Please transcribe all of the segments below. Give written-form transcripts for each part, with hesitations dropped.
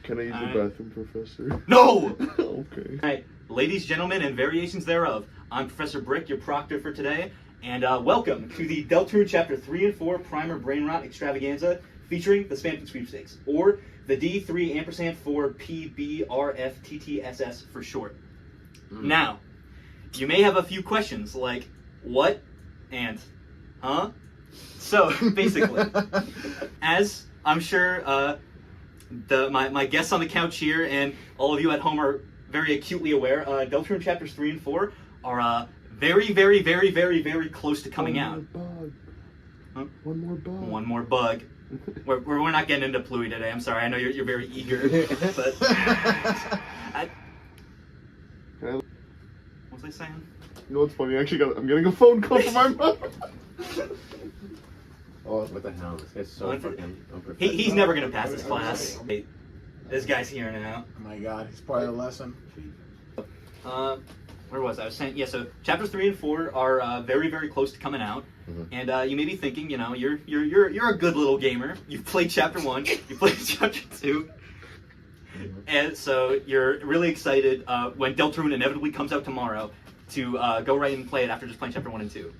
Can I use the bathroom, Professor? No! Okay. Alright, ladies, gentlemen, and variations thereof, I'm Professor Brick, your proctor for today, and welcome to the Deltarune Chapter 3 and 4 Primer Brain Rot Extravaganza featuring the Spamton Sweepstakes, or the D3 4 PBRFTTSS for short. Now, you may have a few questions like, what and huh? So, basically, as I'm sure my guests on the couch here and all of you at home are very acutely aware, Deltarune Chapters 3 and 4 are very, very, very, very, very close to coming out. One more bug. One more bug. We're not getting into Pluie today. I'm sorry. I know you're very eager, but what was I saying? You know what's funny? I actually I'm getting a phone call from my mom. Oh, what the hell? This guy's so fucking unprofessional. He's never gonna pass this class. Hey, this guy's here now. Oh my god, he's part of the lesson. Where was I? I was saying, yeah, so chapters 3 and 4 are very, very close to coming out. And you may be thinking, you know, you're a good little gamer. You've played chapter 1, you've played chapter 2. And so you're really excited when Deltarune inevitably comes out tomorrow to go right and play it after just playing chapter 1 and 2.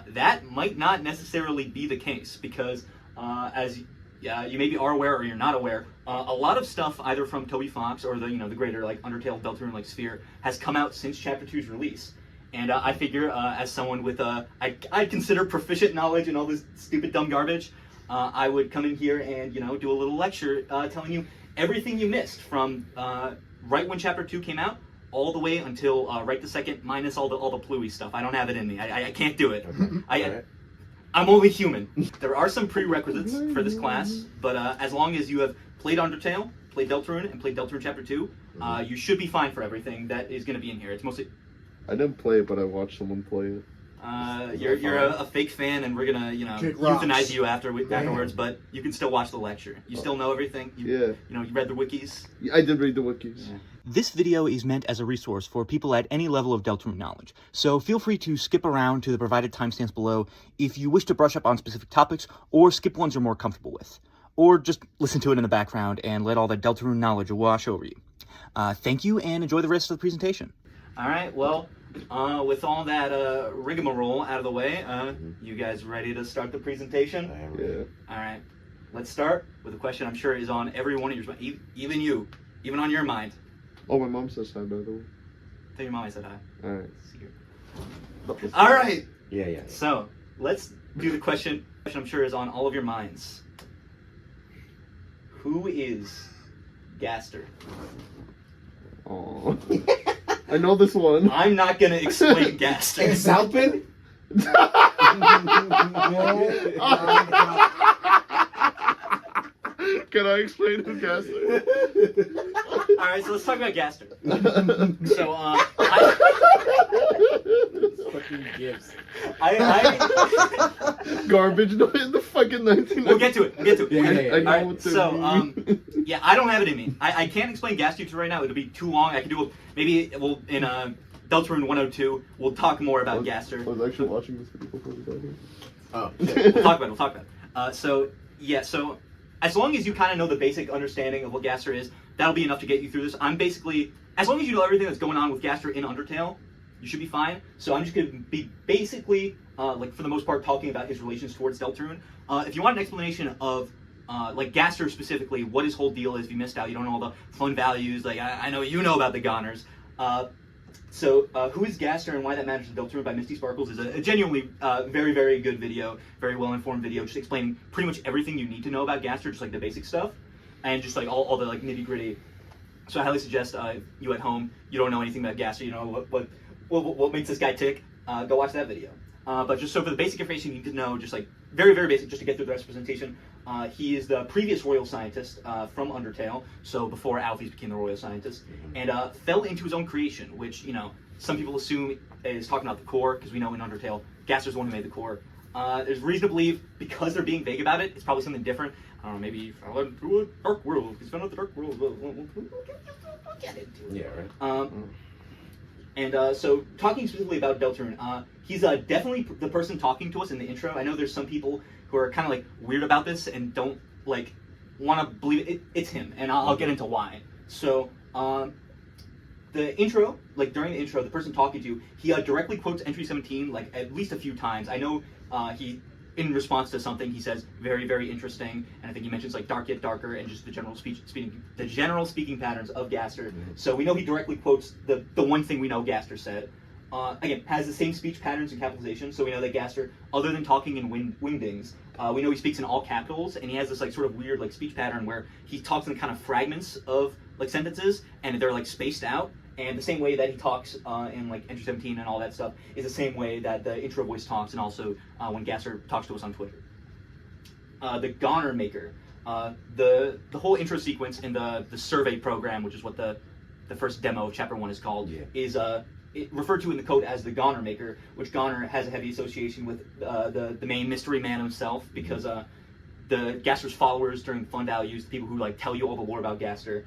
That might not necessarily be the case because as you maybe are aware or you're not aware, a lot of stuff either from Toby Fox or the greater like Undertale Deltarune like sphere has come out since chapter 2's release. And I figure as someone with I consider proficient knowledge in all this stupid dumb garbage, I would come in here and do a little lecture telling you everything you missed from right when chapter 2 came out all the way until right the second, minus all the Pluie stuff. I don't have it in me. I can't do it. I'm only human. There are some prerequisites for this class, but as long as you have played Undertale, played Deltarune, and played Deltarune Chapter 2, you should be fine for everything that is going to be in here. It's mostly... I didn't play it, but I watched someone play it. You're a fake fan, and we're gonna euthanize you afterwards. But you can still watch the lecture. You still know everything. You read the wikis. Yeah, I did read the wikis. Yeah. This video is meant as a resource for people at any level of Deltarune knowledge, so feel free to skip around to the provided timestamps below if you wish to brush up on specific topics, or skip ones you're more comfortable with. Or just listen to it in the background and let all the Deltarune knowledge wash over you. Thank you, and enjoy the rest of the presentation. Alright, well, with all that rigmarole out of the way, you guys ready to start the presentation? Yeah. Alright, let's start with a question I'm sure is on every one of your minds, even on your mind. Oh, my mom says hi, by the way. Tell your mom I said hi. Alright. Alright! Yeah. So, let's do the question I'm sure is on all of your minds. Who is Gaster? Oh. I know this one. I'm not gonna explain Gaster. Exalpin? Can I explain who Gaster? Alright, so let's talk about Gaster. So, Fucking gives. Garbage in the fucking 1990s. We'll get to it. Yeah. I know what to mean. Yeah, I don't have it in me. I can't explain Gaster to you right now. It'll be too long. I can do maybe we'll in Deltarune 102. We'll talk more about Gaster. I was actually watching this video before we got here. Oh. We'll talk about it. So as long as you kind of know the basic understanding of what Gaster is, that'll be enough to get you through this. I'm basically, as long as you know everything that's going on with Gaster in Undertale, you should be fine. So I'm just going to be basically, like for the most part, talking about his relations towards Deltarune. If you want an explanation of, like Gaster specifically, what his whole deal is, if you missed out, you don't know all the fun values, like I know you know about the Goners. So who is Gaster and why that matters to Deltarune by Misty Sparkles is a genuinely very, very good video, very well-informed video, just explaining pretty much everything you need to know about Gaster, just like the basic stuff, and just like all the like nitty-gritty. So I highly suggest you at home, you don't know anything about Gaster, you know what makes this guy tick, go watch that video. But just so for the basic information you need to know, just like very, very basic, just to get through the rest of the presentation, he is the previous royal scientist from Undertale, so before Alphys became the royal scientist, and fell into his own creation, which, some people assume is talking about the core, because we know in Undertale, Gaster's the one who made the core. There's reason to believe, because they're being vague about it, it's probably something different. I don't know, maybe he fell into a dark world, he's found out the dark world, we'll get into it. Yeah, right. And so, talking specifically about Deltarune, he's definitely the person talking to us in the intro. I know there's some people who are kind of like weird about this and don't like want to believe it's him, and I'll get into why. So, the intro, like during the intro, the person talking to you, he directly quotes entry 17 like at least a few times. I know he, in response to something, he says very, very interesting, and I think he mentions like dark yet darker and just the general speaking patterns of Gaster. So we know he directly quotes the one thing we know Gaster said. Again, has the same speech patterns and capitalization, so we know that Gaster, other than talking in wingdings, we know he speaks in all capitals, and he has this like sort of weird like speech pattern where he talks in kind of fragments of like sentences, and they're like spaced out. And the same way that he talks in like entry 17 and all that stuff is the same way that the intro voice talks, and also when Gaster talks to us on Twitter. The Goner Maker, the whole intro sequence in the survey program, which is what the first demo of Chapter 1 is called, is referred to in the code as the Goner Maker, which Goner has a heavy association with the main mystery man himself, because the Gaster's followers during Fun Values, the people who like tell you all the lore about Gaster,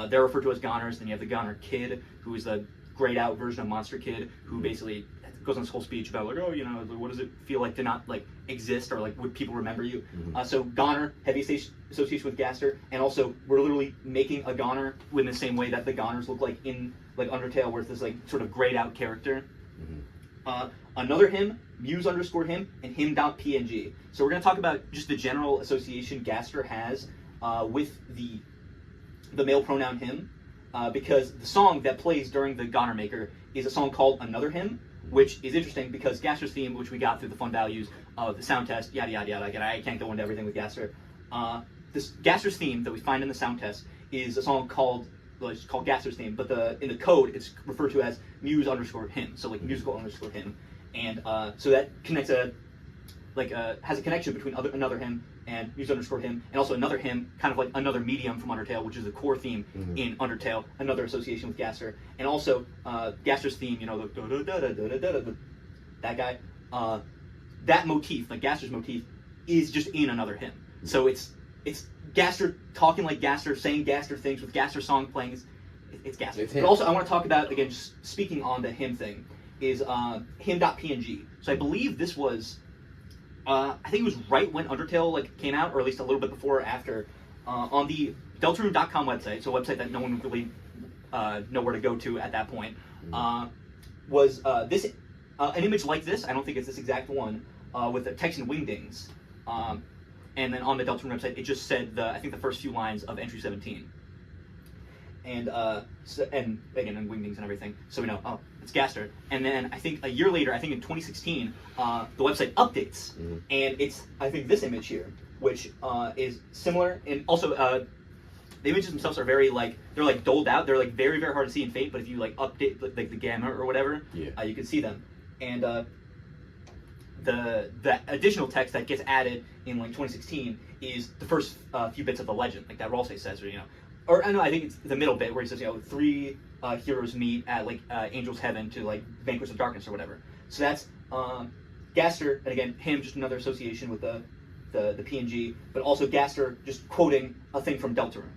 they're referred to as Goners. Then you have the Goner Kid, who is the grayed out version of Monster Kid, who basically goes on this whole speech about like, oh, you know, what does it feel like to not like exist, or like would people remember you? So Goner, heavy association with Gaster, and also we're literally making a Goner in the same way that the Goners look like in like Undertale, where it's this like sort of grayed out character. Another him, muse_him, and him.png. So we're going to talk about just the general association Gaster has with the male pronoun him, because the song that plays during the Goner Maker is a song called Another Him, which is interesting because Gaster's theme, which we got through the fun values of the sound test, yada yada yada. Again, I can't go into everything with Gaster. This Gaster's theme that we find in the sound test is a song called, well, it's called Gaster's theme, but in the code it's referred to as muse_him, so like musical_him, and so that connects has a connection between another him and muse_him, and also another him, kind of like another medium from Undertale, which is the core theme in Undertale, another association with Gaster, and also Gaster's theme, you know, that guy, that motif, like Gaster's motif, is just in another him. So it's Gaster talking like Gaster, saying Gaster things with Gaster song playing. It's Gaster. But also, I want to talk about, again, just speaking on the him thing, is him.png. So I believe this was, I think it was right when Undertale like came out, or at least a little bit before or after, on the Deltarune.com website, so a website that no one would really know where to go to at that point, was this an image like this. I don't think it's this exact one, with the text and wingdings. And then on the Deltarune website, it just said I think the first few lines of entry 17. And and again, and wingdings and everything. So we know, oh, it's Gaster. And then I think a year later, I think in 2016, the website updates, and it's, I think, this image here, which is similar. And also, the images themselves are very like, they're like doled out. They're like very, very hard to see in Fate. But if you like update like the gamma or whatever, you can see them. And the additional text that gets added in like 2016 is the first few bits of the legend, like that Ralsei says, or or I know, I think it's the middle bit where he says, 3 heroes meet at like Angel's Heaven to like vanquish the darkness or whatever. So that's Gaster, and again, him, just another association with the PNG, but also Gaster just quoting a thing from Deltarune.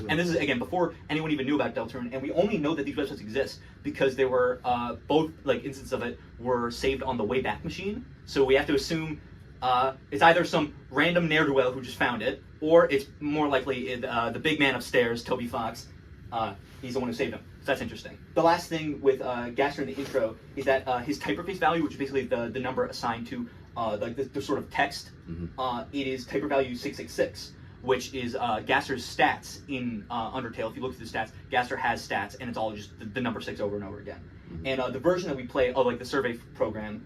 And this is, again, before anyone even knew about Deltarune, and we only know that these websites exist because they were both like instances of it were saved on the Wayback Machine. So we have to assume it's either some random ne'er-do-well who just found it, or it's more likely the big man upstairs, Toby Fox. He's the one who saved him. So that's interesting. The last thing with Gaster in the intro is that his typeface value, which is basically the number assigned to the sort of text, it is typer value 666, which is Gaster's stats in Undertale. If you look through the stats, Gaster has stats, and it's all just the number 6 over and over again. And the version that we play of like the survey program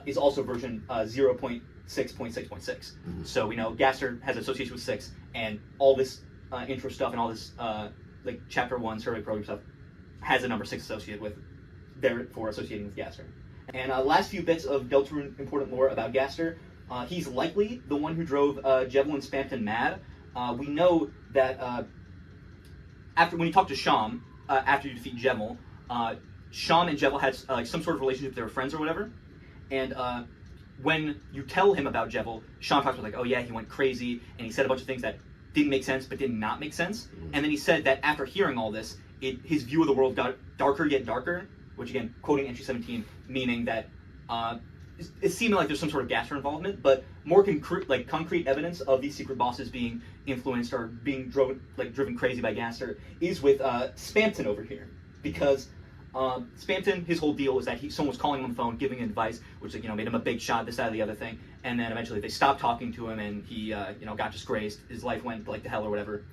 is also version 0.6.6.6. So we know Gaster has association with 6, and all this intro stuff and all this like Chapter 1 survey program stuff has a number 6 associated with, therefore associating with Gaster. And last few bits of Deltarune important lore about Gaster. He's likely the one who drove Jevil and Spamton mad. We know that when you talk to Sham, after you defeat Jevil, Sham and Jevil had some sort of relationship, they were friends or whatever. And when you tell him about Jevil, Sham talks about like, oh yeah, he went crazy, and he said a bunch of things that didn't make sense but did not make sense. And then he said that after hearing all this, his view of the world got darker yet darker, which again, quoting entry 17, meaning that it's seeming like there's some sort of Gaster involvement, but more concrete evidence of these secret bosses being influenced or being driven crazy by Gaster is with Spamton over here, because Spamton, his whole deal was that someone was calling him on the phone, giving him advice, which made him a big shot, this, that, or the other thing, and then eventually they stopped talking to him, and he got disgraced. His life went to hell or whatever.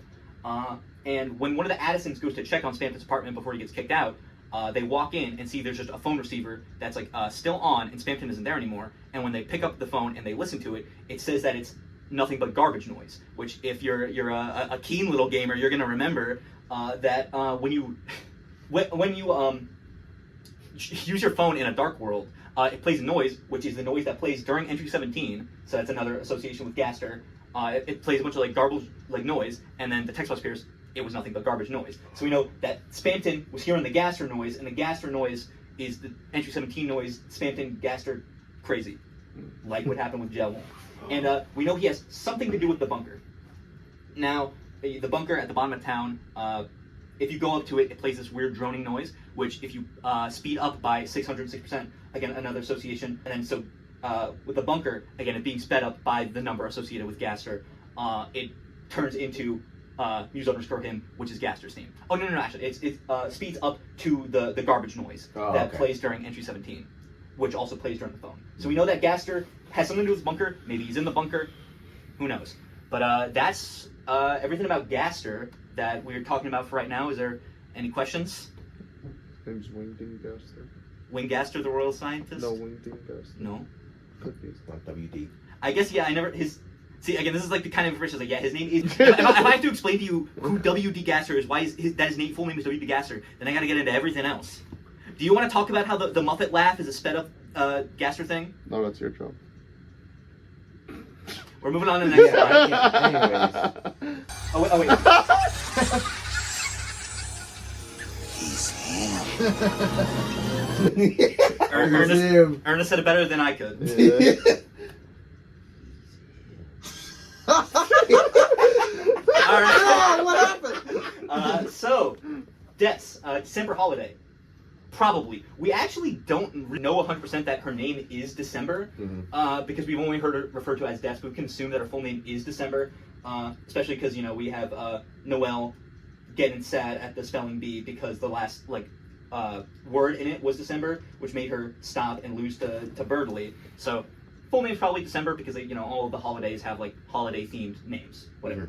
And when one of the Addisons goes to check on Spamton's apartment before he gets kicked out, they walk in and see there's just a phone receiver that's still on, and Spamton isn't there anymore. And when they pick up the phone and they listen to it, it says that it's nothing but garbage noise. Which, if you're a keen little gamer, you're gonna remember that when you use your phone in a dark world, it plays a noise, which is the noise that plays during entry 17. So that's another association with Gaster. It plays a bunch of garbage noise, and then the text box appears. It was nothing but garbage noise. So we know that Spamton was hearing the Gaster noise, and the Gaster noise is the entry 17 noise. Spamton, Gaster, crazy, like what happened with Gel. And we know he has something to do with the bunker. Now, the bunker at the bottom of town. If you go up to it, it plays this weird droning noise, which if you speed up by 606%, again, another association, and then so with the bunker, again, it being sped up by the number associated with Gaster, it turns into muse_him, which is Gaster's theme. Oh, no, actually, it speeds up to the garbage noise that plays during entry 17, which also plays during the phone. So we know that Gaster has something to do with the bunker. Maybe he's in the bunker. Who knows? But that's everything about Gaster that we're talking about for right now. Is there any questions? His name's Wingding Gaster. Wing Gaster, the royal scientist? No, Wingding Gaster. No. Cookies. Like WD. I guess, yeah, I never... See, again, this is the kind of information, his name is... if I have to explain to you who W.D. Gaster is, why his full name is W.D. Gaster, then I gotta get into everything else. Do you want to talk about how the Muppet laugh is a sped-up Gaster thing? No, that's your job. We're moving on to the next slide. Anyways. Oh, wait. Ernest said it better than I could. Yeah. All right. What happened? So, December holiday. Probably. We actually don't know 100% that her name is December, because we've only heard her referred to as Des, but we can assume that her full name is December, especially because, we have Noelle getting sad at the spelling bee because the last, word in it was December, which made her stop and lose to Birdly. So, full name's probably December because, all of the holidays have, holiday-themed names, whatever.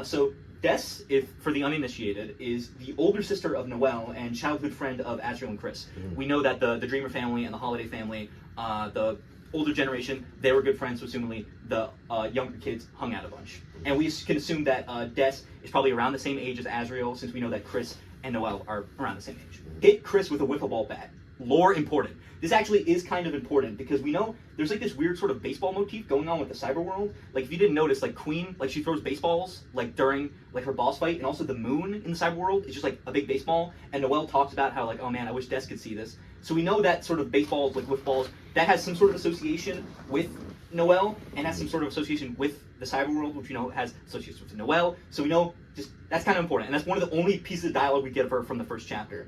So, Des, if for the uninitiated, is the older sister of Noelle and childhood friend of Azriel and Kris. We know that the Dreamer family and the Holiday family, the older generation, they were good friends, so assumingly the younger kids hung out a bunch. And we can assume that Des is probably around the same age as Azriel, since we know that Kris and Noelle are around the same age. Hit Kris with a wiffle ball bat. Lore important. This actually is kind of important because we know there's this weird sort of baseball motif going on with the cyber world. If you didn't notice, Queen, she throws baseballs during her boss fight, and also the moon in the cyber world is just a big baseball. And Noelle talks about how oh man, I wish Des could see this. So we know that sort of baseballs, with balls, that has some sort of association with Noelle and has some sort of association with the cyber world, which we know has associations with Noelle. So we know that's kind of important, and that's one of the only pieces of dialogue we get of her from the first chapter.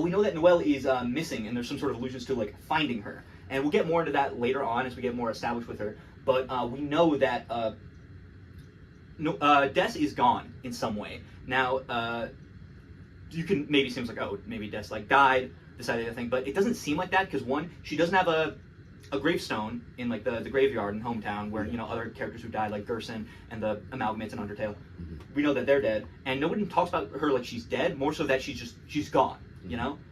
We know that Noelle is missing, and there's some sort of allusions to finding her, and we'll get more into that later on as we get more established with her. But we know that Des is gone in some way. Now, you can maybe seems oh, maybe Des died, this that, the other thing, but it doesn't seem like that because one, she doesn't have a gravestone in the graveyard in hometown where other characters who died like Gerson and the Amalgamates and Undertale. We know that they're dead, and nobody talks about her she's dead. More so that she's gone.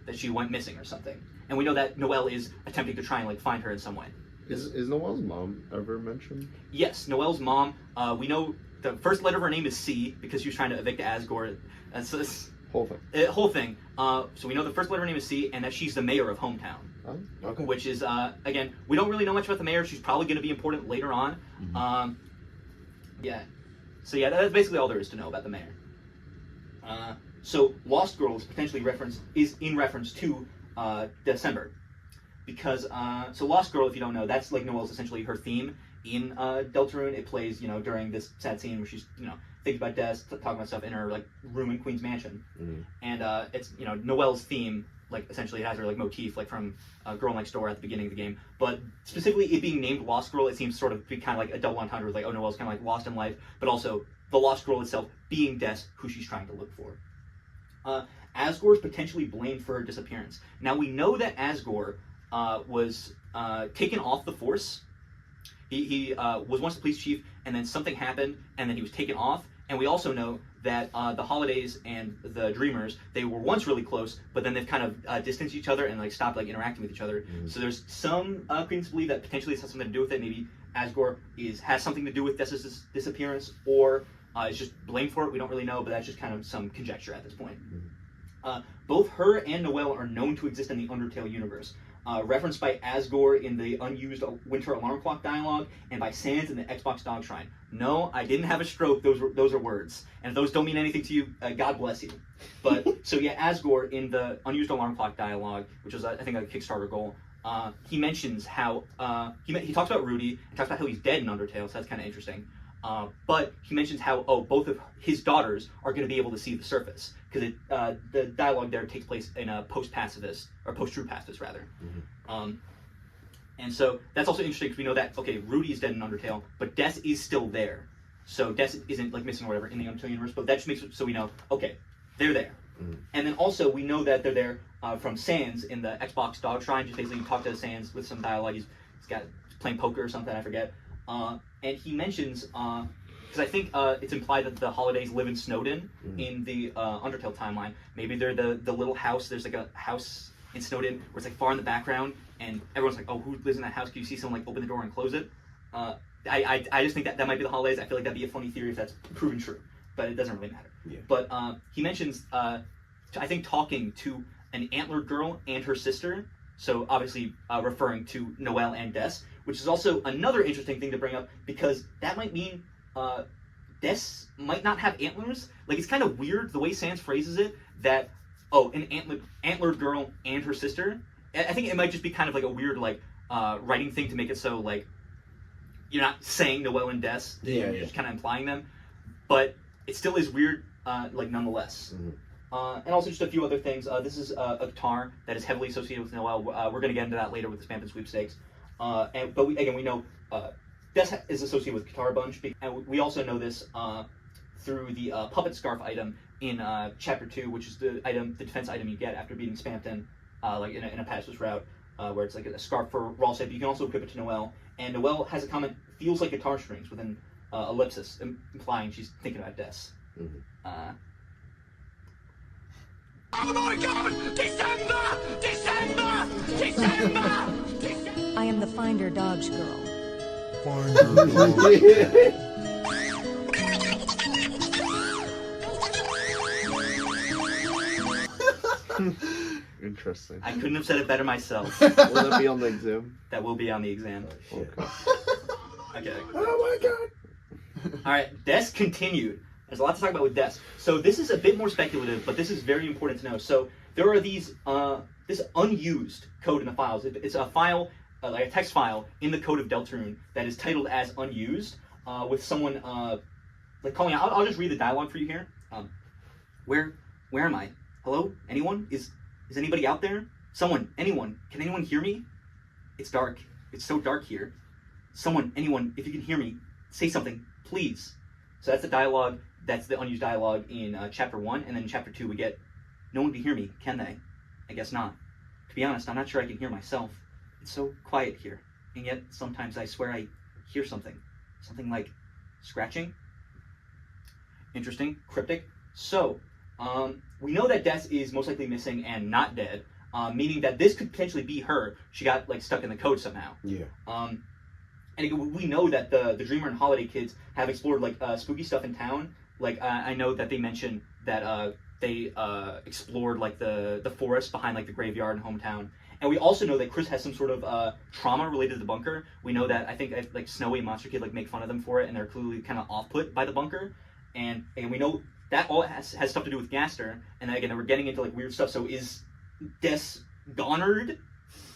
That she went missing or something. And we know that Noelle is attempting to try and find her in some way. Is Noelle's mom ever mentioned? Yes, Noelle's mom. We know the first letter of her name is C because she was trying to evict Asgore. That's this Whole thing. whole thing. So we know the first letter of her name is C, and that she's the mayor of hometown. Okay. Which is again, we don't really know much about the mayor. She's probably going to be important later on. Yeah. So yeah, that's basically all there is to know about the mayor. So Lost Girl is potentially in reference to December, because so Lost Girl, if you don't know, that's Noelle's essentially her theme in Deltarune. It plays during this sad scene where she's thinking about Des, talking about stuff in her room in Queen's Mansion, and it's Noelle's theme like essentially it has her like motif like from Girl Next Door at the beginning of the game. But specifically it being named Lost Girl, it seems sort of be kind of like a double entendre with like, oh, Noelle's kind of like lost in life, but also the Lost Girl itself being Des, who she's trying to look for. Asgore is potentially blamed for her disappearance. Now we know that Asgore was taken off the force. He was once the police chief, and then something happened, and then he was taken off. And we also know that the Holidays and the Dreamers, they were once really close, but then they've kind of distanced each other and like stopped like interacting with each other. So there's some credence to believe that potentially this has something to do with it. Maybe Asgore has something to do with Des's disappearance, or is just blamed for it. We don't really know, but that's just kind of some conjecture at this point. Both her and Noelle are known to exist in the Undertale universe. Referenced by Asgore in the unused Winter Alarm Clock dialogue, and by Sans in the Xbox Dog Shrine. No, I didn't have a stroke. Those are words, and if those don't mean anything to you, God bless you. But so yeah, Asgore in the unused Alarm Clock dialogue, which was I think a Kickstarter goal. He mentions how he talks about Rudy and talks about how he's dead in Undertale, so that's kind of interesting. But he mentions how both of his daughters are going to be able to see the surface, because the dialogue there takes place in a post-pacifist or post-true pacifist rather. And so that's also interesting because we know that Rudy's dead in Undertale, but Des is still there. So Des isn't like missing or whatever in the Undertale universe, but that just makes it so we know they're there. And then also we know that they're there from Sans in the Xbox Dog Shrine. Just basically you talk to Sans with some dialogue. He's playing poker or something, I forget. And he mentions, because I think it's implied that the Holidays live in Snowdin in the Undertale timeline. Maybe they're the little house. There's like a house in Snowdin where it's like far in the background, and everyone's like, oh, who lives in that house? Can you see someone like open the door and close it? I just think that might be the Holidays. I feel like that'd be a funny theory if that's proven true, but it doesn't really matter. Yeah. But he mentions, I think, talking to an antlered girl and her sister. So obviously referring to Noelle and Des, which is also another interesting thing to bring up, because that might mean Des might not have antlers. Like, it's kind of weird the way Sans phrases it, that, an antlered girl and her sister. I think it might just be kind of like a weird like writing thing to make it so like you're not saying Noelle and Des, you're just kind of implying them, but it still is weird like nonetheless. And also just a few other things. This is a guitar that is heavily associated with Noelle. We're going to get into that later with the Spamton Sweepstakes. But we know Des is associated with Guitar Bunch, and we also know this through the puppet scarf item in Chapter 2, which is the defense item you get after beating Spamton, like in a pacifist route, where it's like a scarf for Rawlsay, but you can also equip it to Noelle. And Noelle has a comment, feels like guitar strings, with an ellipsis, implying she's thinking about Des. Oh my God! December! December! December! I am the Finder Dogs girl. Interesting. I couldn't have said it better myself. Will that be on the exam? That will be on the exam. Okay. Okay. Oh my God! All right, Des continued. There's a lot to talk about with Des. So this is a bit more speculative, but this is very important to know. So there are these, this unused code in the files. It's a file, like a text file in the code of Deltarune that is titled as unused, with someone like calling out. I'll just read the dialogue for you here. Where am I? Hello? Anyone? Is anybody out there? Someone? Anyone? Can anyone hear me? It's dark. It's so dark here. Someone? Anyone? If you can hear me, say something, please. So that's the dialogue. That's the unused dialogue in Chapter 1, and then in Chapter 2 we get, no one can hear me, can they? I guess not. To be honest, I'm not sure I can hear myself. It's so quiet here, and yet sometimes I swear I hear something. Something like scratching. Interesting, cryptic. So, we know that Des is most likely missing and not dead, meaning that this could potentially be her. She got like stuck in the code somehow. Yeah. And we know that the Dreamer and Holiday kids have explored like spooky stuff in town. Like I know that they mentioned that they explored like the forest behind like the graveyard in hometown. And we also know that Kris has some sort of trauma related to the bunker. We know that I think like Snowy and Monster Kid like make fun of them for it, and they're clearly kind of off-put by the bunker. And we know that all has stuff to do with Gaster. And then, again, we're getting into like weird stuff. So is Des gonered?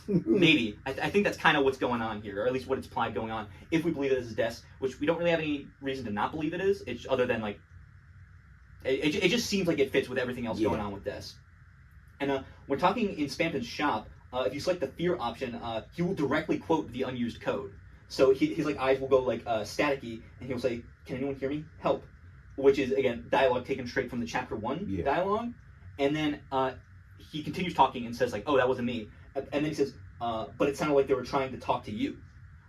Maybe. I think that's kind of what's going on here, or at least what it's implied going on, if we believe it is Des, which we don't really have any reason to not believe it is. It's other than like it just seems like it fits with everything else going on with Des. And when talking in Spamton's shop, if you select the fear option, he will directly quote the unused code. So his like eyes will go like staticky, and he'll say, "Can anyone hear me? Help," which is again dialogue taken straight from the chapter 1 dialogue. And then he continues talking and says like, "Oh, that wasn't me," and then he says, "But it sounded like they were trying to talk to you,"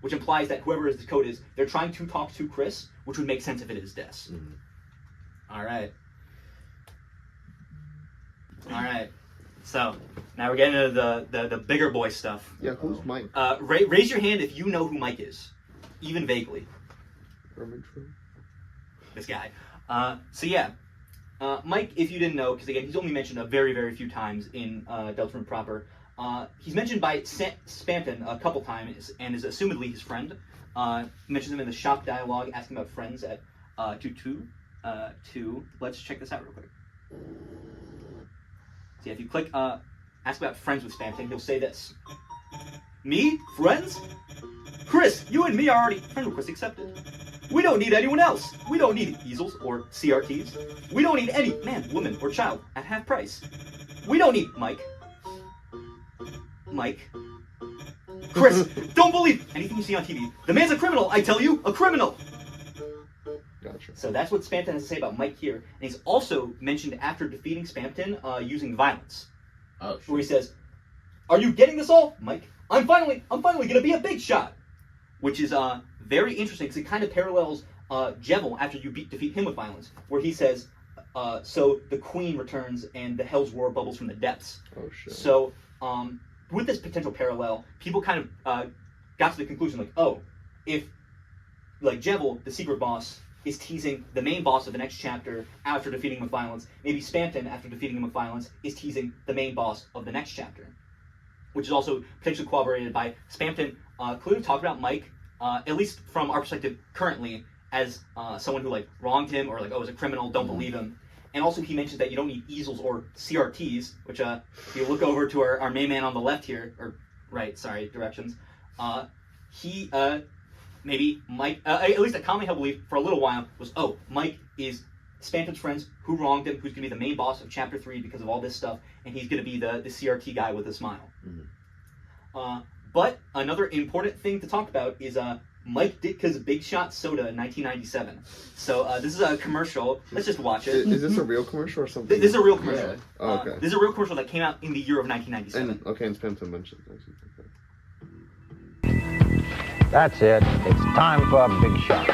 which implies that whoever the code is, they're trying to talk to Kris, which would make sense if it is Des. All right. All right. So now we're getting into the bigger boy stuff. Yeah, who's Mike? Raise your hand if you know who Mike is, even vaguely. This guy. So yeah, Mike, if you didn't know, because again, he's only mentioned a very, very few times in Deltarune proper. He's mentioned by Spamton a couple times and is assumedly his friend. Mentions him in the shop dialogue, asking about friends at 2. Let's check this out real quick. So yeah, if you click ask about friends with Spamton, he'll say this. Me? Friends? Kris, you and me are already friend request accepted. We don't need anyone else. We don't need easels or CRTs. We don't need any man, woman, or child at half price. We don't need Mike. Kris, don't believe anything you see on TV. The man's a criminal, I tell you, a criminal. Gotcha. So that's what Spamton has to say about Mike here. And he's also mentioned after defeating Spamton using violence. Oh, where he says, "Are you getting this all, Mike? I'm finally gonna be a big shot," which is very interesting because it kind of parallels Jevil after you defeat him with violence, where he says, "So the queen returns and the hell's roar bubbles from the depths." Oh shit. So with this potential parallel, people kind of got to the conclusion like, oh, if like Jevil, the secret boss, is teasing the main boss of the next chapter after defeating him with violence, maybe Spamton, after defeating him with violence, is teasing the main boss of the next chapter. Which is also potentially corroborated by Spamton clearly talked about Mike, at least from our perspective currently, as someone who like wronged him or like, oh, is a criminal, don't believe him. And also he mentioned that you don't need easels or CRTs, which if you look over to our main man on the left here, or right, sorry, directions, he maybe Mike, at least a commonly held belief for a little while was, oh, Mike is Spamton's friends who wronged him, who's going to be the main boss of Chapter 3 because of all this stuff, and he's going to be the CRT guy with a smile. But another important thing to talk about is Mike Ditka's Big Shot Soda in 1997. So this is a commercial. Let's just watch it. Is this a real commercial or something? This is a real commercial. Yeah. Oh, okay. This is a real commercial that came out in the year of 1997. And Spamton mentioned this. That's it. It's time for a big shot.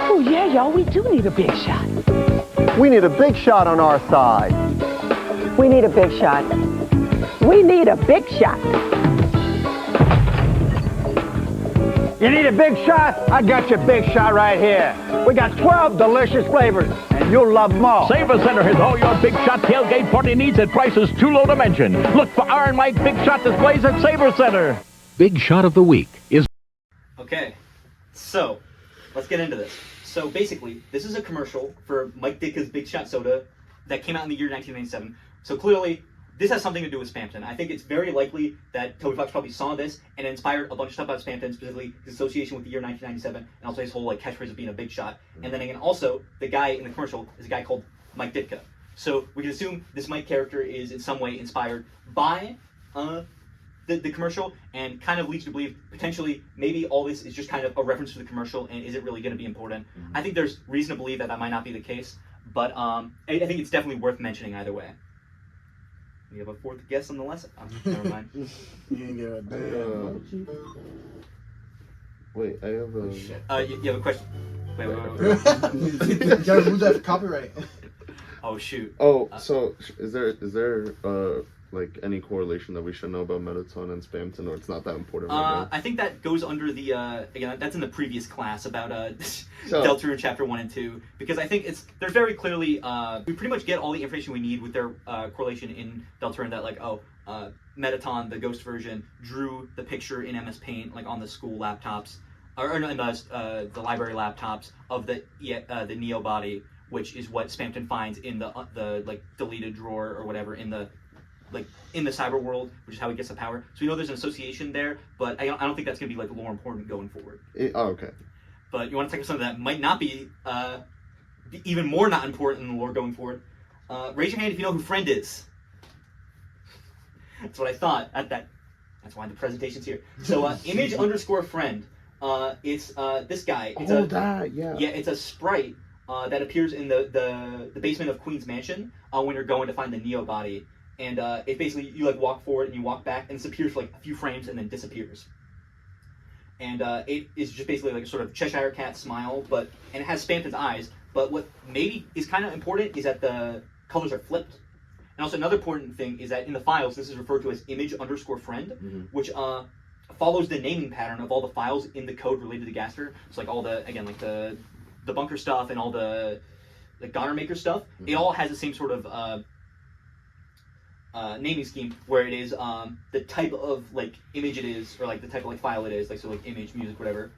Oh, yeah, y'all, we do need a big shot. We need a big shot on our side. We need a big shot. We need a big shot. You need a big shot? I got your big shot right here. We got 12 delicious flavors, and you'll love them all. Saber Center has all your Big Shot tailgate party needs at prices too low to mention. Look for Iron Mike Big Shot displays at Saber Center. Big Shot of the Week is... Okay, so let's get into this. So basically, this is a commercial for Mike Ditka's Big Shot Soda that came out in the year 1997. So clearly, this has something to do with Spamton. I think it's very likely that Toby Fox probably saw this and inspired a bunch of stuff about Spamton, specifically his association with the year 1997, and also his whole like catchphrase of being a big shot. And then again, also, the guy in the commercial is a guy called Mike Ditka. So we can assume this Mike character is in some way inspired by the commercial, and kind of leads to believe potentially maybe all this is just kind of a reference to the commercial, and is it really going to be important? I think there's reason to believe that that might not be the case, but I think it's definitely worth mentioning either way. We have a fourth guest on the lesson. Oh, never mind. Wait, I have a... You have a question? Wait. You gotta remove that for copyright. Oh shoot. Oh, so is there like any correlation that we should know about Mettaton and Spamton, or it's not that important right now? I think that goes under the again, that's in the previous class about Deltarune Chapter 1 and 2, because I think they're very clearly we pretty much get all the information we need with their correlation in Deltarune, that like Mettaton, the ghost version, drew the picture in MS Paint like on the school laptops, or no, in the library laptops of the Neo body, which is what Spamton finds in the like deleted drawer or whatever in the cyber world, which is how he gets the power. So we know there's an association there, but I don't think that's going to be like lore important going forward. Okay. But you want to take something that might not be even more not important in the lore going forward. Raise your hand if you know who Friend is. That's what I thought. That's why the presentation's here. So image underscore friend. It's this guy. It's Yeah, it's a sprite that appears in the basement of Queen's Mansion when you're going to find the Neo body. And it basically, you like walk forward and you walk back, and it disappears for like a few frames and then disappears. And it is just basically like a sort of Cheshire cat smile, and it has Spamton's eyes. But what maybe is kind of important is that the colors are flipped. And also another important thing is that in the files, this is referred to as image underscore friend, which follows the naming pattern of all the files in the code related to Gaster. So like all the, again, like the bunker stuff and all the Goner Maker stuff, it all has the same sort of naming scheme where it is the type of like image it is, or like the type of like file it is, like so like image, music, whatever,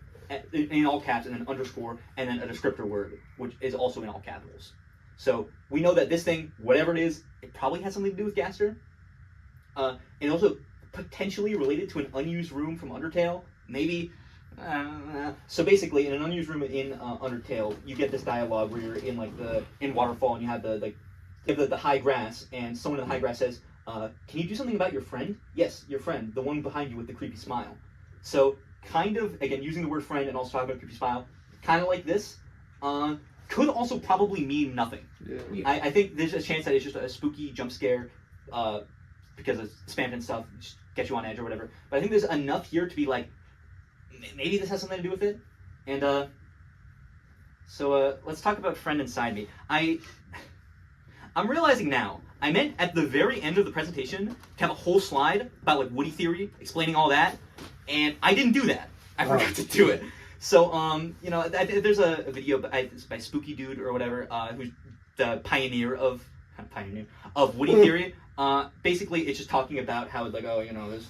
in all caps, and then underscore, and then a descriptor word, which is also in all capitals. So we know that this thing, whatever it is, it probably has something to do with Gaster, and also potentially related to an unused room from Undertale, maybe. So basically, in an unused room in Undertale, you get this dialogue where you're in like in Waterfall, and you have the high grass, and someone in the high grass says, "Can you do something about your friend?" Yes, your friend, the one behind you with the creepy smile. So kind of again using the word friend and also talking about creepy smile, kind of like this. Could also probably mean nothing. Yeah. I think there's a chance that it's just a spooky jump scare because of Spamton stuff, just get you on edge or whatever. But I think there's enough here to be like, maybe this has something to do with it. And so let's talk about friend inside me. I'm realizing now, I meant at the very end of the presentation to have a whole slide about like Woody theory, explaining all that, and I didn't do that. I forgot to do it. So, you know, there's a video by Spooky Dude or whatever, who's the pioneer of Woody theory. Basically, it's just talking about how, like, oh, you know, there's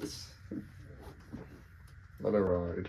this. Let it ride.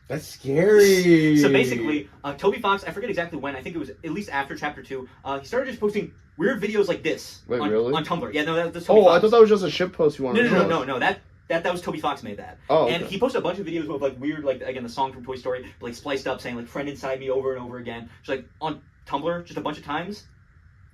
That's scary. So basically, Toby Fox, I forget exactly when, I think it was at least after Chapter 2, he started just posting weird videos like this. Wait, on, really? on Tumblr. Yeah, no, that's Toby Oh, Fox. I thought that was just a shit post you wanted to post. No, that was Toby Fox made that. Oh, okay. And he posted a bunch of videos with like weird, like, again, the song from Toy Story, but, like, spliced up saying like "friend inside me" over and over again. Just like on Tumblr, just a bunch of times.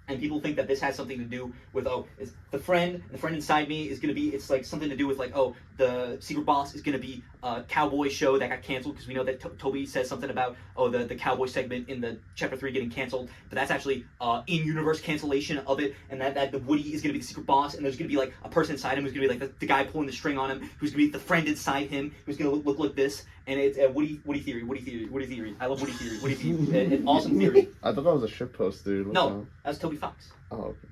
And people think that this has something to do with, oh, it's the friend inside me is going to be, it's like something to do with like, oh, the secret boss is going to be a cowboy show that got canceled, because we know that Toby says something about, oh, the cowboy segment in the Chapter 3 getting canceled, but that's actually in-universe cancellation of it, and that the Woody is going to be the secret boss, and there's going to be like a person inside him who's going to be like the guy pulling the string on him, who's going to be the friend inside him, who's going to look like this, and it's Woody theory. I love Woody theory. An awesome theory. I thought that was a shit post, dude. No, that's Toby Fox. Oh, okay.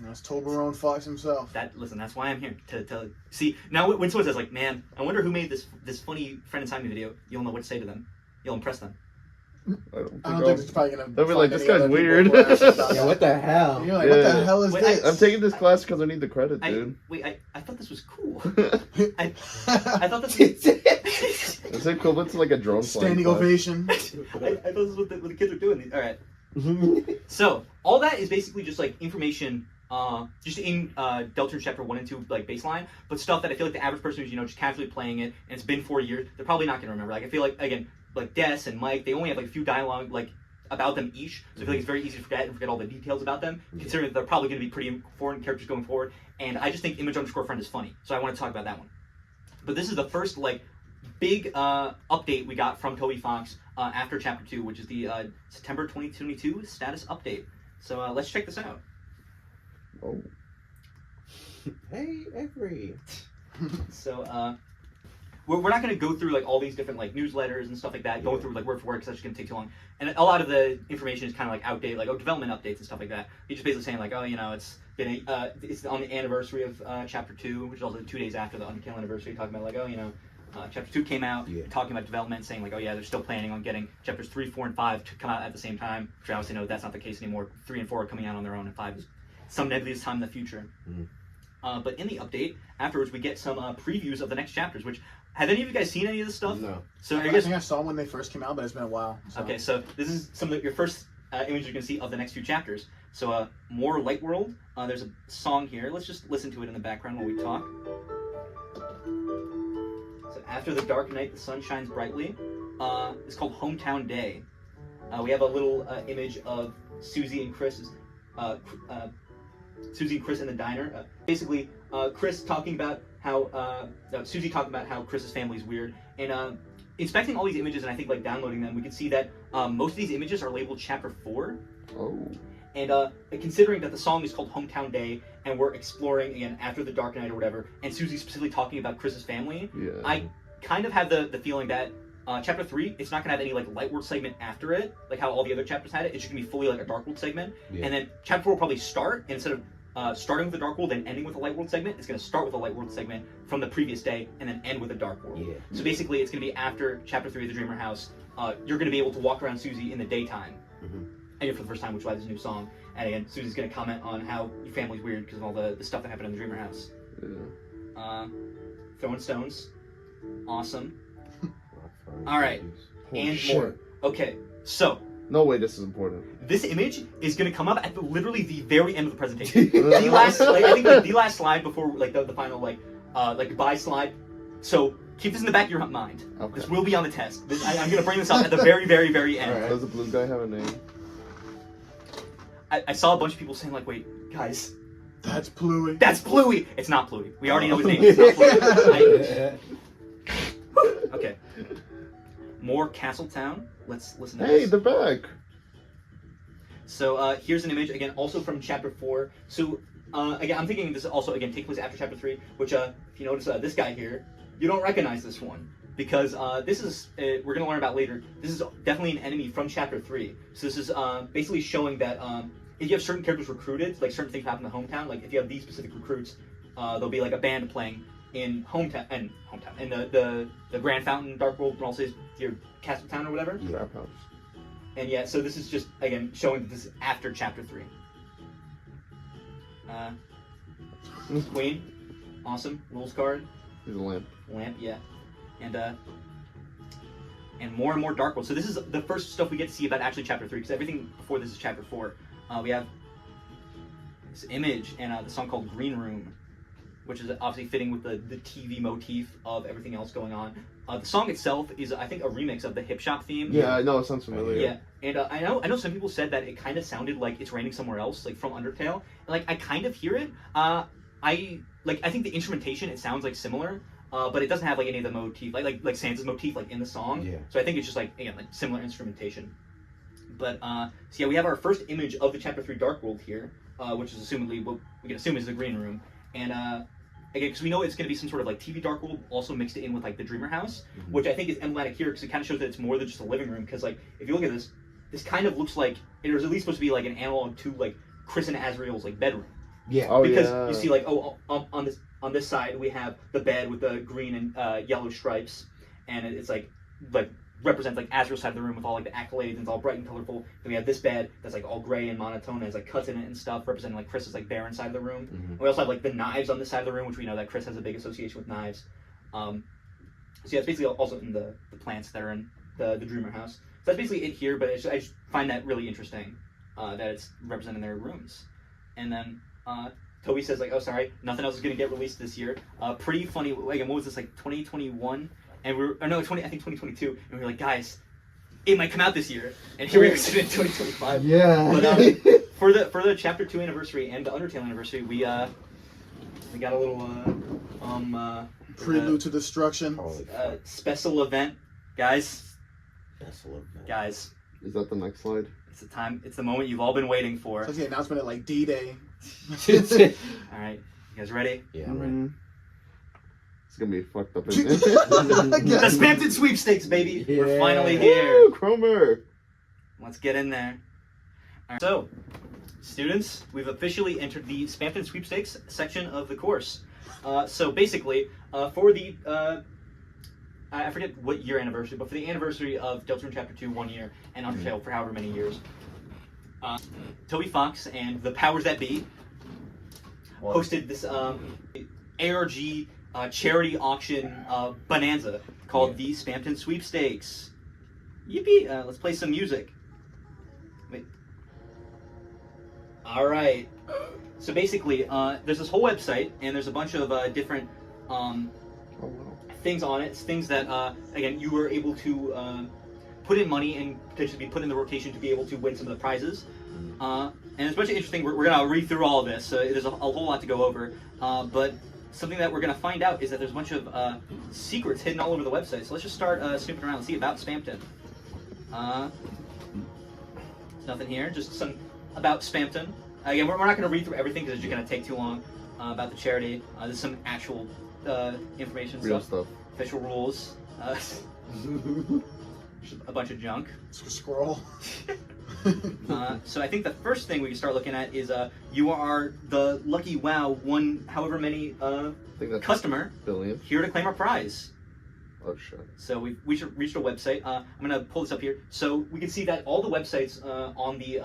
That's Toblerone Fox himself. Listen, that's why I'm here to see. Now, when someone says like, "Man, I wonder who made this funny friend inside me video," you'll know what to say to them. You'll impress them. I don't think it's probably gonna. They'll be like, "This guy's weird." Yeah, what the hell? You're like, what the hell is this? I'm taking this class because I need the credit, dude. I thought this was cool. I thought this was... Is it equivalent to like a drone standing ovation? I thought this was what the kids are doing. All right. So all that is basically just like information, just in Deltarune Chapter 1 and 2 like baseline, but stuff that I feel like the average person who's just casually playing it, and it's been 4 years, they're probably not gonna remember. Like I feel like, again, like Des and Mike, they only have like a few dialogue like about them each, so I feel like it's very easy to forget all the details about them, considering that they're probably going to be pretty important characters going forward. And I just think image underscore friend is funny, so I want to talk about that one. But this is the first like big update we got from Toby Fox after Chapter 2, which is the September 2022 status update. So let's check this out. Oh. Hey, Avery. So we're not going to go through like all these different like newsletters and stuff like that, going through like word for word, because that's just going to take too long. And a lot of the information is kind of like outdated, like development updates and stuff like that. He's just basically saying like, oh, it's been it's on the anniversary of Chapter 2, which is also 2 days after the Undertale anniversary, talking about like, oh, Chapter 2 came out, talking about development, saying like, oh yeah, they're still planning on getting Chapters 3, 4, and 5 to come out at the same time, which I obviously know that's not the case anymore. 3 and 4 are coming out on their own, and 5 is some nebulous time in the future. But in the update, afterwards, we get some previews of the next chapters, which, have any of you guys seen any of this stuff? No. So I think I saw them when they first came out, but it's been a while. So. Okay, so this is some of your first images you're going to see of the next few chapters. So more Light World. There's a song here. Let's just listen to it in the background while we talk. So after the dark night, the sun shines brightly. It's called Hometown Day. We have a little image of Susie and Kris in the diner. Basically, Kris talking about how Susie talking about how Chris's family is weird, and inspecting all these images and I think like downloading them, we can see that most of these images are labeled Chapter 4. Oh. And considering that the song is called Hometown Day, and we're exploring again after the dark night or whatever, and Susie's specifically talking about Chris's family, I kind of have the feeling that Chapter 3, it's not going to have any like Light World segment after it, like how all the other chapters had it. It's just going to be fully like a Dark World segment. And then Chapter 4 will probably start, and instead of starting with the Dark World and ending with a Light World segment, it's going to start with a Light World segment from the previous day and then end with a Dark World. So basically, it's going to be after Chapter 3 of the Dreamer House. You're going to be able to walk around Susie in the daytime, and for the first time, which is why there's a new song. And again, Susie's going to comment on how your family's weird because of all the stuff that happened in the Dreamer House. Throwing stones. Awesome. All right. And more. Okay, so. No way this is important. This image is going to come up at literally the very end of the presentation. The last, I think the last slide before like the final like goodbye slide. So keep this in the back of your mind. Okay. This will be on the test. I'm going to bring this up at the very, very, very end. Right. Does the blue guy have a name? I saw a bunch of people saying like, wait, guys. That's Bluey. That's Bluey. It's not Bluey. We already know his name. It's not Bluey. Okay. More Castletown. Let's listen to this. Hey, they're back. So here's an image, again, also from Chapter 4. So again, I'm thinking this also, again, takes place after Chapter 3, which if you notice this guy here, you don't recognize this one. Because this is, we're going to learn about later, this is definitely an enemy from Chapter 3. So this is basically showing that if you have certain characters recruited, like certain things happen in the hometown, like if you have these specific recruits, there'll be like a band playing in hometown, in the Grand Fountain, Dark World, and also your Castletown or whatever. Trap house. And yeah, so this is just, again, showing that this is after Chapter 3. Queen. Awesome. Rules card. There's a lamp. Lamp, yeah. And more and more Dark World. So this is the first stuff we get to see about actually Chapter 3, because everything before this is Chapter 4. We have this image and the song called Green Room, which is obviously fitting with the TV motif of everything else going on. The song itself is, I think, a remix of the Hip Shop theme. Yeah, I know, it sounds familiar. Yeah, and I know some people said that it kind of sounded like It's Raining Somewhere Else, like from Undertale. And, like, I kind of hear it. I think the instrumentation, it sounds like similar, but it doesn't have like any of the motif, like Sansa's motif, like in the song. Yeah. So I think it's just like, again, like similar instrumentation. But so yeah, we have our first image of the Chapter 3 Dark World here, which is assumedly what we can assume is the Green Room, and again, because we know it's going to be some sort of like TV Dark World, also mixed in with like the Dreamer House, which I think is emblematic here because it kind of shows that it's more than just a living room. Because like if you look at this kind of looks like it was at least supposed to be like an analog to like Kris and Azrael's like bedroom. Yeah. Oh, because yeah. you see like on this side we have the bed with the green and yellow stripes, and it's like represents like Azrael's side of the room with all like the accolades and it's all bright and colorful. Then we have this bed that's like all gray and monotone, has like cuts in it and stuff, representing like Kris's like barren side of the room. And we also have like the knives on this side of the room, which we know that Kris has a big association with knives. So yeah, it's basically also in the plants that are in the Dreamer House. So that's basically it here, but I just find that really interesting that it's representing their rooms. And then Toby says like, oh sorry, nothing else is gonna get released this year. Pretty funny. Again, what was this, like 2021? And I think 2022, and we were like, guys, it might come out this year, and here we are sitting in 2025. Yeah. But for the Chapter 2 anniversary and the Undertale anniversary, we got a little Prelude to Destruction. special event, guys. Special event. Guys, Is that the next slide? it's the time. It's the moment you've all been waiting for. So it's the announcement at like D-Day. All right, you guys ready? Yeah, I'm ready. It's gonna be fucked up. The Spamton Sweepstakes, baby. Yeah. We're finally here. Woo, Cromer. Let's get in there. All right. So, students, we've officially entered the Spamton Sweepstakes section of the course. So basically, for the I forget what year anniversary, but for the anniversary of Deltarune Chapter 2, 1 year, and Undertale for however many years, Toby Fox and the powers that be hosted this ARG charity auction bonanza called the Spamton Sweepstakes. Yippee! Let's play some music. Wait. All right. So basically, there's this whole website, and there's a bunch of different things on it. It's things that, again, you were able to put in money and potentially be put in the rotation to be able to win some of the prizes. And it's a bunch of interesting. We're going to read through all of this. So there's a whole lot to go over. But something that we're going to find out is that there's a bunch of secrets hidden all over the website. So let's just start snooping around and see about Spamton. There's nothing here. Just some about Spamton. Again, we're not going to read through everything because it's just going to take too long. About the charity. There's some actual information. Real stuff. Official rules. A bunch of junk. Scroll. So I think the first thing we can start looking at is you are the lucky one however many customer billion here to claim our prize. Oh shit. So we reached a website. I'm gonna pull this up here so we can see that all the websites on the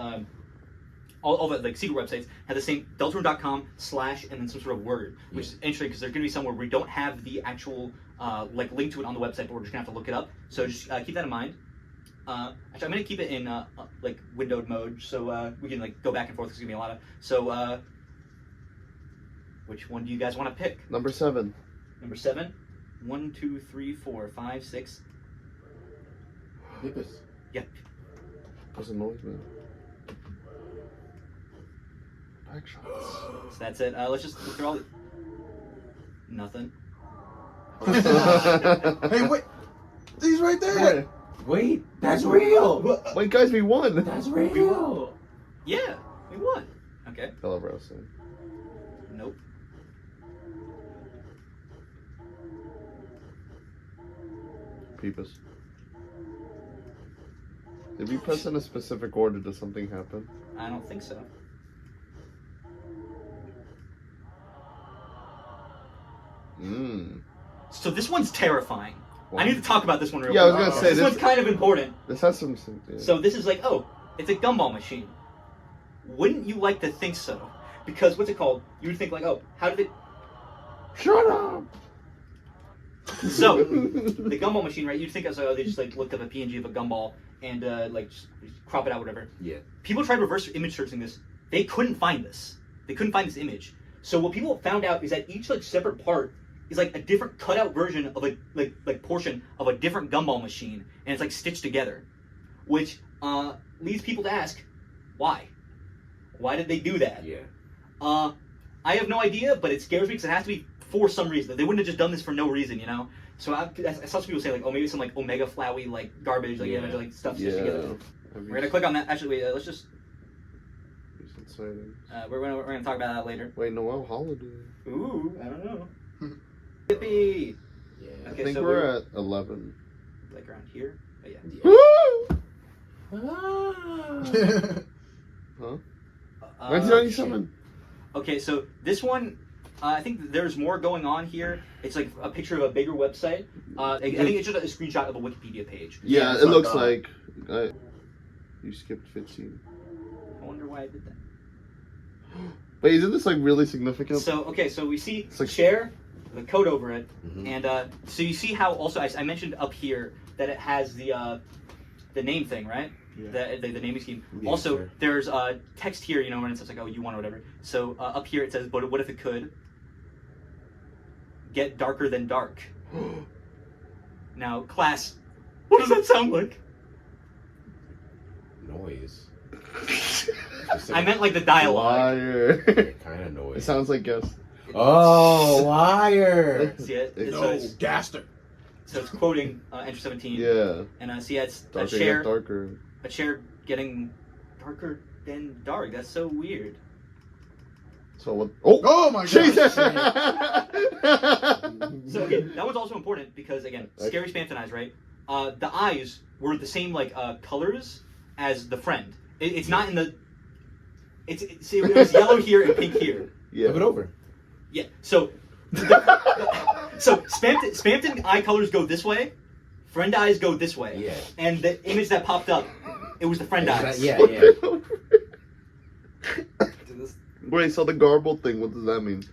all the like secret websites have the same Deltarune.com / and then some sort of word, which is interesting because there's gonna be somewhere we don't have the actual like link to it on the website, but we're just gonna have to look it up. So just keep that in mind. Actually, I'm gonna keep it in like windowed mode, so we can like go back and forth. There's gonna be a lot of. So, which one do you guys want to pick? Number 7. Number 7. 1, 2, 3, 4, 5, 6. Hippus. Yep. Doesn't noise, man. Back shots. So that's it. Let's just look through all the. Nothing. Hey, wait! He's right there! Wait, that's real. Wait, guys, we won. That's real. Yeah, we won. Okay. I love wrestling. Nope. Peepus. If you press in a specific order, does something happen? I don't think so. So this one's terrifying. Wow. I need to talk about this one real Yeah, I quick. was gonna say this one's kind of important. This has some. Yeah. So this is like, oh, it's a gumball machine. Wouldn't you like to think so? Because what's it called? You would think like, oh, how did it? Shut up. So the gumball machine, right? You'd think as oh, they just like looked up a PNG of a gumball and like just crop it out, whatever. Yeah. People tried reverse image searching this. They couldn't find this. They couldn't find this image. So what people found out is that each like separate part is like a different cutout version of a like portion of a different gumball machine, and it's like stitched together, which leads people to ask, why? Why did they do that? Yeah. I have no idea, but it scares me because it has to be for some reason. They wouldn't have just done this for no reason, you know. So I saw some people say like, oh, maybe some like omega flowy like garbage, like image, like stuff stitched together. We're gonna click on that. Actually, wait, let's just. We're gonna talk about that later. Wait, Noelle holiday. Ooh, I don't know. Yippee! Yeah. Okay, I think so we're at 11. like around here. Oh, yeah. Huh? 1997. Okay, so this one, I think there's more going on here. It's like a picture of a bigger website. I think it's just a screenshot of a Wikipedia page. Yeah, it looks like you skipped 15. I wonder why I did that. Wait, isn't this like really significant? So okay, so we see like, share the code over it, and so you see how also I mentioned up here that it has the name thing, right? Yeah. The naming scheme. Yeah, also, sure. There's text here, you know, when it says like, oh, you want or whatever. So up here it says, but what if it could get darker than dark? Now, class, what does that sound like? Noise. I meant like the dialogue. Liar. Kind of noise. It sounds like Gaster. Oh, liar. See it? No, Gaster. So it's quoting Enter 17. Yeah. And see, it's darker, a chair. Darker. A chair getting darker than dark. That's so weird. So what? Oh my God! Jesus! So okay, that one's also important because again, scary Spamton eyes, right? The eyes were the same like colors as the friend. It's not in the. It was yellow here and pink here. Yeah. Flip it over. Yeah. So. So Spamton eye colors go this way, friend eyes go this way. Yeah. And the image that popped up, it was the friend eyes. Yeah. Wait, so the garbled thing, what does that mean?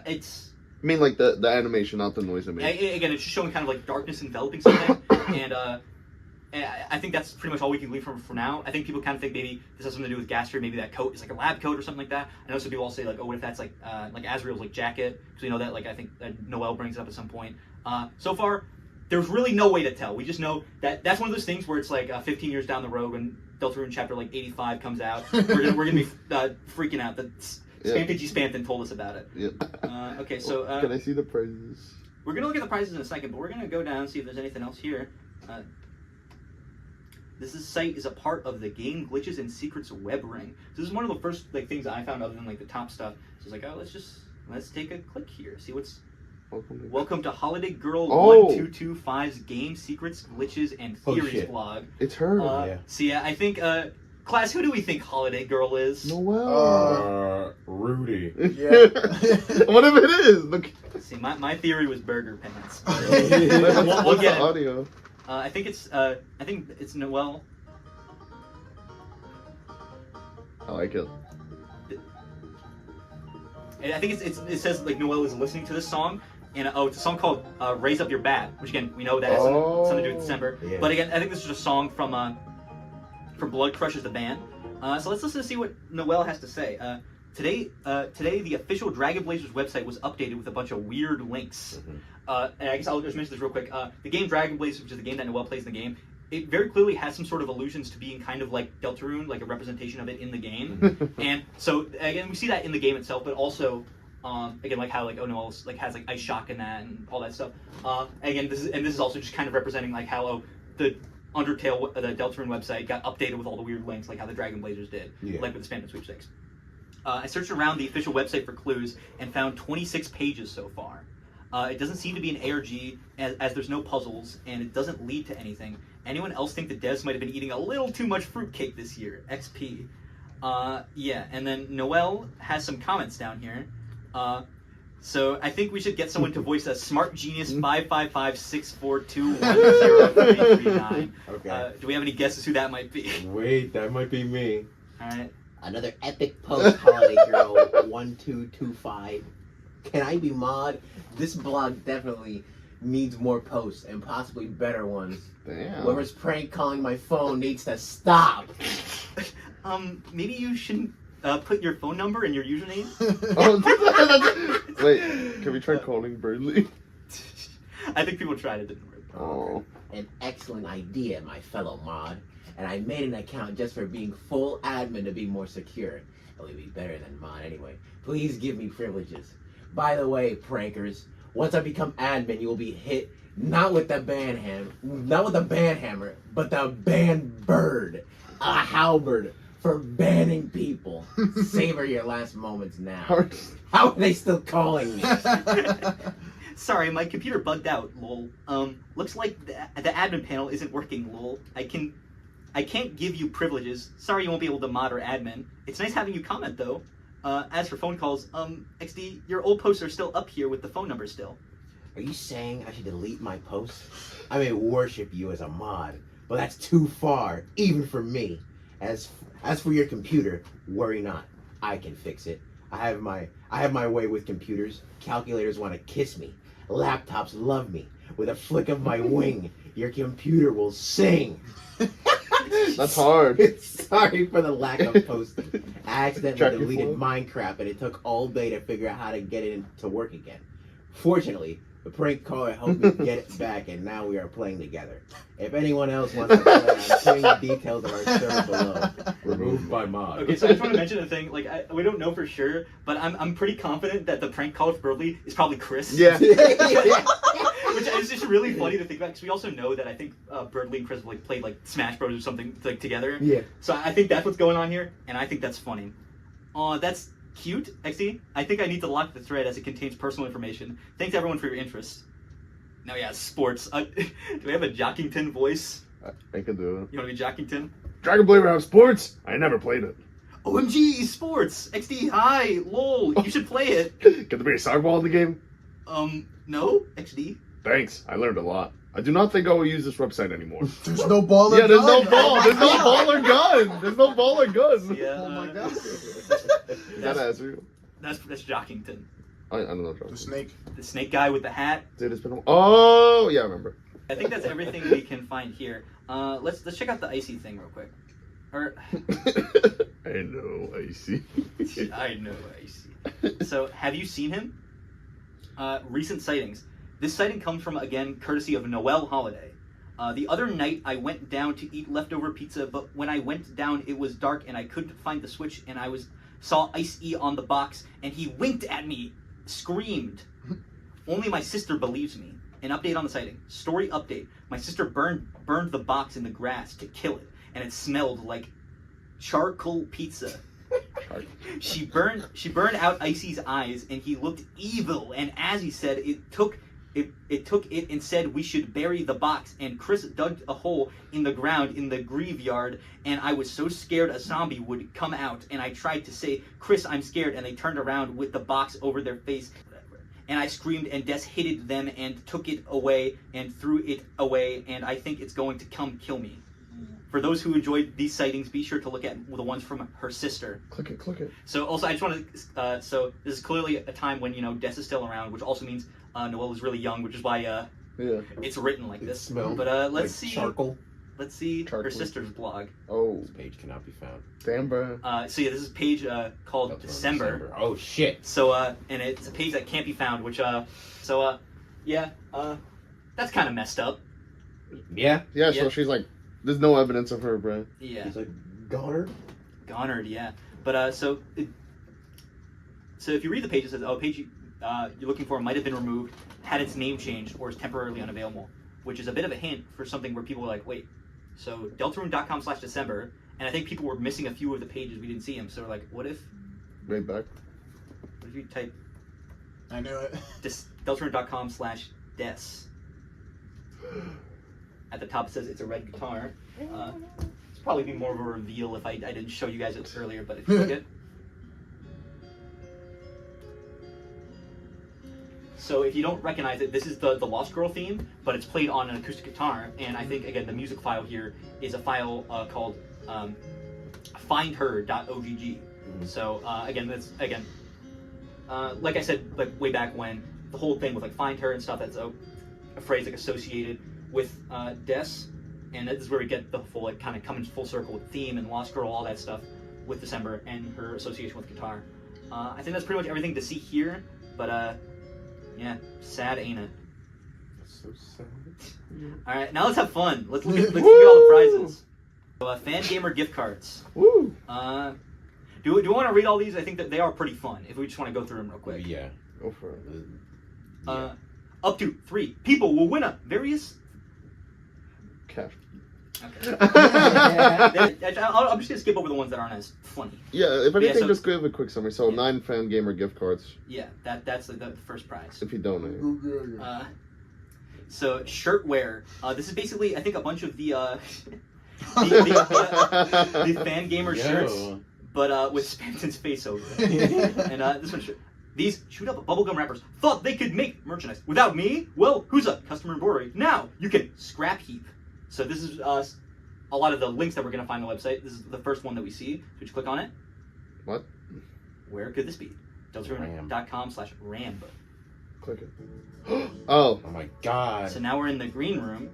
It's I mean, like the animation, not the noise it makes. again, it's just showing kind of like darkness enveloping something, and I think that's pretty much all we can glean from for now. I think people kind of think maybe this has something to do with Gaster, maybe that coat is like a lab coat or something like that. I know some people all say like, oh, what if that's like Azrael's like jacket? Because we know that, like, I think Noelle brings it up at some point. So far, there's really no way to tell. We just know that that's one of those things where it's like 15 years down the road when Deltarune Chapter like 85 comes out, we're gonna be freaking out that Spamton Spamton told us about it. Yeah. Okay, so can I see the prizes? we're gonna look at the prizes in a second, but we're gonna go down and see if there's anything else here. This site is a part of the Game Glitches and Secrets web ring. So this is one of the first like things I found other than like the top stuff. So it's like, oh, let's take a click here, see what's. Welcome to Holiday Girl 1225's Game Secrets, Glitches, and Theories blog. It's her. Yeah. So yeah, I think class, who do we think Holiday Girl is? Noelle. Rudy. Yeah. What if it is? Look. See, my theory was Burger Pants. What's we'll get the it. audio? I think it's Noelle. I like it. I think it says like Noelle is listening to this song, and it's a song called "Raise Up Your Bat," which again we know that has something to do with December. Yeah. But again, I think this is a song from Blood Crushes the band. So let's listen to see what Noelle has to say. Today, the official Dragon Blazers website was updated with a bunch of weird links. And I guess I'll just mention this real quick. The game Dragon Blazers, which is the game that Noelle plays in the game, it very clearly has some sort of allusions to being kind of like Deltarune, like a representation of it in the game. And so again, we see that in the game itself, but also again, like how like Noelle's like has like ice shock in that and all that stuff. Again, this is also just kind of representing like how the Undertale, the Deltarune website got updated with all the weird links, like how the Dragon Blazers did, like with the Spamton Sweepstakes. I searched around the official website for clues and found 26 pages so far. It doesn't seem to be an ARG, as there's no puzzles, and it doesn't lead to anything. Anyone else think the devs might have been eating a little too much fruitcake this year? XP. Yeah, and then Noelle has some comments down here. So I think we should get someone to voice a smart genius 555-642-1039. Okay. Do we have any guesses who that might be? Wait, that might be me. Alright. Another epic post, Holiday Girl 1225. Can I be mod? This blog definitely needs more posts and possibly better ones. Damn. Whoever's prank calling my phone needs to stop. Maybe you shouldn't put your phone number and your username. Wait, can we try calling Burnley? I think people tried it, didn't work. Oh. An excellent idea, my fellow mod. And I made an account just for being full admin to be more secure. It would be better than mod anyway. Please give me privileges. By the way, prankers, once I become admin, you will be hit not with the ban hammer, but the ban bird, a halberd for banning people. Savor your last moments now. How are they still calling me? Sorry, my computer bugged out, lol. Looks like the admin panel isn't working, lol. I can't give you privileges. Sorry you won't be able to mod or admin. It's nice having you comment though. As for phone calls, XD, your old posts are still up here with the phone number still. Are you saying I should delete my posts? I may worship you as a mod, but that's too far, even for me. As for your computer, worry not. I can fix it. I have my way with computers. Calculators want to kiss me. Laptops love me. With a flick of my wing, your computer will sing. That's hard. Sorry for the lack of posting. I accidentally deleted Minecraft and it took all day to figure out how to get it to work again. Fortunately, the prank caller helped me get it back and now we are playing together. If anyone else wants to play, I'm putting the details of our server below. Removed by mod. Okay, so I just want to mention a thing. Like, we don't know for sure, but I'm pretty confident that the prank caller for Burley is probably Kris. Yeah. Which is just really funny to think about, because we also know that I think Birdley and Kris have like played like Smash Bros or something like together. Yeah. So I think that's what's going on here, and I think that's funny. That's cute, XD. I think I need to lock the thread as it contains personal information. Thanks everyone for your interest. Now yeah, sports. Do we have a Jockington voice? I can do it. You want to be Jockington? Dragon Blade Round Sports? I never played it. OMG Sports! XD, hi, lol. You should play it. Can there be a soccer ball in the game? No, XD. Thanks. I learned a lot. I do not think I will use this website anymore. There's no ball or Yeah, there's no gun. ball. Oh There's my no God. ball or gun. There's no ball or gun. Yeah, Oh my God. That Azrael. That's Jockington. I don't know. The snake. The snake guy with the hat. Dude, it's been. Oh yeah, I remember. I think that's everything we can find here. Let's check out the icee thing real quick. Or I know. I see. I know icee. So, have you seen him? Recent sightings. This sighting comes from, again, courtesy of Noelle Holiday. The other night, I went down to eat leftover pizza, but when I went down, it was dark and I couldn't find the switch, and I saw icee on the box, and he winked at me, screamed. Only my sister believes me. An update on the sighting. Story update. My sister burned the box in the grass to kill it, and it smelled like charcoal pizza. She burned out Icee's eyes, and he looked evil. And as he said, it took it and said we should bury the box. And Kris dug a hole in the ground in the graveyard, and I was so scared a zombie would come out. And I tried to say, "Kris, I'm scared," and they turned around with the box over their face. And I screamed, and Des hated them and took it away and threw it away. And I think it's going to come kill me. For those who enjoyed these sightings, be sure to look at the ones from her sister. Click it. So also, I just want to. So this is clearly a time when Des is still around, which also means Noelle is really young, which is why Yeah. it's written like this. Smelled But let's like see. charcoal. Let's see her Charcoal. sister's blog. Oh, This page cannot be found. damn, bro. So yeah, this is a page called Deltarune December. Oh shit. So and it's a page that can't be found, which yeah, that's kind of messed up. Yeah. Yeah, Yeah. so she's like, there's no evidence of her, bro. Yeah. He's like Goddard. Goddard, yeah. But so if you read the page, it says, page you're looking for might have been removed, had its name changed, or is temporarily unavailable, which is a bit of a hint for something where people were like, wait, so Deltarune.com/December, and I think people were missing a few of the pages, we didn't see them, so we're like, what if Right back. you type I knew it. Deltarune.com/des. At the top it says it's a red guitar. It's probably be more of a reveal if I didn't show you guys it earlier, but if you look at so if you don't recognize it, this is the Lost Girl theme, but it's played on an acoustic guitar, and I think again the music file here is a file called findher.ogg. So again, like I said, like way back when, the whole thing with like find her and stuff, that's a phrase like associated with Des, and this is where we get the full like kind of coming full circle with theme and Lost Girl, all that stuff with December and her association with guitar. I think that's pretty much everything to see here, but yeah, sad, ain't it? That's so sad. All right, now let's have fun. Let's look at all the prizes. So, fan gamer gift cards. Woo! Do we want to read all these? I think that they are pretty fun. If we just want to go through them real quick. Yeah. Go for it. Up to 3 people will win a various. Cash. Okay. I'm just gonna skip over the ones that aren't as funny. Yeah, if anything, so- just give a quick summary. So, Yeah. 9 fan gamer gift cards Yeah, that's the first prize. if you donate. So shirtwear. This is basically, I think, a bunch of the fan gamer shirts, but with Spamton's face over it. And this one, these shoot up bubblegum wrappers thought they could make merchandise without me. Well, who's a customer embroidery? Now you can scrap heap. So this is a lot of the links that we're gonna find on the website. This is the first one that we see. So we just click on it. What? Where could this be? Deltarune.com/ramb. Click it. Oh. Oh my god. So now we're in the green room.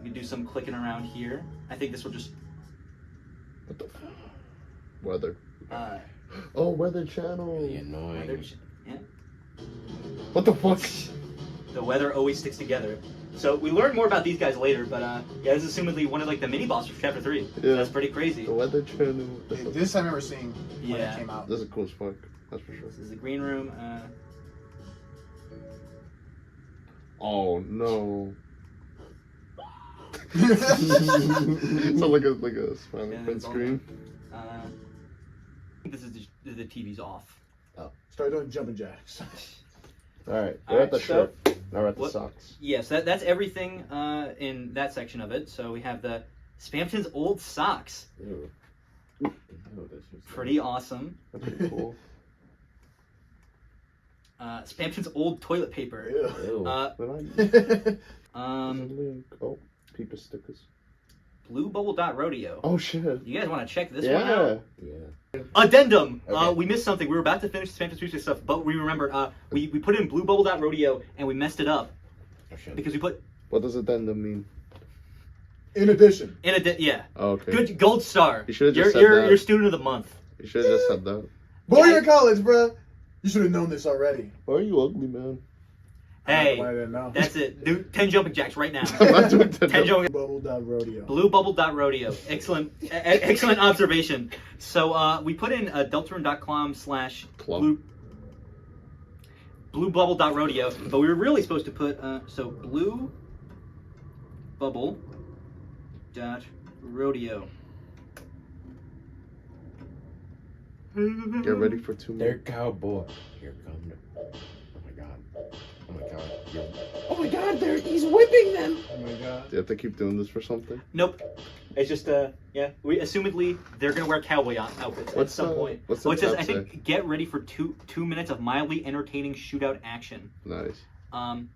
We do some clicking around here. I think this will just. What the f- Weather. Uh, Oh, Weather Channel. Really annoying. weather, yeah. What the fuck? The weather always sticks together. So we learn more about these guys later, but yeah, this is assumedly one of like the mini bosses for Chapter 3. Yeah. That's pretty crazy. The Weather Channel. This I remember seeing when Yeah. it came out. This is a cool spot. That's for sure. This is the green room. Oh no. So like a Spider-Man Yeah, print it's all screen. This is the TV's off. Start doing jumping jacks. Alright, All we're at the right, so- shirt. Now we're at the What- socks. Yes, that's everything in that section of it. So we have the Spamton's old socks. Ew. Pretty awesome. That's pretty cool. Spamton's old toilet paper. Ew. Oh, paper stickers. Bluebubble.rodeo. Oh shit. You guys want to check this one out? Yeah. Addendum. Okay. We missed something. We were about to finish the Spamton Sweepstakes stuff, but we remembered. We put in bluebubble.rodeo and we messed it up Oh, shit. because we put What does addendum mean? In addition. yeah. Oh, okay. Good gold star. You should've just said you're that. you're student of the month. You should have just said that. Boy, you're in college, bro. You should have known this already. Why are you ugly, man? Hey, I didn't know. that's it. Do 10 jumping jacks right now. I'm not doing 10 that. jumping. Bluebubble.rodeo. Bluebubble.rodeo. Excellent, excellent observation. So we put in deltarune.com/blue bluebubble.rodeo, but we were really supposed to put so bluebubble.rodeo. Get ready for 2 They're minutes. cowboy. Here come the... Oh my god. Oh my god. Oh my god, he's whipping them. Oh my god. Do you have to keep doing this for something? Nope. It's just yeah. We assumedly they're gonna wear cowboy outfits at some point. What's the Well, it says top I think say? get ready for two minutes of mildly entertaining shootout action. Nice. And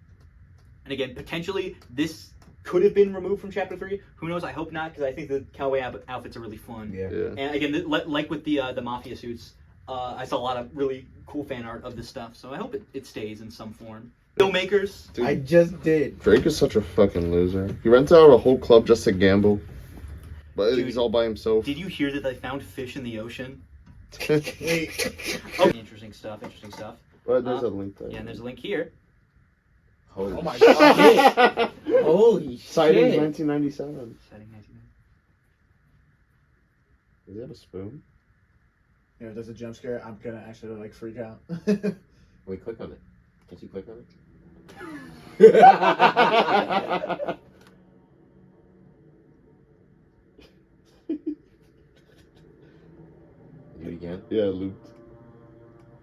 again, potentially this could have been removed from Chapter 3. Who knows? I hope not, because I think the cowboy outfits are really fun. Yeah. Yeah. And again, like with the mafia suits, I saw a lot of really cool fan art of this stuff. So I hope it stays in some form. Filmmakers. Dude, I just did. Drake is such a fucking loser. He rented out a whole club just to gamble. But Dude, he's all by himself. Did you hear that they found fish in the ocean? Wait. Oh, interesting stuff. Interesting stuff. Well, there's a link there. Yeah, and there's a link here. Holy Oh my shit. god. Holy Sighting shit. 1997. Setting 1990. Does he have a spoon? Yeah, if there's a jump scare, I'm gonna actually like freak out. Wait, click on it. Can't you click on it? Do it again? Yeah, looped.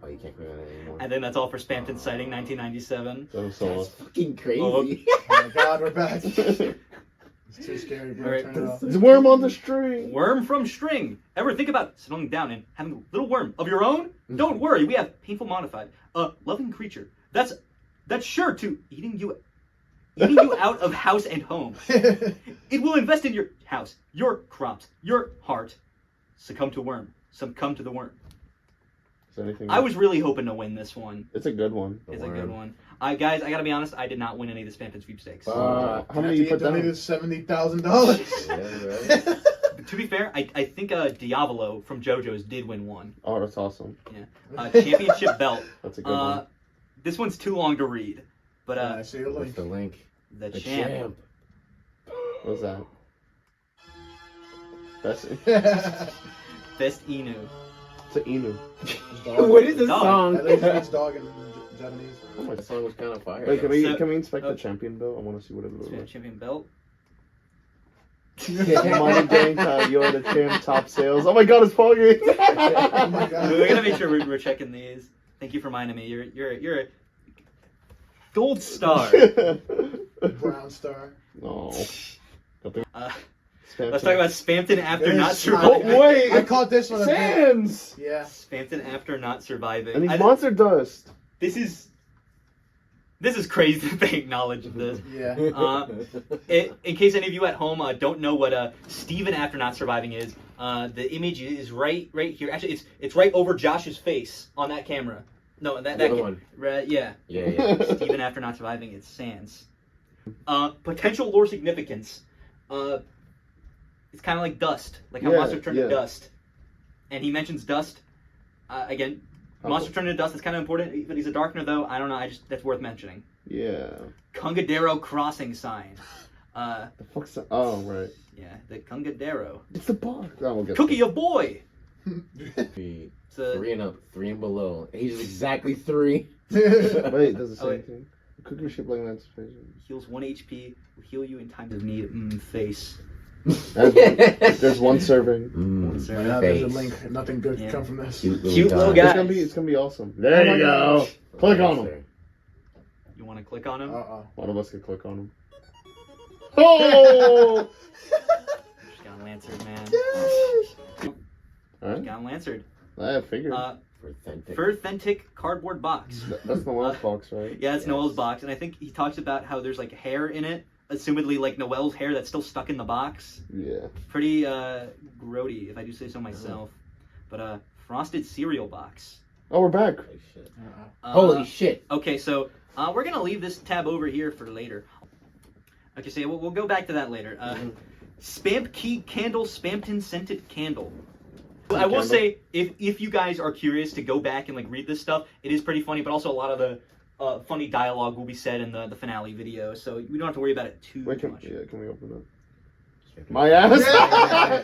Oh, you can't click on it anymore. And then that's all for Spamton Sighting 1997. That was so That's awesome. fucking crazy. Oh. Oh my god, we're back. It's too scary, bro. Alright. Turn it off. There's a worm on the string. Worm from string. Ever think about settling down and having a little worm of your own? Don't worry, we have painful modified. A loving creature. That's sure to eating you out of house and home. It will invest in your house, your crops, your heart. Succumb to worm. Succumb to the worm. Is there anything? I was really hoping to win this one. It's a good one. It's a good one. Guys, I gotta be honest, I did not win any of the Spamton Sweepstakes. How many you put down? donated $70,000. Yeah, right. To be fair, I think Diavolo from JoJo's did win one. Oh, that's awesome. Yeah. Championship belt. That's a good one. This one's too long to read. But I see the What's link. the link? the The champ. champ. What's that? That's Best Inu. it's an Inu. What is this Dog. song? At least it's dog in Japanese. Oh my. That song was kind of fire. Wait, So- can we inspect oh. the champion belt? I want to see what it looks like. Champion belt. Money gang, you're the champ, top sales. Oh my god, it's Foggy. Oh my god. We're gonna make sure we're checking these. Thank you for reminding me. You're a gold star. Brown star. No. Let's talk about Spamton after This not is surviving. Oh, wait. I caught this one. a bit. Sands! Yeah. Spamton after not surviving. And he's I- monster dust. This is crazy that they acknowledge this. Yeah. In case any of you at home don't know what Steven after not surviving is, the image is right here. Actually, it's right over Josh's face on that camera. No, that The other one. Right, yeah. Yeah. Steven after not surviving, it's Sans. Potential lore significance. It's kind of like dust, like how Yeah, monster turned to yeah. dust. And he mentions dust. Again, monster turned into dust is kind of important, but he's a darkener though. I don't know. That's worth mentioning. Yeah. Kungadero crossing sign. The fuck's that? Oh, right. Yeah, the Kungadero. It's the bar. Oh, we'll get Cookie of boy. Three It's a, and up, 3 and below. Ages exactly 3. there. Wait, it does the same wait. thing. Cookie shaped like that. heals 1 HP. Will heal you in times of need. Face. There's one serving. Now there's a link. Nothing good Yeah. can come from this. Cute little guy. guy. It's gonna be awesome. There you go. Click on him. You want to click on him? One of us can click on him. Oh! Just got Lancered, man. Alright. Got Lancered. I figured. Furthentic cardboard box. That's Noelle's box, right? Yeah, it's Noelle's box, and I think he talks about how there's like hair in it, assumedly like Noelle's hair that's still stuck in the box. Yeah. Pretty grody, if I do say so myself. But frosted cereal box. Oh, we're back. Holy shit. Holy shit. Okay, so we're gonna leave this tab over here for later. Okay, so we'll go back to that later. Spamp key candle, Spamton scented candle. I will say, if you guys are curious to go back and like read this stuff, it is pretty funny, but also a lot of the funny dialogue will be said in the finale video, so we don't have to worry about it too much. Can we open it? My ass.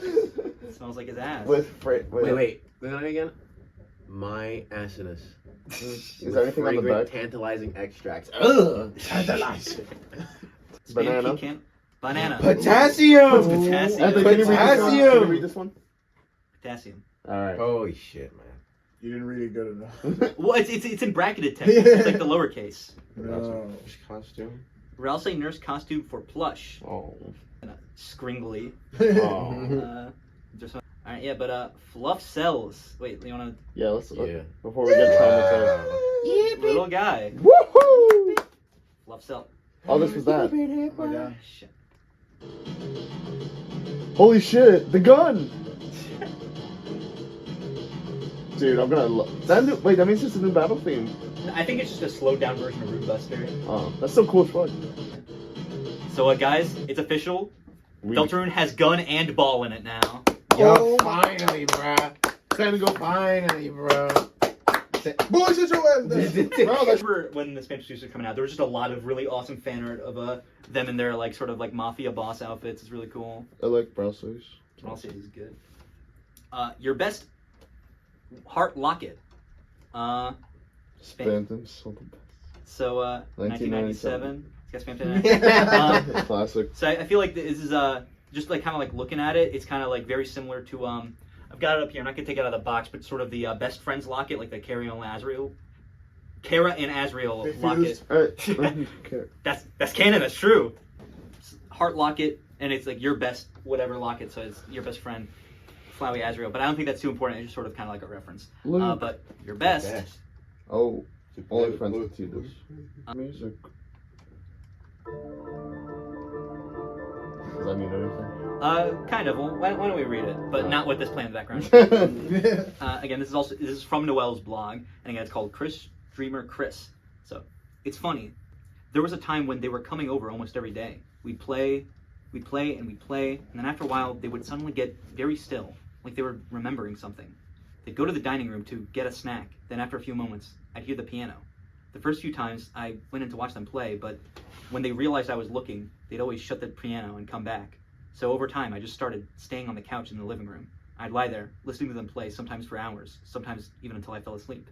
It smells like his ass. Wait. Say that again. My asinus. Is there anything on the back? Tantalizing extracts. Ugh. Tantalizing. Banana. Banana. Potassium. Potassium. Can you read this one? Potassium. All right. Holy shit, man. You didn't read it good enough. Well, it's in bracketed text. It's like the lowercase. No. Costume. Ralph nurse costume for plush. Oh. Scringly. Oh. All right, yeah, but fluff cells. Wait, you wanna? Yeah, let's. Before we get traumatized. Yeah, little guy. Woohoo! Fluff cell. Oh, this was that. Oh, yeah. Shit. Holy shit! The gun. Dude, I'm gonna. Wait, that means it's a new battle theme. I think it's just a slowed down version of Rude Buster. Oh, that's so cool as fuck. So, guys, it's official. Deltarune has gun and ball in it now. Yo, finally, bruh. Time to go. Finally, bruh. Boys, it's your ass. Bro, that's when the Spamton Sweepstakes were coming out. There was just a lot of really awesome fan art of them in their like sort of like mafia boss outfits. It's really cool. I like brow sleeves. Brow sleeves is good. Your best heart locket. Spamton, so the best. So 1997. It's got Spamton in it. Classic. So I feel like this is just like kind of like looking at it. It's kind of like very similar to I've got it up here. I'm not gonna take it out of the box, but sort of the best friends locket, like the Chara and Azrael locket. That's canon. That's true. It's heart locket, and it's like your best whatever locket. So it's your best friend, Flowey Azrael. But I don't think that's too important. It's just sort of kind of like a reference. But your best. Oh, only friends with you. Music. Does that mean anything? Kind of. Well, why don't we read it? But not with this play in the background. Again, this is from Noelle's blog, and again, it's called Kris Dreamer Kris. So, it's funny. There was a time when they were coming over almost every day. We'd play, and then after a while, they would suddenly get very still, like they were remembering something. They'd go to the dining room to get a snack. Then after a few moments, I'd hear the piano. The first few times, I went in to watch them play, but when they realized I was looking, they'd always shut the piano and come back. So over time, I just started staying on the couch in the living room. I'd lie there, listening to them play, sometimes for hours, sometimes even until I fell asleep.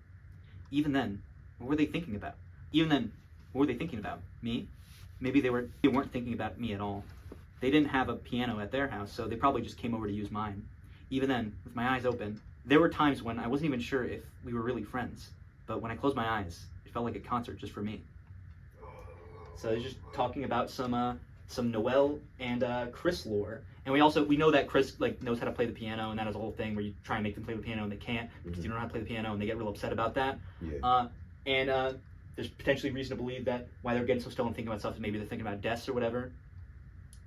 Even then, what were they thinking about? Me? Maybe they weren't thinking about me at all. They didn't have a piano at their house, so they probably just came over to use mine. Even then, with my eyes open, there were times when I wasn't even sure if we were really friends. But when I closed my eyes, it felt like a concert just for me. So it's just talking about some Noelle and Kris lore, and we know that Kris like knows how to play the piano, and that is a whole thing where you try and make them play the piano and they can't because you don't know how to play the piano, and they get real upset about that. Yeah. And there's potentially reason to believe that why they're getting so still and thinking about stuff is maybe they're thinking about deaths or whatever.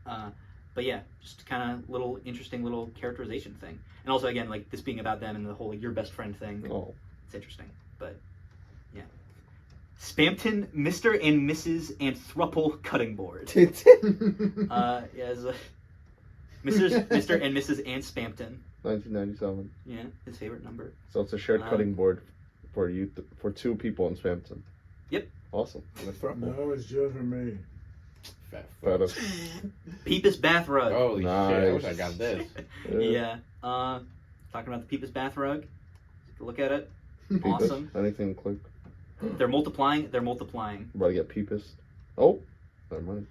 But yeah, just kind of little interesting little characterization thing, and also again like this being about them and the whole like, your best friend thing. Oh, it's interesting, but yeah. Spamton, Mr. and Mrs. Anthruple Cutting Board. Mr. and Mrs. Ann Spamton. 1997. Yeah, his favorite number. So it's a shared cutting board for for two people in Spamton. Yep. Awesome. No, it's just for me. Better. Peepus bath rug. Holy Nice. shit! I wish I got this. Yeah. Talking about the Peepus bath rug. Take a look at it. Peepus. Awesome. Anything click. They're multiplying. About to get Peepus. Oh, never mind.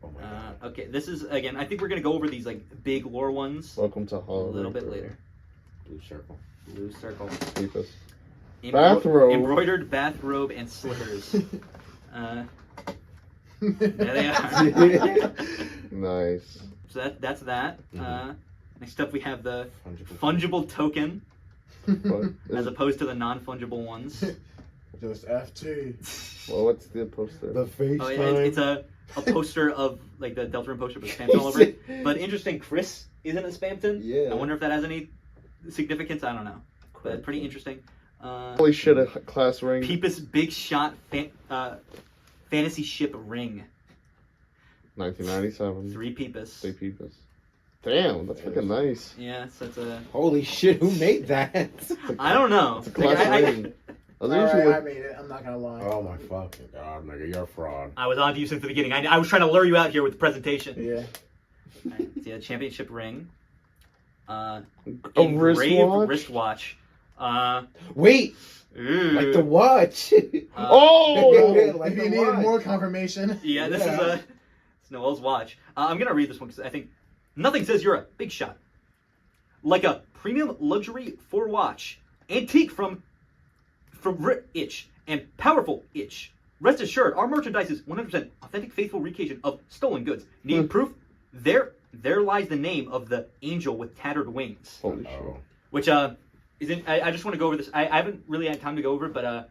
Oh my god. Okay, this is again. I think we're gonna go over these like big lore ones Welcome to a Hall. little bit later. Blue circle. Blue circle. Peepus. Bathrobe. Embroidered bathrobe and slippers. There they are. Nice. So that's that. Next up we have the fungible token. But as opposed to the non-fungible ones. Just FT. well, what's the poster? The FaceTime. Oh, it's a poster of like the Deltarune poster with Spamton all over it. But interesting, Kris isn't a Spamton. Yeah. I wonder if that has any significance. I don't know. But pretty interesting. Holy shit! A class ring. Peepus Big Shot Fantasy Ship Ring. 1997. 3 Peepus. 3 Peepus. Damn, that's fucking nice. Yeah, so it's a. Holy shit, who made that? I don't know. It's a class ring. I made it. I'm not gonna lie. Oh my fucking god, nigga, you're a fraud. I was on to you since the beginning. I was trying to lure you out here with the presentation. Yeah. Right, so yeah, championship ring. A Engraved wristwatch. wristwatch. Wait! Ooh. Like the watch! Oh! Like If the you needed watch. more confirmation. Yeah, this is it's Noelle's watch. I'm gonna read this one because I think nothing says you're a big shot. Like a premium luxury 4 watch, antique from itch and powerful itch. Rest assured, our merchandise is 100% authentic, faithful recreation of stolen goods. Need proof? There lies the name of the angel with tattered wings. Holy shit. Which isn't. I just want to go over this. I haven't really had time to go over it, but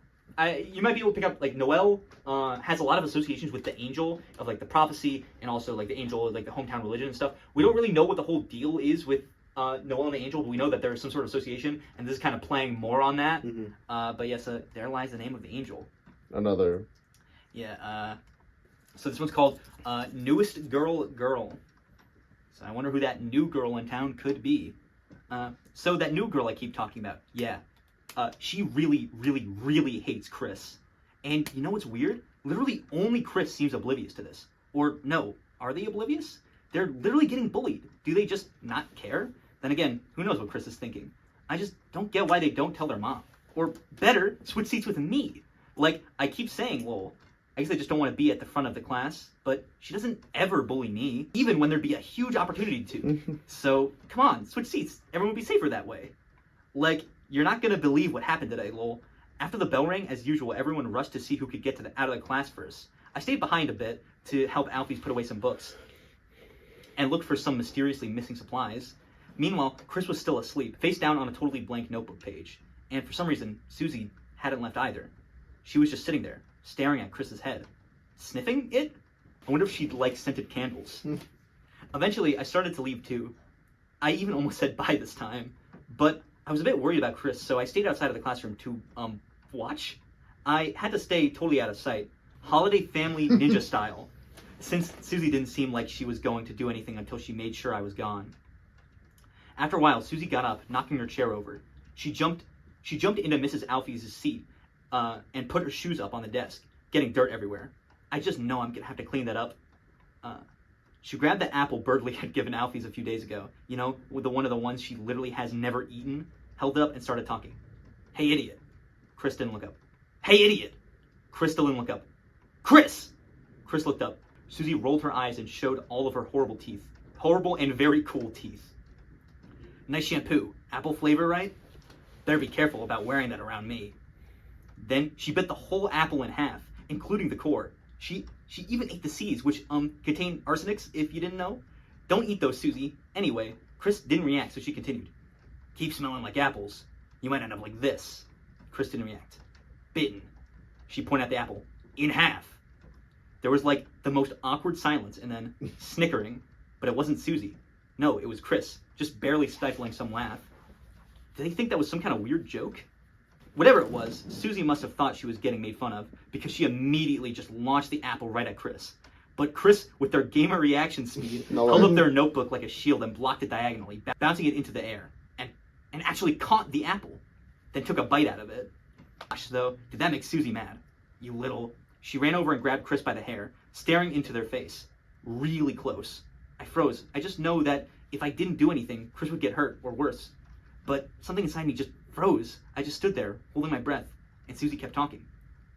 you might be able to pick up like Noelle has a lot of associations with the angel of like the prophecy and also like the angel of like the hometown religion and stuff. We don't really know what the whole deal is with Noelle and the angel, but we know that there's some sort of association, and this is kind of playing more on that. But yes, there lies the name of the angel. Another. Yeah. So this one's called Newest Girl. So I wonder who that new girl in town could be. So that new girl I keep talking about, yeah. She really, really, really hates Kris. And you know what's weird? Literally only Kris seems oblivious to this. Or no, are they oblivious? They're literally getting bullied. Do they just not care? Then again, who knows what Kris is thinking? I just don't get why they don't tell their mom. Or better, switch seats with me. Like, I keep saying, well, I guess they just don't want to be at the front of the class, but she doesn't ever bully me, even when there'd be a huge opportunity to. So, come on, switch seats. Everyone would be safer that way. Like, you're not going to believe what happened today, lol. After the bell rang, as usual, everyone rushed to see who could get out of the class first. I stayed behind a bit to help Alfie's put away some books and looked for some mysteriously missing supplies. Meanwhile, Kris was still asleep, face down on a totally blank notebook page. And for some reason, Susie hadn't left either. She was just sitting there, staring at Kris's head. Sniffing it? I wonder if she'd like scented candles. Eventually, I started to leave too. I even almost said bye this time. But I was a bit worried about Kris, so I stayed outside of the classroom to, watch? I had to stay totally out of sight. Holiday family ninja style. Since Susie didn't seem like she was going to do anything until she made sure I was gone. After a while, Susie got up, knocking her chair over. She jumped into Mrs. Alfie's seat, and put her shoes up on the desk, getting dirt everywhere. I just know I'm gonna have to clean that up. She grabbed the apple Birdley had given Alfie's a few days ago, you know, with one of the ones she literally has never eaten, held it up and started talking. Hey, idiot. Kris didn't look up. Hey, idiot. Kris still didn't look up. Kris! Kris looked up. Susie rolled her eyes and showed all of her horrible teeth. Horrible and very cool teeth. Nice shampoo. Apple flavor, right? Better be careful about wearing that around me. Then she bit the whole apple in half, including the core. She even ate the seeds, which contain arsenics, if you didn't know. Don't eat those, Susie. Anyway, Kris didn't react, so she continued. Keep smelling like apples. You might end up like this. Kris didn't react. Bitten. She pointed at the apple. In half. There was like the most awkward silence and then snickering, but it wasn't Susie. No, it was Kris, just barely stifling some laugh. Did they think that was some kind of weird joke? Whatever it was, Susie must have thought she was getting made fun of because she immediately just launched the apple right at Kris. But Kris, with their gamer reaction speed, held up their notebook like a shield and blocked it diagonally, bouncing it into the air, and actually caught the apple, then took a bite out of it. Gosh, though, did that make Susie mad? You little... She ran over and grabbed Kris by the hair, staring into their face. Really close. I froze. I just know that if I didn't do anything, Kris would get hurt, or worse. But something inside me just froze. I just stood there, holding my breath, and Susie kept talking.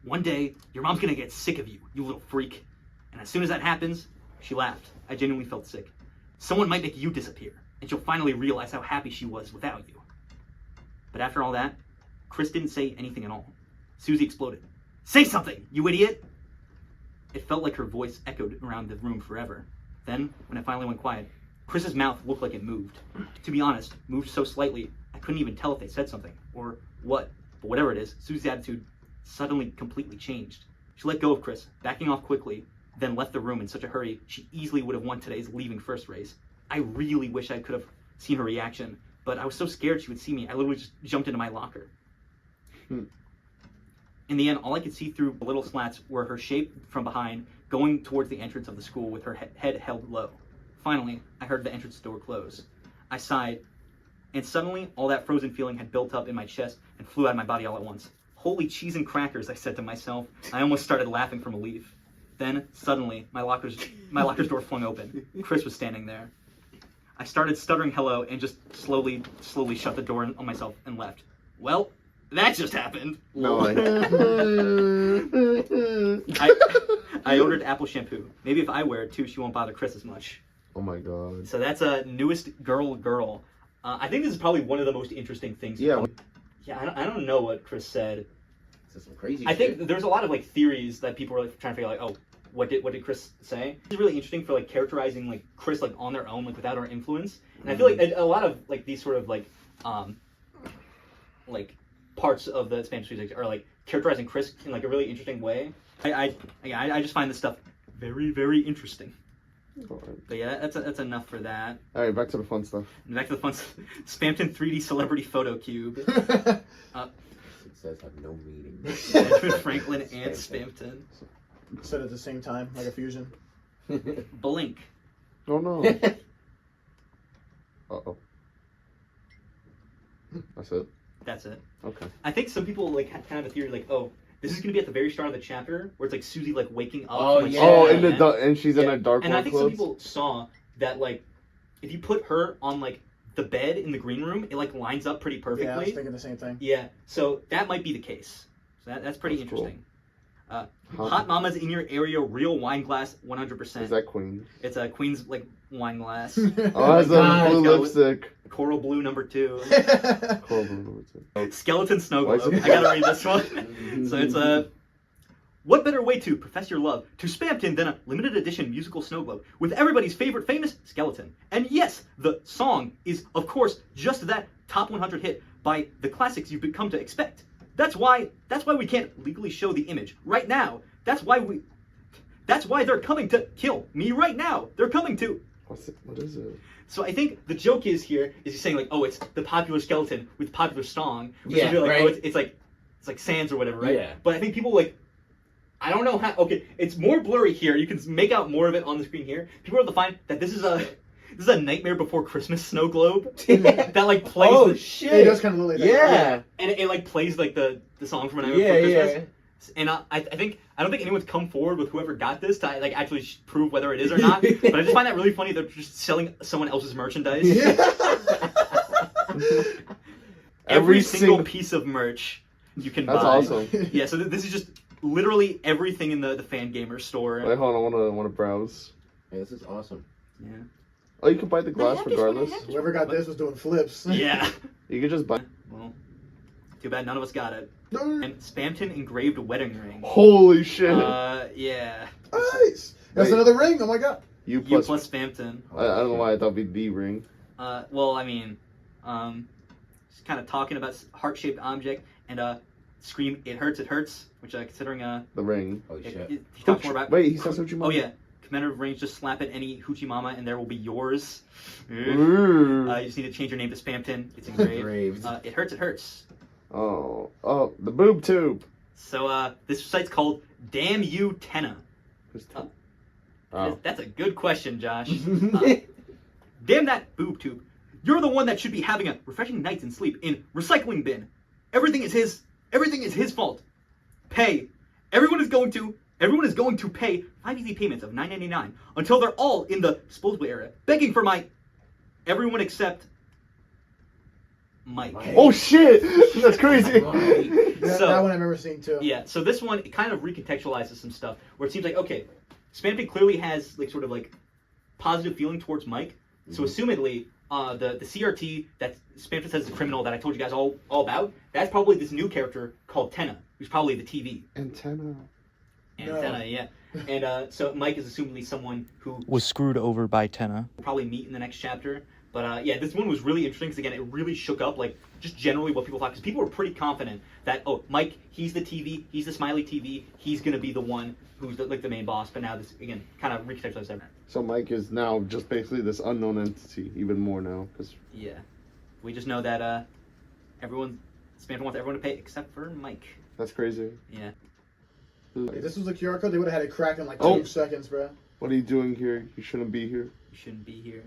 One day, your mom's gonna get sick of you, you little freak. And as soon as that happens, she laughed. I genuinely felt sick. Someone might make you disappear, and she'll finally realize how happy she was without you. But after all that, Kris didn't say anything at all. Susie exploded. Say something, you idiot! It felt like her voice echoed around the room forever. Then, when it finally went quiet, Kris's mouth looked like it moved. To be honest, moved so slightly I couldn't even tell if they said something or what, but whatever it is, Susie's attitude suddenly completely changed. She let go of Kris, backing off quickly, then left the room in such a hurry she easily would have won today's leaving first race. I really wish I could have seen her reaction, but I was so scared she would see me, I literally just jumped into my locker. In the end, all I could see through the little slats were her shape from behind, going towards the entrance of the school with her head held low. Finally, I heard the entrance door close. I sighed, and suddenly all that frozen feeling had built up in my chest and flew out of my body all at once. Holy cheese and crackers, I said to myself. I almost started laughing from relief. Then, suddenly, my locker's door flung open. Kris was standing there. I started stuttering hello and just slowly shut the door on myself and left. Well, that just happened. No. I ordered apple shampoo. Maybe if I wear it too, she won't bother Kris as much. Oh my god. So that's a newest girl. I think this is probably one of the most interesting things. Yeah. Yeah, I don't know what Kris said. This is some crazy I shit. think there's a lot of like theories that people are like trying to figure out, like, oh, what did Kris say? It's really interesting for like characterizing like Kris like on their own, like without our influence. And I feel like a lot of like these sort of like parts of the Spamton Sweepstakes are like characterizing Kris in like a really interesting way. I just find this stuff very, very interesting. But yeah, that's enough for that. All right, back to the fun stuff. Back to the fun stuff. Spamton 3D Celebrity Photo Cube. It says have no meaning. Benjamin Franklin and Spamton. Said at the same time, like a fusion. Blink. Oh no. Uh-oh. That's it? That's it. Okay. I think some people like had kind of a theory like, oh, this is gonna be at the very start of the chapter where it's like Susie like waking up. Oh, from, like, yeah. Oh, sleep in the again. and she's in a dark And I one think some clothes? people saw that like if you put her on like the bed in the green room, it like lines up pretty perfectly. Yeah, I was thinking the same thing. Yeah, so that might be the case. So that's pretty That's interesting. Hot Mamas in your area, real wine glass, 100%. Is that Queen? It's a Queen's like wine glass. Oh, it has a blue lipstick. Coral blue number 2. Coral blue number 2. Skeleton snow Why is globe. it- I gotta read this one. So it's a. What better way to profess your love to Spamton than a limited edition musical snow globe with everybody's favorite famous skeleton? And yes, the song is, of course, just that top 100 hit by the classics you've become to expect. That's why we can't legally show the image right now. That's why they're coming to kill me right now. They're coming to. What is it? So I think the joke is here is he's saying like, oh, it's the popular skeleton with popular song. Which Yeah, is like, right. oh, it's like Sans or whatever, right? Yeah. But I think people like, I don't know how. Okay, it's more blurry here. You can make out more of it on the screen here. People are able to find that this is a Nightmare Before Christmas snow globe that like plays. Oh the, shit! It does kind of look like that. Yeah. and it like plays like the song from A Nightmare Before Yeah, Christmas. And I don't think anyone's come forward with whoever got this to like actually prove whether it is or not. But I just find that really funny. They're just selling someone else's merchandise. Every single piece of merch you can buy. That's awesome. Yeah. So this is just literally everything in the fan gamer store. Wait, hold on. I want to browse. Hey, this is awesome. Yeah. Oh, you can buy the glass regardless. Whoever got this was doing flips. Yeah. You can just buy. Well, too bad none of us got it. And Spamton engraved wedding ring. Holy shit! Yeah. Nice. That's Wait. another ring. Oh my god. U plus Spamton. I don't know why I thought it'd be the ring. Well, I mean, just kind of talking about heart-shaped object and scream it hurts, which considering The ring. Oh shit. he talks more about. Wait, he says Hoochie Mama. Oh yeah, commander of range, just slap at any Hoochie Mama and there will be yours. Ooh. You just need to change your name to Spamton. It's engraved. It hurts. Oh, the boob tube. So this site's called Damn You Tenna. Oh. That's a good question, Josh. Damn that boob tube. You're the one that should be having a refreshing nights and sleep in recycling bin. Everything is his fault. Pay. Everyone is going to pay 5 easy payments of $9.99 until they're all in the disposable area, begging for everyone except Mike. Oh shit! That's crazy. That one I remember seeing too. Yeah, so this one, it kind of recontextualizes some stuff where it seems like, okay, Spamton clearly has like sort of like positive feeling towards Mike. So assumedly, the CRT that Spamton says is a criminal that I told you guys all about, that's probably this new character called Tenna, who's probably the TV. Antenna, yeah. And so Mike is assumedly someone who was screwed over by Tenna. We'll probably meet in the next chapter. But yeah, this one was really interesting because again, it really shook up like just generally what people thought, because people were pretty confident that, oh, Mike, he's the TV, he's the smiley TV, he's gonna be the one who's the main boss. But now this again kind of recontextualizes everything. So Mike is now just basically this unknown entity, even more now, because yeah, we just know that Spamton wants everyone to pay except for Mike. that's crazy. Yeah. If this was a QR code, they would have had it cracked in like 2 seconds, bro. What are you doing here? You shouldn't be here. You shouldn't be here.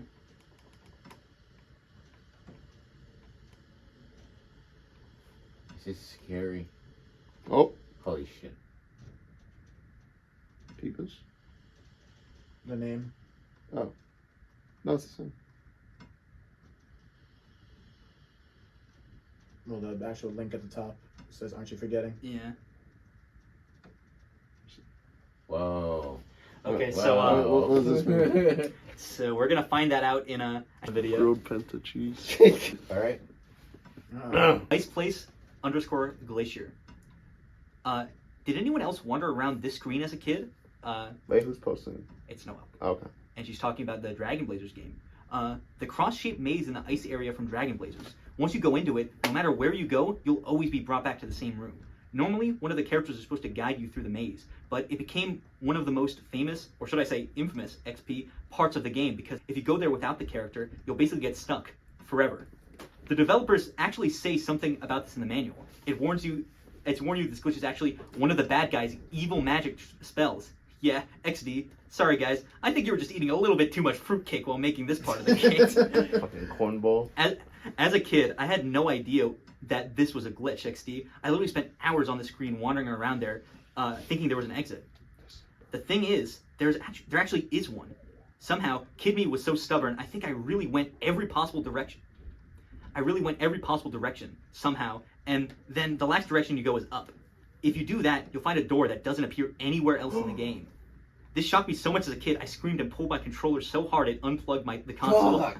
This is scary. Oh, Holy shit. Peepers. The name. Oh, no, it's the same. Well, the actual link at the top says, "Aren't you forgetting?" Yeah. Whoa. Okay, Wow. so what does this mean? so we're gonna find that out in a video. Grilled penta cheese. All right. Ice place _ glacier. Did anyone else wander around this screen as a kid? Wait, who's posting? It's Noelle. Oh, okay. And she's talking about the Dragon Blazers game. The cross-shaped maze in the ice area from Dragon Blazers. Once you go into it, no matter where you go, you'll always be brought back to the same room. Normally, one of the characters is supposed to guide you through the maze, but it became one of the most famous, or should I say infamous, XP parts of the game, because if you go there without the character, you'll basically get stuck forever. The developers actually say something about this in the manual. It's warned you this glitch is actually one of the bad guys' evil magic spells. Yeah, XD. Sorry guys, I think you were just eating a little bit too much fruitcake while making this part of the game. Fucking cornball. As a kid, I had no idea that this was a glitch, XD. I literally spent hours on the screen wandering around there, thinking there was an exit. The thing is, there actually is one. Somehow, Kid Me was so stubborn, I think I really went every possible direction. Somehow, and then the last direction you go is up. If you do that, you'll find a door that doesn't appear anywhere else in the game. This shocked me so much as a kid, I screamed and pulled my controller so hard it unplugged the console.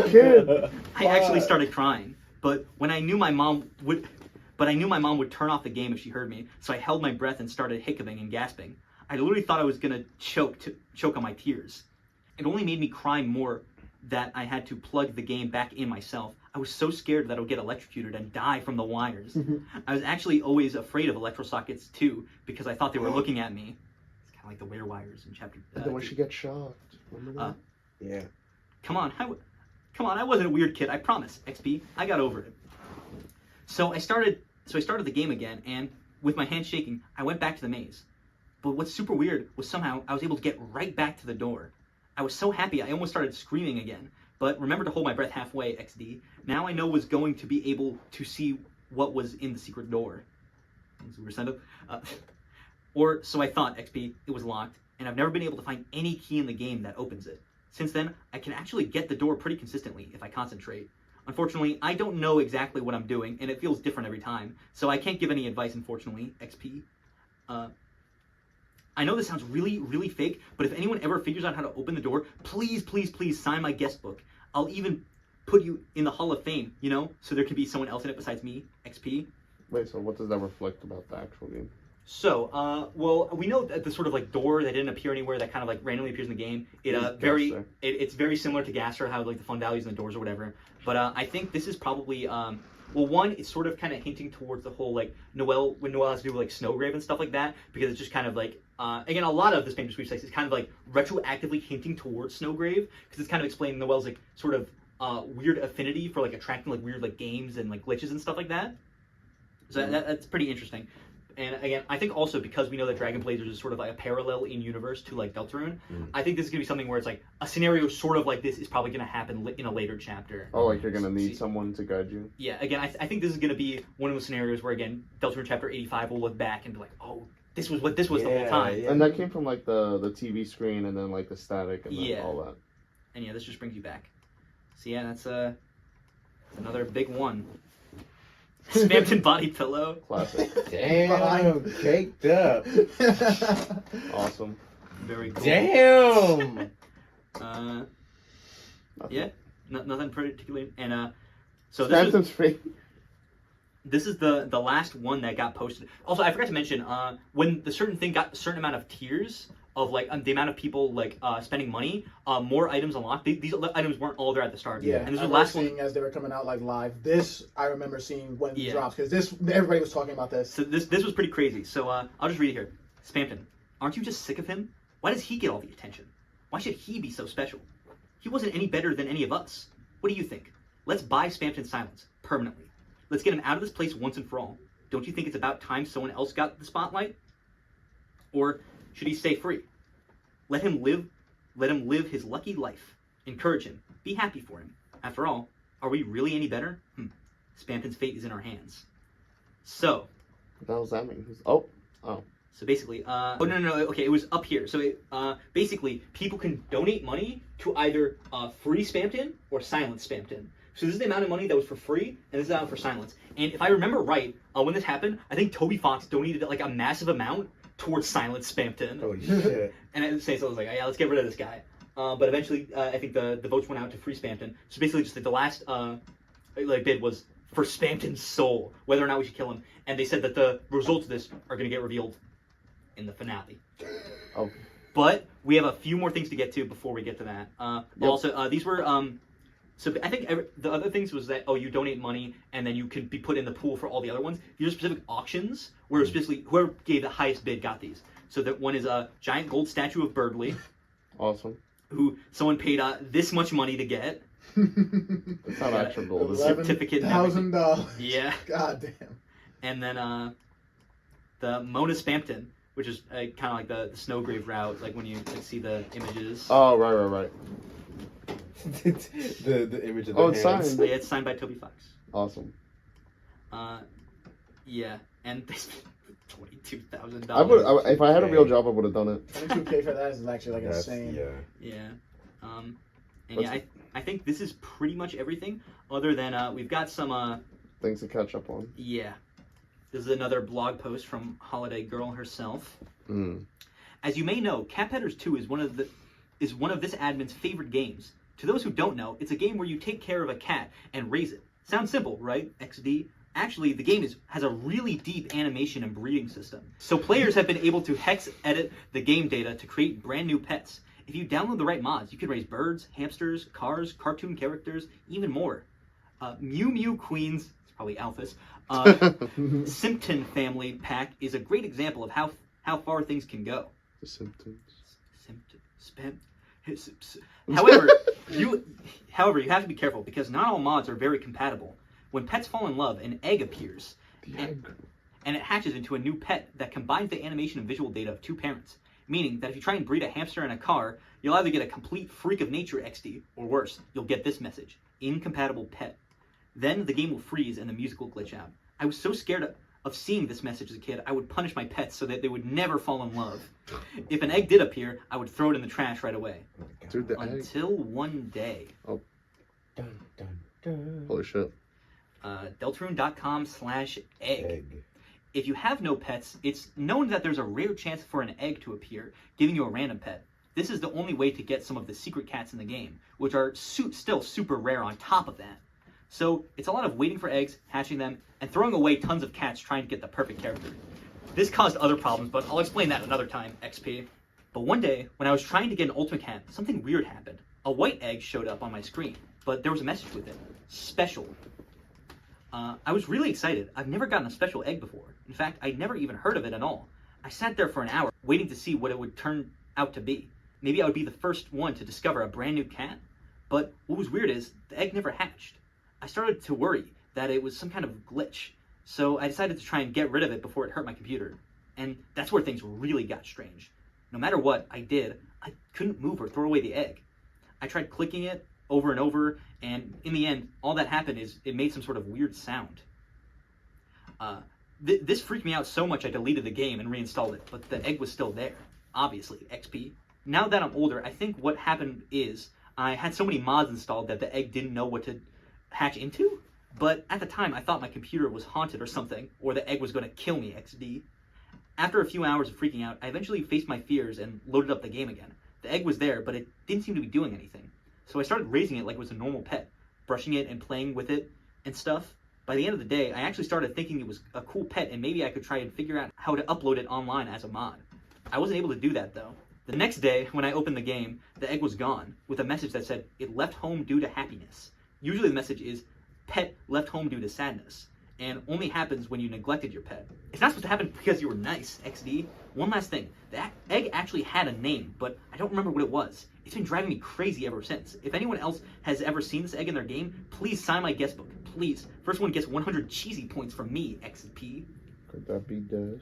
Kid. I actually started crying. But I knew my mom would turn off the game if she heard me, so I held my breath and started hiccuping and gasping. I literally thought I was gonna choke on my tears. It only made me cry more that I had to plug the game back in myself. I was so scared that I would get electrocuted and die from the wires. I was actually always afraid of electro sockets too, because I thought they were looking at me. It's kind of like the wear wires in chapter. Then when she gets shocked. Remember that? Yeah. Come on, I wasn't a weird kid, I promise, XP. I got over it. So I started the game again, and with my hands shaking, I went back to the maze. But what's super weird was somehow I was able to get right back to the door. I was so happy I almost started screaming again. But remember to hold my breath halfway, XD. Now I know was going to be able to see what was in the secret door. Or so I thought, XP. It was locked, and I've never been able to find any key in the game that opens it. Since then, I can actually get the door pretty consistently if I concentrate. Unfortunately, I don't know exactly what I'm doing, and it feels different every time, so I can't give any advice, unfortunately, XP. I know this sounds really, really fake, but if anyone ever figures out how to open the door, please, please, please sign my guest book. I'll even put you in the Hall of Fame, so there can be someone else in it besides me, XP. Wait, so what does that reflect about the actual game? So, well, we know that the sort of like door that didn't appear anywhere that kind of like randomly appears in the game. It's very similar to Gaster, how like the fun values in the doors or whatever. But I think this is probably well, one, it's sort of kind of hinting towards the whole like Noelle has to do with like Snowgrave and stuff like that, because it's just kind of like again, a lot of this Spamton Sweepstakes is kind of like retroactively hinting towards Snowgrave, because it's kind of explaining Noelle's like sort of weird affinity for like attracting like weird like games and like glitches and stuff like that. So that's pretty interesting. And again, I think also because we know that Dragon Blazers is sort of like a parallel in universe to like Deltarune, I think this is gonna be something where it's like a scenario sort of like this is probably gonna happen in a later chapter. Oh, like you're gonna need someone to guide you. Yeah. Again, I think this is gonna be one of those scenarios where again, Deltarune chapter 85 will look back and be like, oh, this was what this was the whole time. Yeah. And that came from like the TV screen and then like the static and then all that. And yeah, this just brings you back. So yeah, that's another big one. Spamton body pillow. Classic. Damn, caked up. Awesome. Very cool. Damn. Yeah, nothing particularly. And so this is the last one that got posted. Also, I forgot to mention when the certain thing got a certain amount of tiers, of like the amount of people like spending money, more items unlocked. These items weren't all there at the start. Yeah, and this was I the last seeing one as they were coming out like live. This I remember seeing when it drops because this everybody was talking about this. So this was pretty crazy. So I'll just read it here. Spamton, aren't you just sick of him? Why does he get all the attention? Why should he be so special? He wasn't any better than any of us. What do you think? Let's buy Spamton's silence permanently. Let's get him out of this place once and for all. Don't you think it's about time someone else got the spotlight? Or should he stay free? Let him live his lucky life. Encourage him. Be happy for him. After all, are we really any better? Spamton's fate is in our hands. So. What the hell does that mean? Oh. So basically, no, okay, it was up here. So basically, people can donate money to either free Spamton or silence Spamton. So this is the amount of money that was for free, and this is the amount for silence. And if I remember right, when this happened, I think Toby Fox donated like a massive amount towards silence Spamton. Holy shit. And I say so I was like, yeah, let's get rid of this guy. But eventually, I think the votes went out to free Spamton. So basically, just like the last bid was for Spamton's soul, whether or not we should kill him. And they said that the results of this are going to get revealed in the finale. Oh. But we have a few more things to get to before we get to that. Also, these were so I think the other things was that you donate money and then you can be put in the pool for all the other ones. These are specific auctions where specifically whoever gave the highest bid got these. So that one is a giant gold statue of Birdley. Awesome. Who someone paid this much money to get. It's not actual gold. It's certificate. $11,000. Yeah. God damn. And then the Mona Spamton, which is kind of like the Snowgrave route, like when you see the images. Oh, right. the image of the it's hands. signed. Yeah, it's signed by Toby Fox. Awesome. Yeah, and they spent $22,000. If I had a real job, I would have done it. $22K for that is actually like insane. Yeah. And yeah, I think this is pretty much everything. Other than we've got some things to catch up on. Yeah. This is another blog post from Holiday Girl herself. As you may know, catpetterz 2 is one of this admin's favorite games. To those who don't know, it's a game where you take care of a cat and raise it. Sounds simple, right? XD. Actually, the game has a really deep animation and breeding system. So players have been able to hex edit the game data to create brand new pets. If you download the right mods, you can raise birds, hamsters, cars, cartoon characters, even more. Mew Mew Queens, it's probably Alphys, Spamton family pack is a great example of how far things can go. The symptoms. However, you have to be careful because not all mods are very compatible. When pets fall in love, an egg appears, and it hatches into a new pet that combines the animation and visual data of two parents. Meaning that if you try and breed a hamster and a car, you'll either get a complete freak of nature XD, or worse, you'll get this message: incompatible pet. Then the game will freeze and the music will glitch out. I was so scared of seeing this message as a kid, I would punish my pets so that they would never fall in love. If an egg did appear, I would throw it in the trash right away. Dude, the Until egg. one day. Oh. Dun, dun, dun. Holy shit. Deltarune.com/egg. If you have no pets, it's known that there's a rare chance for an egg to appear, giving you a random pet. This is the only way to get some of the secret cats in the game, which are still super rare on top of that. So it's a lot of waiting for eggs, hatching them, and throwing away tons of cats trying to get the perfect character. This caused other problems, but I'll explain that another time, XP. But one day, when I was trying to get an ultimate cat, something weird happened. A white egg showed up on my screen, but there was a message with it. Special. I was really excited. I've never gotten a special egg before. In fact, I'd never even heard of it at all. I sat there for an hour, waiting to see what it would turn out to be. Maybe I would be the first one to discover a brand new cat. But what was weird is, the egg never hatched. I started to worry that it was some kind of glitch, so I decided to try and get rid of it before it hurt my computer. And that's where things really got strange. No matter what I did, I couldn't move or throw away the egg. I tried clicking it over and over, and in the end, all that happened is it made some sort of weird sound. This freaked me out so much I deleted the game and reinstalled it, but the egg was still there. Obviously, XP. Now that I'm older, I think what happened is I had so many mods installed that the egg didn't know what to hatch into, but at the time I thought my computer was haunted or something, or the egg was going to kill me, XD. After a few hours of freaking out, I eventually faced my fears and loaded up the game again. The egg was there, but it didn't seem to be doing anything. So I started raising it like it was a normal pet, brushing it and playing with it and stuff. By the end of the day, I actually started thinking it was a cool pet and maybe I could try and figure out how to upload it online as a mod. I wasn't able to do that though. The next day, when I opened the game, the egg was gone, with a message that said, it left home due to happiness. Usually the message is, pet left home due to sadness, and only happens when you neglected your pet. It's not supposed to happen because you were nice, XD. One last thing, that egg actually had a name, but I don't remember what it was. It's been driving me crazy ever since. If anyone else has ever seen this egg in their game, please sign my guest book, please. First one gets 100 cheesy points from me, XP. Could that be Des?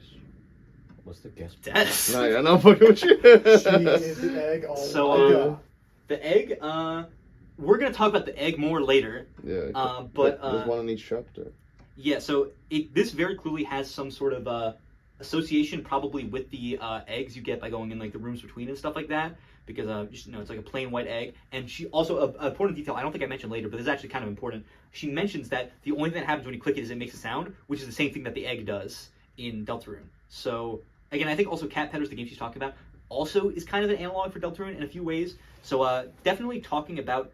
What's the guess? Des. Nah, yeah, no fucking with you. She is the egg. Oh So, my God. the egg, we're gonna talk about the egg more later. Yeah. But there's one in each chapter. yeah, so this very clearly has some sort of association, probably with the eggs you get by going in like the rooms between and stuff like that. Because it's like a plain white egg. And she also an important detail I don't think I mentioned later, but this is actually kind of important. She mentions that the only thing that happens when you click it is it makes a sound, which is the same thing that the egg does in Deltarune. So again, I think also catpetterz, the game she's talking about, also is kind of an analog for Deltarune in a few ways. So definitely talking about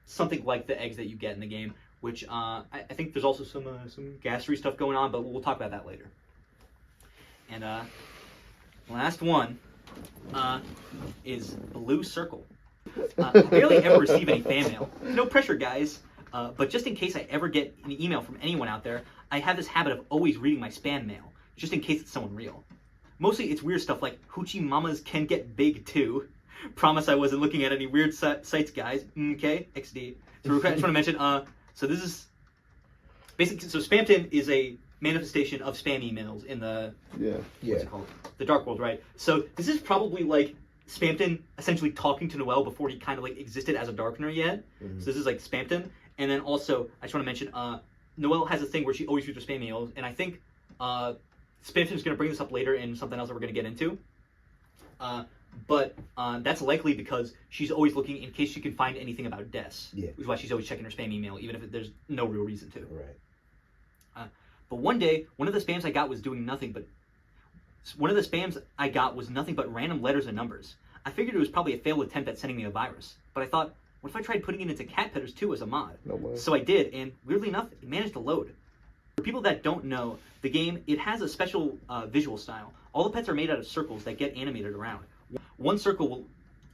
something like the eggs that you get in the game, which I think there's also some gastery stuff going on, but we'll talk about that later. And last one is bluecircle. I barely ever receive any fan mail. No pressure, guys. But just in case I ever get an email from anyone out there, I have this habit of always reading my spam mail, just in case it's someone real. Mostly it's weird stuff like, hoochie mamas can get big too. Promise I wasn't looking at any weird sites, guys. Okay, XD. So I just want to mention, so this is basically, so Spamton is a manifestation of spam emails in the, what's it called? The Dark World, right? So this is probably like Spamton essentially talking to Noelle before he kind of like existed as a Darkener yet. Mm-hmm. So this is like Spamton. And then also, I just want to mention, Noelle has a thing where she always reads her spam emails, and I think Spamton's going to bring this up later in something else that we're going to get into. But that's likely because she's always looking in case she can find anything about Des. Yeah. Which is why she's always checking her spam email, even if there's no real reason to. Right. But one day, one of the spams I got was nothing but random letters and numbers. I figured it was probably a failed attempt at sending me a virus. But I thought, what if I tried putting it into catpetterz too as a mod? No way. So I did, and weirdly enough, it managed to load. For people that don't know, the game, it has a special visual style. All the pets are made out of circles that get animated around. One circle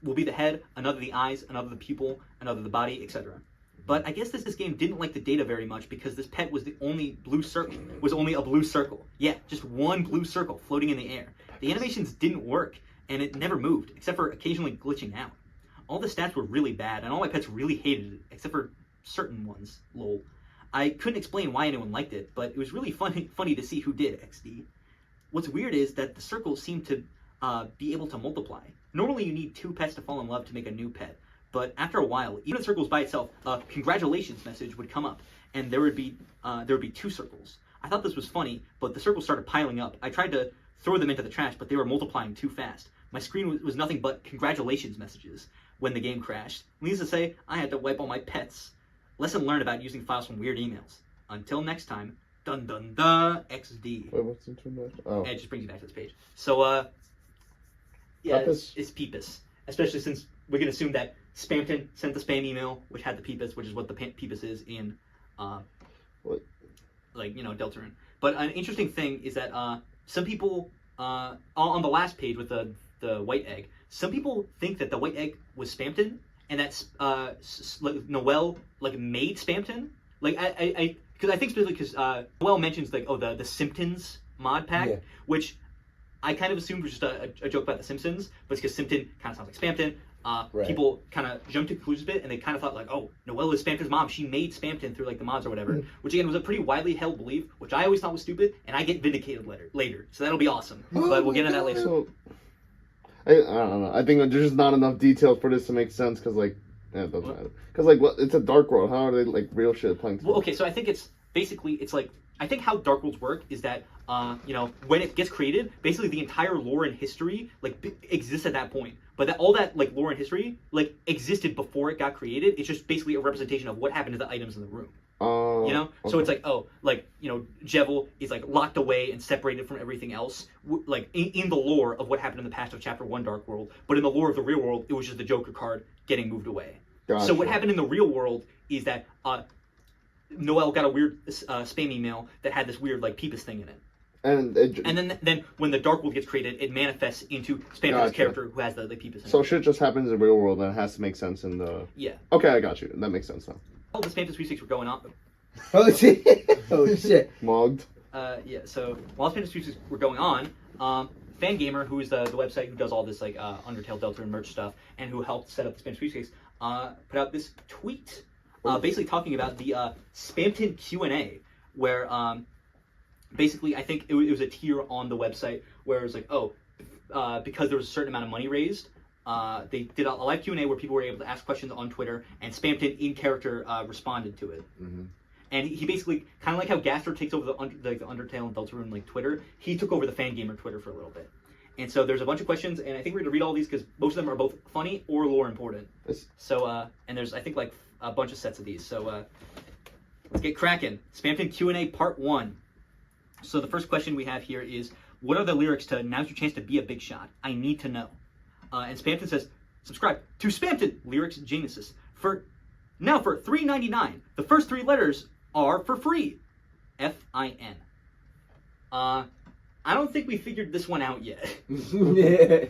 will be the head, another the eyes, another the pupil, another the body, etc. But I guess this game didn't like the data very much because this pet was only a blue circle. Yeah, just one blue circle floating in the air. The animations didn't work, and it never moved, except for occasionally glitching out. All the stats were really bad, and all my pets really hated it, except for certain ones, lol. I couldn't explain why anyone liked it, but it was really funny to see who did, XD. What's weird is that the circles seem to be able to multiply. Normally you need 2 pets to fall in love to make a new pet, but after a while, even the circles by itself, a congratulations message would come up, and there would be 2 circles. I thought this was funny, but the circles started piling up. I tried to throw them into the trash, but they were multiplying too fast. My screen was nothing but congratulations messages when the game crashed. Needless to say, I had to wipe all my pets. Lesson learned about using files from weird emails. Until next time, dun dun dun, XD. Wait, what's internet? Oh. And it just brings you back to this page. So, yeah, it's Peepus. Especially since we can assume that Spamton sent the spam email, which had the Peepus, which is what the Peepus is in, Deltarune. But an interesting thing is that some people, on the last page with the white egg, some people think that the white egg was Spamton, and that Noelle made Spamton. Because I think specifically because Noelle mentions the Simpsons mod pack, which I kind of assumed was just a joke about the Simpsons, but it's because Simpton kind of sounds like Spamton. Right. People kind of jumped to conclusions a bit, and they kind of thought Noelle is Spamton's mom. She made Spamton through the mods or whatever, which again was a pretty widely held belief, which I always thought was stupid, and I get vindicated later. So that'll be awesome. But we'll get into that later. So, I don't know. I think there's just not enough details for this to make sense because it doesn't matter. Because it's a dark world. How are they real shit playing? Well, okay, so I think it's I think how Dark Worlds work is that when it gets created, basically the entire lore and history exists at that point. But that all that lore and history existed before it got created. It's just basically a representation of what happened to the items in the room. Okay. So it's Jevil is locked away and separated from everything else, in the lore of what happened in the past of Chapter 1 Dark World. But in the lore of the real world, it was just the Joker card getting moved away. Gotcha. So what happened in the real world is that Noelle got a weird spam email that had this weird Peepus thing in it. And then when the Dark World gets created, it manifests into Spamton's character who has the peepus. So shit just happens in the real world and it has to make sense in the. Yeah. Okay, I got you. That makes sense now. All the Spamton Sweepstakes were going on. Oh shit! Oh shit! Mugged. Yeah. So while Spamton Sweepstakes were going on, Fangamer, who is the website who does all this like Undertale, Deltarune merch stuff, and who helped set up the Spamton Sweepstakes, put out this tweet, basically talking about the Spamton Q&A, where basically I think it was a tier on the website where it was like, because there was a certain amount of money raised, they did a live Q&A where people were able to ask questions on Twitter, and Spamton in character responded to it. Mm-hmm. And he basically, kind of like how Gaster takes over the Undertale and Deltarune like Twitter, he took over the Fangamer Twitter for a little bit. And so there's a bunch of questions, and I think we're going to read all these because most of them are both funny or lore important. So, and there's, I think, like a bunch of sets of these. So let's get cracking. Spamton Q&A Part 1. So the first question we have here is, what are the lyrics to Now's Your Chance to Be a Big Shot? I need to know. And Spamton says, subscribe to Spamton Lyrics Genesis. Now for $3.99, the first 3 letters are for free. F-I-N. I don't think we figured this one out yet. Yeah,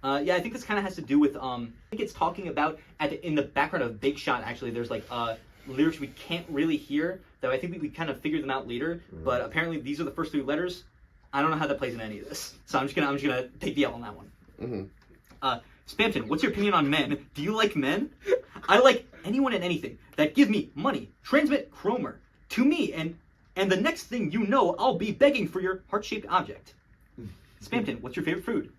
I think this kind of has to do with, I think it's talking about, in the background of Big Shot, actually, there's like lyrics we can't really hear, though I think we kind of figure them out later, but apparently these are the first 3 letters. I don't know how that plays in any of this, so I'm just gonna take the L on that one. Mm-hmm. Spamton, what's your opinion on men? Do you like men? I like anyone and anything that give me money. Transmit Chromer to me, and the next thing you know, I'll be begging for your heart-shaped object. Spamton, what's your favorite food?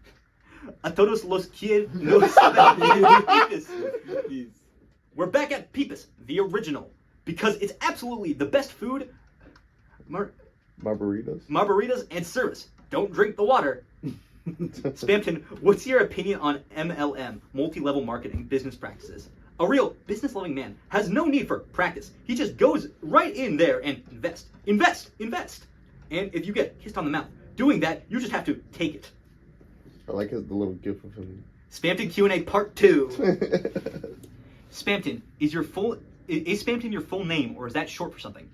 A todos los quiero Peepus. We're back at Peepus, the original, because it's absolutely the best food. Margaritas and service. Don't drink the water. Spamton, what's your opinion on MLM, multi-level marketing business practices? A real business-loving man has no need for practice. He just goes right in there and invest. And if you get kissed on the mouth doing that, you just have to take it. I like the little gif of him. Spamton Q&A Part 2. Spamton, is Spamton your full name, or is that short for something?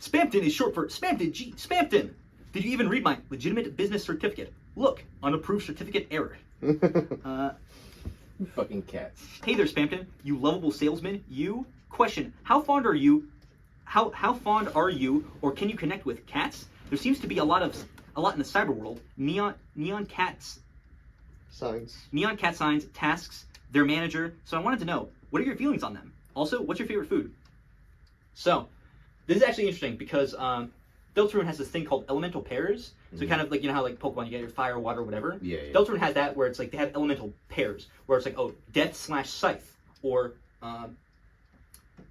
Spamton is short for Spamton G. Spamton. Did you even read my legitimate business certificate? Look, unapproved certificate error. Fucking cats. Hey there, Spamton. You lovable salesman. You? Question, how fond are you, or can you connect with cats? There seems to be a lot in the cyber world. Neon cat signs, tasks, their manager. So I wanted to know, what are your feelings on them? Also, what's your favorite food? So, this is actually interesting because Deltarune has this thing called elemental pairs. So kind of like, you know how like Pokemon, you get your fire, water, whatever? Yeah. Deltarune has that where it's like they have elemental pairs, where it's like, death/scythe, or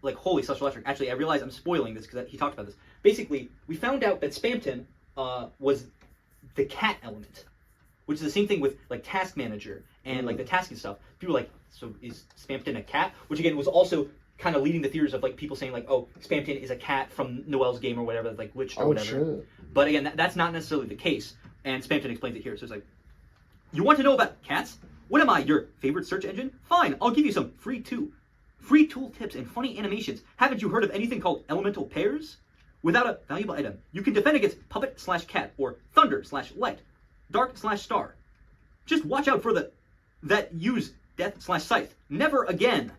like holy /electric. Actually, I realize I'm spoiling this because he talked about this. Basically, we found out that Spamton was the cat element, which is the same thing with like task manager and like the tasking stuff. People are like, so is Spamton a cat? Which again was also kind of leading the theories of like people saying like, oh, Spamton is a cat from Noelles' game or whatever, like glitched or whatever. Shit. But again, that's not necessarily the case. And Spamton explains it here. So it's like, you want to know about cats? What am I, your favorite search engine? Fine, I'll give you some free tool tips and funny animations. Haven't you heard of anything called elemental pairs? Without a valuable item, you can defend against puppet/cat or thunder/light, dark/star. Just watch out for that use death/scythe. Never again.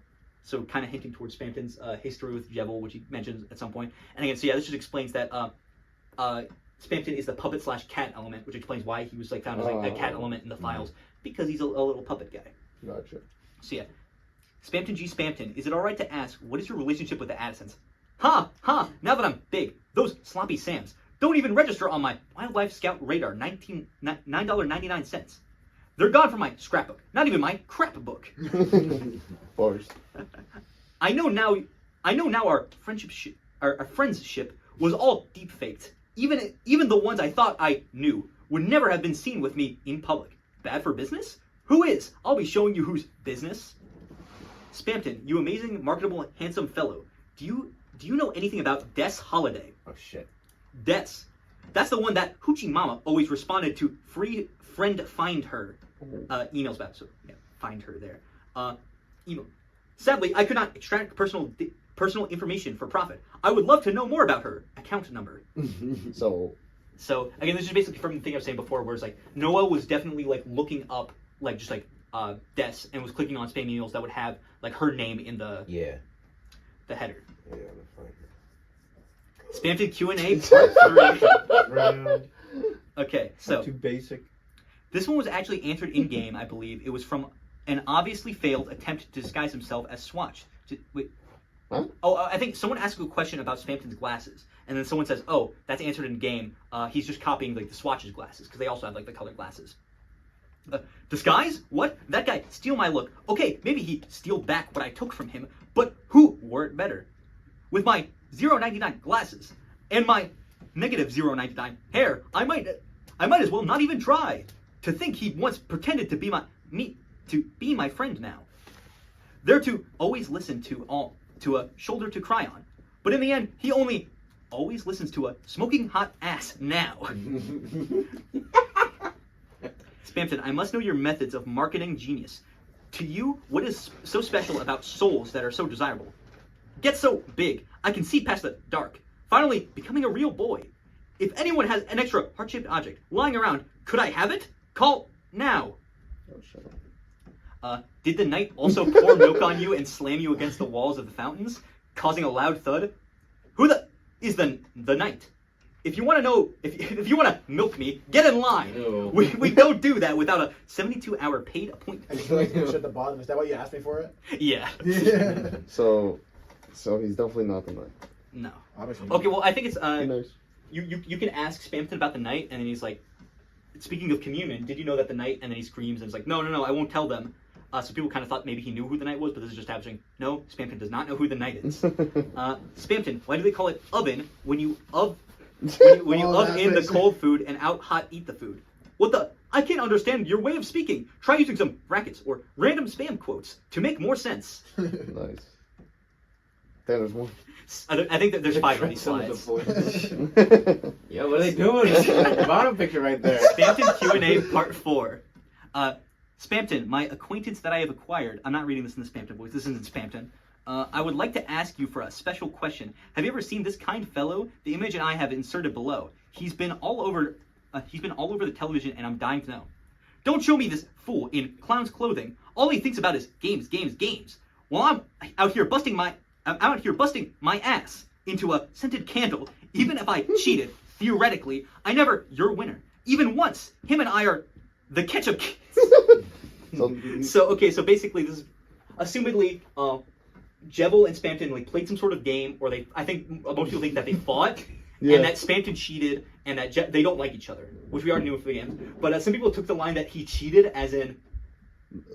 So kind of hinting towards Spamton's history with Jevil, which he mentions at some point. And again, so yeah, this just explains that Spamton is the puppet/cat element, which explains why he was like found as like a cat element in the files, because he's a little puppet guy. Gotcha. So yeah, Spamton G. Spamton, is it alright to ask, what is your relationship with the Addisons? Ha! Now that I'm big, those sloppy Sams don't even register on my Wildlife Scout radar, $9.99. They're gone from my scrapbook, not even my crap book. Bars. I know now our friendship was all deep faked. Even the ones I thought I knew would never have been seen with me in public. Bad for business? Who is? I'll be showing you who's business. Spamton, you amazing, marketable, handsome fellow. Do you know anything about Des Holiday? Oh shit. Des. That's the one that Hoochie Mama always responded to free friend find her emails about. So yeah, find her there. Email. Sadly, I could not extract personal information for profit. I would love to know more about her account number. So So again, this is basically from the thing I was saying before, where it's like Noelle was definitely like looking up like just like Des and was clicking on spam emails that would have like her name in the header. Yeah, fine. Spamton Q&A part 3. Okay, so too basic. This one was actually answered in game, I believe. It was from an obviously failed attempt to disguise himself as Swatch. Wait. Huh? Oh, I think someone asked a question about Spamton's glasses, and then someone says, "Oh, that's answered in game. He's just copying like the Swatch's glasses because they also have like the colored glasses." Disguise? What? That guy steal my look. Okay, maybe he steal back what I took from him, but who wore it better? With my 0.99 glasses and my negative 0.99 hair, I might as well not even try. To think he once pretended to be my friend now. They're to always listen to a shoulder to cry on, but in the end, he only always listens to a smoking hot ass now. Spamton, I must know your methods of marketing genius. To you, what is so special about souls that are so desirable? Get so big, I can see past the dark. Finally, becoming a real boy. If anyone has an extra heart-shaped object lying around, could I have it? Call now. Oh, shut up. Did the knight also pour milk on you and slam you against the walls of the fountains, causing a loud thud? Who is the knight? If you want to know, if you want to milk me, get in line. Ew. We don't do that without a 72-hour paid appointment. And you like at the bottom. Is that why you asked me for it? Yeah. Yeah. So he's definitely not the knight. No. Obviously. Okay, well, I think it's Nice. you can ask Spamton about the knight, and then he's like, speaking of communion, did you know that the knight? And then he screams and it's like, no, I won't tell them. So people kind of thought maybe he knew who the knight was, but this is just happening. No, Spamton does not know who the knight is. Spamton, why do they call it oven when you oven in the cold food and out hot eat the food? What the? I can't understand your way of speaking. Try using some brackets or random spam quotes to make more sense. Nice. There's one. I think that there's 5 of these slides. Yo, what are they doing? The bottom picture right there. Spamton Q&A part 4. Spamton, my acquaintance that I have acquired. I'm not reading this in the Spamton voice. This isn't Spamton. I would like to ask you for a special question. Have you ever seen this kind fellow? The image I have inserted below. He's been all over the television, and I'm dying to know. Don't show me this fool in clown's clothing. All he thinks about is games, games, games. While I'm out here busting my ass into a scented candle. Even if I cheated, theoretically, you're winner. Even once, him and I are the ketchup kids. So basically this is assumedly Jebel and Spamton like played some sort of game, or I think most people think that they fought, and that Spamton cheated, and that they don't like each other, which we already knew for the game. But some people took the line that he cheated as in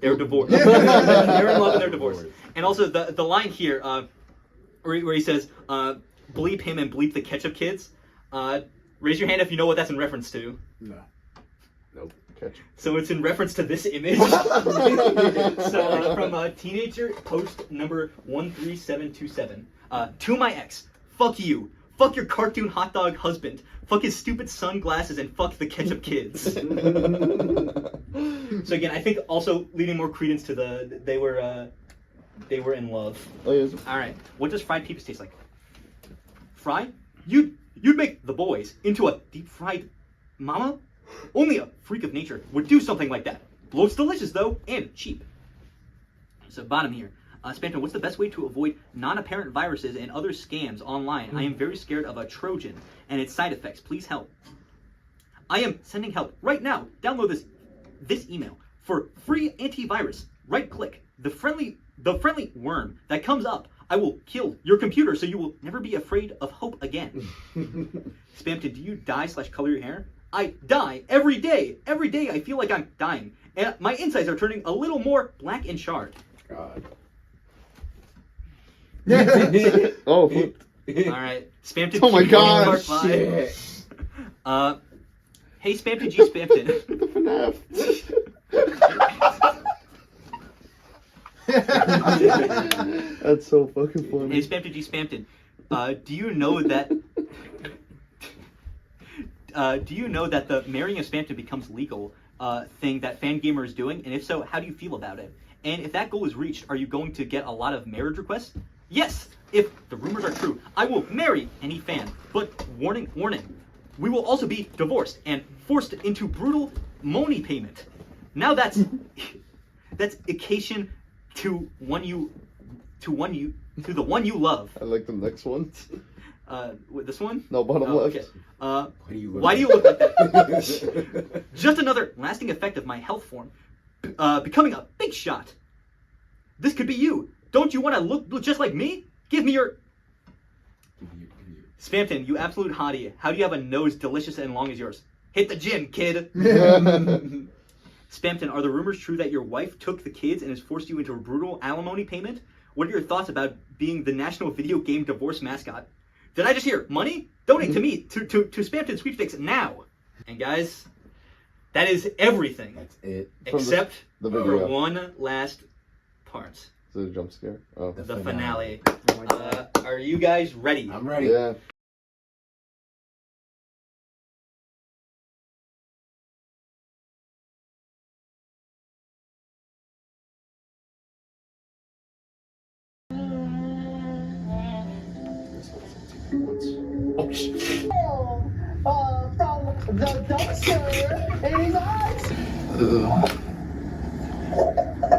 they're divorced. They're in love and they're divorced. And also the line here where he says bleep him and bleep the ketchup kids. Raise your hand if you know what that's in reference to. No. Nope. Ketchup. So it's in reference to this image. So from teenager post number 13727. To my ex, fuck you. Fuck your cartoon hot dog husband. Fuck his stupid sunglasses and fuck the ketchup kids. So again, I think also leading more credence to they were in love. Oh, yes. All right. What does fried peeps taste like? Fried? You'd make the boys into a deep fried mama? Only a freak of nature would do something like that. Looks delicious though, and cheap. So bottom here. Spamton, what's the best way to avoid non-apparent viruses and other scams online? I am very scared of a Trojan and its side effects. Please help. I am sending help right now. Download this email for free antivirus. Right click the friendly worm that comes up. I will kill your computer so you will never be afraid of hope again. Spamton, do you dye/color your hair? I dye every day. Every day I feel like I'm dying. And my insides are turning a little more black and charred. God. Oh, Alright. Spamton. Oh my God. Part 5. Hey Spamton G Spamton. the FNAF. That's so fucking funny. Hey Spamton G Spamton. Do you know that the marrying a Spamton becomes legal thing that Fangamer is doing? And if so, how do you feel about it? And if that goal is reached, are you going to get a lot of marriage requests? Yes! If the rumors are true, I will marry any fan. But warning, we will also be divorced and forced into brutal money payment. Now that's occasion to the one you love. I like the next one. This one? No, bottom left. Okay. Why do you look like that? Just another lasting effect of my health form, becoming a big shot. This could be you. Don't you want to look just like me? Give me your... Spamton, you absolute hottie. How do you have a nose delicious and long as yours? Hit the gym, kid. Spamton, are the rumors true that your wife took the kids and has forced you into a brutal alimony payment? What are your thoughts about being the national video game divorce mascot? Did I just hear money? Donate to me, to Spamton Sweepstakes now. And guys, that is everything. That's it. Except the for video. one last part. Is it a jump scare? Oh. The finale. Are you guys ready? I'm ready. Yeah. Oh shit. From the dumpster in his eyes.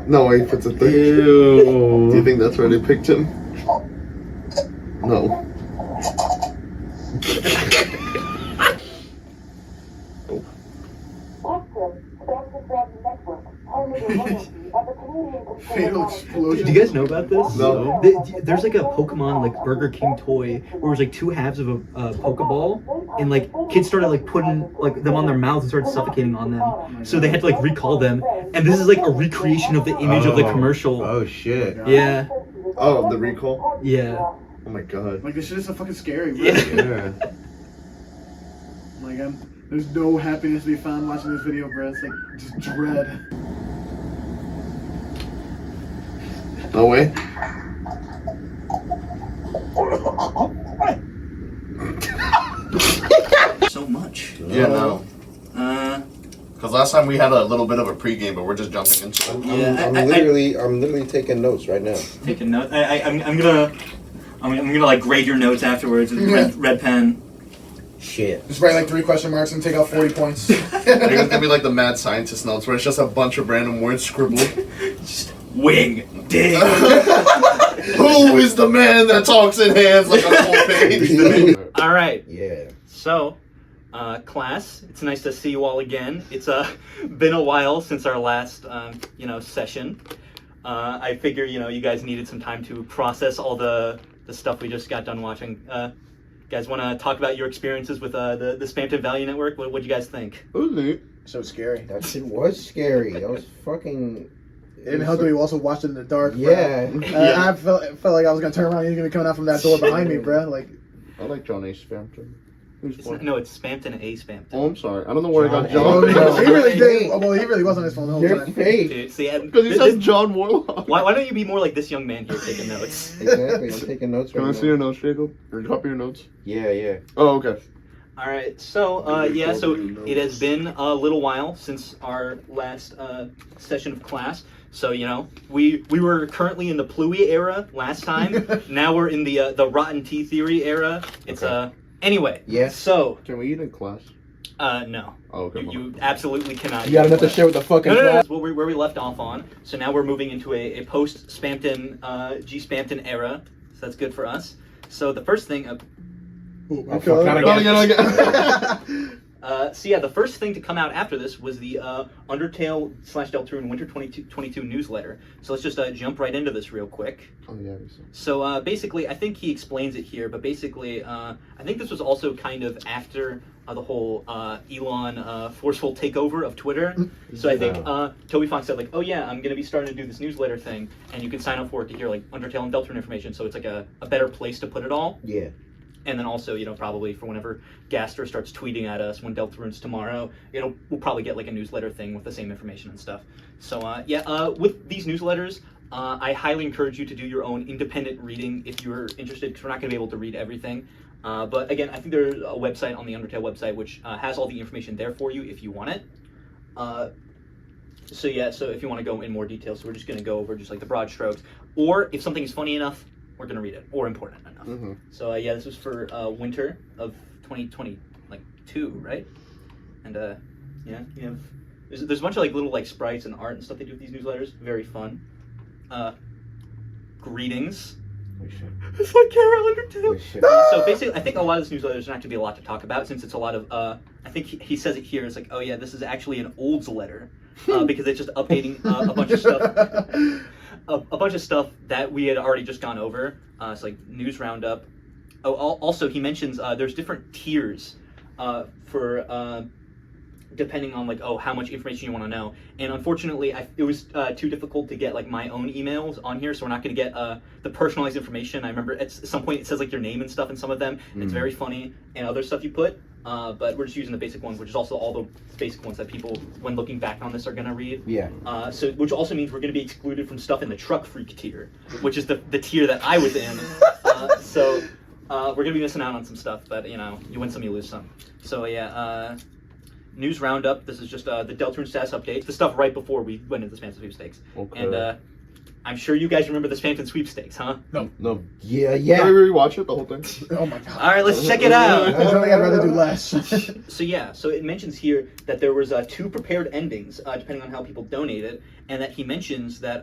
No way, he puts a thing. Ew. Do you think that's where they picked him? No. Fatal explosion. Do you guys know about this? No. There's like a Pokemon like Burger King toy where it was like two halves of a Pokeball, and like kids started like putting like them on their mouths and started suffocating on them. So they had to like recall them, and this is like a recreation of the image of the commercial. Oh shit. Yeah, Oh, the recall? yeah. Oh my god. Like, this shit is so fucking scary, bro. Yeah. Yeah. Like, there's no happiness to be found watching this video, bro. It's like just dread. No way. So much. Yeah, no. Because last time we had a little bit of a pregame, but we're just jumping into it. Yeah, I'm literally taking notes right now. Taking notes. I'm gonna like grade your notes afterwards with red pen. Shit. Just write like 3 question marks and take out 40 points. I think it's gonna be like the mad scientist notes, where it's just a bunch of random words scribbled. Just wing, dig. Who is the man that talks in hands like on a whole page? All right. Yeah. So, class, it's nice to see you all again. It's been a while since our last, session. I figure, you guys needed some time to process all the stuff we just got done watching. Guys want to talk about your experiences with the Spamton Value Network? What do you guys think? It was neat. So scary. That shit was scary. That was fucking... It didn't help that we also watched it in the dark, bro. Yeah. I felt like I was gonna turn around and he's gonna be coming out from that door behind me, bro. Like, I like John A. Spamton. It's Spamton A. Spamton. Oh, I'm sorry. I don't know where I got oh, John. he really did. Well, he really was on his phone the whole Your time. face. Dude, see, Because he says John Warlock. why don't you be more like this young man here taking notes? Exactly. I'm taking notes right Can I now. see your notes, Jacob? Or copy your notes? Yeah. Oh, okay. All right, so so it has been a little while since our last session of class. So we were currently in the Pluie era last time. Now we're in the rotten tea theory era. It's anyway. Yes. So Can we eat in class? no. Oh, okay. You absolutely cannot. You got enough to share with the fucking No, class? that's where we left off on. So now we're moving into a post Spamton G Spamton era. So that's good for us. So the first thing. Oh, fuck, not again. The first thing to come out after this was the Undertale / Deltarune Winter 2022 newsletter. So let's just jump right into this real quick. Oh, yeah. So basically, I think he explains it here, but basically, I think this was also kind of after the whole Elon forceful takeover of Twitter. So I think Toby Fox said, like, oh yeah, I'm going to be starting to do this newsletter thing, and you can sign up for it to hear like Undertale and Deltarune information, so it's like a better place to put it all. Yeah. And then also, probably for whenever Gaster starts tweeting at us when Deltarune's tomorrow, we'll probably get like a newsletter thing with the same information and stuff. So with these newsletters, I highly encourage you to do your own independent reading if you're interested, because we're not going to be able to read everything. But again, I think there's a website on the Undertale website which has all the information there for you if you want it. So if you want to go in more detail, so we're just going to go over just like the broad strokes, or if something is funny enough, we're going to read it, or important enough. Mm-hmm. So this was for winter of 2020, like 2, right? And yeah, you have there's a bunch of like little like sprites and art and stuff they do with these newsletters. Very fun. Greetings. It's like Chara Undertale. So basically, I think a lot of this newsletter there's not going to be a lot to talk about since it's a lot of. I think he says it here. It's like, oh yeah, this is actually an Olds letter because it's just updating a bunch of stuff, a bunch of stuff that we had already just gone over. It's like news roundup. Oh, also he mentions there's different tiers for. Depending on like how much information you want to know, and unfortunately it was too difficult to get like my own emails on here, so we're not going to get the personalized information. I remember at some point it says like your name and stuff in some of them, and it's very funny, and other stuff you put, but we're just using the basic ones, which is also all the basic ones that people when looking back on this are going to read. So which also means we're going to be excluded from stuff in the truck freak tier, which is the tier that I was in. So we're going to be missing out on some stuff, but you win some, you lose some. So yeah, news roundup. This is just the Deltarune status update. The stuff right before we went into the Spamton Sweepstakes. Okay. And I'm sure you guys remember the Spamton Sweepstakes, huh? No. Yeah. Can we rewatch it, the whole thing? Oh my god. All right, let's check it out. I think I'd rather do less. So yeah, so it mentions here that there was 2 prepared endings, depending on how people donated, and that he mentions that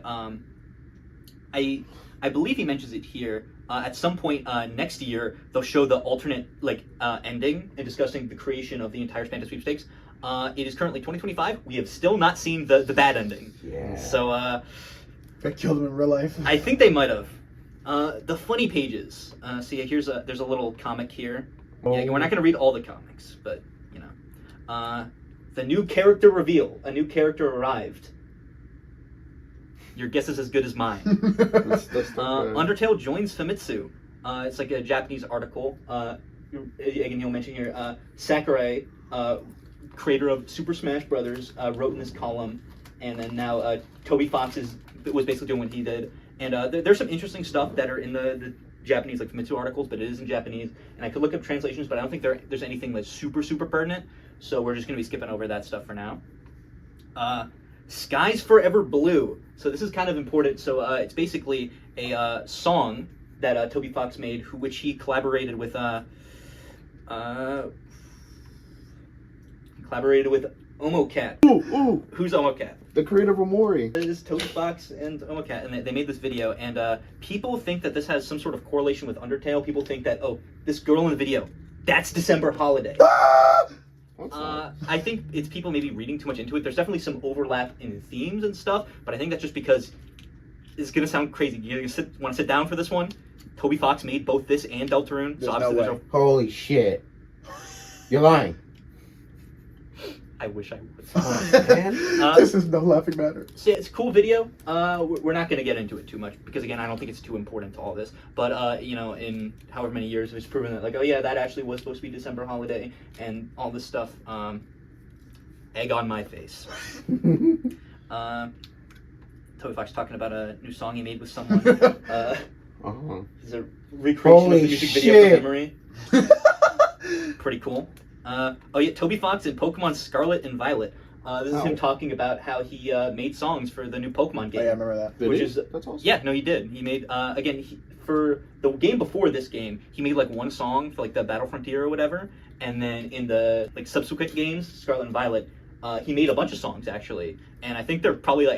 I believe he mentions it here. At some point next year, they'll show the alternate ending and discussing the creation of the entire Spamton Sweepstakes. It is currently 2025. We have still not seen the bad ending. Yeah. So They killed him in real life. I think they might have. The funny pages. So yeah, there's a little comic here. Yeah, we're not going to read all the comics, but the new character reveal. A new character arrived. Your guess is as good as mine. Undertale joins Famitsu. It's like a Japanese article. Again, he'll mention here, Sakurai, creator of Super Smash Brothers, wrote in this column, and then now Toby Fox was basically doing what he did. And there's some interesting stuff that are in the Japanese like Famitsu articles, but it is in Japanese. And I could look up translations, but I don't think there's anything that's super pertinent. So we're just going to be skipping over that stuff for now. Skies Forever Blue. So this is kind of important. So it's basically a song that Toby Fox made, which he collaborated with Omocat. Ooh. Who's Omocat? The creator of Omori. It is Toby Fox and Omocat, and they made this video, and people think that this has some sort of correlation with Undertale. People think that, this girl in the video, that's December Holiday. I think it's people maybe reading too much into it. There's definitely some overlap in themes and stuff, but I think that's just because it's gonna sound crazy. You're gonna want to sit down for this one. Toby Fox made both this and Deltarune, so obviously no way. Holy shit! You're lying. I wish I would. Oh, man. This is no laughing matter. So yeah, it's a cool video. We're not going to get into it too much because, again, I don't think it's too important to all this. But, in however many years, it's proven that, that actually was supposed to be December Holiday and all this stuff. Egg on my face. Toby Fox talking about a new song he made with someone. It's a recreation of the music video from memory. Pretty cool. Toby Fox in Pokemon Scarlet and Violet. This is him talking about how he made songs for the new Pokemon game. Oh, yeah, I remember that. That's awesome. Yeah, no, he did. He made for the game before this game, he made one song for the Battle Frontier or whatever, and then in the subsequent games, Scarlet and Violet, he made a bunch of songs actually, and I think they're probably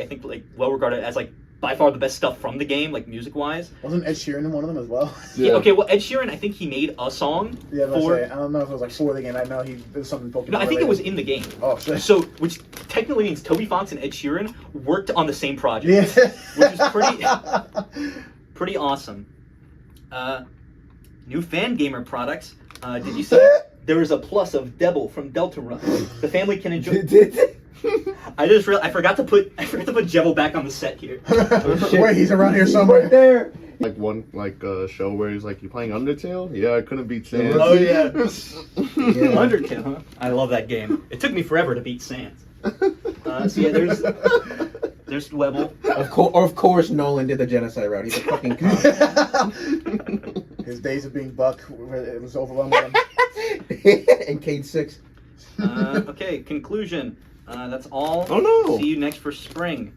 well regarded as by far the best stuff from the game, music wise. Wasn't Ed Sheeran in one of them as well? Yeah. Okay. Well, Ed Sheeran, I think he made a song. Yeah, I don't know if it was for the game. I know he did something Pokemon. No, I think it was in the game. Oh shit. So, which technically means Toby Fox and Ed Sheeran worked on the same project, which is pretty awesome. New fan gamer products. Did you see? There is a plus of Devil from Deltarune. The family can enjoy. I forgot to put Jevil back on the set here. Wait, he's around here somewhere. Right there. One show where he's you playing Undertale? Yeah, I couldn't beat Sans. Oh yeah. Undertale, huh? I love that game. It took me forever to beat Sans. So yeah, there's Dwebble. Of course, Nolan did the genocide route. He's a fucking cunt. His days of being Buck, it was overwhelming. And Cade 6. Okay, conclusion. That's all. Oh no! See you next for spring.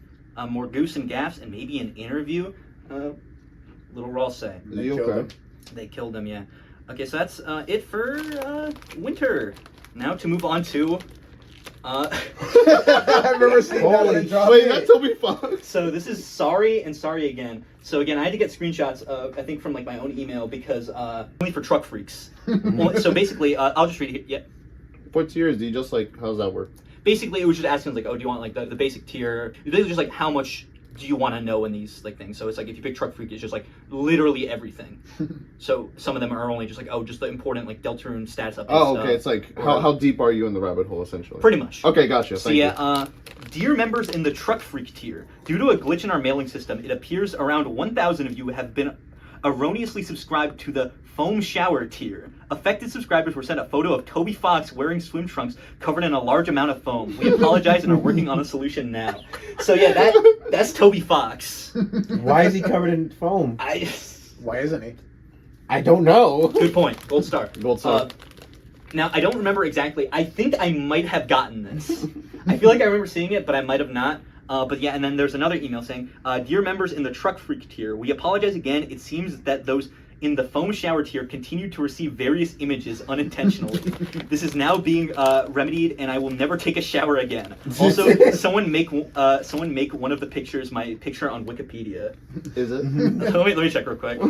More goose and gaffs and maybe an interview. Little Raw say. They killed him. They killed him, yeah. Okay, so that's it for winter. now to move on to. I remember seeing that when it dropped. Wait, that's Toby Fox. So this is sorry and sorry again. So again, I had to get screenshots of, I think, from like my own email because only for truck freaks. So basically, I'll just read it. Yeah. What tiers do you just like? How does that work? Basically, it was just asking like, oh, do you want like the basic tier? It's basically just like how much do you want to know in these like things. So it's like if you pick truck freak, it's just like literally everything. So some of them are only just like, oh, just the important like Deltarune stats up. Oh, okay. It's like how deep are you in the rabbit hole essentially? Pretty much. Okay, gotcha. So yeah, dear members in the truck freak tier, due to a glitch in our mailing system, it appears around 1,000 of you have been erroneously subscribed to the foam shower tier. Affected subscribers were sent a photo of Toby Fox wearing swim trunks covered in a large amount of foam. We apologize and are working on a solution now. So yeah, that's Toby Fox. Why is he covered in foam? Why isn't he? I don't know. Good point. Gold star. Gold star. Now, I don't remember exactly. I think I might have gotten this. I feel like I remember seeing it, but I might have not. But yeah, and then there's another email saying, Dear members in the truck freak tier, we apologize again. It seems that those in the foam shower tier continue to receive various images unintentionally. This is now being remedied, and I will never take a shower again. Also, someone make one of the pictures my picture on Wikipedia. Is it? let me check real quick.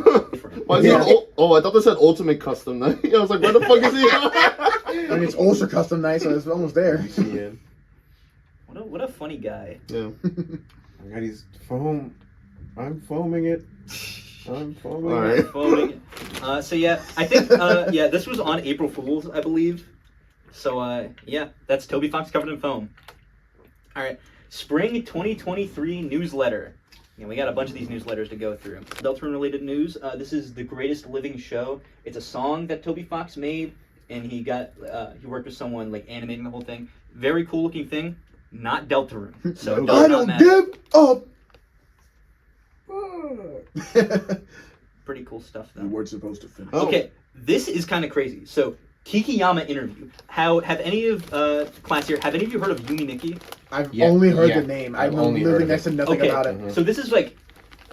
Why is it I thought this said ultimate custom night. I was like, where the fuck is he? I mean, it's ultra custom night, so it's almost there. Yeah. What a funny guy. Yeah. I got his foam. I'm foaming it. I'm foaming All right. it. Foaming it. So yeah, I think yeah, this was on April Fool's, I believe. So yeah, that's Toby Fox covered in foam. All right, Spring 2023 newsletter. Yeah, we got a bunch of these newsletters to go through. Deltarune related news. This is The Greatest Living Show. It's a song that Toby Fox made, and he worked with someone like animating the whole thing. Very cool looking thing. Not Deltarune. So I don't give up. Pretty cool stuff though. The word's supposed to finish. Okay, this is kind of crazy. So Kikiyama interview. Have any of class here? Have any of you heard of Yumi Nikki? I've only heard the name. I know literally next to nothing about it. So this is like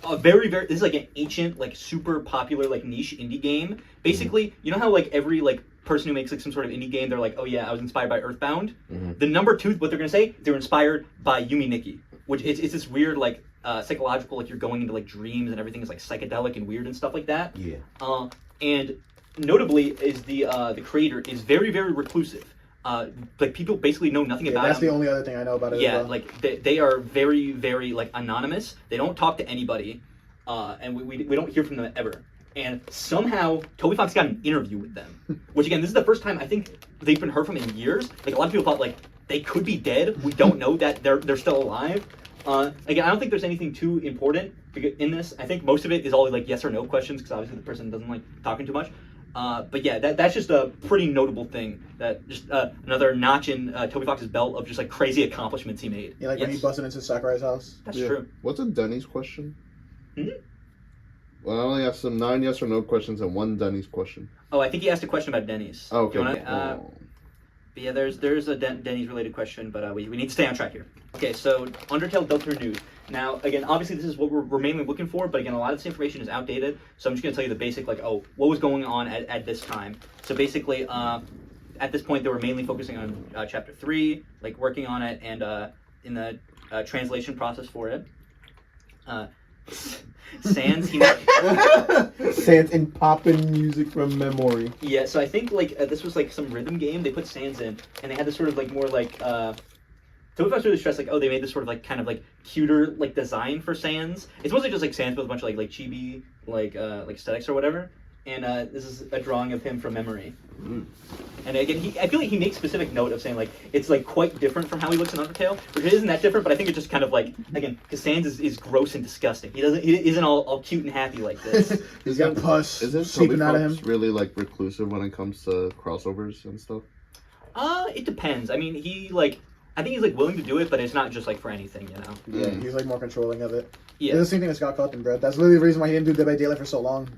a very this is like an ancient, like super popular, like niche indie game. Basically, you know how like every like person who makes like some sort of indie game, they're like, oh yeah, I was inspired by Earthbound. The number two, what they're gonna say, they're inspired by Yumi Nikki, which it's this weird like psychological, like you're going into like dreams and everything is like psychedelic and weird and stuff like that. Yeah. And notably is the creator is very, very reclusive. Like people basically know nothing about that's him. the only other thing I know about it. Yeah, as well. like they are very, very like anonymous. They don't talk to anybody, and we don't hear from them ever. And somehow Toby Fox got an interview with them, which again, this is the first time I think they've been heard from in years. Like a lot of people thought like they could be dead. We don't know that they're still alive. Again, I don't think there's anything too important in this. I think most of it is all like yes or no questions because obviously the person doesn't like talking too much. But yeah, that's just a pretty notable thing. That just another notch in Toby Fox's belt of just like crazy accomplishments he made. Yeah, like when he busted into Sakurai's house. That's true. What's a Denny's question? Well, I only asked him 9 yes or no questions and 1 Denny's question. Oh, I think he asked a question about Denny's. Oh, okay. Do you wanna, but yeah, there's a Denny's related question, but we need to stay on track here. Okay, so Undertale Deltarune news. Now, again, obviously this is what we're mainly looking for, but again, a lot of this information is outdated, so I'm just going to tell you the basic, like, oh, what was going on at this time. So basically, at this point, they were mainly focusing on Chapter 3, like, working on it, and in the translation process for it. Sans, Sans and poppin' music from memory. Yeah, so I think like this was like some rhythm game. They put Sans in, and they had this sort of like more like. Toby Fox really stressed like, oh, they made this sort of like kind of like cuter like design for Sans. It's mostly just like Sans with a bunch of like chibi like aesthetics or whatever. And this is a drawing of him from memory. And again, I feel like he makes specific note of saying like it's like quite different from how he looks in Undertale, which it isn't that different. But I think it's just kind of like again, because Sans is gross and disgusting. He isn't all cute and happy like this. He's got pus Isn't seeping out of him. really like reclusive when it comes to crossovers and stuff? It depends. I mean, I think he's like willing to do it, but it's not just like for anything, you know. Yeah, he's like more controlling of it. Yeah, it's the same thing as Scott Cawthon, bro. That's literally the reason why he didn't do Dead by Daylight for so long.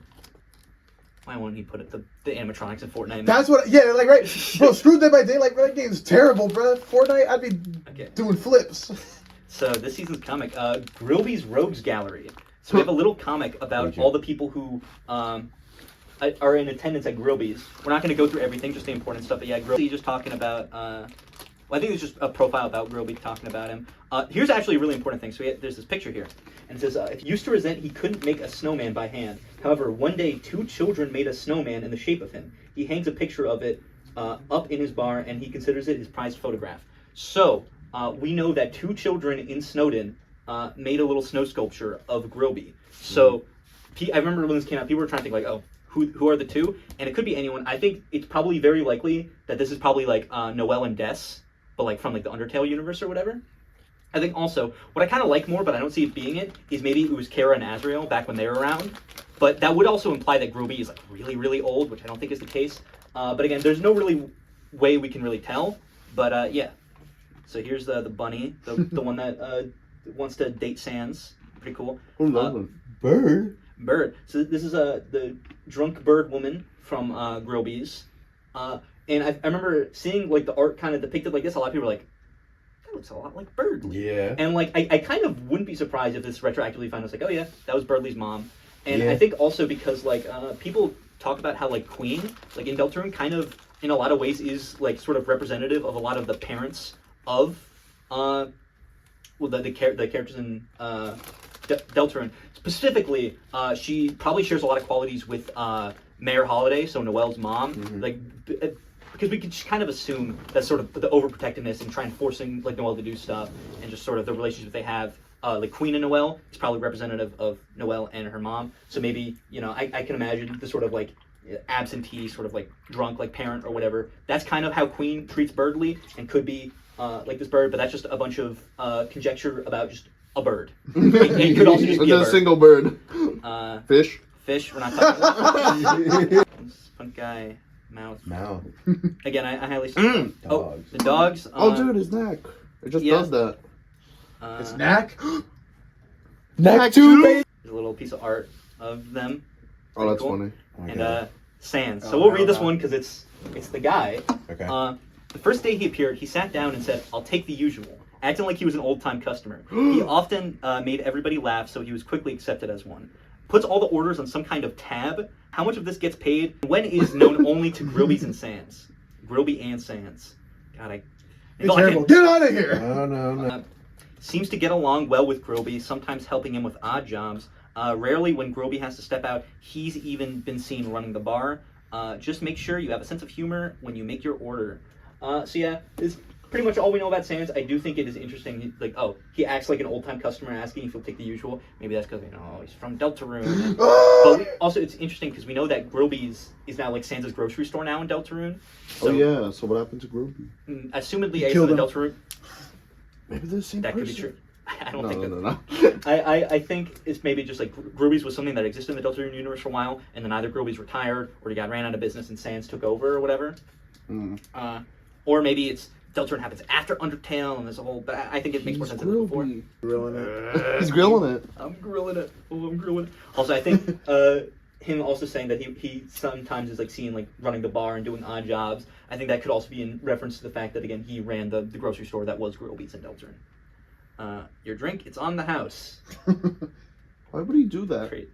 Why wouldn't he put it the animatronics in Fortnite? That's what. Yeah, like right, bro. Screw Dead by Daylight, bro. That game's terrible, bro. Fortnite, I'd be doing flips. So this season's comic, Grilby's Rogues Gallery. So we have a little comic about all the people who are in attendance at Grillby's. We're not going to go through everything, just the important stuff. But yeah, Grillby just talking about. Well, I think it's just a profile about Grillby talking about him. Here's actually a really important thing. So there's this picture here, and it says, "If he used to resent he couldn't make a snowman by hand. However, one day 2 children made a snowman in the shape of him. He hangs a picture of it up in his bar, and he considers it his prized photograph." So we know that 2 children in Snowdon made a little snow sculpture of Grillby. So I remember when this came out, people were trying to think like, oh, who are the 2? And it could be anyone. I think it's probably very likely that this is probably like Noelle and Des, but like from like the Undertale universe or whatever. I think also what I kind of like more, but I don't see it being it, is maybe it was Chara and Azrael back when they were around. But that would also imply that Grillby is like really, really old, which I don't think is the case. But again, there's no really way we can really tell. But yeah. So here's the bunny, the one that wants to date Sans. Pretty cool. Bird. Bird. So this is the drunk bird woman from Grillby's. And I remember seeing like the art kind of depicted like this. A lot of people were like, that looks a lot like Birdly. Yeah. And like I kind of wouldn't be surprised if this retroactively found us like, oh yeah, that was Birdly's mom. And I think also because like people talk about how like Queen, like in Deltarune, kind of in a lot of ways is like sort of representative of a lot of the parents of the characters in Deltarune. Specifically, she probably shares a lot of qualities with Mayor Holiday, so Noelle's mom. Like because we could just kind of assume that sort of the overprotectiveness and trying forcing like Noelle to do stuff, and just sort of the relationship they have. Like Queen and Noelle is probably representative of Noelle and her mom. So maybe, you know, I can imagine the sort of like absentee, sort of like drunk, like parent or whatever. That's kind of how Queen treats Birdly, and could be like this bird, but that's just a bunch of conjecture about just a bird. It could also just be a bird. Single bird. Fish. Fish. We're not talking about. Punk guy. Mouth. Again, I highly. Dogs. Oh, the dogs. Oh, dude, his neck. It just does that. His neck. Neck too. There's a little piece of art of them. Oh, that's cool. funny. And Sans. So we'll read this one because it's the guy. Okay. The first day he appeared, he sat down and said, "I'll take the usual," acting like he was an old-time customer. He often made everybody laugh, so he was quickly accepted as one. Puts all the orders on some kind of tab. How much of this gets paid? When is known only to Grillby's and Sans. Grillby and Sans. God, terrible. Get out of here! No. Seems to get along well with Grillby, sometimes helping him with odd jobs. Rarely when Grillby has to step out, he's even been seen running the bar. Just make sure you have a sense of humor when you make your order. So yeah, this is pretty much all we know about Sans. I do think it is interesting. Like, oh, he acts like an old-time customer asking if he'll take the usual. Maybe that's because, you know, he's from Deltarune. But also, it's interesting because we know that Grillby's is now like Sans's grocery store now in Deltarune. So, oh yeah, so what happened to Grillby? Assumedly, Ace of the Deltarune. Maybe they're the same That person. could be true. I don't think that. No. I think it's maybe just like Grillby's was something that existed in the Deltarune universe for a while, and then either Grillby's retired or he ran out of business and Sans took over or whatever. Or maybe it's Deltarune happens after Undertale and there's a whole. But I think it makes more sense than before. Grilling it. He's grilling it. I'm grilling it. Oh, I'm grilling it. Also, I think him also saying that he sometimes is like seen like running the bar and doing odd jobs. I think that could also be in reference to the fact that again he ran the grocery store that was Grillby's in Deltarune. Your drink, it's on the house. Why would he do that? Great.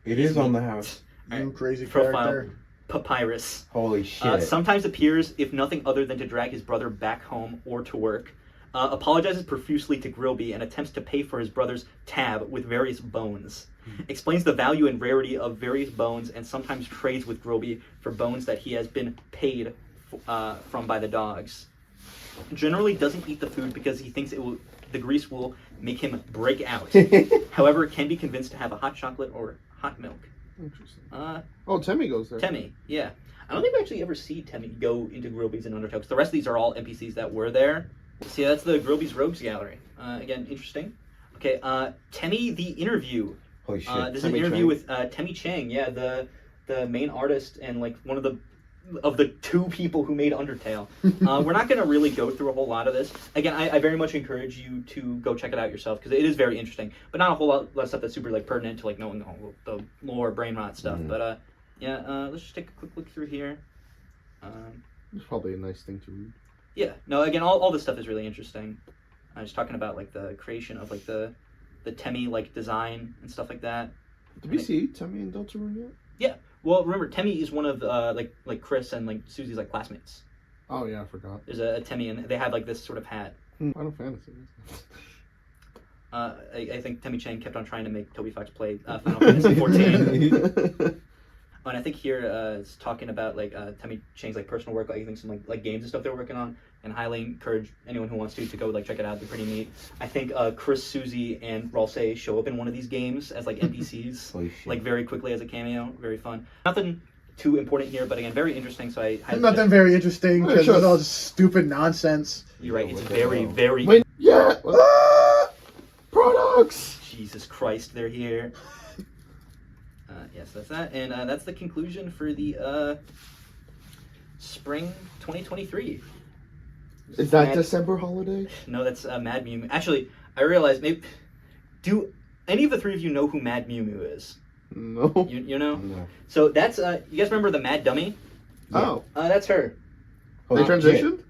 It is on the house. You crazy Profile. character. Papyrus. Holy shit. Sometimes appears, if nothing other than to drag his brother back home or to work. Apologizes profusely to Grillby and attempts to pay for his brother's tab with various bones. Explains the value and rarity of various bones and sometimes trades with Grillby for bones that he has been paid from by the dogs. Generally doesn't eat the food because he thinks the grease will make him break out. However, can be convinced to have a hot chocolate or hot milk. Interesting. Oh, Temmie goes there. Temmie, yeah. I don't think we actually ever see Temmie go into Grillby's and Undertale, because the rest of these are all NPCs that were there. So yeah, that's the Grillby's Rogues Gallery. Again, interesting. Okay, Temmie the Interview. Holy shit. This is an interview with Temmie Chang, yeah, the main artist and like one of the 2 people who made Undertale. We're not going to really go through a whole lot of this. Again, I very much encourage you to go check it out yourself because it is very interesting, but not a whole lot of stuff that's super like pertinent to like knowing the lore, brain rot stuff. But yeah, let's just take a quick look through here. It's probably a nice thing to read. Yeah, no, again, all this stuff is really interesting. I was talking about like the creation of like the Temmie like design and stuff like that. Did we see Temmie and Deltarune yet? Yeah. Well, remember, Temmie is one of like Kris and like Susie's like classmates. Oh yeah, I forgot. There's a Temmie, and they have like this sort of hat. Final Fantasy. I think Temmie Chang kept on trying to make Toby Fox play Final Fantasy 14. And I think here it's talking about like Temmie Chang's like personal work, like I think some like games and stuff they're working on, and highly encourage anyone who wants to go like check it out. They're pretty neat. I think Kris, Susie, and Ralsei show up in one of these games as like NPCs, like very quickly as a cameo. Very fun. Nothing too important here, but again, very interesting. So I nothing very interesting because it's all just stupid nonsense. You're right. It's very, very. Wait, yeah. Products. Jesus Christ, they're here. Yes, that's that, and that's the conclusion for the spring 2023. Is that December holiday? No, that's Mad Mew Mew. Actually, I realized maybe. Do any of the three of you know who Mad Mew Mew is? No. You know? No. So that's you guys remember the Mad Dummy? Oh. That's her. They transitioned?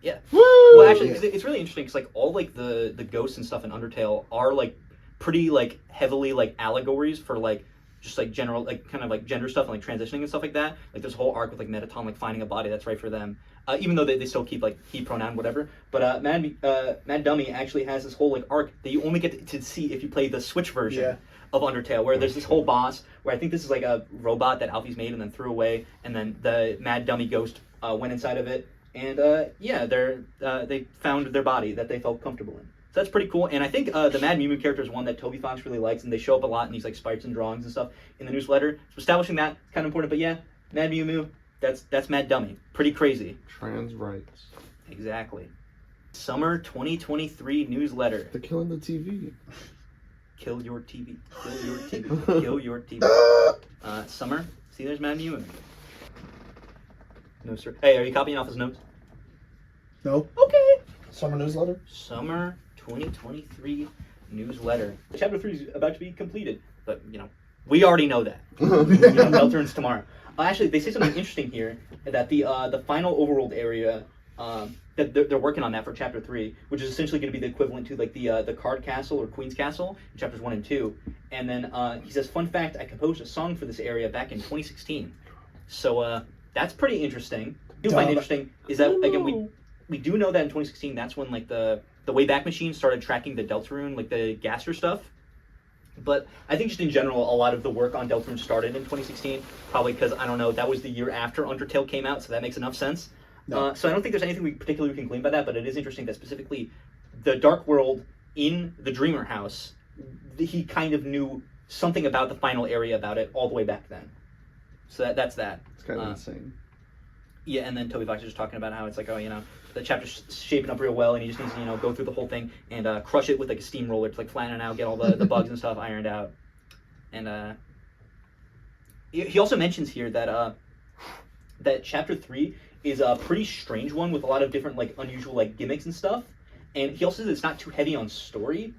Yeah. Woo! Well, actually, 'cause it's really interesting because like all like the ghosts and stuff in Undertale are like pretty like heavily like allegories for like just like general like kind of like gender stuff and like transitioning and stuff like that. Like there's a whole arc with like Metaton like finding a body that's right for them. Even though they still keep like he pronoun whatever. But Mad Dummy actually has this whole like arc that you only get to see if you play the Switch version of Undertale, where there's this whole boss where I think this is like a robot that Alfie's made and then threw away, and then the Mad Dummy ghost went inside of it, and they found their body that they felt comfortable in. So that's pretty cool, and I think the Mad Mew Mew character is one that Toby Fox really likes, and they show up a lot in these like sprites and drawings and stuff in the newsletter. So establishing that kind of important, but yeah, Mad Mew Mew, that's Mad Dummy, pretty crazy. Trans rights. Exactly. Summer 2023 newsletter. They're killing the TV. Kill your TV. Kill your TV. Kill your TV. Summer. See, there's Mad Mew Mew. No, sir. Hey, are you copying off his notes? No. Okay. Summer newsletter? Summer 2023 newsletter. Chapter 3 is about to be completed, but, we already know that. Deltarune's tomorrow. Actually, they say something interesting here, that the final overworld area, that they're working on that for Chapter 3, which is essentially going to be the equivalent to like the Card Castle or Queen's Castle in Chapters 1 and 2. And then he says, fun fact, I composed a song for this area back in 2016. So that's pretty interesting. What you'll find interesting is that, again, we do know that in 2016, that's when like the Wayback Machine started tracking the Deltarune, like the Gaster stuff. But I think just in general, a lot of the work on Deltarune started in 2016, probably because, I don't know, that was the year after Undertale came out, so that makes enough sense. No. So I don't think there's anything we particularly can glean by that, but it is interesting that specifically the Dark World in the Dreamer House, he kind of knew something about the final area about it all the way back then. So that's that. It's kind of insane. Yeah, and then Toby Fox is just talking about how it's like, the chapter's shaping up real well, and he just needs to, go through the whole thing and crush it with like a steamroller to like flatten it out, get all the bugs and stuff ironed out. And he also mentions here that that Chapter 3 is a pretty strange one with a lot of different like unusual like gimmicks and stuff. And he also says it's not too heavy on story.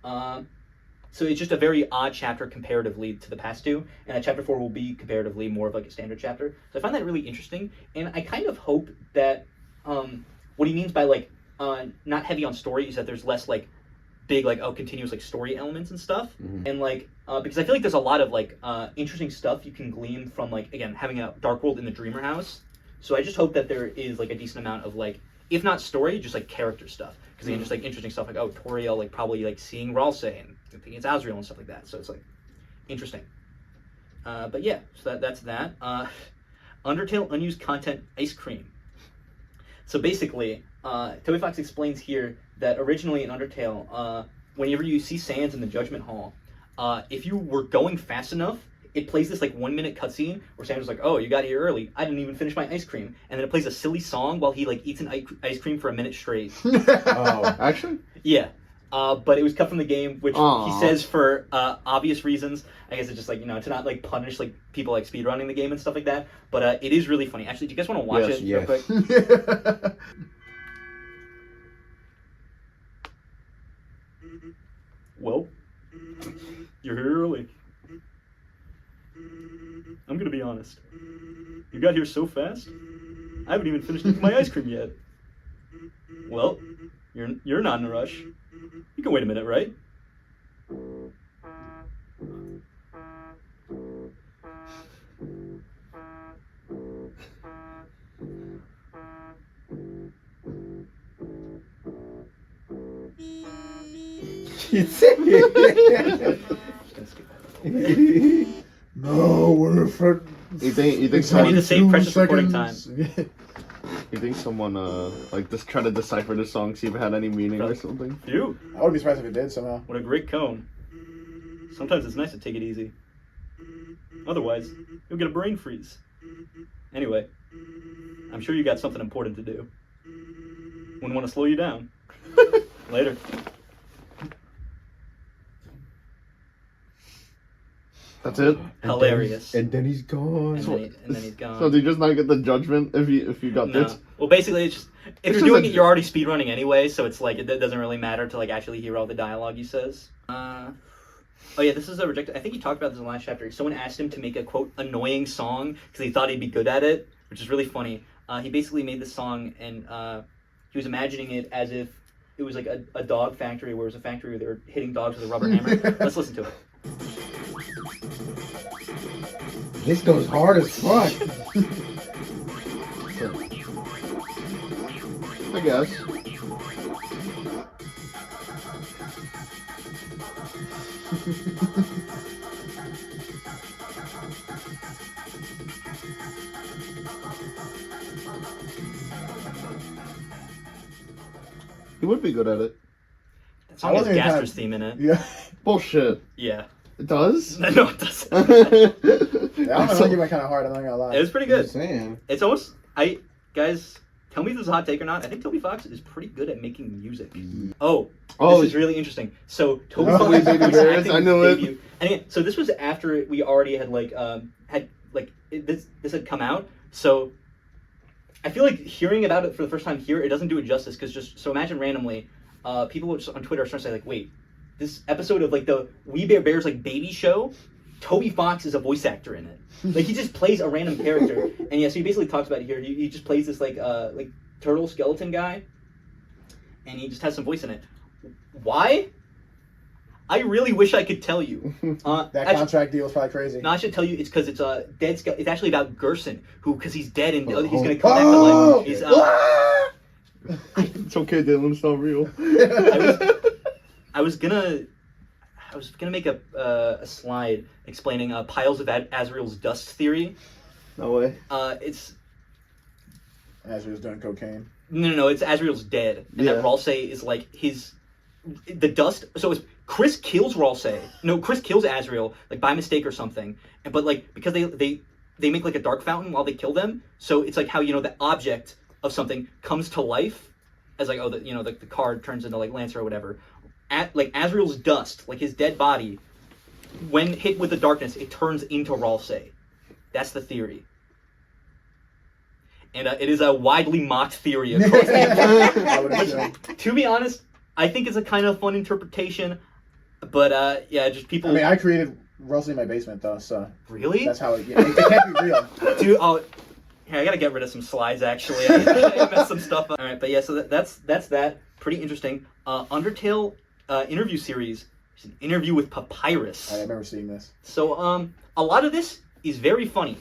So it's just a very odd chapter comparatively to the past two, and that Chapter 4 will be comparatively more of like a standard chapter. So I find that really interesting, and I kind of hope that what he means by like not heavy on story is that there's less like big like continuous like story elements and stuff, and like because I feel like there's a lot of like interesting stuff you can glean from like again having a Dark World in the Dreamer House. So I just hope that there is like a decent amount of like, if not story, just like character stuff. Because again, just like interesting stuff like Toriel like probably like seeing Ralsei and thinking it's Azrael and stuff like that. So it's like interesting. But yeah, so that's that. Undertale unused content ice cream. So basically, Toby Fox explains here that originally in Undertale, whenever you see Sans in the Judgment Hall, if you were going fast enough, it plays this like 1 minute cutscene where Sans was like, "Oh, you got here early. I didn't even finish my ice cream," and then it plays a silly song while he like eats an ice cream for a minute straight. Oh, actually? Yeah. But it was cut from the game, which he says for obvious reasons. I guess it's just like, to not like punish like people like speedrunning the game and stuff like that. But it is really funny. Actually, do you guys want to watch it real quick? Well, you're here early. I'm gonna be honest. You got here so fast, I haven't even finished eating my ice cream yet. Well, you're not in a rush. You can wait a minute, right? No, we're for. You think I need to save 22 precious recording seconds. You think someone like just try to decipher the song, see if it had any meaning or something? Dude, I wouldn't be surprised if it did somehow. what a great cone. Sometimes it's nice to take it easy. Otherwise, you'll get a brain freeze. Anyway, I'm sure you got something important to do. Wouldn't want to slow you down. Later. That's it. Hilarious. And then he's gone. And then he's gone. So do you just not get the judgment if you got No. this? Well, basically, it's just if It's you're just doing a- it, you're already speedrunning anyway, so it's like it doesn't really matter to like actually hear all the dialogue he says. Oh yeah, this is a rejected. I think he talked about this in the last chapter. Someone asked him to make a quote annoying song because he thought he'd be good at it, which is really funny. He basically made this song and he was imagining it as if it was like a dog factory where it was a factory where they were hitting dogs with a rubber hammer. Let's listen to it. This goes hard as fuck. I guess. He would be good at it. That song has wasn't even Gaster's theme in it. Yeah. Bullshit. Yeah. It does? No, it doesn't. Yeah, I don't know. I give it kind of hard. I'm not gonna lie. It was pretty I'm good. just saying. It's almost guys. Tell me if this is a hot take or not. I think Toby Fox is pretty good at making music. Oh, this is really interesting. So Toby Oh, Fox we did was Bears, acting I knew his it. debut. And again, so this was after we already had this had come out. So I feel like hearing about it for the first time here, it doesn't do it justice because so imagine randomly, people on Twitter are starting to say like, wait, this episode of like the We Bare Bears like baby show, Toby Fox is a voice actor in it. Like he just plays a random character, and yeah, so he basically talks about it here. He just plays this like turtle skeleton guy, and he just has some voice in it. Why? I really wish I could tell you. That contract deal is probably crazy. No, I should tell you. It's because it's a dead. It's actually about Gerson, because he's dead and he's gonna come back to life. He's, It's okay, Dylan. It's not real. I was gonna make a slide explaining piles of Azrael's dust theory. No way. It's As he was doing cocaine. no. It's Azrael's dead, and that Ralsei is like the dust. So it's Kris kills Ralsei. No, Kris kills Azrael like by mistake or something. But like because they make like a dark fountain while they kill them. So it's like how the object of something comes to life as like the card turns into like Lancer or whatever. Like Azrael's dust, like his dead body, when hit with the darkness, it turns into Ralsei. That's the theory. And it is a widely mocked theory across the internet. To be honest, I think it's a kind of fun interpretation. But yeah, just people. I mean, I created Ralsei in my basement though, so Really? that's how it can't be real. Dude, here, I gotta get rid of some slides actually. I messed some stuff up. Alright, but yeah, so that's that. Pretty interesting. Undertale interview series. It's an interview with Papyrus. I remember seeing this. So a lot of this is very funny.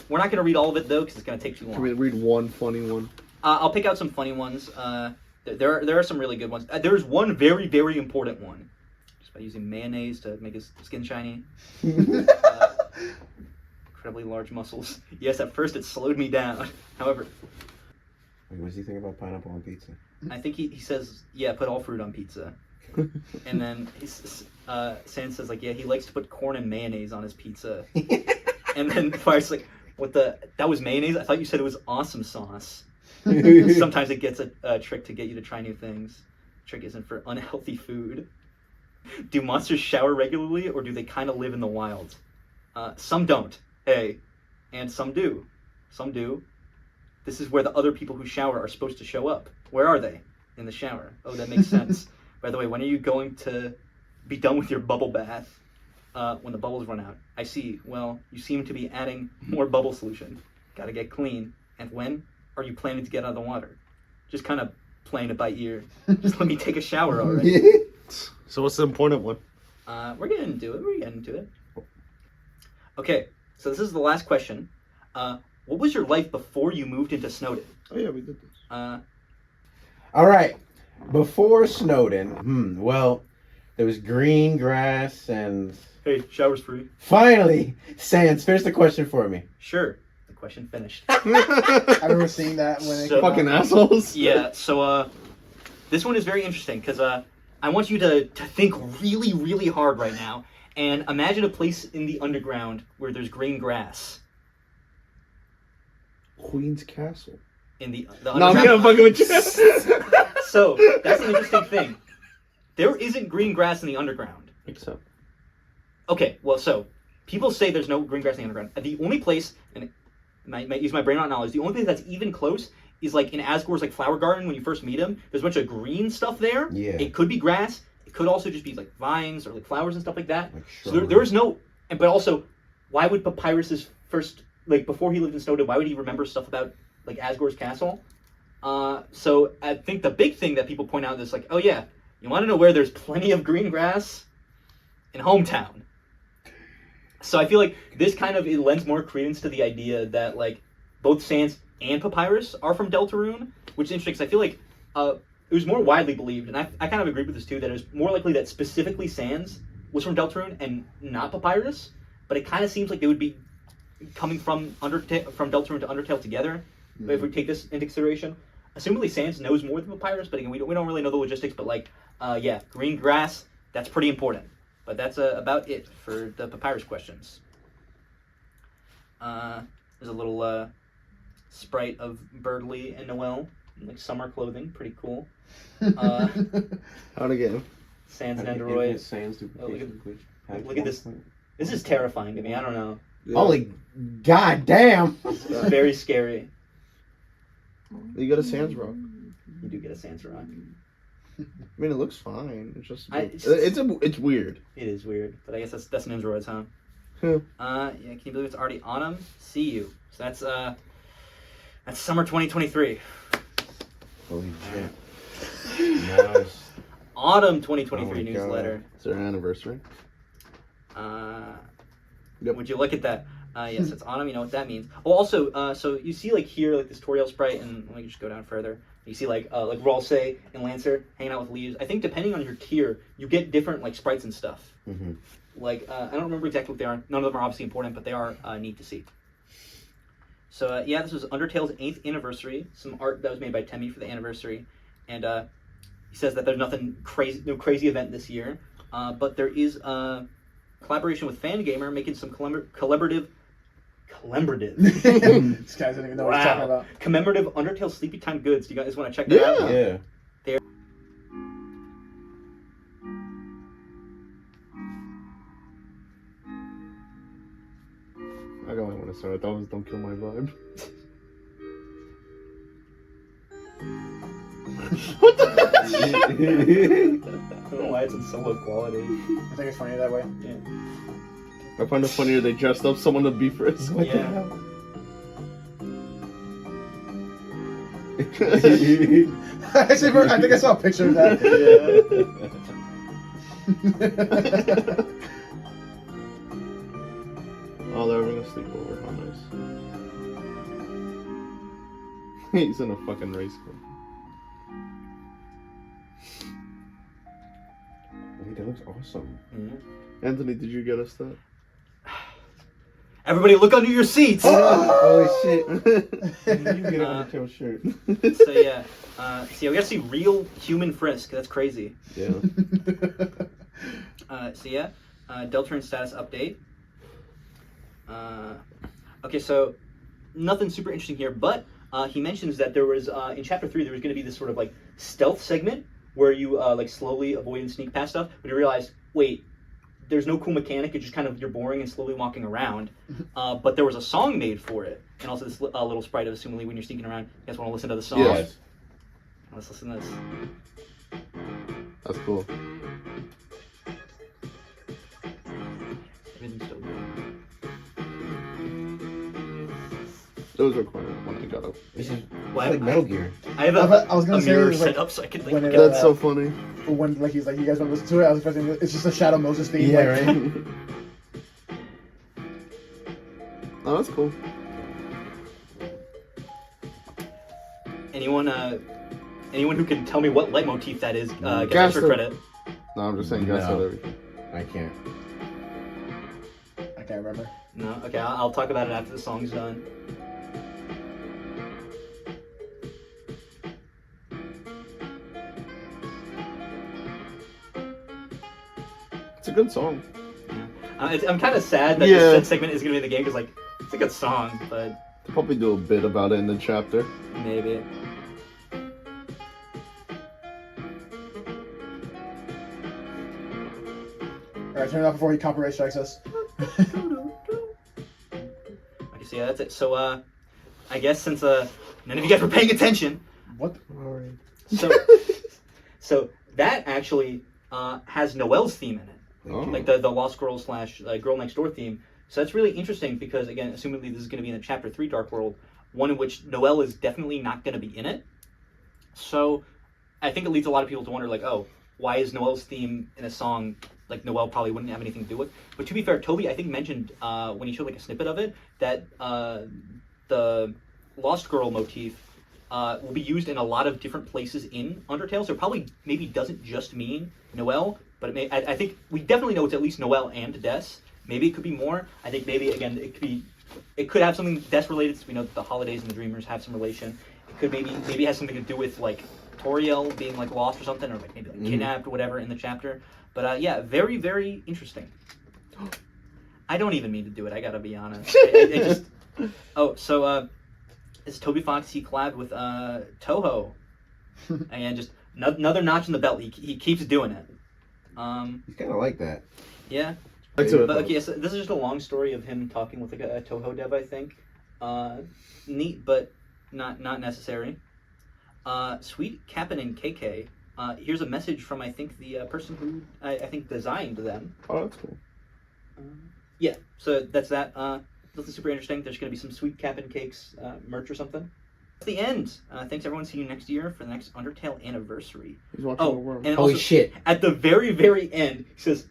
We're not gonna read all of it though, because it's gonna take too long. Can we read one funny one? I'll pick out some funny ones. There are some really good ones. There's one very, very important one. Just by using mayonnaise to make his skin shiny. Incredibly large muscles. Yes, at first it slowed me down. However, Wait, what does he think about pineapple on pizza? I think he says, yeah, put all fruit on pizza. And then Sans says, like, yeah, he likes to put corn and mayonnaise on his pizza. And then Fire's like, that was mayonnaise? I thought you said it was awesome sauce. Sometimes it gets a trick to get you to try new things. Trick isn't for unhealthy food. Do monsters shower regularly, or do they kind of live in the wild? Some don't. Hey. And some do. Some do. This is where the other people who shower are supposed to show up. Where are they? In the shower. Oh, that makes sense. By the way, when are you going to be done with your bubble bath? When the bubbles run out. I see. Well, you seem to be adding more bubble solution. Gotta get clean. And when are you planning to get out of the water? Just kind of playing it by ear. Just let me take a shower already. So what's the important one? We're getting into it. Okay, so this is the last question. What was your life before you moved into Snowden? Oh yeah, we did this. All right. Before Snowden, well, There was green grass and... Hey, shower's free. Finally! Sans, finish the question for me. Sure. The question finished. I remember seeing that when it So- came Fucking out. assholes. Yeah, so this one is very interesting because I want you to think really, really hard right now and imagine a place in the underground where there's green grass. Queen's Castle. In the No, I'm underground. fucking with you. So that's an interesting thing. There isn't green grass in the underground. Except. Okay, well, so people say there's no green grass in the underground. The only place, and I might use my brain on knowledge, the only place that's even close is like in Asgore's like flower garden when you first meet him. There's a bunch of green stuff there. Yeah. It could be grass. It could also just be like vines or like flowers and stuff like that. Like So there is no, but also, why would Papyrus's first, like before he lived in Snowdin, why would he remember stuff about like Asgore's castle? So I think the big thing that people point out is like, oh yeah, you want to know where there's plenty of green grass? In Hometown. So I feel like this kind of, it lends more credence to the idea that like both Sans and Papyrus are from Deltarune, which is interesting because I feel like it was more widely believed, and I kind of agree with this too, that it was more likely that specifically Sans was from Deltarune and not Papyrus, but it kind of seems like they would be coming from Deltarune to Undertale together, if we take this into consideration. Assumably Sans knows more than Papyrus, but again, we don't really know the logistics, but like, yeah, green grass, that's pretty important. But that's about it for the Papyrus questions. There's a little sprite of Birdly and Noelle in like summer clothing, pretty cool. How'd it get? Sans and Android. Sans Oh, look at this. This is terrifying to me. I don't know. Yeah. Holy goddamn! This is very scary. You got a Sans rock. You do get a Sans rock. I mean, it looks fine. It's just it's weird. It is weird, but I guess that's an Android's, huh? Yeah. Yeah. Can you believe it's already autumn? See you. So that's summer 2023. Holy shit. Nice. Autumn 2023 Oh my newsletter. Is there an anniversary? Yep. Would you look at that? Yes, it's autumn. You know what that means. Oh, also, so you see like here, like this Toriel sprite, and let me just go down further. You see like Ralsei and Lancer hanging out with leaves. I think depending on your tier, you get different like sprites and stuff. Mm-hmm. Like I don't remember exactly what they are. None of them are obviously important, but they are neat to see. So yeah, this was Undertale's 8th anniversary. Some art that was made by Temmie for the anniversary, and he says that there's nothing crazy, no crazy event this year, but there is a collaboration with Fangamer making some collaborative. This guy doesn't even know what he's talking about. Commemorative Undertale Sleepy Time goods. Do you guys want to check that out? Yeah. I got one to start. That was Don't Kill My Vibe. What the? I don't know why it's in so low quality. I think it's funny that way. Yeah. I find it funnier they dressed up someone to be Frisk. What the Yeah. hell? Actually, I think I saw a picture of that. Oh, they're having a sleepover. How nice. He's in a fucking race car. Wait, that looks awesome. Mm-hmm. Anthony, did you get us that? Everybody, look under your seats. Holy shit. You get an Undertale shirt. So yeah, we gotta see real human Frisk. That's crazy. Yeah. So yeah, Deltarune status update. Okay, so nothing super interesting here, but he mentions that there was in chapter 3 there was going to be this sort of like stealth segment where you like slowly avoid and sneak past stuff, but he realized, wait, there's no cool mechanic. It's just kind of you're boring and slowly walking around. But there was a song made for it, and also this little sprite of assumingly when you're sneaking around. You guys want to listen to the song? Yes. Let's listen to this. That's cool. Everything's still good. Those were quite when I got up. This is Well, like Metal Gear. I have I was a gonna say mirror it was set like up so I could like when look it, at That's so funny. When like he's like, you guys want to listen to it? I was expecting it's just a Shadow Moses theme. Yeah, like, right? Oh, that's cool. Anyone who can tell me what leitmotif that is, gets Gaster. extra credit. No, I'm just saying Gaster No. everything. I can't. I can't remember. No? Okay, I'll talk about it after the song's done. It's a good song. I'm kind of sad that Yeah. this segment is going to be in the game because, like, it's a good song, but They'll probably do a bit about it in the chapter. maybe. Alright, turn it off before he copyright strikes us. Okay, so yeah, that's it. So, I guess since none of you guys were paying attention, What? so that actually has Noelle's theme in it. Oh. Like the Lost Girl / Girl Next Door theme. So that's really interesting because, again, assumedly this is going to be in a Chapter 3 Dark World, one in which Noelle is definitely not going to be in it. So I think it leads a lot of people to wonder, like, oh, why is Noelle's theme in a song like Noelle probably wouldn't have anything to do with? But to be fair, Toby, I think, mentioned when he showed like a snippet of it that the Lost Girl motif will be used in a lot of different places in Undertale. So it probably maybe doesn't just mean Noelle, but it may. I think we definitely know it's at least Noelle and Des. Maybe it could be more. I think maybe again it could have something Des related. Since we know that the holidays and the Dreamers have some relation. It could maybe it has something to do with like Toriel being like lost or something, or like maybe like kidnapped or whatever in the chapter. But yeah, very, very interesting. I don't even mean to do it. I gotta be honest. It just. Oh, so it's Toby Fox. He collabed with Toho, and just another notch in the belt. He keeps doing it. He's kind of like that. Yeah. That's it. But okay, so this is just a long story of him talking with like a Toho dev, I think. Neat, but not necessary. Sweet Cap'n and KK. Here's a message from I think the person who I think designed them. Oh, that's cool. Yeah, so that's that. Nothing super interesting. There's going to be some Sweet Cap'n Cakes merch or something. That's the end. Thanks everyone. See you next year for the next Undertale anniversary. He's watching the worm. And Holy also, shit. at the very, very end, he says,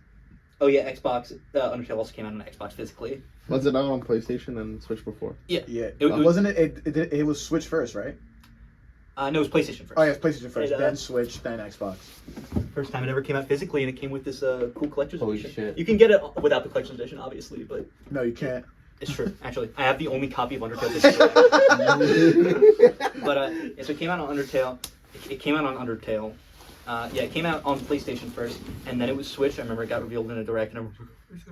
oh yeah, Xbox, Undertale also came out on Xbox physically. Was it out on PlayStation and Switch before? Yeah. Yeah. It Wasn't it was Switch first, right? No, it was PlayStation first. Oh, yeah, PlayStation first, It, then Switch, then Xbox. First time it ever came out physically, and it came with this cool collector's Holy edition. shit. You can get it without the collector's edition, obviously, but No, you can't. it's true. Actually, I have the only copy of Undertale. But yeah, so it came out on Undertale. It came out on Undertale. Yeah, it came out on PlayStation first, and then it was Switch. I remember it got revealed in a direct, and I was like,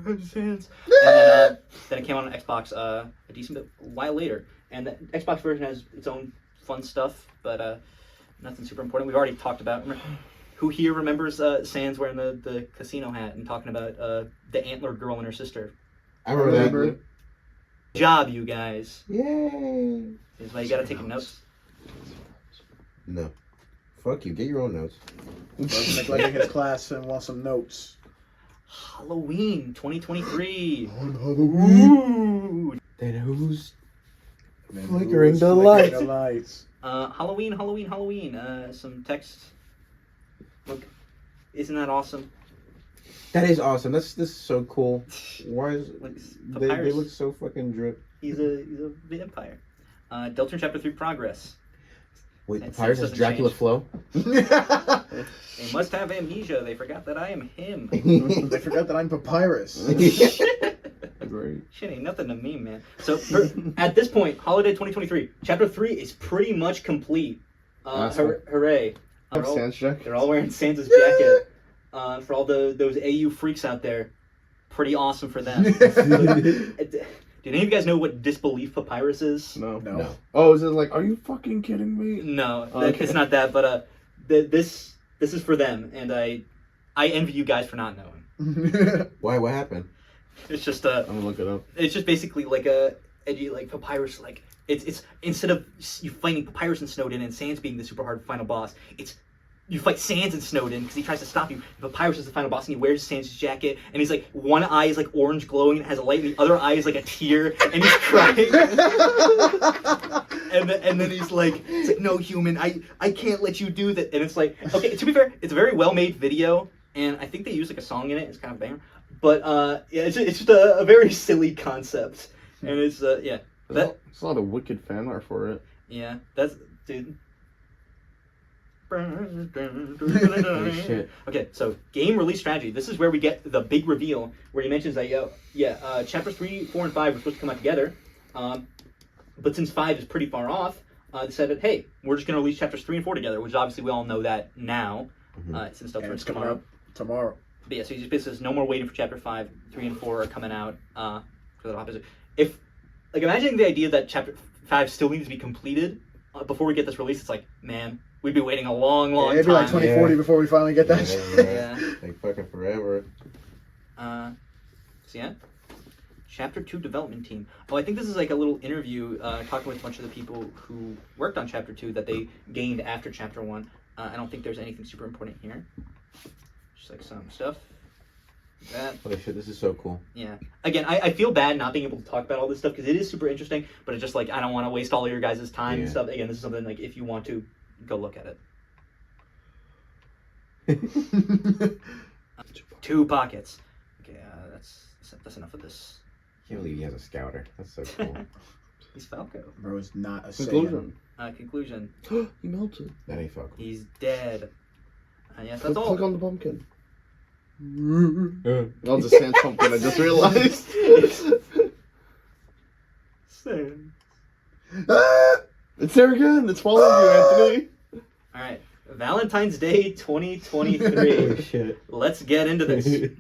and then it came out on Xbox a decent bit while later. And the Xbox version has its own fun stuff, but nothing super important. We've already talked about. Who here remembers Sans wearing the casino hat and talking about the antler girl and her sister? I remember. Exactly. Job, you guys. Yay! This is why you gotta take notes. No. Fuck you. Get your own notes. Neglecting his class and wants some notes. Halloween 2023. On Halloween. Ooh. Then who's Man, flickering who's the flickering lights? the lights? Halloween. Some text. Look, isn't that awesome? That is awesome. This is so cool. Why is Like, they Papyrus. look so fucking drip? He's a vampire. Deltarune Chapter 3 Progress. Wait, That Papyrus sense is doesn't Dracula change. Flow? They must have amnesia. They forgot that I am him. They forgot that I'm Papyrus. Great. Shit ain't nothing to me, man. So at this point, Holiday 2023, Chapter 3 is pretty much complete. Awesome. Hooray. Have Sans jacket. They're all wearing Santa's jacket. For all those AU freaks out there, pretty awesome for them. Do any of you guys know what disbelief papyrus is? No. No. Oh, is it like, are you fucking kidding me? No, Okay. it's not that. But this is for them, and I envy you guys for not knowing. Why? What happened? It's just I'm gonna look it up. it's just basically like a edgy like papyrus. Like it's instead of you fighting Papyrus and Snowden and Sans being the super hard final boss, it's you fight Sans and Snowden because he tries to stop you. Papyrus is the final boss, and he wears Sans' jacket, and he's like, one eye is like orange glowing and has a light, and the other eye is like a tear, and he's crying. and then he's like, it's like, no, human, I can't let you do that. And it's like, okay, to be fair, it's a very well made video, and I think they use like a song in it. It's kind of a banger, but yeah, it's just a very silly concept, and it's yeah. There's a lot of wicked fan art for it. Yeah, that's dude. shit. Okay, so game release strategy. This is where we get the big reveal where he mentions that chapters 3, 4, and 5 were supposed to come out together, but since 5 is pretty far off, they said that hey, we're just gonna release chapters 3 and 4 together, which obviously we all know that now, since Deltarune's coming tomorrow. out tomorrow. But yeah, so he just basically says no more waiting for chapter 5, 3, and 4 are coming out for the opposite. If imagine the idea that chapter 5 still needs to be completed before we get this release, it's like, man, we'd be waiting a long time. It'd be like 2040 before we finally get that. Yeah. Like fucking forever. So yeah, chapter 2 development team. Oh, I think this is like a little interview talking with a bunch of the people who worked on chapter 2 that they gained after chapter 1. I don't think there's anything super important here. Just like some stuff. That. Holy shit, this is so cool. Yeah. Again, I feel bad not being able to talk about all this stuff because it is super interesting, but it's just like I don't want to waste all of your guys' time and stuff. Again, this is something like if you want to, go look at it. 2 pockets. Okay, that's enough of this. Can't believe he has a scouter. That's so cool. He's Falco. Bro, it's not a Conclusion. Conclusion. He melted. That ain't Falco. He's dead. Yes, that's all. Click on the pumpkin. I'll just stand pumpkin. I just realized. It's there again. It's following you, Anthony. All right, Valentine's Day 2023. Oh shit. Let's get into this.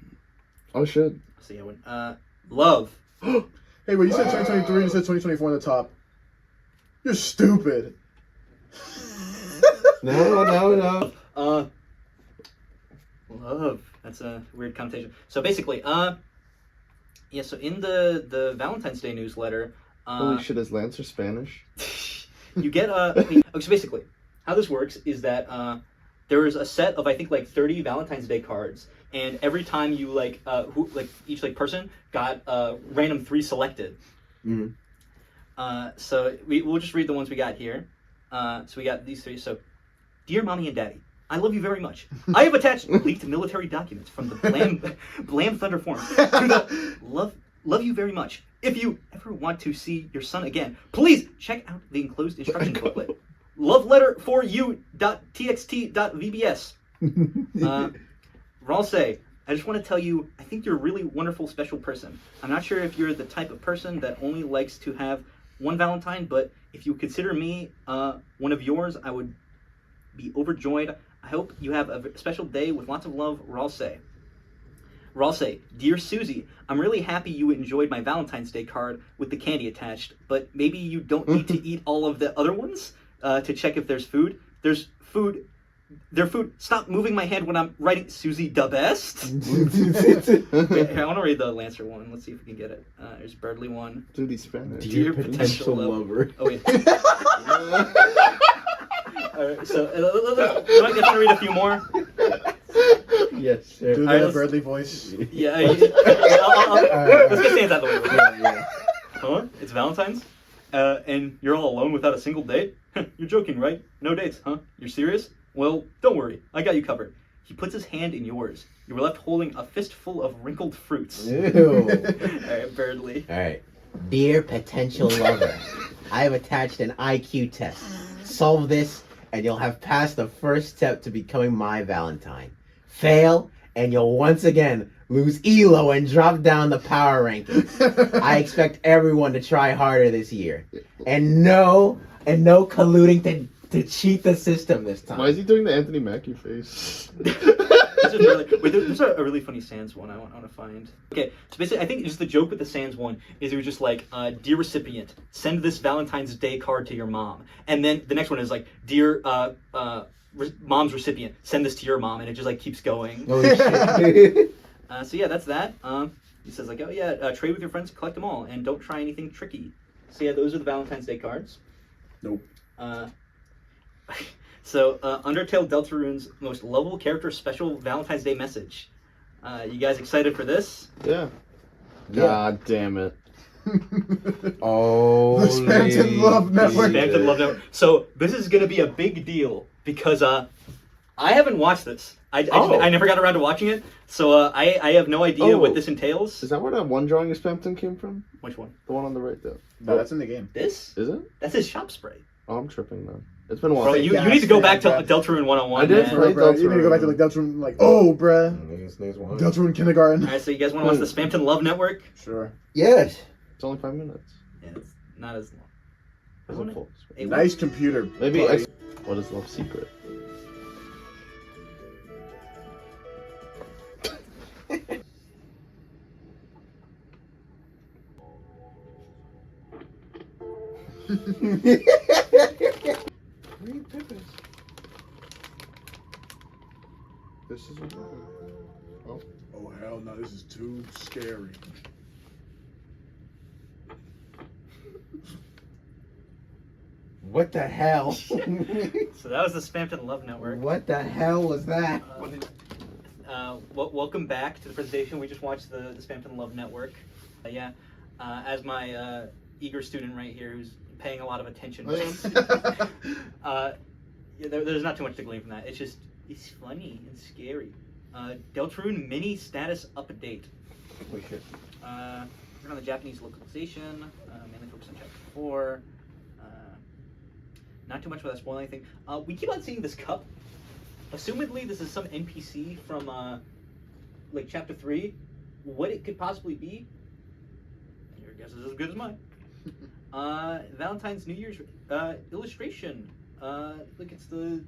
Oh shit. So yeah, love. Hey, but you said 2023 and you said 2024 on the top. You're stupid. No. Love. That's a weird connotation. So basically, so in the Valentine's Day newsletter, Holy shit, is Lancer Spanish? you get okay, so basically, how this works is that there is a set of I think like 30 Valentine's Day cards, and every time you each person got random 3 selected. So we'll just read the ones we got here. So we got these 3. So, dear mommy and daddy, I love you very much. I have attached leaked military documents from the Blam Thunder Forum to the love you very much. If you ever want to see your son again, please check out the enclosed instruction booklet. Love letter for you.txt.vbs. Ralsei, I just want to tell you, I think you're a really wonderful, special person. I'm not sure if you're the type of person that only likes to have one Valentine, but if you consider me one of yours, I would be overjoyed. I hope you have a special day with lots of love, Ralsei. Ralsei, dear Susie, I'm really happy you enjoyed my Valentine's Day card with the candy attached, but maybe you don't need to eat all of the other ones to check if there's food. There's food. There's food. Stop moving my hand when I'm writing Susie the best. Wait, here, I want to read the Lancer one. Let's see if we can get it. There's Birdly one. Dude, he's Spanish. Dear potential lover. Oh wait. Alright, so do I get to read a few more? Yes, sir. Do that Birdly voice. Yeah. Let's get Sans out of the way. Yeah. Huh? It's Valentine's? And you're all alone without a single date? You're joking, right? No dates, huh? You're serious? Well, don't worry. I got you covered. He puts his hand in yours. You were left holding a fistful of wrinkled fruits. Ew. Alright, Birdly. Alright. Dear potential lover, I have attached an IQ test. Solve this, and you'll have passed the first step to becoming my Valentine. Fail, and you'll once again lose ELO and drop down the power rankings. I expect everyone to try harder this year. And no colluding to cheat the system this time. Why is he doing the Anthony Mackie face? There's a really funny Sans one I want to find. Okay, so basically, I think just the joke with the Sans one is it was just like, dear recipient, send this Valentine's Day card to your mom. And then the next one is like, dear mom's recipient, send this to your mom. And it just like keeps going. Holy shit. So yeah, that's that. He says like, oh yeah, trade with your friends, collect them all, and don't try anything tricky. So yeah, those are the Valentine's Day cards. Nope. So, Undertale Deltarune's most lovable character special Valentine's Day message. You guys excited for this? Yeah. God damn it. Oh, the Spamton Love Network. Spamton Love Network. So, this is going to be a big deal because I haven't watched this. I never got around to watching it, so I have no idea what this entails. Is that where that one drawing of Spamton came from? Which one? The one on the right there. No, that's in the game. This? Is it? That's his shop spray. Oh, I'm tripping, man. It's been a while. Bro, you need to go back to Deltarune 101. I did man. play Bro, you need to go back to like Deltarune, like, oh, bruh. Deltarune kindergarten. Alright, so you guys want to watch the Spamton Love Network? Sure. Yes. It's only 5 minutes. Yeah, it's not as long. Isn't full. Nice computer. Maybe. buddy. What is love secret? This is Oh hell no! This is too scary. What the hell? So that was the Spamton Love Network. What the hell was that? Welcome back to the presentation. We just watched the Spamton Love Network. As my eager student right here who's paying a lot of attention. There's not too much to glean from that. It's funny and scary. Deltarune mini status update. Holy shit. We're on the Japanese localization, mainly focused on chapter 4. Not too much without spoiling anything. We keep on seeing this cup. Assumedly, this is some NPC from like chapter 3. What it could possibly be, your guess is as good as mine. Valentine's New Year's illustration. Look, it's the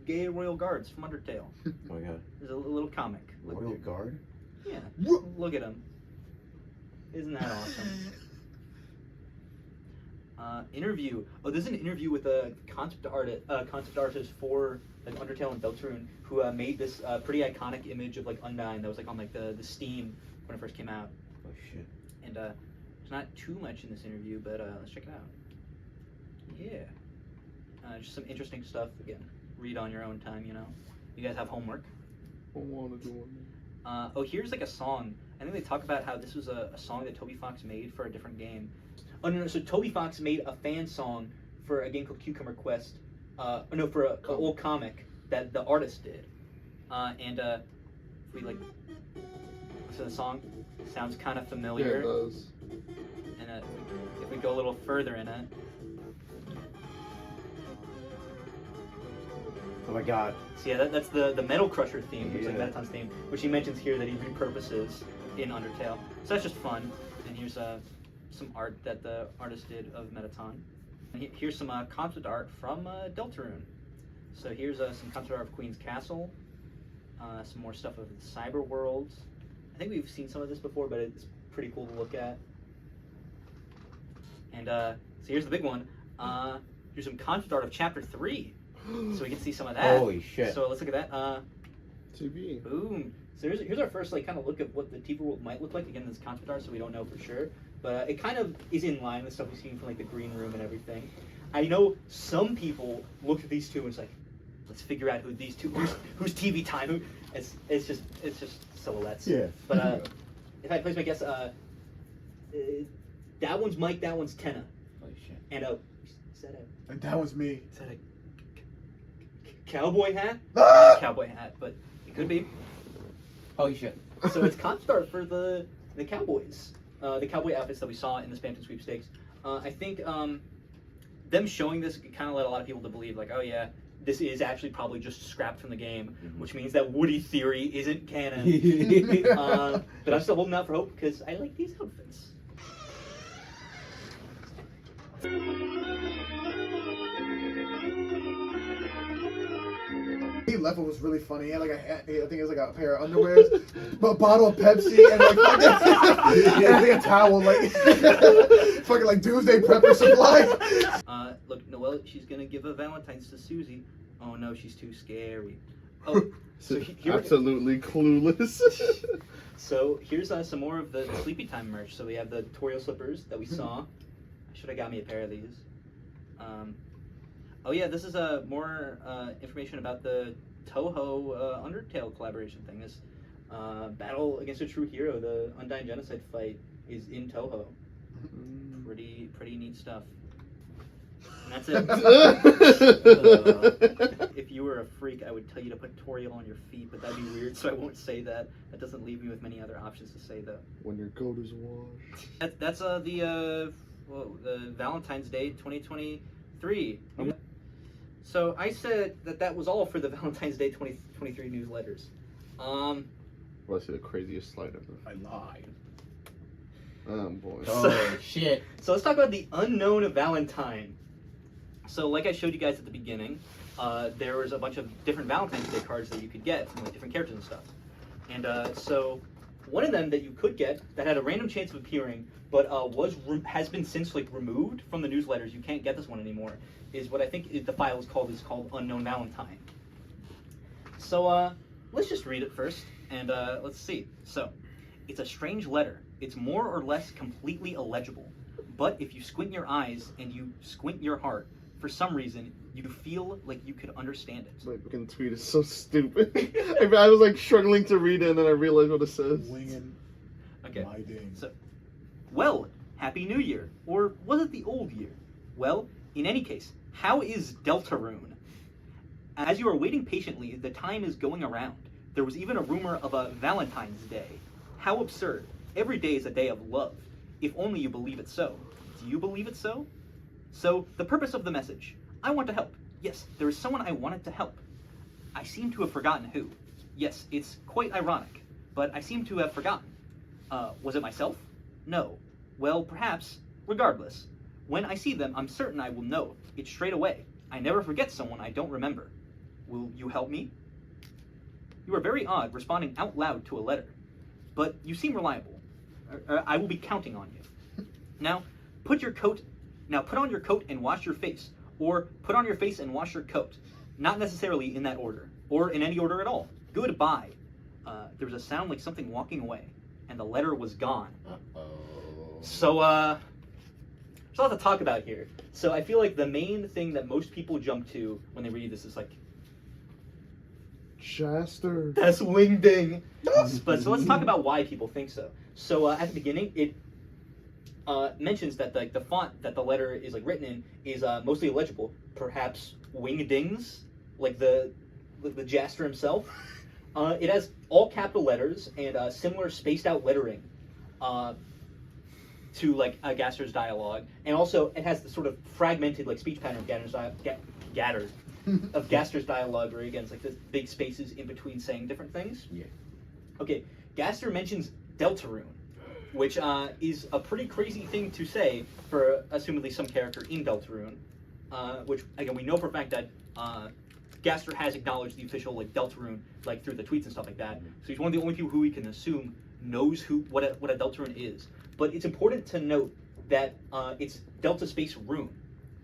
gay royal guards from Undertale. Oh my god. There's a little comic. Royal guard? Yeah. Look at him. Isn't that awesome? Interview. Oh, this is an interview with a concept artist for like Undertale and Deltarune, who made this pretty iconic image of like Undyne that was like on like the Steam when it first came out. Oh shit. And there's not too much in this interview, but let's check it out. Yeah. Just some interesting stuff. Again, read on your own time. You know. You guys have homework. I want to do one. Oh, here's like a song. I think they talk about how this was a song that Toby Fox made for a different game. Oh no, so Toby Fox made a fan song for a game called Cucumber Quest. For an old comic that the artist did. And if we like listen to the song, it sounds kind of familiar. Yeah, it does. And if we go a little further in it. Oh my god. So yeah, that's the Metal Crusher theme, which is like Metaton's theme, which he mentions here that he repurposes in Undertale. So that's just fun. And here's some art that the artist did of Metaton. And here's some concept art from Deltarune. So here's some concept art of Queen's Castle, some more stuff of the Cyber Worlds. I think we've seen some of this before, but it's pretty cool to look at. And so here's the big one. Here's some concept art of Chapter 3. So we can see some of that. Holy shit. So let's look at that. TV. Boom. So here's our first like kind of look at what the TV world might look like. Again, this concept art, so we don't know for sure. But it kind of is in line with stuff we've seen from like the green room and everything. I know some people look at these two and it's like, let's figure out who these two, who's TV time. It's just silhouettes. Yeah. But if I place my guess, that one's Mike, that one's Tenna. Holy shit. And And that was me. is that a cowboy hat? Cowboy hat, but it could be. Holy shit. So it's concept art for the Cowboys, the cowboy outfits that we saw in the Spamton Sweepstakes. I think them showing this kind of led a lot of people to believe, like, oh yeah, this is actually probably just scrapped from the game, which means that Woody theory isn't canon. But I'm still holding out for hope because I like these outfits. He left was really funny. He had like I think it was like a pair of underwears, a bottle of Pepsi, and like and I think a towel, like fucking like doomsday prepper supply. Look, Noelle, she's gonna give a Valentines to Susie. Oh no, she's too scary. Oh, so Absolutely clueless. So here's some more of the Sleepy Time merch. So we have the tutorial slippers that we saw. I should have got me a pair of these. Oh yeah, this is more information about the Toho Undertale collaboration thing. This battle against a true hero, the Undyne genocide fight, is in Toho. Pretty neat stuff. And that's it. If you were a freak, I would tell you to put Toriel on your feet, but that'd be weird, so I won't say that. That doesn't leave me with many other options to say, though. When your coat is washed. That's the Valentine's Day 2023. So I said that was all for the Valentine's Day 2023 newsletters. Well, I see the craziest slide ever. I lied. Oh boy. Oh shit. So let's talk about the Unknown Valentine. So like I showed you guys at the beginning, there was a bunch of different Valentine's Day cards that you could get from like different characters and stuff. And so one of them that you could get that had a random chance of appearing, but has been since like removed from the newsletters. You can't get this one anymore. Is what I think the file is called Unknown Valentine. So let's just read it first, and let's see. So it's a strange letter. It's more or less completely illegible, but if you squint your eyes and you squint your heart, for some reason you feel like you could understand it. My fucking tweet is so stupid. I was like struggling to read it, and then I realized what it says. Winging. Okay. My ding. So, well, Happy New Year, or was it the old year? Well, in any case, how is Deltarune? As you are waiting patiently, the time is going around. There was even a rumor of a Valentine's Day. How absurd. Every day is a day of love. If only you believe it so. Do you believe it so? So, the purpose of the message. I want to help. Yes, there is someone I wanted to help. I seem to have forgotten who. Yes, it's quite ironic, but I seem to have forgotten. Was it myself? No. Well, perhaps. Regardless. When I see them, I'm certain I will know it straight away. I never forget someone I don't remember. Will you help me? You are very odd responding out loud to a letter, but you seem reliable. I will be counting on you. Now, put on your coat and wash your face, or put on your face and wash your coat. Not necessarily in that order, or in any order at all. Goodbye. There was a sound like something walking away, and the letter was gone. So, there's a lot to talk about here. So I feel like the main thing that most people jump to when they read this is like, Gaster. that's wingding. But so let's talk about why people think so. So at the beginning, it mentions that the font that the letter is like written in is mostly illegible. Perhaps wingdings, like the Gaster himself. It has all capital letters and similar spaced out lettering to like Gaster's dialogue, and also it has the sort of fragmented like speech pattern of Gaster's dialogue, where again it's like this big spaces in between saying different things. Yeah. Okay, Gaster mentions Deltarune, which is a pretty crazy thing to say for assumedly some character in Deltarune, which again we know for a fact that Gaster has acknowledged the official like Deltarune like through the tweets and stuff like that. So he's one of the only people who we can assume knows what a Deltarune is. But it's important to note that it's Delta Space Rune.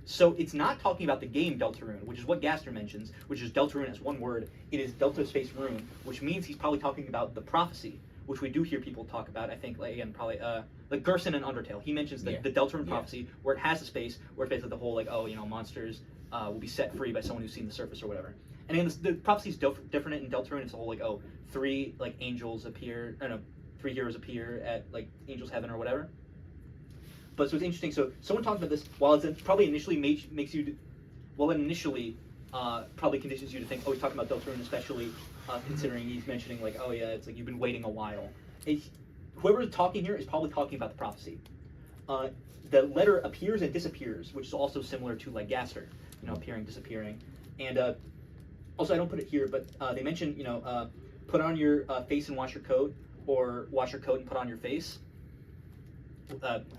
So it's not talking about the game Deltarune, which is what Gaster mentions, which is Deltarune as one word. It is Delta Space Rune, which means he's probably talking about the prophecy, which we do hear people talk about. I think, like, again, probably like Gerson and Undertale. He mentions the Deltarune prophecy, where it has a space, where it's basically the whole like, oh, you know, monsters will be set free by someone who's seen the surface or whatever. And again, the prophecy is different in Deltarune. It's a whole like, oh, 3 like angels appear, or no, 3 heroes appear at like Angel's Heaven or whatever. But so it's interesting. So someone talks about this while it's probably initially makes you, well, initially probably conditions you to think, oh, he's talking about Deltarune, especially considering he's mentioning like, oh yeah, it's like you've been waiting a while. Whoever is talking here is probably talking about the prophecy. The letter appears and disappears, which is also similar to like Gaster, you know, appearing, disappearing. And also I don't put it here, but they mention, you know, put on your face and wash your coat, or wash your coat and put on your face.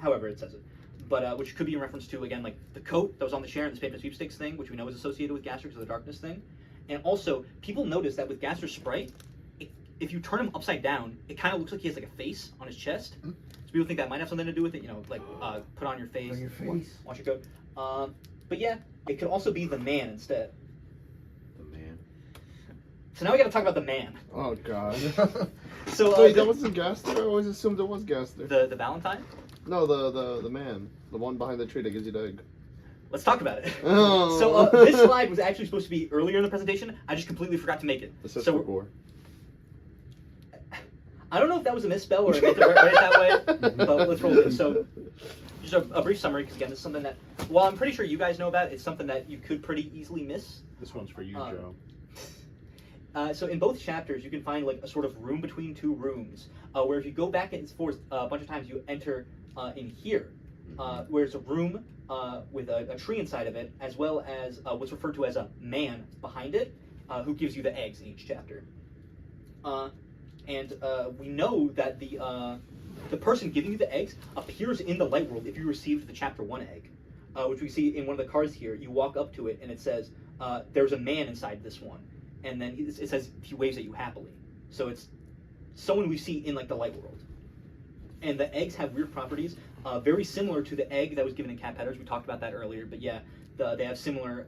However it says it, but which could be in reference to, again, like the coat that was on the share in the Spamton Sweepstakes thing, which we know is associated with Gaster because of the darkness thing. And also, people notice that with Gaster's sprite, if you turn him upside down, it kind of looks like he has like a face on his chest. So people think that might have something to do with it, you know, like put on your face, wash your coat. But yeah, it could also be the man instead. The man. So now we got to talk about the man. Oh god. So wait, that wasn't Gaster? I always assumed it was Gaster. The Valentine? No, the man, the one behind the tree that gives you the egg. Let's talk about it. Oh. So this slide was actually supposed to be earlier in the presentation. I just completely forgot to make it. This is so for gore. I don't know if that was a misspell or I meant to write it that way, but let's roll with it. So just a brief summary, because again, this is something that, well, I'm pretty sure you guys know about. It's something that you could pretty easily miss. This one's for you, Joe. So in both chapters, you can find like a sort of room between two rooms, where if you go back and forth a bunch of times, you enter in here, where it's a room with a tree inside of it, as well as what's referred to as a man behind it, who gives you the eggs in each chapter. And we know that the person giving you the eggs appears in the light world if you received the chapter 1 egg, which we see in one of the cards here. You walk up to it and it says, there's a man inside this one. And then it says he waves at you happily. So it's someone we see in like the light world. And the eggs have weird properties, very similar to the egg that was given in catpetterz. We talked about that earlier, but yeah, they have similar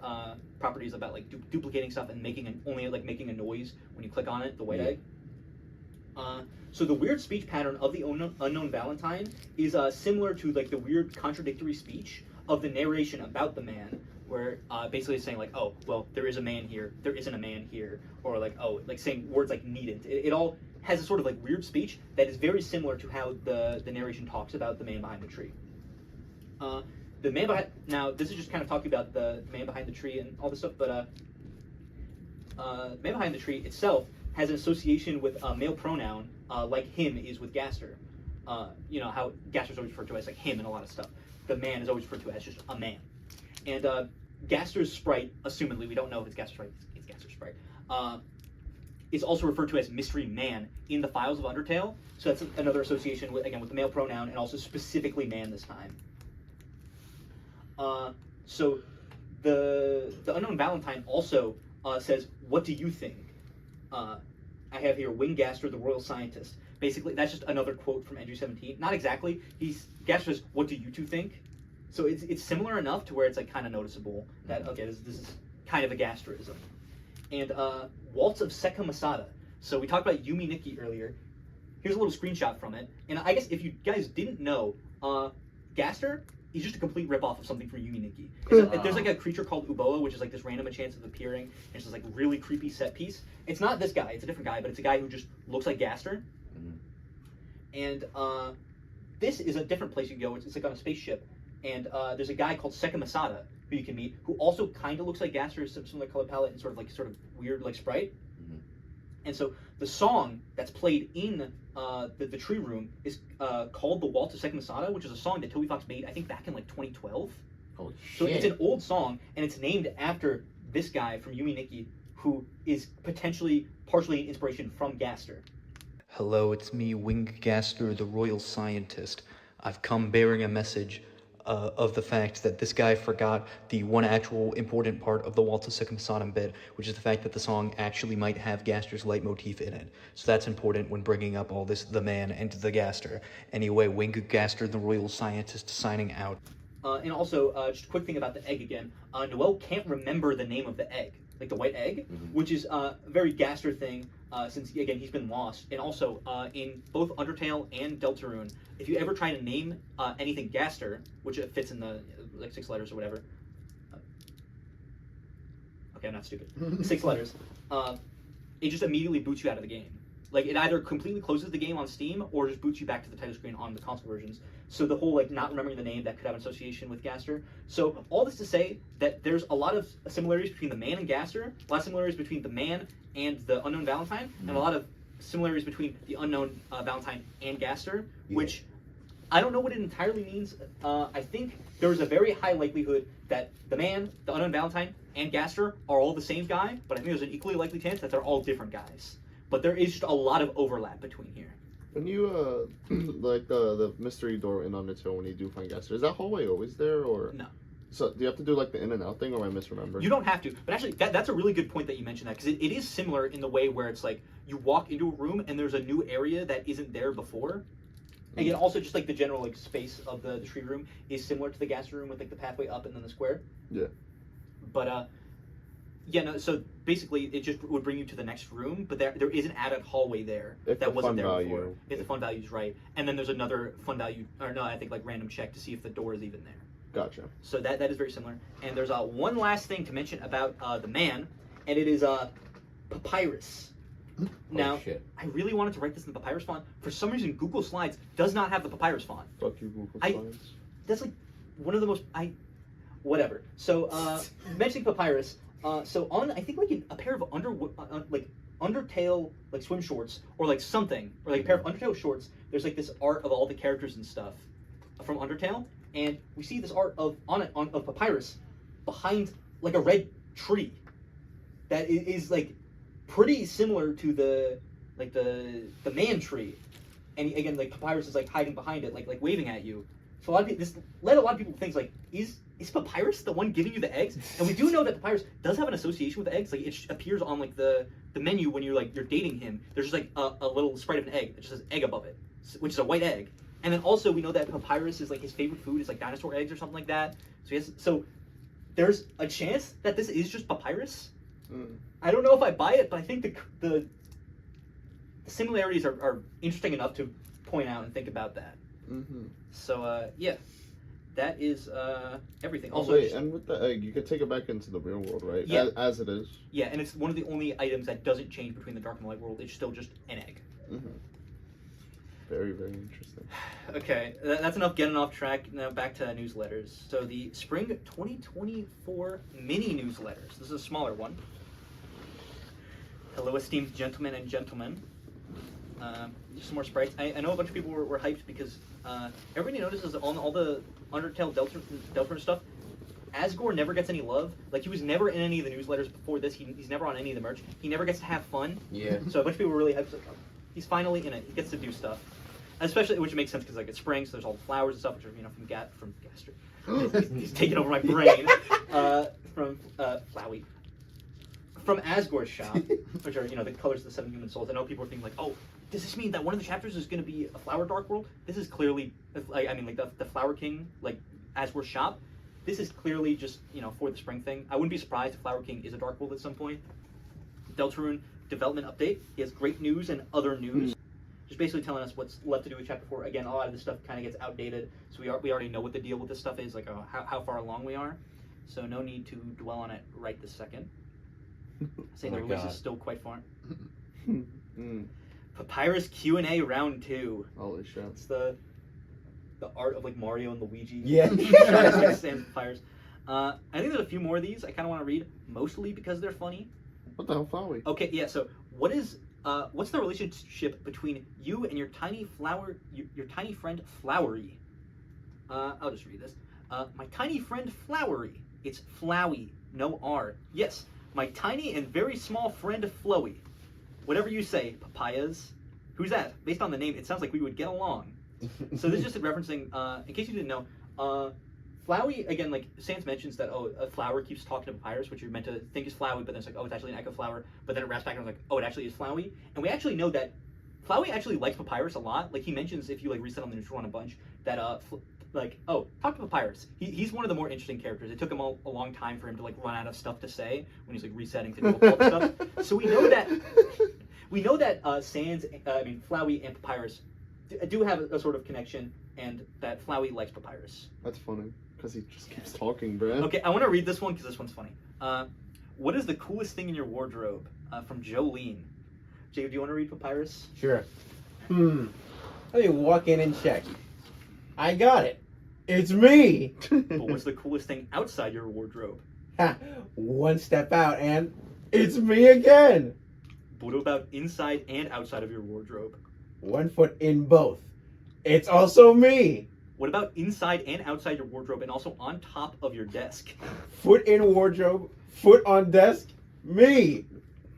properties about like duplicating stuff and making a noise when you click on it, the white egg. So the weird speech pattern of the Unknown Valentine is similar to like the weird contradictory speech of the narration about the man, where basically it's saying like, oh, well, there is a man here, there isn't a man here, or like, oh, like saying words like needn't. It all has a sort of like weird speech that is very similar to how the narration talks about the man behind the tree. The man behind, now this is just kind of talking about the man behind the tree and all this stuff, but man behind the tree itself has an association with a male pronoun, like him is with Gaster. You know how Gaster's always referred to as like him and a lot of stuff. The man is always referred to as just a man. And Gaster's sprite, assumedly, we don't know if it's Gaster's sprite, it's Gaster's sprite, is also referred to as mystery man in the files of Undertale. So that's another association with, again, with the male pronoun and also specifically man this time. So the Unknown Valentine also says, what do you think? I have here Wing Gaster, the royal scientist. Basically, that's just another quote from Entry 17. Not exactly. Gaster says, what do you two think? So it's similar enough to where it's like kind of noticeable that, okay, this is kind of a Gasterism. And Waltz of Sekka Masada. So we talked about Yumi Nikki earlier. Here's a little screenshot from it. And I guess if you guys didn't know, Gaster is just a complete ripoff of something from Yumi Nikki. There's like a creature called Uboa, which is like this random chance of appearing, and it's this like really creepy set piece. It's not this guy, it's a different guy, but it's a guy who just looks like Gaster. And this is a different place you can go. It's like on a spaceship. And there's a guy called Sekka Masada who you can meet, who also kind of looks like Gaster, similar color palette and sort of weird like sprite. And so the song that's played in the tree room is called The Waltz of Sekka Masada, which is a song that Toby Fox made, I think, back in like 2012. Holy so shit. it's an old song, and it's named after this guy from Yumi Nikki, who is potentially partially an inspiration from Gaster. Hello, it's me, Wing Gaster, the royal scientist. I've come bearing a message of the fact that this guy forgot the one actual important part of the Waltz of Sekka Masada bit, which is the fact that the song actually might have Gaster's leitmotif in it. So that's important when bringing up all this, the man and the Gaster. Anyway, Wing Gaster, the royal scientist, signing out. And also, just a quick thing about the egg again. Noelle can't remember the name of the egg, like the white egg, which is a very Gaster thing, since, again, he's been lost. And also, in both Undertale and Deltarune, if you ever try to name anything Gaster, which it fits in the, like, 6 letters or whatever. Okay, I'm not stupid. 6 letters. It just immediately boots you out of the game. Like, it either completely closes the game on Steam or just boots you back to the title screen on the console versions. So the whole, like, not remembering the name, that could have an association with Gaster. So all this to say that there's a lot of similarities between the man and Gaster, a lot of similarities between the man and the Unknown Valentine, and a lot of similarities between the Unknown Valentine and Gaster, which I don't know what it entirely means. I think there is a very high likelihood that the man, the Unknown Valentine, and Gaster are all the same guy, but I think there's an equally likely chance that they're all different guys. But there is just a lot of overlap between here. When you, like the mystery door in Undertale, when you do find Gaster, is that hallway always there, or? No. So do you have to do like the in and out thing, or am I misremembering? You don't have to, but actually that's a really good point that you mentioned that, because it is similar in the way where it's like you walk into a room and there's a new area that isn't there before. And yet also just like the general like space of the tree room is similar to the Gaster room with like the pathway up and then the square. Yeah. But yeah, no, so basically it just would bring you to the next room, but there is an added hallway there that wasn't there before. If the fun value is right. And then there's another fun value, or no, I think like random check to see if the door is even there. Gotcha. So that is very similar. And there's one last thing to mention about the man, and it is papyrus. Now, I really wanted to write this in the papyrus font. For some reason, Google Slides does not have the papyrus font. Fuck you, Google Slides. That's like one of the most whatever. So mentioning papyrus. So on, I think like a pair of Undertale like swim shorts or like something, or like a pair of Undertale shorts, there's like this art of all the characters and stuff from Undertale, and we see this art of of papyrus behind like a red tree that is like pretty similar to the man tree, and again like papyrus is like hiding behind it, like waving at you. So a lot of people, this led a lot of people to think like, is papyrus the one giving you the eggs? And we do know that papyrus does have an association with the eggs. Like it appears on like the menu when you're dating him. There's just like a little sprite of an egg that just says egg above it, which is a white egg. And then also we know that papyrus is like his favorite food is like dinosaur eggs or something like that. So there's a chance that this is just papyrus. I don't know if I buy it, but I think the similarities are interesting enough to point out and think about that. So yeah, that is everything. Also, wait, and with the egg, you could take it back into the real world, right? Yeah, as it is. Yeah, and it's one of the only items that doesn't change between the dark and light world. It's still just an egg. Very, very interesting. Okay, that's enough getting off track. Now back to newsletters. So the Spring 2024 mini newsletters. This is a smaller one. Hello, esteemed gentlemen and gentlemen. Just some more sprites. I know a bunch of people were hyped because everybody notices on all the Undertale Deltarune stuff, Asgore never gets any love. Like, he was never in any of the newsletters before this. He's never on any of the merch. He never gets to have fun. Yeah. So a bunch of people were really hyped. Like, oh, he's finally in it. He gets to do stuff. Especially, which makes sense because like it's spring, so there's all the flowers and stuff, which are from Gaster. he's taking over my brain. From Flowey. From Asgore's shop, which are the colors of the 7 human souls. I know people are thinking like, oh, does this mean that one of the chapters is going to be a flower dark world? This is clearly, I mean, like the Flower King, like Asgore's shop. This is clearly just for the spring thing. I wouldn't be surprised if Flower King is a dark world at some point. Deltarune development update. He has great news and other news. Just basically telling us what's left to do with chapter 4. Again, a lot of this stuff kind of gets outdated, so we already know what the deal with this stuff is, like how far along we are. So no need to dwell on it right this second. Saying the release is still quite far. Papyrus Q&A round 2. Holy shit! It's the art of like Mario and Luigi. Yeah. Stand Papyrus. I think there's a few more of these I kind of want to read, mostly because they're funny. What the hell, Flowey? Okay, yeah. So what's the relationship between you and your tiny friend Flowery? I'll just read this. My tiny friend Flowery. It's Flowey, no R. Yes, my tiny and very small friend Flowy. Whatever you say, papayas. Who's that? Based on the name, it sounds like we would get along. So this is just referencing, in case you didn't know, Flowey, again, like Sans mentions that, a flower keeps talking to papyrus, which you're meant to think is Flowey, but then it's like, oh, it's actually an echo flower. But then it wraps back and it's like, oh, it actually is Flowey. And we actually know that Flowey actually likes papyrus a lot. Like, he mentions, if you like reset on the neutral run a bunch, that talk to papyrus. He's one of the more interesting characters. It took him a long time for him to like run out of stuff to say when he's like resetting to do all the stuff. So we know that Sans, Flowey and papyrus do have a sort of connection, and that Flowey likes papyrus. That's funny because he just keeps talking, bro. Okay, I want to read this one because this one's funny. What is the coolest thing in your wardrobe? From Jolene. Jacob, do you want to read papyrus? Sure. Let me walk in and check. I got it. It's me. But what's the coolest thing outside your wardrobe? One step out and it's me again. But what about inside and outside of your wardrobe? 1 foot in both. It's also me. What about inside and outside your wardrobe and also on top of your desk? Foot in wardrobe, foot on desk, me.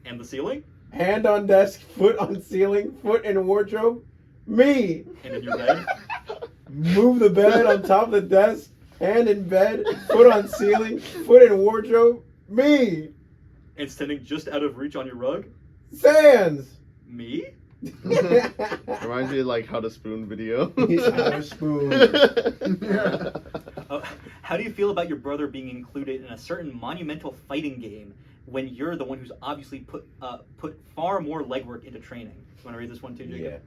And the ceiling? Hand on desk, foot on ceiling, foot in wardrobe, me. And in your bed? Move the bed on top of the desk, hand in bed, foot on ceiling, foot in wardrobe, me. And standing just out of reach on your rug? Sans. Me? Reminds me of like How to Spoon video. How to Spoon. How do you feel about your brother being included in a certain monumental fighting game when you're the one who's obviously put far more legwork into training? You want to read this one too, Jacob? Yeah.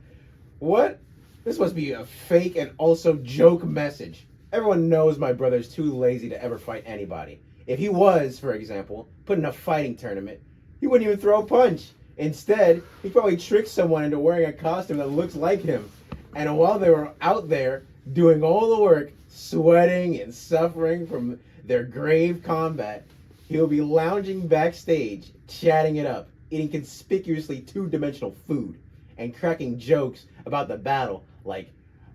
What? This must be a fake and also joke message. Everyone knows my brother's too lazy to ever fight anybody. If he was, for example, put in a fighting tournament, he wouldn't even throw a punch. Instead, he probably tricked someone into wearing a costume that looks like him. And while they were out there doing all the work, sweating and suffering from their grave combat, he'll be lounging backstage, chatting it up, eating conspicuously two-dimensional food, and cracking jokes about the battle like,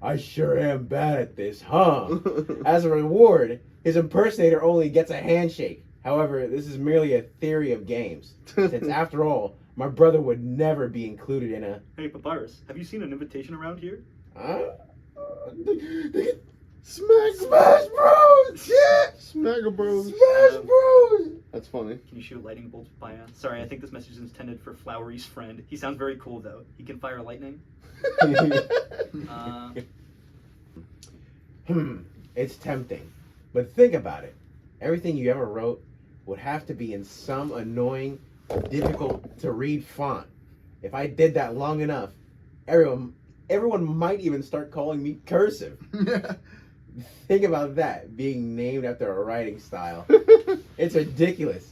I sure am bad at this, huh? As a reward, his impersonator only gets a handshake. However, this is merely a theory of games, since after all, my brother would never be included in a... Hey, Papyrus, have you seen an invitation around here? Huh? Smash Bros! Yeah! Smash Bros! Smash Bros! That's funny. Can you shoot lightning bolts by Sorry, I think this message is intended for Flowery's friend. He sounds very cool, though. He can fire lightning. It's tempting. But think about it. Everything you ever wrote would have to be in some annoying, difficult to read font. If I did that long enough, everyone might even start calling me cursive. Think about that, being named after a writing style. It's ridiculous.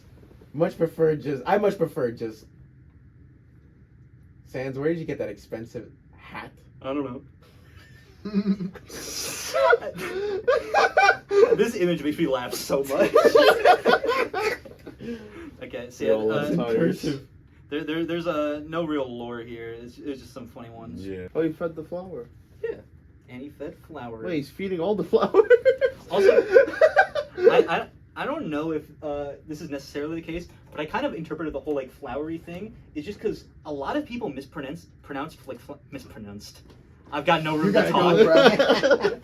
I much prefer just... Sans, where did you get that expensive hat? I don't know. This image makes me laugh so much. Okay, so there's no real lore here. It's just some funny ones. Yeah. Oh, he fed the flower. Yeah. And he fed flowers. Wait, he's feeding all the flowers. Also, I don't know if this is necessarily the case, but I kind of interpreted the whole like flowery thing is just because a lot of people mispronounced. I've got no room to talk.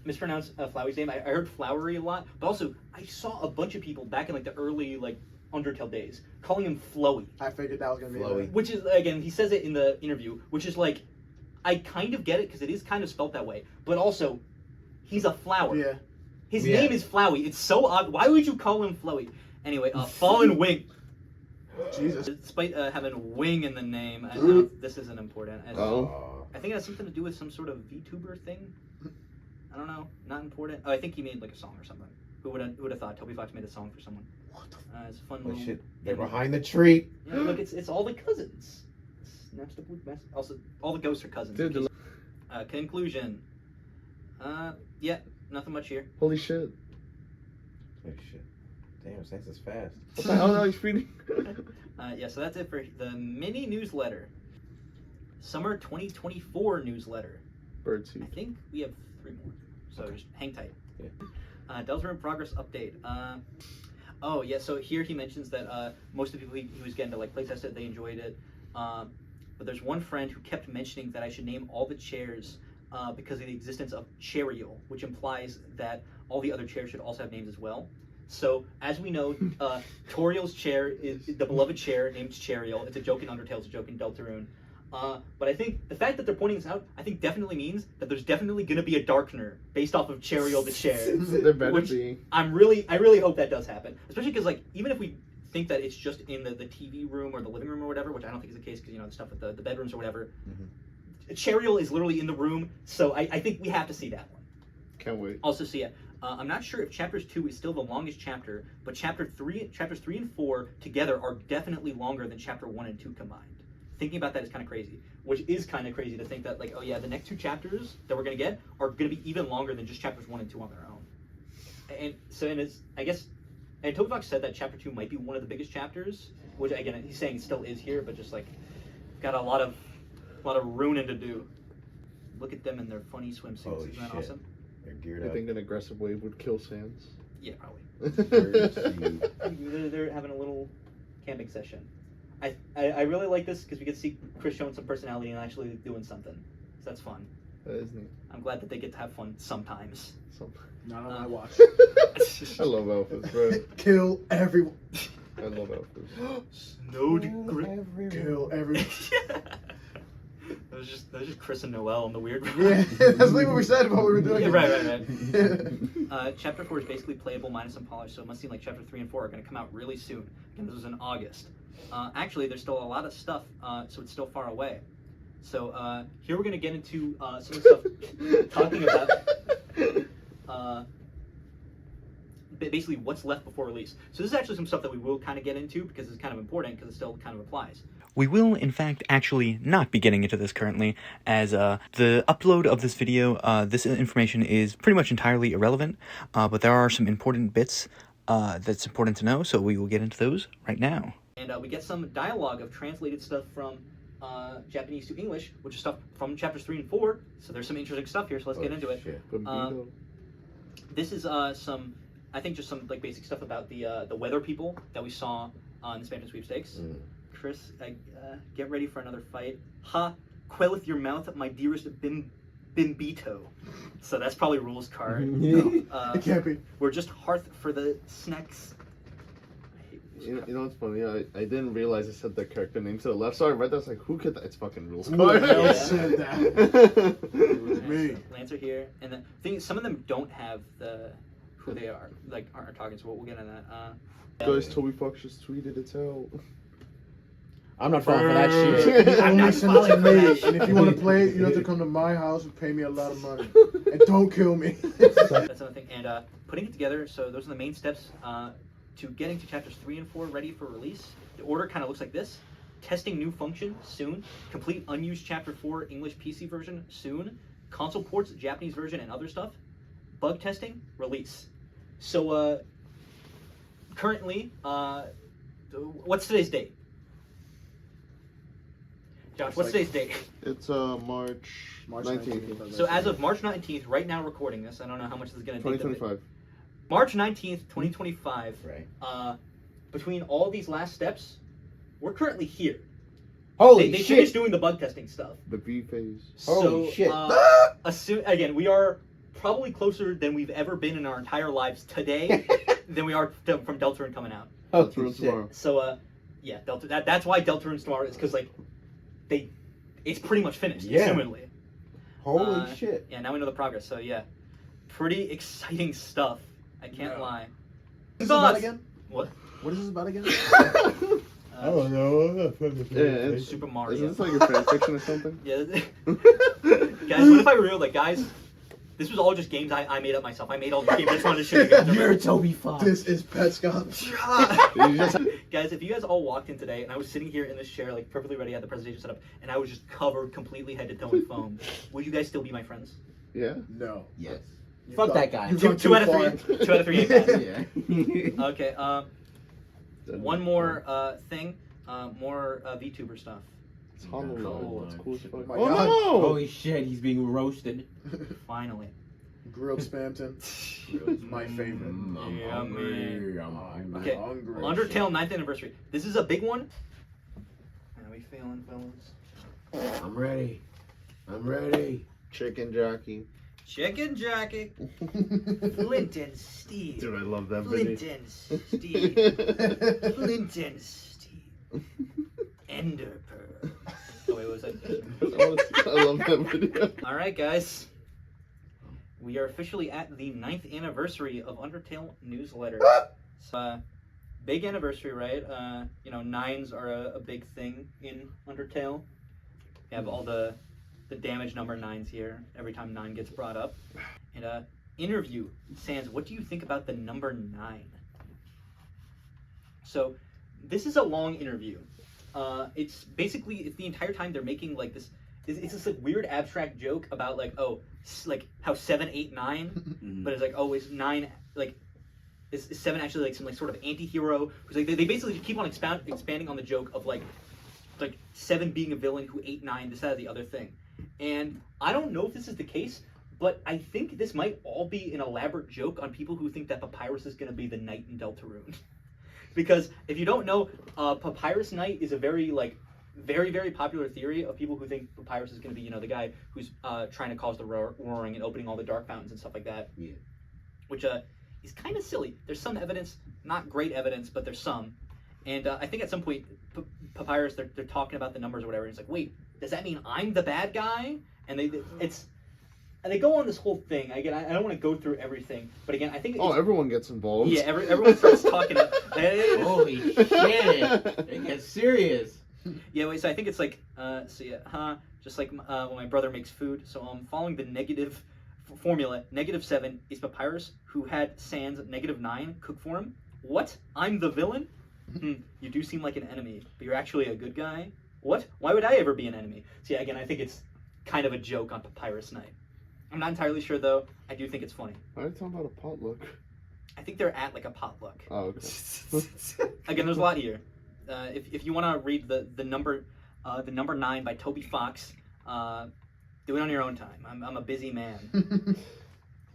Mispronounce Flowey's name. I heard flowery a lot, but also I saw a bunch of people back in like the early like Undertale days calling him Flowy. I figured that was gonna be Flowy. Which is, again, he says it in the interview, which is like, I kind of get it because it is kind of spelt that way, but also, he's a flower. Yeah. His name is Flowy. It's so odd. Why would you call him Flowy? Anyway, Fallen Wing. Jesus. Despite having wing in the name, I know this isn't important. Oh. I think it has something to do with some sort of VTuber thing. I don't know. Not important. Oh, I think he made like a song or something. Who would have thought Toby Fox made a song for someone? What the it's a fun Oh little... shit, they're behind the tree. Yeah, look, it's all the cousins. Snaps the blue mess. Also, all the ghosts are cousins. Dude, conclusion. Yeah, nothing much here. Holy shit. Oh shit. Damn, Sans is fast. What the hell are you feeding? Yeah, so that's it for the mini newsletter. Summer 2024 newsletter. Birdseed. I think we have 3 more. So just hang tight. Yeah. Deltarune progress update. Oh yeah, so here he mentions that most of the people he was getting to like playtest it, they enjoyed it. But there's one friend who kept mentioning that I should name all the chairs because of the existence of Chariel, which implies that all the other chairs should also have names as well. So, as we know, Toriel's chair is the beloved chair named Chariel. It's a joke in Undertale, it's a joke in Deltarune. But I think the fact that they're pointing this out, I think definitely means that there's definitely going to be a Darkener based off of Chariel the chair. There better be. I really hope that does happen. Especially because, like, even if we think that it's just in the TV room or the living room or whatever, which I don't think is the case because, you know, the stuff with the bedrooms or whatever, Chariel is literally in the room, so I think we have to see that one. Can't wait. Also see it. I'm not sure if Chapters 2 is still the longest chapter, but Chapters 3 and 4 together are definitely longer than Chapter 1 and 2 combined. Thinking about that is kind of crazy, which is kind of crazy to think that, like, oh yeah, the next 2 chapters that we're going to get are going to be even longer than just Chapters 1 and 2 on their own. And so, and it's, I guess, and Toby Fox said that Chapter 2 might be one of the biggest chapters, which, again, he's saying it still is here, but just, like, got a lot of ruining to do. Look at them in their funny swimsuits. Holy Isn't that shit. awesome? They're geared I up. think an aggressive wave would kill Sans. Yeah, probably. They're having a little camping session. I really like this because we get to see Kris showing some personality and actually doing something. So that's fun. That is neat. I'm glad that they get to have fun sometimes. Not on my watch. I love Alphas, bro. Kill everyone. I love Alphas. Kill everyone. That was just Kris and Noelle in the weird room. Yeah, that's like what we said about what we were doing. Yeah, right. Chapter 4 is basically playable minus some polish, so it must seem like Chapter 3 and 4 are going to come out really soon. Again, this was in August. Actually, there's still a lot of stuff, so it's still far away. So here we're going to get into some of the stuff talking about basically what's left before release. So this is actually some stuff that we will kind of get into because it's kind of important because it still kind of applies. We will, in fact, actually not be getting into this currently, as the upload of this video, this information is pretty much entirely irrelevant, but there are some important bits that's important to know, so we will get into those right now. And we get some dialogue of translated stuff from Japanese to English, which is stuff from chapters 3 and 4. So there's some interesting stuff here. So let's get into it. This is some, I think, just some like basic stuff about the weather people that we saw on the Spamton Sweepstakes. Kris, get ready for another fight. Ha! Quelleth your mouth, my dearest Bimbito. So that's probably rules card. It can't be. We're just hearth for the snacks. You know what's funny? I didn't realize I said the character name to the left, so I read that. I was like, who could that? It's fucking rules Who card. the hell said that? It was me. Lancer here, and the thing is, some of them don't have who they are, like aren't talking. So we'll get into that. Guys, Toby Fox just tweeted it out. I'm not falling for that shit. You I'm only not send it to falling for me, that and if you want to play it, you have to come to my house and pay me a lot of money. And don't kill me. That's another thing. And putting it together, so those are the main steps to getting to chapters 3 and 4 ready for release. The order kind of looks like this. Testing new function soon. Complete unused chapter 4 English PC version soon. Console ports Japanese version and other stuff. Bug testing, release. So currently, what's today's date? Josh, what's today's date? It's March 19th. So as of March 19th, right now recording this, I don't know how much this is going to take. 2025. March 19th, 2025. Right. Between all these last steps, we're currently here. Holy they shit! finished doing the bug testing stuff. The V phase. Holy shit. Again, we are probably closer than we've ever been in our entire lives today than we are from Deltarune coming out. Deltarune tomorrow. So, yeah, that's why Deltarune's tomorrow is because, like, it's pretty much finished, Yeah. assumedly. Holy shit. Yeah, now we know the progress, so yeah. Pretty exciting stuff. I can't lie. What is this about again? What? What is this about again? I don't know. Yeah, Super Mario. Isn't this like a fan fiction or something? Yeah. Guys, what if I revealed, like, guys, this was all just games I made up myself. I made all the games. I just wanted to show you guys. You're Toby Fox. This is Pet Scott. Guys, if you guys all walked in today and I was sitting here in this chair, like, perfectly ready, had the presentation set up, and I was just covered completely head to toe in foam, would you guys still be my friends? Yeah. No. Yes. You've Fuck gone- that guy. you've Two, gone two too out of far. three. 2 out of 3 ain't bad. Yeah. Okay, one more thing. More VTuber stuff. It's Halloween. It's cool as fuck. my Oh God. no! Holy shit, he's being roasted. Finally. Grilled Spamton. My favorite. I'm Yeah, hungry. I'm Okay, hungry. Undertale 9th anniversary. This is a big one. How we feeling, fellas? I'm ready. I'm ready. Chicken jockey. Chicken Jockey. Flint and Steel. Dude, I love that Flint video. and Steel. Flint and Steel. Ender Pearl. Oh, wait, what was that? I love that video. Alright, guys. We are officially at the 9th anniversary of Undertale Newsletter. So, big anniversary, right? You know, 9s are a big thing in Undertale. You have all the damage number 9s here every time 9 gets brought up. And interview, Sans, what do you think about the number 9? So, this is a long interview. It's basically the entire time they're making like this. It's this like weird abstract joke about like like how 7, 8, 9, but it's like is 9 like is 7 actually like some like sort of anti-hero? Because like they basically just keep on expanding on the joke of like 7 being a villain, who 8, 9 this, that, or the other thing. And I don't know if this is the case, but I think this might all be an elaborate joke on people who think that Papyrus is going to be the knight in Deltarune. Because if you don't know, Papyrus Knight is a very very popular theory of people who think Papyrus is going to be, you know, the guy who's trying to cause the roaring and opening all the dark fountains and stuff like that. Yeah. Which is kind of silly. There's some evidence, not great evidence, but there's some. And I think at some point, Papyrus, they're talking about the numbers or whatever, and it's like, wait, does that mean I'm the bad guy? And they go on this whole thing. Again, I don't want to go through everything, but again, I think everyone gets involved. Yeah, everyone starts talking. Holy shit! It gets serious. Yeah, wait. So I think it's like, just like when my brother makes food. So I'm following the negative formula. -7 is Papyrus, who had Sans -9 cook for him. What? I'm the villain? You do seem like an enemy, but you're actually a good guy. What? Why would I ever be an enemy? So yeah, again, I think it's kind of a joke on Papyrus Knight. I'm not entirely sure though. I do think it's funny. Why are you talking about a potluck? I think they're at like a potluck. Oh, okay. Again, there's a lot here. If you want to read the number, the number 9 by Toby Fox. Do it on your own time. I'm a busy man.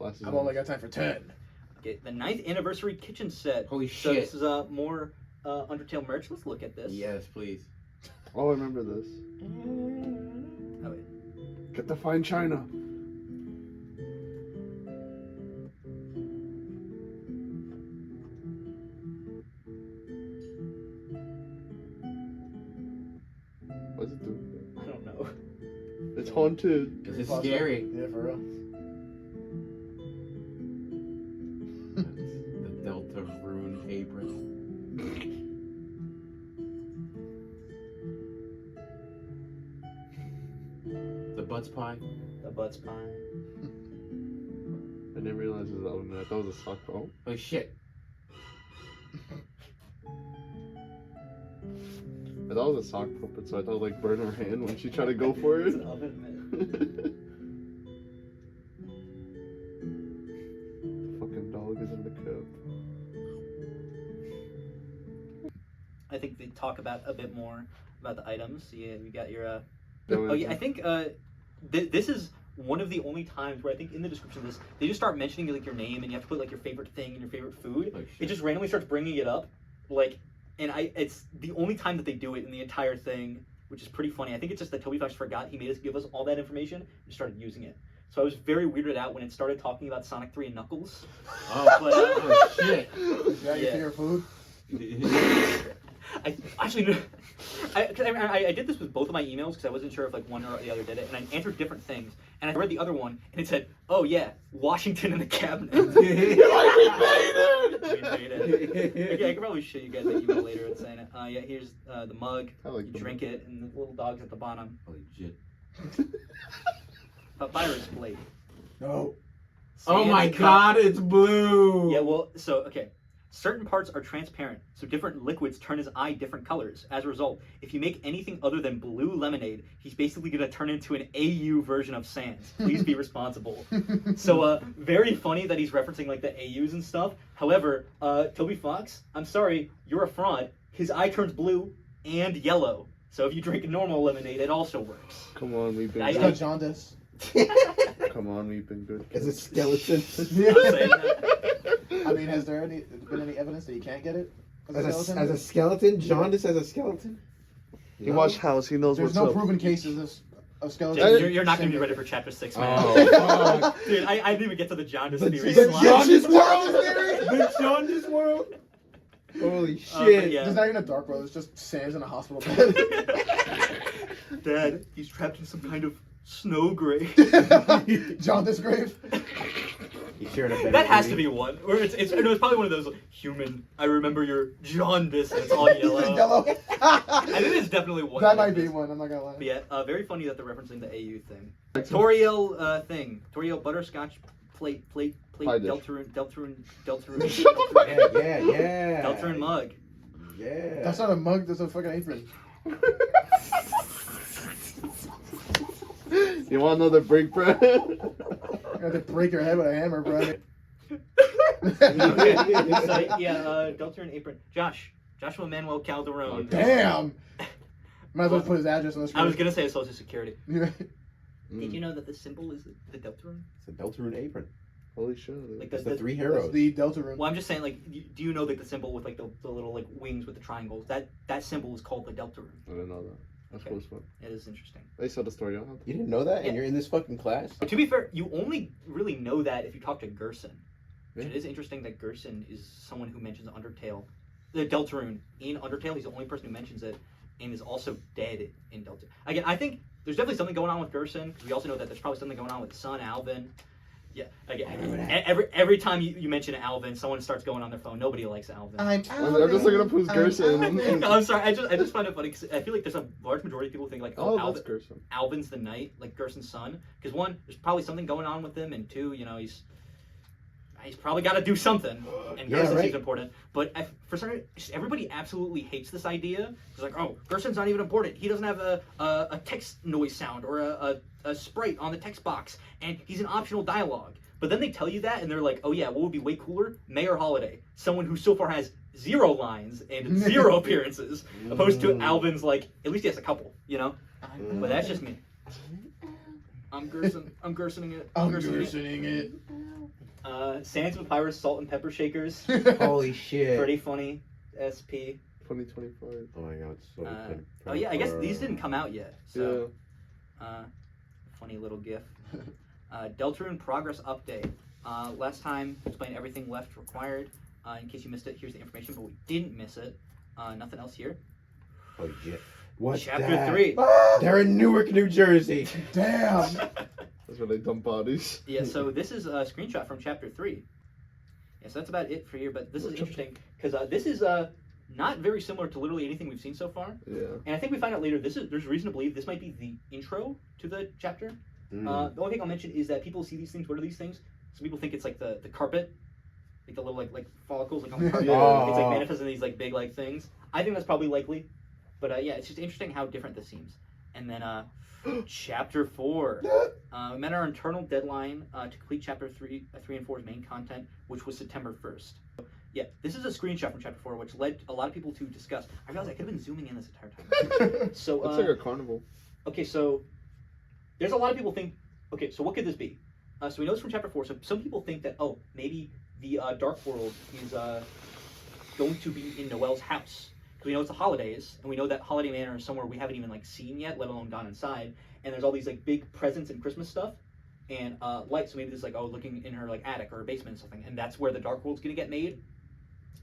I've only got time for 10. Okay, the 9th anniversary kitchen set. Holy So shit. this is more Undertale merch. Let's look at this. Yes, please. Oh, I remember this. Oh, wait. Get the fine china. What's it doing? I don't know. It's haunted. This is scary. Yeah, for real. The Deltarune apron. The Butts Pie. The Butts Pie. I didn't realize it was oven. I thought it was a sock ball. Oh shit. I thought it was a sock puppet, so I thought like burn her hand when she tried to go for it. It's an oven mitt. Fucking dog is in the cup. I think they talk about a bit more about the items. Yeah, you got your. Go Oh yeah, I into- think this is one of the only times where I think in the description of this they just start mentioning like your name and you have to put like your favorite thing and your favorite food. Oh, It shit. just randomly starts bringing it up, like, and it's the only time that they do it in the entire thing, which is pretty funny. I think it's just that Toby Fox forgot he made us give us all that information and started using it. So I was very weirded out when it started talking about Sonic 3 and Knuckles. Oh, But, oh shit. Is that your Yeah. favorite food? I actually, I did this with both of my emails because I wasn't sure if like one or the other did it, and I answered different things. And I read the other one, and it said, "Oh yeah, Washington in the cabinet." We made it. Okay, I can probably show you guys that email later. It's saying it. Yeah, here's the mug. I like You the drink it, and the little dog's at the bottom. Holy shit. Papyrus blade. No. Oh my Sand cup. god, it's blue! Yeah, well, so, okay. Certain parts are transparent, so different liquids turn his eye different colors. As a result, if you make anything other than blue lemonade, he's basically going to turn into an AU version of Sans. Please be responsible. So, very funny that he's referencing, like, the AUs and stuff. However, Toby Fox, I'm sorry, you're a fraud. His eye turns blue and yellow. So if you drink normal lemonade, it also works. Come on, we've been I- He's good. got jaundice. Come on, we've been good. As a skeleton. I'm saying that. I mean, has there been any evidence that you can't get it? As a skeleton? Jaundice as a skeleton? He watched House. He knows There's what's no up. proven cases of skeletons. Dude, you're not going to be ready for chapter 6, man. Oh, fuck. Dude, I didn't even get to the jaundice The theory. jaundice world theory? The jaundice world? Holy But shit. yeah. There's not even a dark world. It's just Sam's in a hospital bed. Dad, he's trapped in some kind of snow grave. Jaundice grave. You shared a better That has to theory? be one. Or it's probably one of those, like, human, I remember your jaundice, and it's all yellow. Yellow. I think it's definitely one. That might be one. I'm not gonna lie. But yeah, very funny that they're referencing the AU thing. Toriel thing. Toriel butterscotch plate, Pie dish. Deltarune. Yeah. Deltarune mug. Yeah. That's not a mug. That's a fucking apron. You want another break, bro? You have to break your head with a hammer, bro. So, yeah, Deltarune apron. Joshua Manuel Calderon. Damn. Might as well put his address on the screen. I was gonna say social security. Yeah. Did you know that the symbol is the Deltarune? It's a Deltarune apron. Holy shit. Like It's the three That's heroes. the Deltarune. Well, I'm just saying, like, do you know like the symbol with like the little like wings with the triangles? That symbol is called the Deltarune. I didn't know that. That's Okay. cool as fuck. It is interesting. They saw the story out. You didn't know that? Yeah. And you're in this fucking class? But to be fair, you only really know that if you talk to Gerson. Yeah. It is interesting that Gerson is someone who mentions Undertale, the Deltarune in Undertale. He's the only person who mentions it, and is also dead in Deltarune. Again, I think there's definitely something going on with Gerson. We also know that there's probably something going on with his son Alvin. Yeah, again, every time you mention Alvin, someone starts going on their phone. Nobody likes Alvin. I'm I'm just looking up who's Gerson. No, I'm sorry. I just find it funny because I feel like there's a large majority of people think like, Oh, oh, that's Gerson. Alvin's the knight, like Gerson's son. Because one, there's probably something going on with him, and two, you know, he's probably got to do something, and Yeah, Gerson right. seems important. But for some reason, everybody absolutely hates this idea. It's like, oh, Gerson's not even important. He doesn't have a text noise sound or a sprite on the text box, and he's an optional dialogue. But then they tell you that, and they're like, oh yeah, what would be way cooler? Mayor Holiday, someone who so far has 0 lines and 0 appearances, opposed to Alvin's like at least he has a couple, you know. But that's just me. I'm Gersoning it. Sans Papyrus Salt and Pepper Shakers. Holy shit. Pretty funny. SP. 2025. Oh my god, so good. Oh yeah, I guess these didn't come out yet. So, funny little gif. Deltarune Progress Update. Last time explained everything left required. In case you missed it, here's the information, but we didn't miss it. Nothing else here. Oh yeah. What's Chapter that? 3. They're in Newark, New Jersey. Damn. That's where they dump bodies. Yeah, so this is a screenshot from Chapter 3. Yeah, so that's about it for here, but this is interesting, because this is not very similar to literally anything we've seen so far. Yeah. And I think we find out later, there's reason to believe this might be the intro to the chapter. The only thing I'll mention is that people see these things. What are these things? Some people think it's like the carpet, like the little like follicles like on the carpet. It's like manifesting these like big like things. I think that's probably likely, but yeah, it's just interesting how different this seems. And then Chapter 4, we met our internal deadline to complete Chapter 3 and 4's main content, which was September 1st. Yeah, this is a screenshot from Chapter 4, which led a lot of people to discuss. I realized I could have been zooming in this entire time. So it's like a carnival. Okay, so there's a lot of people think. Okay, so what could this be? So we know this from Chapter 4. So some people think that maybe the Dark World is going to be in Noelle's house. We know it's the holidays, and we know that Holiday Manor is somewhere we haven't even like seen yet, let alone gone inside. And there's all these like big presents and Christmas stuff, and lights. So maybe this is like looking in her like attic or her basement or something, and that's where the Dark World's gonna get made.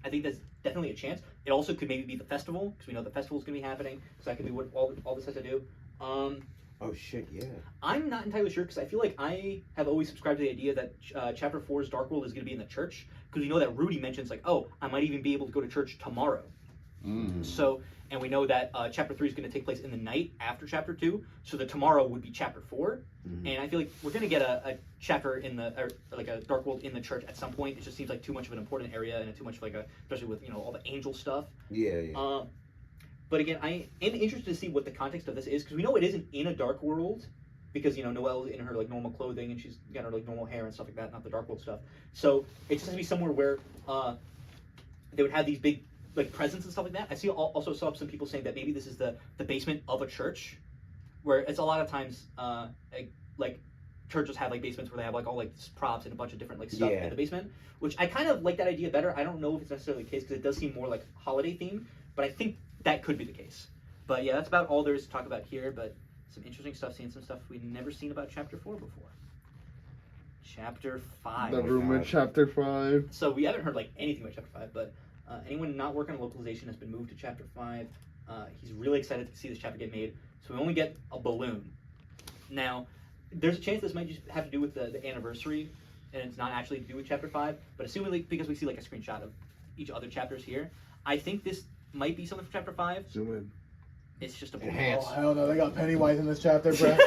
I think that's definitely a chance. It also could maybe be the festival, because we know the festival's gonna be happening. So that could be what all this has to do. Oh shit, yeah. I'm not entirely sure, because I feel like I have always subscribed to the idea that Chapter 4's Dark World is gonna be in the church, because we know that Rudy mentions like, I might even be able to go to church tomorrow. So, and we know that Chapter 3 is going to take place in the night after Chapter 2, so the tomorrow would be Chapter 4, and I feel like we're going to get a chapter in the, like a Dark World in the church at some point. It just seems like too much of an important area, and too much of like especially with, all the angel stuff. Yeah. But again, I am interested to see what the context of this is, because we know it isn't in a Dark World, because, Noelle is in her, like, normal clothing, and she's got her, like, normal hair and stuff like that, not the Dark World stuff. So, it just has to be somewhere where they would have these big like presents and stuff like that. I also saw some people saying that maybe this is the basement of a church, where it's a lot of times like churches have like basements where they have like all like props and a bunch of different like stuff in the basement, which I kind of like that idea better. I don't know if it's necessarily the case, because it does seem more like holiday themed, but I think that could be the case. But yeah, that's about all there is to talk about here, but some interesting stuff, seeing some stuff we've never seen about Chapter 4 before. Chapter 5. The rumored Chapter 5. So we haven't heard like anything about Chapter 5, but anyone not working on localization has been moved to Chapter 5. He's really excited to see this chapter get made. So we only get a balloon. Now, there's a chance this might just have to do with the anniversary, and it's not actually to do with Chapter 5. But assuming, because we see like a screenshot of each other chapters here, I think this might be something from Chapter 5. Zoom in. It's just a balloon. Oh, hell no. They got Pennywise in this chapter, bro.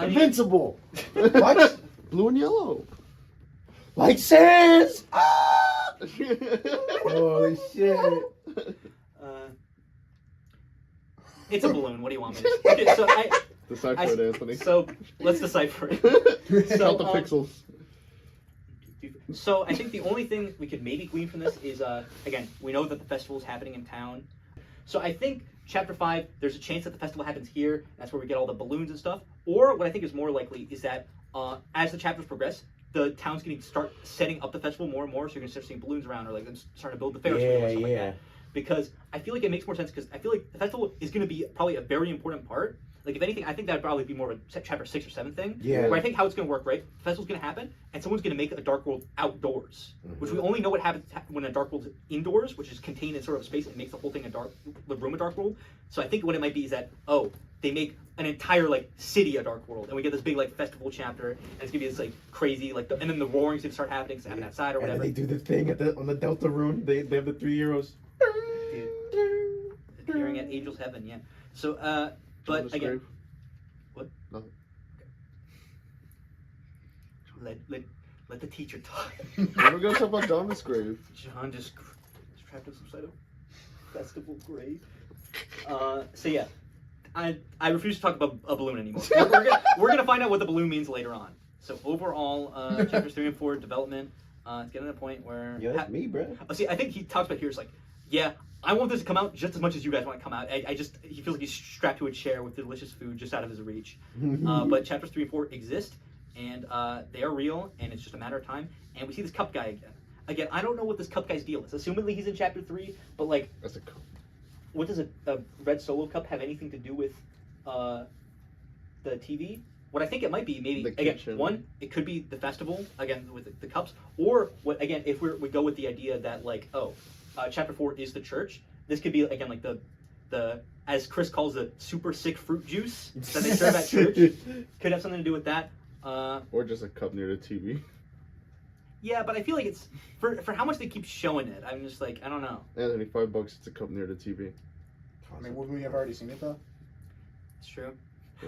Invincible. What? Blue and yellow. Like Sans! Holy shit. It's a balloon. What do you want me to do? Okay, so decipher it, Anthony. So let's decipher it. Count the pixels. So I think the only thing we could maybe glean from this is, again, we know that the festival is happening in town. So I think Chapter 5, there's a chance that the festival happens here. That's where we get all the balloons and stuff. Or what I think is more likely is that as the chapters progress, the town's going to start setting up the festival more and more, so you're going to start seeing balloons around, or like them starting to build the Ferris wheel or something like that. Because I feel like it makes more sense, because I feel like the festival is going to be probably a very important part. Like, if anything, I think that would probably be more of a Chapter 6 or 7 thing. Yeah. Where I think how it's going to work, right? The festival's going to happen, and someone's going to make a Dark World outdoors, which we only know what happens when a Dark World's indoors, which is contained in sort of space and makes the whole thing the room a Dark World. So I think what it might be is that, they make an entire like city a Dark World, and we get this big like festival chapter, and it's gonna be this like crazy like, and then the roaring's gonna start happening, so happening outside or whatever. And they do the thing on the Deltarune. They have the 3 heroes. Appearing at Angel's Heaven, yeah. So, but again, what? Nothing. Let the teacher talk. We're gonna talk about Donna's grave. John just trapped in some sort of festival grave. So yeah. I refuse to talk about a balloon anymore. We're gonna find out what the balloon means later on. So overall, chapters 3 and 4 development. It's getting to the point where... Yeah, that's me, bro. Oh, see, I think he talks about here, it's like, yeah, I want this to come out just as much as you guys want it to come out. He feels like he's strapped to a chair with delicious food just out of his reach. But chapters 3 and 4 exist, and they are real, and it's just a matter of time. And we see this cup guy again. Again, I don't know what this cup guy's deal is. Assumedly he's in chapter 3, but like... That's a cup. What does a red solo cup have anything to do with the TV? What I think it might be, maybe, again, one, it could be the festival, again, with the cups, or, what again, if we go with the idea that, like, chapter 4 is the church, this could be, again, like the as Kris calls it, super sick fruit juice that they serve at church. Could have something to do with that. Or just a cup near the TV. Yeah, but I feel like it's, for how much they keep showing it, I'm just like, I don't know. Anthony, $5, it's a cup near the TV. I mean, wouldn't we have already seen it, though? It's true.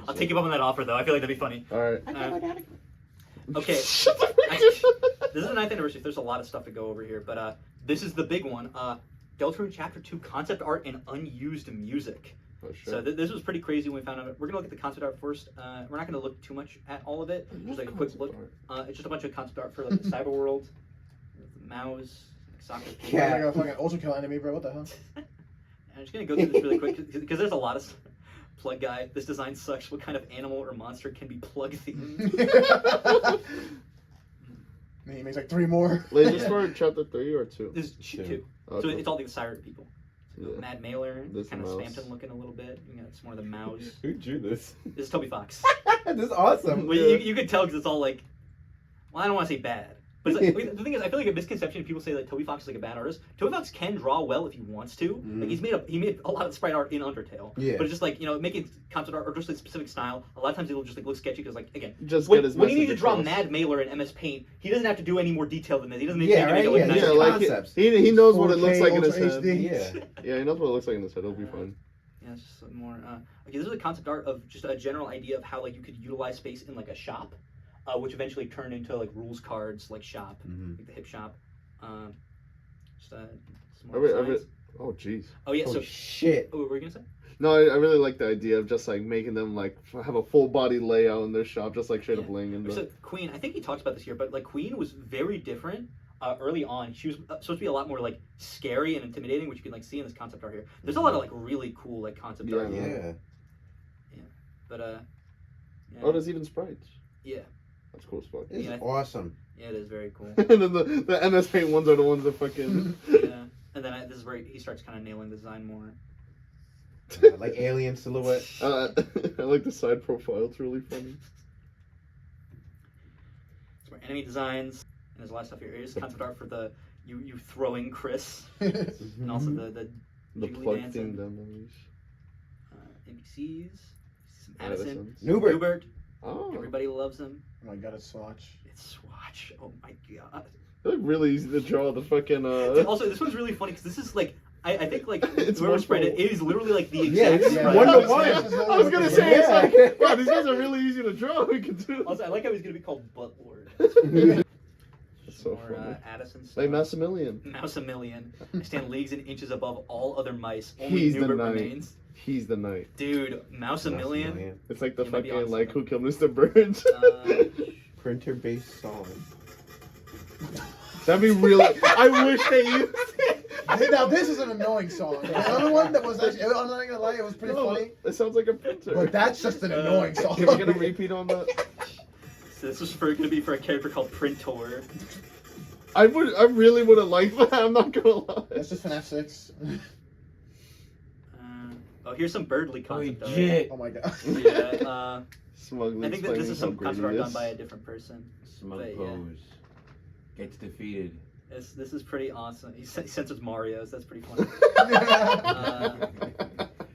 I'll take you up on that offer, though. I feel like that'd be funny. Alright. Okay. This is the 9th anniversary. There's a lot of stuff to go over here, but this is the big one. Deltarune Chapter 2 concept art and unused music. Oh, sure. So this was pretty crazy when we found out. We're going to look at the concept art first. We're not going to look too much at all of it. Just like a quick look. It's just a bunch of concept art for like the cyber world. The mouse, like soccer. Yeah. Like a fucking ultra kill enemy, bro. What the hell? I'm just going to go through this really quick because there's a lot of plug guy. This design sucks. What kind of animal or monster can be plug themed? And he makes like 3 more. Wait, is this for chapter 3 or 2? This is 2. Okay. So it's all the siren people. Yeah. Mad Mailer, This kind of mouse. Spamton looking a little bit. You know, it's more of the mouse. Who drew this? This is Toby Fox. This is awesome. Well, you could tell because it's all like, well, I don't want to say bad. But it's like, the thing is, I feel like a misconception. People say that Toby Fox is like a bad artist. Toby Fox can draw well if he wants to. Like he made a lot of sprite art in Undertale. Yeah. But it's just like, making concept art or just a specific style. A lot of times it'll just like look sketchy because like again, Just when, get his when he needs to message draw across. Mad Mailer in MS Paint, he doesn't have to do any more detail than this. He doesn't need Yeah, to right? make it look Yeah, nice. yeah, like concepts. he knows what it looks 4K like in his Ultra head. HD. Yeah. Yeah, he knows what it looks like in his head. It'll be fun. Yeah, it's just more. Okay, this is a concept art of just a general idea of how like you could utilize space in like a shop, which eventually turned into like rules cards, like shop, like the hip shop. Just some more designs. Oh jeez. Oh yeah. Oh, So shit. Oh, what were you gonna say? No, I really like the idea of just like making them like have a full body layout in their shop, just like Shade of Bling and So Queen, I think he talks about this here, but like Queen was very different. Early on, she was supposed to be a lot more like scary and intimidating, which you can like see in this concept art here. There's a lot of like really cool like concept art. Yeah. But yeah. Oh, there's even sprites. Yeah. That's cool as fuck. This Yeah, is awesome. Yeah, it is very cool. And then the MS Paint ones are the ones that fucking. Yeah. And then this is where he starts kind of nailing the design more. Like alien silhouette. I like the side profile. It's really funny. It's more enemy designs. And there's a lot of stuff here. Here's concept art for the you throwing Kris, and also the jiggly plug dancing. themed demos. NPCs, some Addison, Newbert. Newbert. Oh. Everybody loves him. Oh my god, it's Swatch. It's Swatch. Oh my god. They look really easy to draw. The fucking. Also, this one's really funny because this is like. I think like It's whoever spread it, wonderful. it is literally like the Yeah, exact it's sprite. 1 to 1. I was gonna say, it's like, wow, these guys are really easy to draw. We can do. Also, I like how he's gonna be called Butt Lord. That's so More funny. Addison stuff. Like Massimilian. Mouse-a-million. I stand leagues and inches above all other mice. Only He's the Newbert knight. remains. He's the knight. Dude, Mouse-a-million. It's like the It might be fucking awesome. like Who Killed Mr. Burns. Printer-based song. That'd be really. I wish they used it. Now this is an annoying song. The other one that was actually, I'm not gonna lie, it was pretty funny. It sounds like a printer. But that's just an annoying song. Can we get a repeat on that? So this was gonna be for a character called Printor. I really would have liked that. I'm not gonna lie. That's just FNAF 6. Oh, here's some Birdly concept art. Legit. Oh my god. Yeah, Smugly I think that this is some explaining concept art how done greedy by he a different person. Smug But, yeah. pose. Gets defeated. This is pretty awesome. He censors Mario's. That's pretty funny.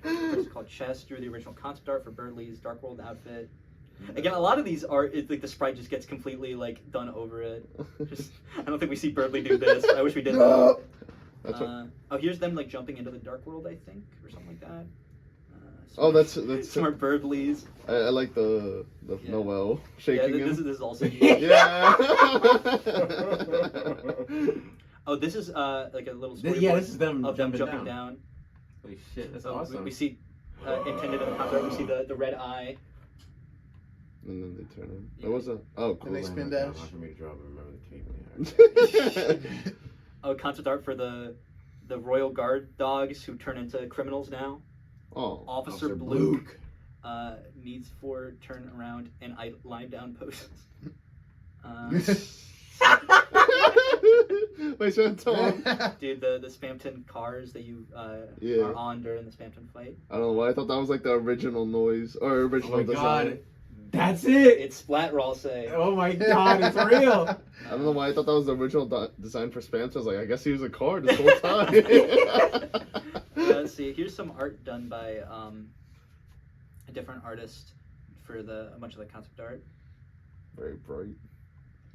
It's called Chess. Drew the original concept art for Birdly's Dark World outfit. Again, a lot of these are like the sprite just gets completely like done over it. Just, I don't think we see Birdly do this. I wish we did. No. Oh, here's them like jumping into the Dark World, I think, or something like that. Oh, that's some more Birdlies. I like the Noelle shaking Yeah, this him. is also. Yeah. Oh, this is like a little storyboard this is them of them jumping jumping down. down. Holy shit, that's So awesome. we see intended in the concept. We see the red eye. And then they turn them. What was that? Oh, cool. And they spin dash. Not for me to draw, but remember the cape. Oh, concept art for the Royal Guard dogs who turn into criminals now. Oh. Officer Luke needs 4 turn around and lie down poses. Wait, so Tom. Dude, the Spamton cars that you are on during the Spamton fight. I don't know why I thought that was like the original noise or original design. God. That's it! It's Splat Ralsei. Oh my god, it's real! I don't know why I thought that was the original design for Spamton. I was like, I guess he was a card this whole time. Let's see. Here's some art done by a different artist for a bunch of the concept art. Very bright.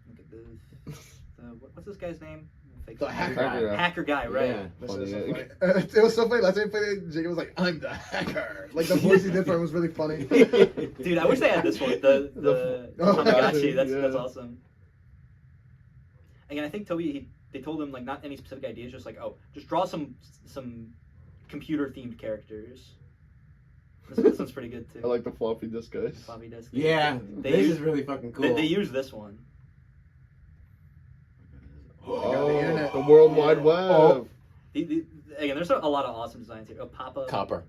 Look at this. What's this guy's name? The hacker. Hacker guy, right? Yeah. It was so funny. Last time we played it, Jacob was like, "I'm the hacker." Like the voice he did for him was really funny. Dude, I wish they had this one. The Tamagotchi. That's awesome. Again, I think Toby they told him like not any specific ideas, just like just draw some computer themed characters. This one's pretty good too. I like the floppy disk guys. Floppy disk. Yeah, this is really fucking cool. They use this one. Oh, the World Wide Web. Oh. Again, there's a lot of awesome designs here. Papa. Copper.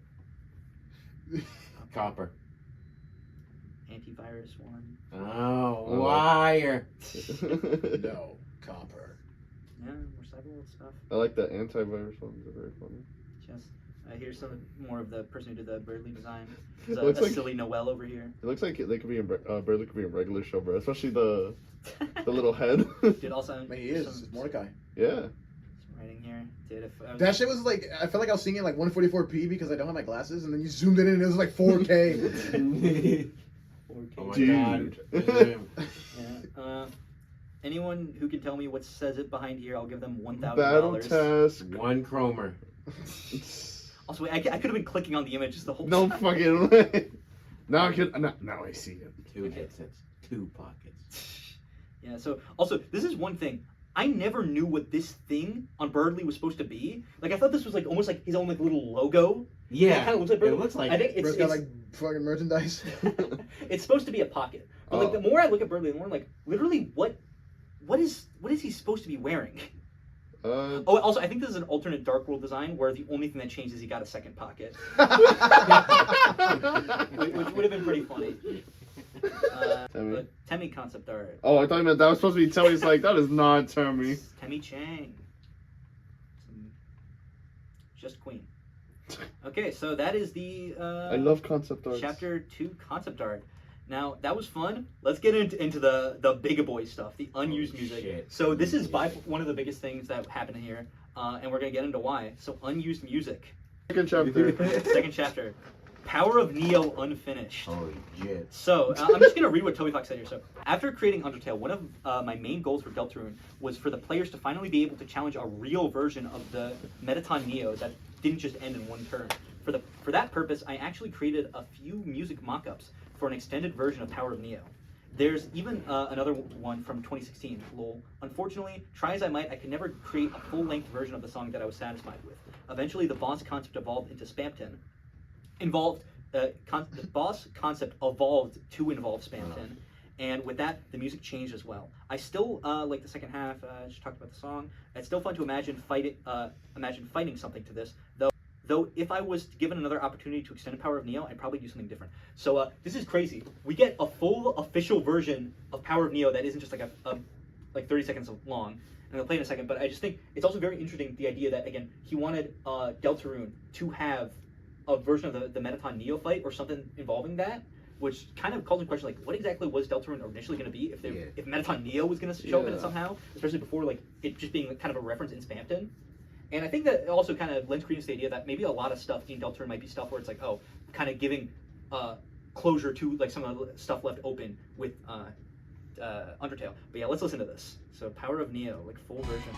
Antivirus one. Oh, wire. No, copper. Yeah, more cyberworld stuff. I like the antivirus ones. They're very funny. Just here's some more of the person who did the Birdly design. It There's looks a like silly Noelle over here. It looks like they could be in Birdly could be in regular show, bro. Especially the little head. Dude, also he is. It's Mordecai. Yeah. Some writing here, dude. That shit was like, I felt like I was seeing it like 144p because I don't have my glasses, and then you zoomed in and it was like 4K. 4K. Oh my Dude. Yeah. Anyone who can tell me what says it behind here, I'll give them $1,000. Battle task. 1 chromer. Also, wait, I could have been clicking on the images the whole No time. fucking way. Now I could. Now I see it. 2 headsets, 2 pockets. Yeah. So also, this is one thing. I never knew what this thing on Birdly was supposed to be. Like I thought this was like almost like his own like little logo. Yeah. It kind of looks like Birdly. It looks like. I think it's got like fucking merchandise. It's supposed to be a pocket. But like the more I look at Birdly, the more I'm like, literally, what is he supposed to be wearing? Also, I think this is an alternate Dark World design where the only thing that changed is he got a second pocket, which would have been pretty funny. But Temmie concept art. Oh, I thought you meant that was supposed to be Temmie's. Like that is not Temmie. Temmie Chang. Just Queen. Okay, so that is the I love concept art. Chapter 2 concept art. Now, that was fun. Let's get into the bigger boy stuff, the unused music. Shit. So this is by one of the biggest things that happened here, and we're going to get into why. So unused music. Second chapter. Second chapter. Power of Neo unfinished. Holy shit. So, I'm just going to read what Toby Fox said here. So, after creating Undertale, one of my main goals for Deltarune was for the players to finally be able to challenge a real version of the Metaton Neo that didn't just end in one turn. For that purpose, I actually created a few music mock-ups for an extended version of Power of Neo. There's even another one from 2016, lol. Unfortunately, try as I might, I could never create a full-length version of the song that I was satisfied with. Eventually, the boss concept evolved into Spamton. The boss concept evolved to involve Spamton, and with that, the music changed as well. I still like the second half. Just talked about the song. It's still fun to imagine fighting something to this, Though if I was given another opportunity to extend Power of Neo, I'd probably do something different. So this is crazy. We get a full official version of Power of Neo that isn't just like like 30 seconds long. And I'll play in a second, but I just think it's also very interesting the idea that again he wanted Deltarune to have a version of the Metaton Neo fight or something involving that, which kind of calls into question like what exactly was Deltarune initially going to be if Metaton Neo was going to show up in it somehow, especially before like it just being kind of a reference in Spamton. And I think that also kind of lends credence to the idea that maybe a lot of stuff in Deltarune might be stuff where it's like, oh, kind of giving closure to like some of the stuff left open with Undertale. But yeah, let's listen to this. So Power of Neo, like full version.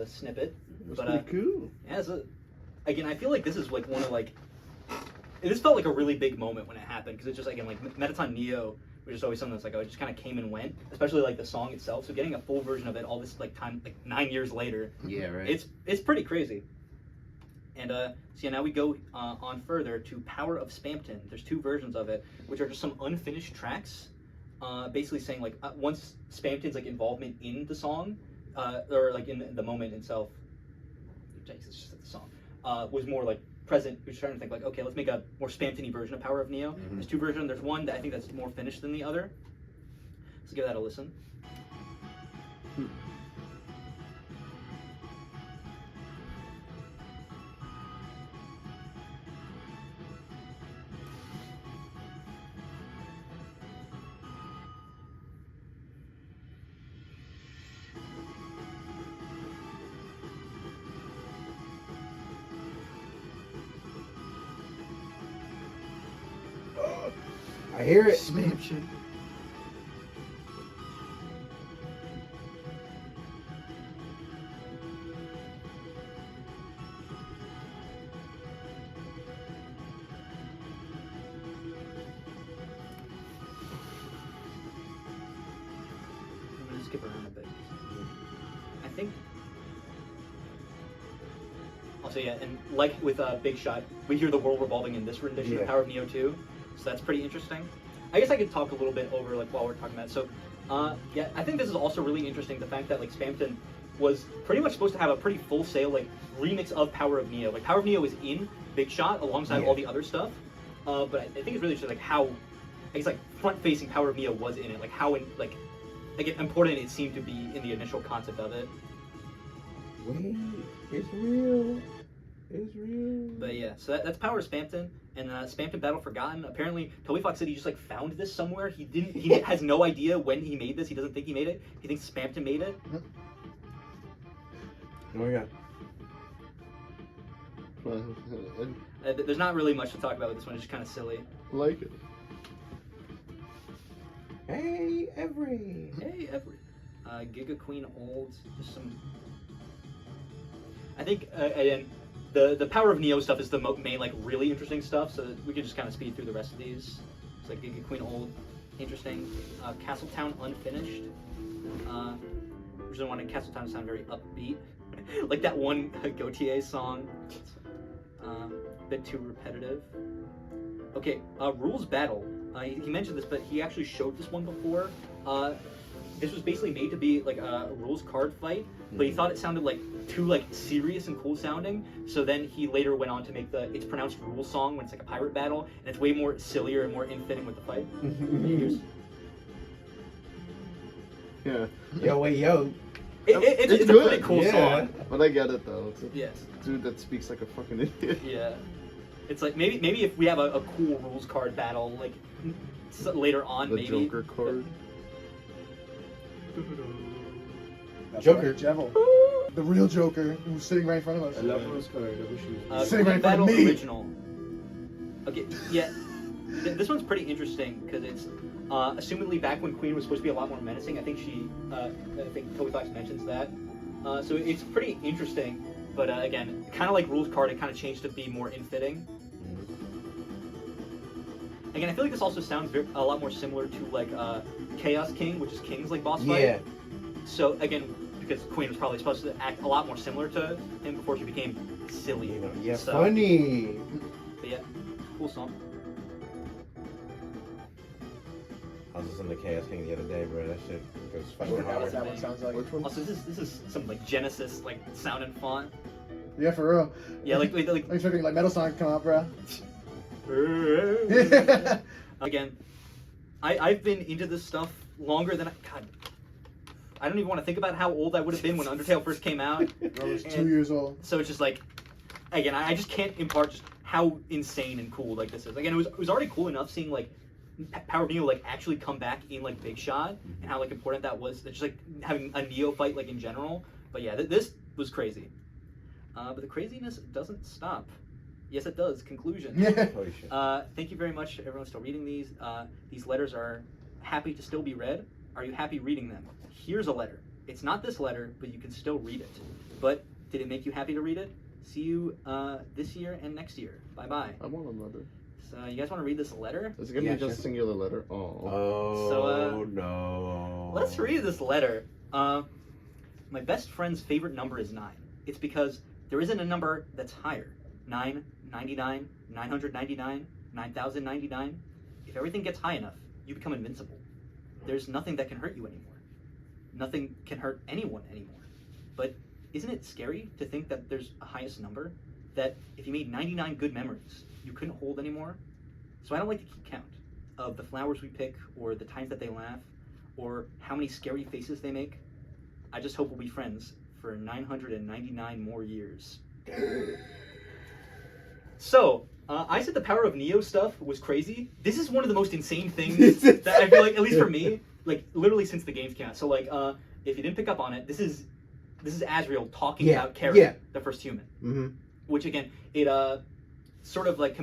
a snippet. That's But pretty cool. yeah, so, again, I feel like this is like one of like. This felt like a really big moment when it happened because it's just again like Metaton Neo, which is always something that's like it just kind of came and went, especially like the song itself. So getting a full version of it all this like time, like 9 years later, Yeah, right. it's pretty crazy. And so yeah, now we go on further to Power of Spamton. There's 2 versions of it, which are just some unfinished tracks, basically saying like once Spamton's like involvement in the song, or like in the moment itself, it's just the song, was more like present. We're trying to think like, okay, let's make a more Spamton-y version of Power of Neo. There's 2 versions. There's one that I think that's more finished than the other. Let's give that a listen. I hear it. Spamton. I'm gonna skip around a bit. I think. Also, yeah, and like with Big Shot, we hear the world revolving in this rendition of Power of Neo too, so that's pretty interesting. I guess I could talk a little bit over like while we're talking about it. So, yeah, I think this is also really interesting. The fact that like Spamton was pretty much supposed to have a pretty full sail like remix of Power of Neo. Like Power of Neo is in Big Shot alongside all the other stuff, but I think it's really just like how it's like front-facing Power of Neo was in it, like how like important it seemed to be in the initial concept of it. Wait, it's real. It's real. But yeah, so that's Power of Spamton, and Spamton Battle Forgotten. Apparently, Toby Fox said he just like found this somewhere. He has no idea when he made this. He doesn't think he made it. He thinks Spamton made it. Oh my god. There's not really much to talk about with this one. It's just kind of silly. Like it. Hey, Every. Hey, Every. Giga Queen Old. Just some. I think again, the Power of Neo stuff is the main like really interesting stuff. So we could just kind of speed through the rest of these. It's like Giga Queen Old, interesting. Castletown Unfinished. Originally wanted Castletown to sound very upbeat, like that one Gautier song. A bit too repetitive. Okay, Rules Battle. He mentioned this, but he actually showed this one before. This was basically made to be like a rules card fight, but he thought it sounded like too like serious and cool sounding. So then he later went on to make the It's Pronounced Rules song when it's like a pirate battle, and it's way more sillier and more in fitting with the fight. Yeah. Yo, wait, yo. It's a pretty cool song. But I get it though. It's a Yes. dude that speaks like a fucking idiot. Yeah. It's like maybe if we have a cool rules card battle like later on, The maybe. Joker card. Joker. Jevil. The real Joker who's sitting right in front of us. I love Rose card. I wish he was. Sitting right in front of Battle me. Original. Okay, yeah. This one's pretty interesting because it's assumedly back when Queen was supposed to be a lot more menacing. I think Toby Fox mentions that. So it's pretty interesting, but again, kind of like rules card, it kind of changed to be more in-fitting. Again, I feel like this also sounds a lot more similar to like Chaos King, which is King's like boss fight. Yeah. So again, because Queen was probably supposed to act a lot more similar to him before she became silly. Yeah, so, funny. But yeah, cool song. I was listening to Chaos King the other day, bro. That shit goes I fucking forgot what hard. that one sounds like. Which one? Also, this is some like Genesis like sound and font. Yeah, for real. Yeah, like I'm expecting like Metal Sonic to come out, bro. Again, I've been into this stuff longer than I don't even want to think about how old I would have been when Undertale first came out. I was 2 years old. So it's just like, again, I just can't impart just how insane and cool like this is. Again, it was already cool enough seeing like Power of Neo like actually come back in like Big Shot and how like important that was. Just like having a Neo fight like in general. But yeah, this was crazy. But the craziness doesn't stop. Yes, it does. Conclusion. Holy shit. Thank you very much. Everyone's still reading these. These letters are happy to still be read. Are you happy reading them? Here's a letter. It's not this letter, but you can still read it. But did it make you happy to read it? See you this year and next year. Bye-bye. I want a letter. So you guys want to read this letter? Is it going to be just a singular letter? Oh. So, no. Let's read this letter. My best friend's favorite number is 9. It's because there isn't a number that's higher. 9, 99, 999, 9099. If everything gets high enough, you become invincible. There's nothing that can hurt you anymore. Nothing can hurt anyone anymore. But isn't it scary to think that there's a highest number? That if you made 99 good memories, you couldn't hold anymore? So I don't like to keep count of the flowers we pick, or the times that they laugh, or how many scary faces they make. I just hope we'll be friends for 999 more years. So, I said the power of Neo stuff was crazy. This is one of the most insane things that I feel like, at least for me, like literally since the games came out. So like, if you didn't pick up on it, this is Azrael talking about Chara, the first human. Mm-hmm. Which again, it sort of like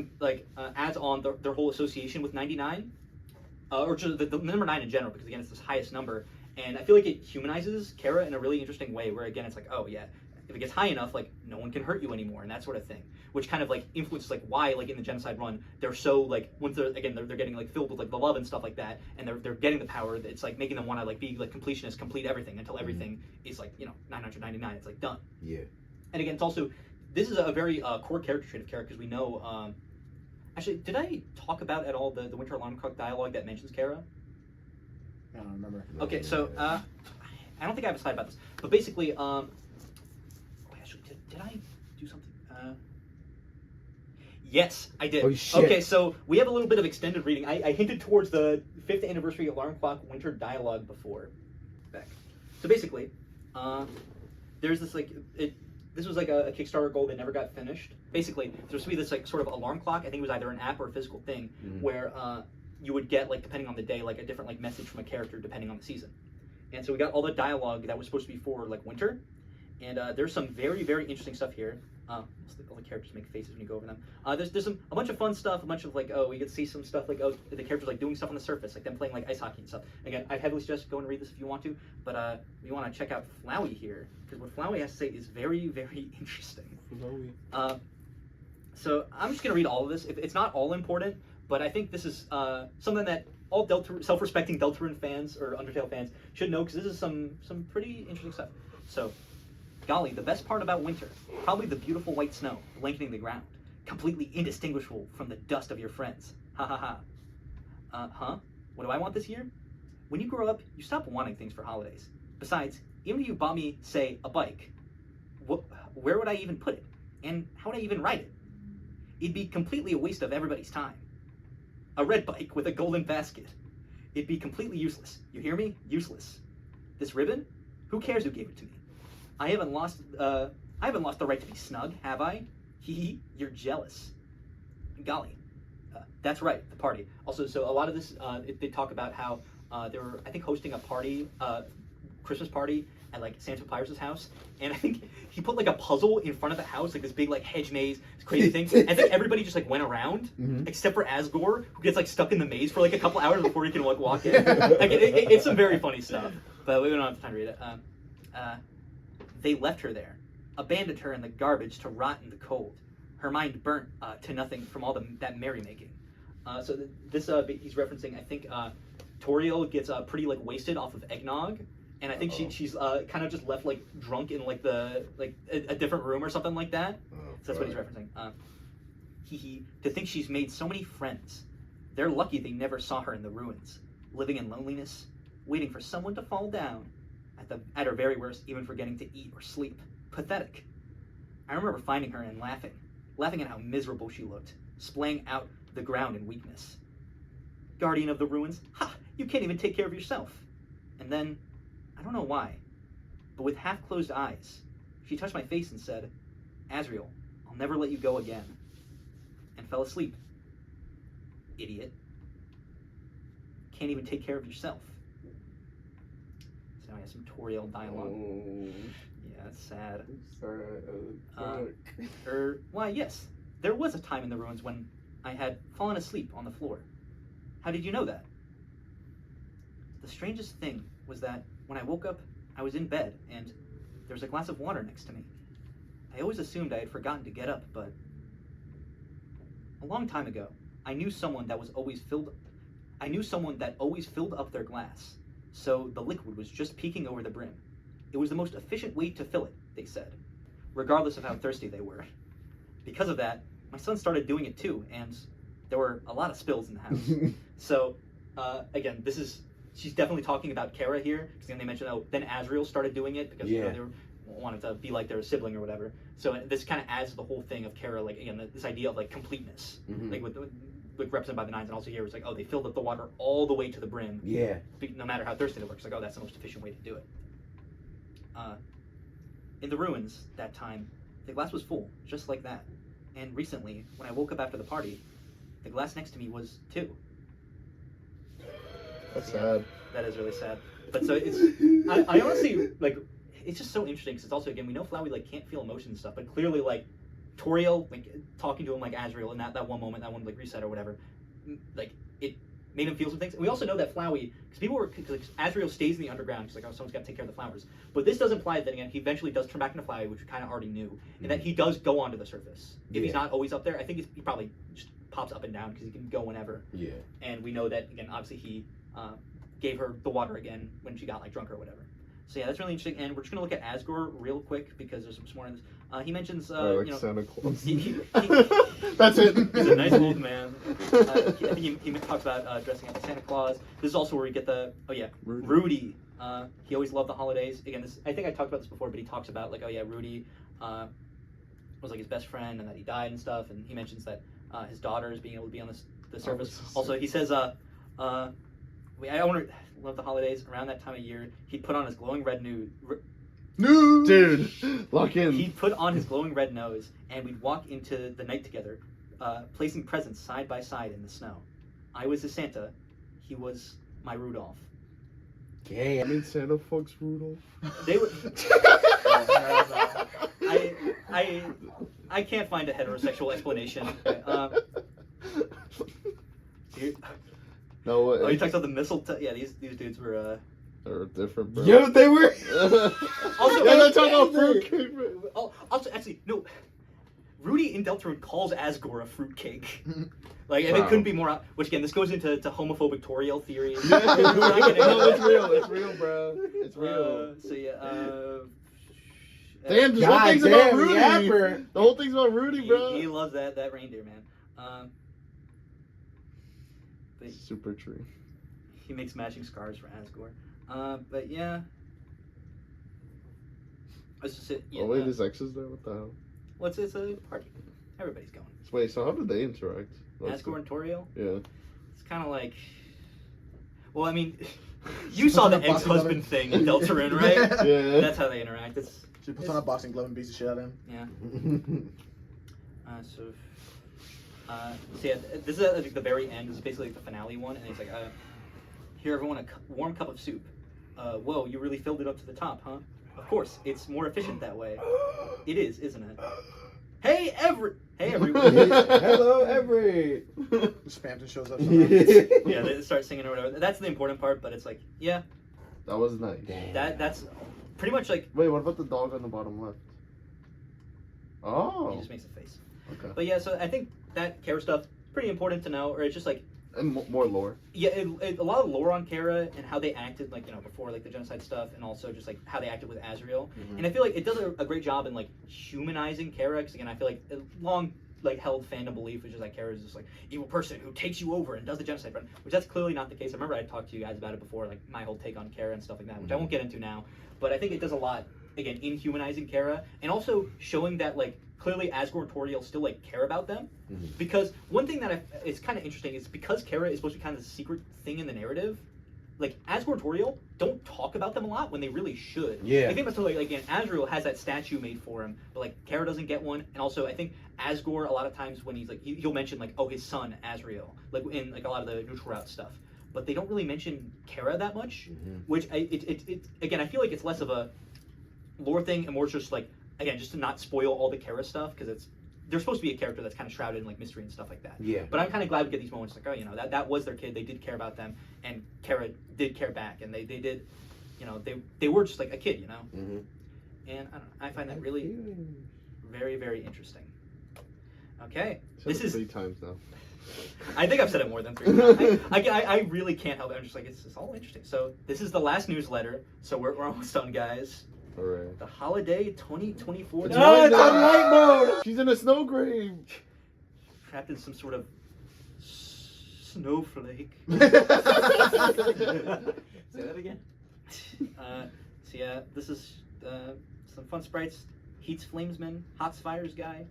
adds on their whole association with 99, or just the number 9 in general, because again it's this highest number, and I feel like it humanizes Chara in a really interesting way. Where again it's like, oh yeah, if it gets high enough, like no one can hurt you anymore, and that sort of thing. Which kind of like influences like why like in the genocide run they're so like once they're getting like filled with like the love and stuff like that, and they're getting the power. It's like making them want to like be like completionists, complete everything until everything is like 999. It's like done. Yeah. And again, it's also. This is a very core character trait of Chara, because we know... actually, did I talk about at all the Winter Alarm Clock dialogue that mentions Chara? I don't remember. Okay, so I don't think I have a slide about this. But basically, actually, did I do something? Yes, I did. Oh, shit. Okay, so we have a little bit of extended reading. I hinted towards the 5th anniversary Alarm Clock Winter dialogue before. Back. So basically, there's this like... This was like a Kickstarter goal that never got finished. Basically, there was to be this like sort of alarm clock. I think it was either an app or a physical thing, where you would get like depending on the day, like a different like message from a character depending on the season. And so we got all the dialogue that was supposed to be for like winter, and there's some very interesting stuff here. All the characters make faces when you go over them. There's a bunch of fun stuff, a bunch of like, we get to see some stuff like, the characters like doing stuff on the surface, like them playing like ice hockey and stuff. Again, I heavily suggest go and read this if you want to, but we want to check out Flowey here, because what Flowey has to say is very interesting. Flowey. So I'm just gonna read all of this. It's not all important, but I think this is something that all self-respecting Deltarune fans or Undertale fans should know, because this is some pretty interesting stuff. So. Golly, the best part about winter, probably the beautiful white snow blanketing the ground, completely indistinguishable from the dust of your friends. Ha ha ha. Huh? What do I want this year? When you grow up, you stop wanting things for holidays. Besides, even if you bought me, say, a bike, where would I even put it? And how would I even ride it? It'd be completely a waste of everybody's time. A red bike with a golden basket. It'd be completely useless. You hear me? Useless. This ribbon? Who cares who gave it to me? I haven't lost the right to be snug, have I? Hee, you're jealous. Golly, that's right, the party. Also, so a lot of this, they talk about how they were, I think, hosting a party, Christmas party at like Santa Papyrus' house, and I think he put like a puzzle in front of the house, like this big like hedge maze, this crazy thing, and then everybody just like went around, except for Asgore, who gets like stuck in the maze for like a couple hours before he can like walk in. Like it's some very funny stuff, but we don't have time to read it. They left her there, abandoned her in the garbage to rot in the cold. Her mind burnt to nothing from all that merrymaking. So this he's referencing, I think, Toriel gets pretty like wasted off of eggnog, and I think she's kind of just left like drunk in like a different room or something like that. So that's what he's referencing. To think she's made so many friends. They're lucky they never saw her in the ruins, living in loneliness, waiting for someone to fall down. At her very worst, even forgetting to eat or sleep. Pathetic. I remember finding her and laughing at how miserable she looked, splaying out the ground in weakness. Guardian of the ruins, ha! You can't even take care of yourself. And then, I don't know why, but with half-closed eyes, she touched my face and said, Azrael, I'll never let you go again. And fell asleep. Idiot. Can't even take care of yourself. Now I have some Toriel dialogue. Yeah, that's sad. Why, yes. There was a time in the ruins when I had fallen asleep on the floor. How did you know that? The strangest thing was that when I woke up, I was in bed, and there was a glass of water next to me. I always assumed I had forgotten to get up, but a long time ago, I knew someone that always filled up their glass, so the liquid was just peeking over the brim. It was the most efficient way to fill it, they said, regardless of how thirsty they were. Because of that, my son started doing it too, and there were a lot of spills in the house. So, again, she's definitely talking about Chara here, because then they mentioned, then Azriel started doing it, because they wanted to be like their sibling or whatever. So this kind of adds to the whole thing of Chara, like, again, this idea of, like, completeness, like, with represented by the nines, and also here it's like, they filled up the water all the way to the brim. Yeah. No matter how thirsty they were. It's like, that's the most efficient way to do it. In the ruins that time, the glass was full, just like that. And recently, when I woke up after the party, the glass next to me was too. That's sad. That is really sad. But so it's, I honestly, like, it's just so interesting, because it's also, again, we know Flowey, like, can't feel emotions and stuff, but clearly, like, Toriel, like, talking to him like Azriel in that one moment, that one, like, reset or whatever, like, it made him feel some things. And we also know that Flowey, because Azriel stays in the underground, he's like, someone's got to take care of the flowers. But this does imply that, again, he eventually does turn back into Flowey, which we kind of already knew, and that he does go onto the surface. If he's not always up there, I think he probably just pops up and down, because he can go whenever. Yeah. And we know that, again, obviously he gave her the water again when she got, like, drunk or whatever. So yeah, that's really interesting, and we're just gonna look at Asgore real quick because there's some more in this. He mentions, like Santa Claus. That's it. He's a nice old man. He talks about dressing up as Santa Claus. This is also where we get the Rudy. He always loved the holidays. Again, I think I talked about this before, but he talks about like, Rudy was like his best friend, and that he died and stuff. And he mentions that his daughter is being able to be on the surface. Also, he says, I love the holidays. Around that time of year, he'd put on his glowing red Dude, lock in. He'd put on his glowing red nose, and we'd walk into the night together, placing presents side by side in the snow. I was his Santa. He was my Rudolph. Gay. I mean, Santa fucks Rudolph. They were. I can't find a heterosexual explanation. No way. Oh, he talks about the mistletoe. Yeah, these dudes were. They're different, bro. Yeah, they were. Also, they're talking about fruitcake. Also, actually, no. Rudy in Deltarune calls Asgore a fruitcake. Like, and it couldn't be more. Which again, this goes into homophobic Toriel theory. No, it's real. It's real, bro. It's real. So yeah. Damn, the whole thing's about Rudy. The whole thing's about Rudy, bro. He loves that reindeer, man. Super tree. He makes matching scarves for Asgore. But yeah. Let's just sit. Yeah, wait, his ex is there? What the hell? Well, it's a party. Everybody's going. Wait, so how did they interact? Asgore and Toriel? Yeah. It's kind of like. Well, I mean, you saw the ex-husband thing in Deltarune, right? Yeah. That's how they interact. She puts on a boxing glove and beats the shit out of him. Yeah. So yeah, this is at the very end. This is basically like the finale one, and he's like, "Here, everyone, a warm cup of soup. Whoa, you really filled it up to the top, huh? Of course, it's more efficient that way. It is, isn't it? Hey, everyone. Hello, every. Spamton shows up. Yeah, they start singing or whatever. That's the important part, but it's like, yeah. That was nice. That's pretty much like. Wait, what about the dog on the bottom left? Oh. He just makes a face. Okay. But yeah, so I think that Chara stuff pretty important to know, or it's just like. And more lore. Yeah, a lot of lore on Chara and how they acted, like, before, like, the genocide stuff, and also just, like, how they acted with Azriel. And I feel like it does a great job in, like, humanizing Chara, because, again, I feel like a long, like, held fandom belief is just, like, Chara is this, like, evil person who takes you over and does the genocide run, which that's clearly not the case. I remember I talked to you guys about it before, like, my whole take on Chara and stuff like that, which I won't get into now, but I think it does a lot, again, in humanizing Chara, and also showing that, like, clearly Asgore and Toriel still like care about them, because one thing that is kind of interesting is because Chara is supposed to be kind of the secret thing in the narrative, like Asgore and Toriel don't talk about them a lot when they really should. I think that's like again, Azriel has that statue made for him, but like Chara doesn't get one, and also I think Asgore a lot of times when he's like he'll mention like his son Azriel, like in like a lot of the neutral route stuff, but they don't really mention Chara that much, which again I feel like it's less of a lore thing and more just like. Again, just to not spoil all the Chara stuff, because they're supposed to be a character that's kind of shrouded in like mystery and stuff like that. Yeah. But I'm kind of glad we get these moments like, that was their kid, they did care about them, and Chara did care back, and they did you know, they were just like a kid, you know. Mm-hmm. And I don't know, I find that really very, very interesting. Okay, Said this it is 3 times now. I think I've said it more than 3 times. I really can't help it. I'm just like, it's all interesting. So this is the last newsletter. So we're almost done, guys. Hooray. The holiday 2024. It's Oh, right it's now. on light mode. She's in a snow grave. Trapped in some sort of snowflake. Say that again. So yeah, this is some fun sprites. Heats Flamesman, Hots Fires guy.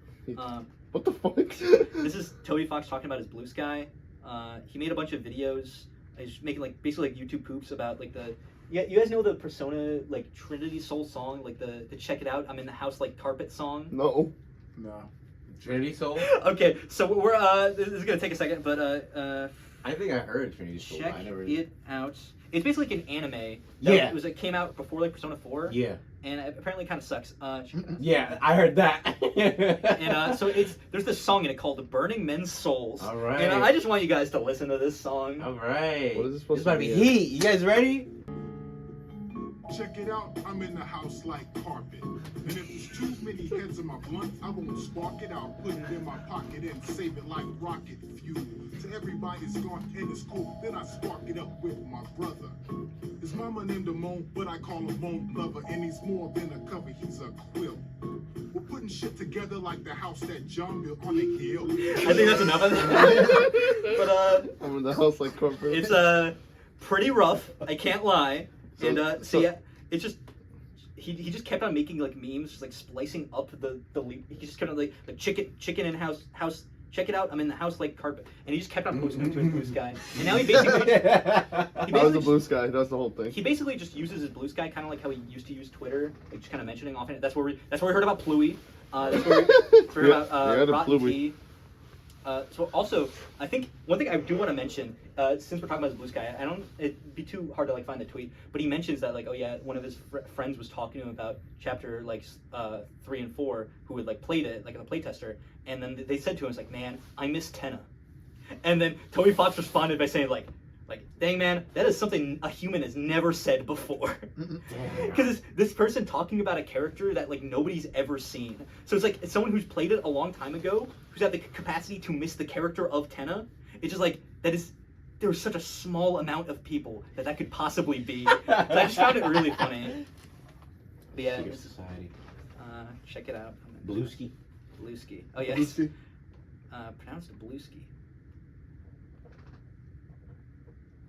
What the fuck? This is Toby Fox talking about his blue sky. He made a bunch of videos. He's making like basically like YouTube poops about like the. Yeah, you guys know the Persona like Trinity Soul song, like the Check It Out, I'm in the house like carpet song. No. Trinity Soul? Okay, so we're this is gonna take a second, but I think I heard Trinity Soul. check I never. it out. It's basically like an anime. Yeah. It came out before like Persona 4. Yeah. And it apparently kind of sucks. Check it out. Yeah, I heard that. And so there's this song in it called "Burning Men's Souls." All right. And I just want you guys to listen to this song. All right. What is this supposed It's about to to be be? heat. You guys ready? Check it out, I'm in the house like carpet. And if there's too many heads in my blunt, I won't spark it out, put it in my pocket and save it like rocket fuel. To everybody's gone and it's cool, then I spark it up with my brother. His mama named him Moan, but I call him Moan Lover, and he's more than a cover, he's a quilt. We're putting shit together like the house that John built on the hill. I think that's enough of that. But I'm in the house like corporate. it's pretty rough. I can't lie. And so yeah, it's just he just kept on making like memes, just like splicing up the he just kept on like the chicken in house. Check it out, I'm in the house like carpet, and he just kept on posting them to his blue sky. And now he basically How's the blue sky? That's the whole thing. He basically just uses his blue sky, kind of like how he used to use Twitter, like just kind of mentioning often. That's where we heard about Pluie. That's where we heard about Rotten Tea. So also, I think one thing I do want to mention, since we're talking about the blue sky, it'd be too hard to like find the tweet, but he mentions that like, oh yeah, one of his friends was talking to him about chapter like 3 and 4, who had like played it, like in the playtester, and then they said to him, it's like, man, I miss Tenna. And then Toby Fox responded by saying like, dang man, that is something a human has never said before. Because this person talking about a character that like nobody's ever seen. So it's like it's someone who's played it a long time ago, who's had the capacity to miss the character of Tenna. It's just like there's such a small amount of people that could possibly be. So I just found it really funny. But yeah, Secret Society. check it out. Blueski. Blueski. Oh yes. Blueski. Pronounced Blueski.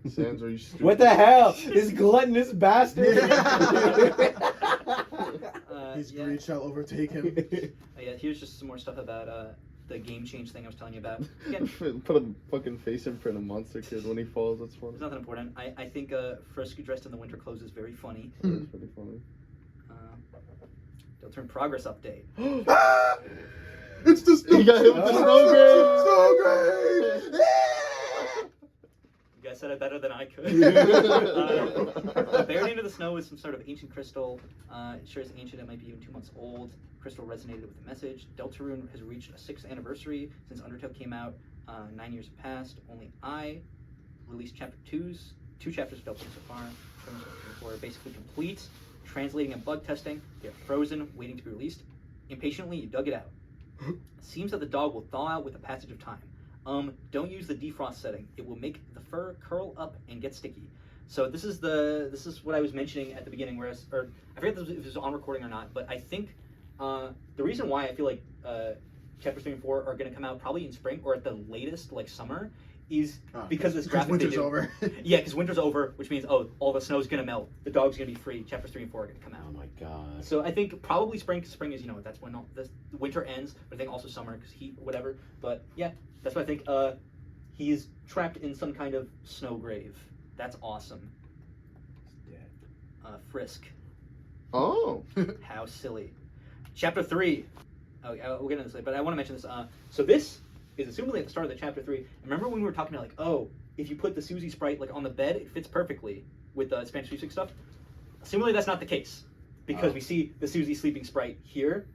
Sans, are you stupid? What the hell? This gluttonous bastard. His yeah. greed shall overtake him. Yeah, here's just some more stuff about the game change thing I was telling you about. Again, Put a fucking face imprint of Monster Kid when he falls. That's funny. it's nothing important. I think Frisk dressed in the winter clothes is very funny. That's pretty funny. Deltarune progress update. It's the He got hit with the snow grave. Snow grave. You guys said it better than I could. Buried into the snow is some sort of ancient crystal. It sure is ancient. It might be even 2 months old. Crystal resonated with the message. Deltarune has reached a 6th anniversary since Undertale came out. 9 years have passed. Only I released chapter 2s. 2 chapters of Deltarune so far. Are basically complete. Translating and bug testing. They're frozen, waiting to be released. Impatiently, you dug it out. It seems that the dog will thaw out with the passage of time. Don't use the defrost setting. It will make the fur curl up and get sticky. So this is what I was mentioning at the beginning, I forget if it was on recording or not, but I think the reason why I feel like chapters 3 and 4 are going to come out probably in spring or at the latest like summer is because this graphic winter's they do. over. Yeah, because winter's over, which means all the snow's going to melt. The dog's going to be free. Chapters 3 and 4 are going to come out. Oh my god. So I think probably spring, because spring is, that's when the winter ends, but I think also summer because heat, whatever. But yeah, that's what I think. He's trapped in some kind of snow grave. That's awesome. He's dead. Frisk. Oh. How silly. Chapter 3. Oh, we'll get into this later, but I want to mention this. So this is assumably at the start of the chapter 3. Remember when we were talking about if you put the Susie sprite on the bed, it fits perfectly with the Spamton Sweepstakes stuff? Assumably that's not the case, because we see the Susie sleeping sprite here,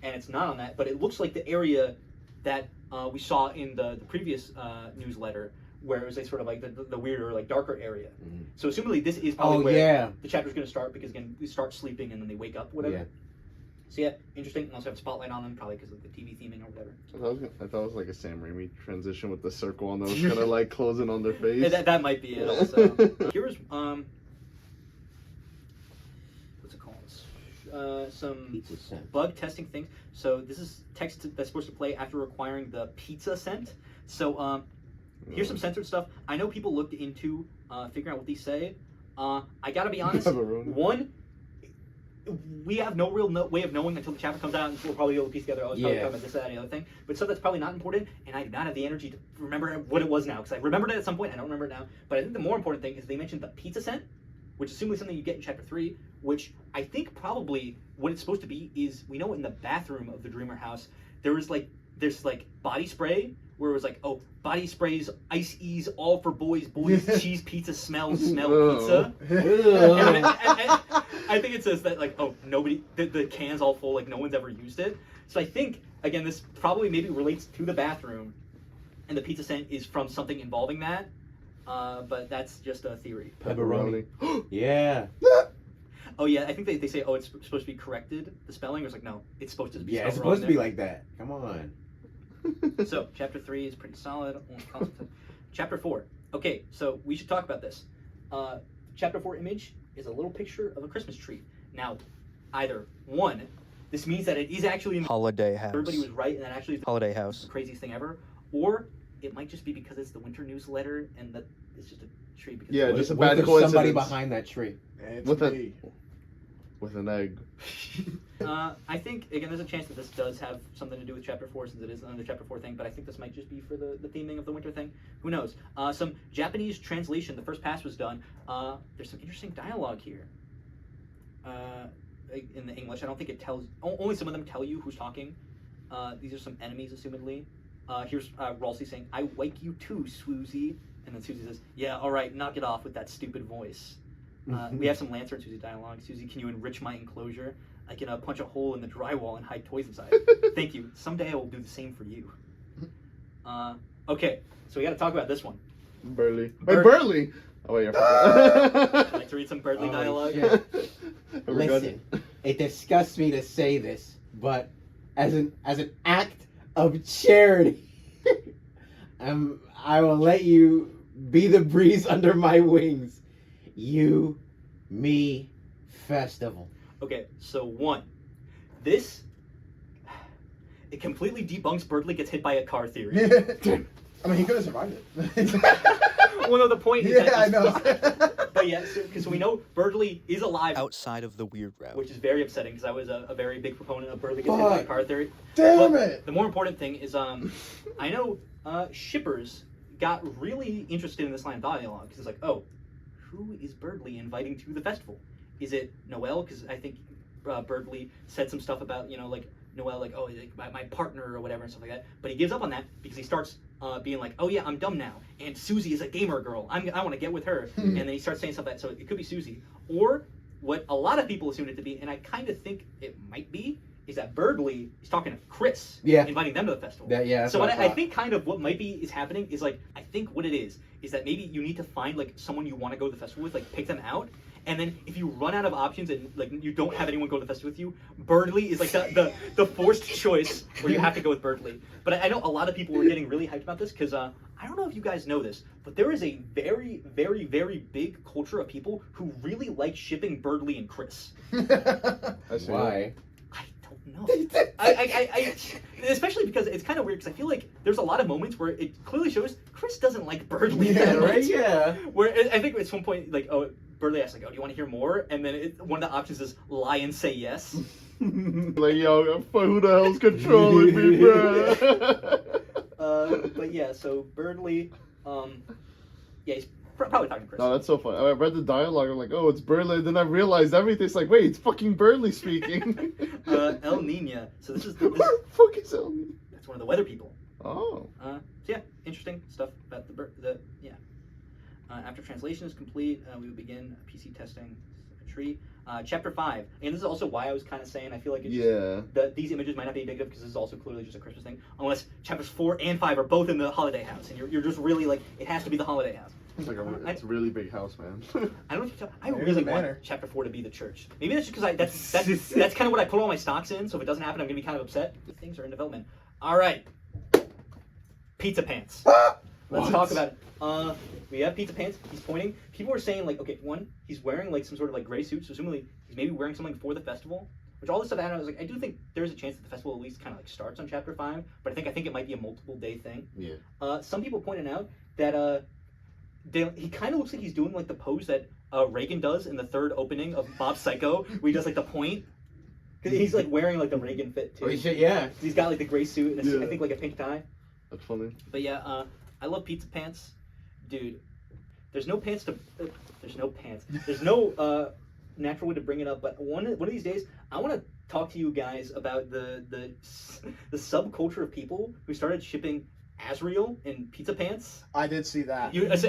and it's not on that, but it looks like the area that we saw in the previous newsletter where it was like sort of like the weirder, like darker area. Mhm. So assumably this is probably Oh, where yeah. the chapter's going to start, because again, they start sleeping and then they wake up, whatever. Yeah. So yeah, interesting. And also have a spotlight on them, probably because of the TV theming or whatever. I thought it was like a Sam Raimi transition with the circle and those kind of like closing on their face. That might be it also. Here's, what's it called? Some Pizza scent. bug testing things. So this is text that's supposed to play after requiring the pizza scent. So here's some censored stuff. I know people looked into figuring out what these say. I gotta be honest. One, we have no real way of knowing until the chapter comes out, and we'll probably be able to piece together, oh, it's probably talking about this, that, and the other thing. But stuff that's probably not important, and I do not have the energy to remember what it was now, because I remembered it at some point, I don't remember it now. But I think the more important thing is they mentioned the pizza scent, which is assumably something you get in chapter 3, which I think probably what it's supposed to be is, we know in the bathroom of the Dreamer house, there's like body spray, where it was like, oh, body sprays, icees, all for boys, cheese pizza, smell pizza. And I think it says that, like, oh, nobody, the can's all full, like, no one's ever used it. So I think, again, this probably maybe relates to the bathroom, and the pizza scent is from something involving that, but that's just a theory. Pepperoni. Yeah. Oh, yeah, I think they say, oh, it's supposed to be corrected, the spelling, or it's like, no, it's supposed to be Yeah, it's spelled wrong supposed to be there. like that. Come on. So, chapter 3 is pretty solid. Chapter 4. Okay, so we should talk about this. Chapter 4 image is a little picture of a Christmas tree. Now, either one, this means that it is actually in Holiday house. everybody was right, and that actually is Holiday house. the craziest thing ever. Or it might just be because it's the winter newsletter, and that it's just a tree. Because Yeah, What just a if bad there's coincidence. somebody behind that tree? It's With me. With an egg. I think, again, there's a chance that this does have something to do with Chapter 4, since it is another Chapter 4 thing, but I think this might just be for the theming of the winter thing. Who knows? Some Japanese translation, the first pass was done. There's some interesting dialogue here. In the English, I don't think it tells, only some of them tell you who's talking. These are some enemies, assumedly. Here's Ralsei saying, I like you too, Swoozie. And then Susie says, yeah, alright, knock it off with that stupid voice. We have some Lancer and Susie dialogue. Susie, can you enrich my enclosure? I can punch a hole in the drywall and hide toys inside. Thank you. Someday I will do the same for you. Okay, so we got to talk about this one. Burley. Wait, Burley! Oh, wait, I forgot. I'd like to read some Birdly dialogue. Listen, it disgusts me to say this, but as an act of charity, I will let you be the breeze under my wings. You, me, festival. Okay, so one, this, it completely debunks Birdly gets hit by a car theory. I mean, he could have survived it. Well, no, the point is Yeah, that I know. But yeah, because we know Birdly is alive Outside of the weird route. which is very upsetting, because I was a very big proponent of Birdly gets hit by a Fuck. car theory. Damn But it! the more important thing is, I know shippers got really interested in this line of dialogue, because it's like, oh, who is Birdly inviting to the festival? Is it Noelle? Because I think Birdly said some stuff about, like, Noelle, like, oh, like, my partner or whatever and stuff like that. But he gives up on that because he starts being like, oh yeah, I'm dumb now, and Susie is a gamer girl. I want to get with her. And then he starts saying stuff like that. So it could be Susie, or what a lot of people assumed it to be, and I kind of think it might be, is that Birdly is talking to Kris, inviting them to the festival. That's so what I think kind of what might be is happening is, like, I think what it is that maybe you need to find, like, someone you want to go to the festival with, like, pick them out. And then if you run out of options and, like, you don't have anyone go to the festival with you, Birdly is like the forced choice where you have to go with Birdly. But I know a lot of people were getting really hyped about this because I don't know if you guys know this, but there is a very, very, very big culture of people who really like shipping Birdly and Kris. Why? I don't know. I especially because it's kind of weird, because I feel like there's a lot of moments where it clearly shows Kris doesn't like Birdly. Yeah, right? Yeah. Where I think at some point, like, oh, Birdly asks, like, oh, do you want to hear more? And then one of the options is lie and say yes. Like, yo, who the hell's controlling me, bro? But yeah, so Birdly, yeah, he's probably talking to Kris. No, that's so funny. I read the dialogue, I'm like, oh, it's Birdly. Then I realized everything. It's like, wait, it's fucking Birdly speaking. El Nina. So this is Where the fuck is El Nina? That's one of the weather people. Oh. So yeah, interesting stuff about yeah. After translation is complete, we will begin PC testing a tree. Chapter 5, and this is also why I was kind of saying I feel like it's these images might not be indicative because this is also clearly just a Christmas thing, unless chapters 4 and 5 are both in the holiday house, and you're just really like, it has to be the holiday house. It's like it's a really big house, man. I don't know if I really want chapter 4 to be the church. Maybe that's just because that's kind of what I put all my stocks in, so if it doesn't happen, I'm going to be kind of upset. Things are in development. All right. Pizza Pants. Let's talk about it. We have Pizza Pants. He's pointing. People are saying, like, okay, one, he's wearing, like, some sort of, like, gray suit, so assumably he's maybe wearing something for the festival, which all this stuff I was like, I do think there's a chance that the festival at least kind of, like, starts on Chapter 5, but I think it might be a multiple-day thing. Yeah. Some people pointed out that, he kind of looks like he's doing, like, the pose that Reagan does in the third opening of Bob Psycho, where he does, like, the point. He's, like, wearing, like, the Reagan fit, too. Oh, shit, yeah. He's got, like, the gray suit and I think, like, a pink tie. That's funny. But, yeah, I love Pizza Pants. Dude, there's no pants to... there's no pants. There's no natural way to bring it up, but one of these days, I want to talk to you guys about the subculture of people who started shipping Azrael in Pizza Pants. I did see that. It's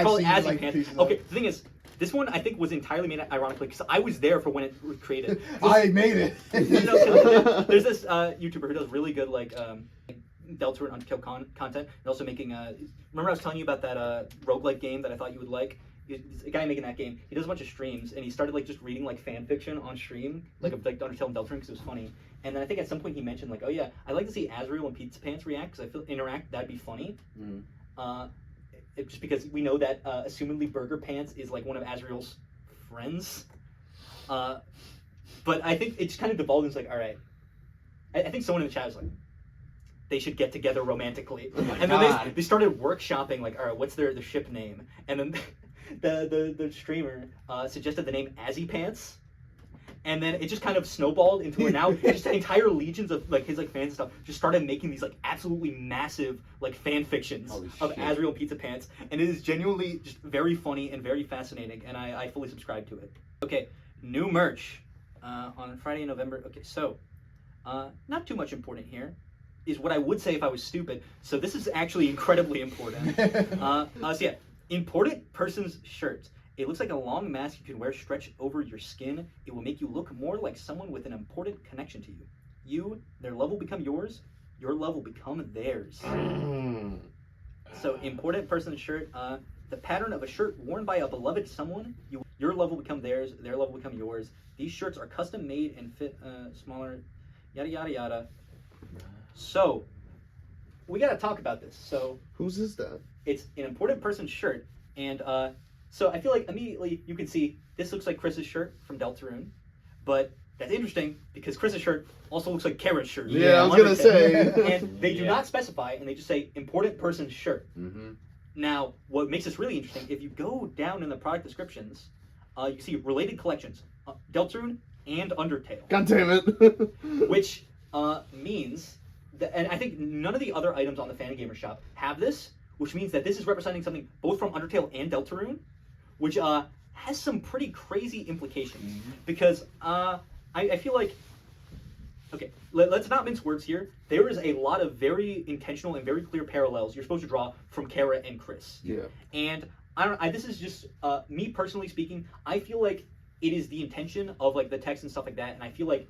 called Azzy Pants. Okay, the thing is, this one I think was entirely made ironically because I was there for when it was created. I made it. There's this YouTuber who does really good like Deltarune undertale content, and also making remember I was telling you about that roguelike game that I thought you would like? He's a guy making that game. He does a bunch of streams, and he started like just reading like fan fiction on stream, like of like Undertale and Deltarune because it was funny. And then I think at some point he mentioned like, oh yeah, I'd like to see Azrael and Pizza Pants react because I feel that'd be funny. Just because we know that assumedly Burger Pants is like one of Azrael's friends. But I think it just kind of devolved into like, all right, I think someone in the chat was like, they should get together romantically. And then they started workshopping like, all right, what's the ship name? And then the streamer suggested the name Azzy Pants. And then it just kind of snowballed into where now just entire legions of like his like fans and stuff just started making these like absolutely massive like fan fictions of Azrael Pizza Pants, and it is genuinely just very funny and very fascinating, and I fully subscribe to it. Okay, new merch on Friday in November. Okay, so not too much important here is what I would say if I was stupid. So this is actually incredibly important. So yeah, important person's shirt. It looks like a long mask you can wear stretched over your skin. It will make you look more like someone with an important connection to you. Their love will become yours. Your love will become theirs. So, important person's shirt. The pattern of a shirt worn by a beloved someone. Your love will become theirs. Their love will become yours. These shirts are custom made and fit smaller. Yada, yada, yada. So, we got to talk about this. So, whose is that? It's an important person's shirt. And, so I feel like immediately you can see this looks like Kris's shirt from Deltarune, but that's interesting because Kris's shirt also looks like Chara's shirt. Yeah, I was gonna say. And they do not specify, and they just say important person's shirt. Now, what makes this really interesting, if you go down in the product descriptions, you see related collections, Deltarune and Undertale. God damn it! Which means that, and I think none of the other items on the Fan Gamer shop have this, which means that this is representing something both from Undertale and Deltarune, which has some pretty crazy implications. Because I feel like, okay, let's not mince words here. There is a lot of very intentional and very clear parallels you're supposed to draw from Chara and Kris. Yeah. And this is just me personally speaking. I feel like it is the intention of like the text and stuff like that, and I feel like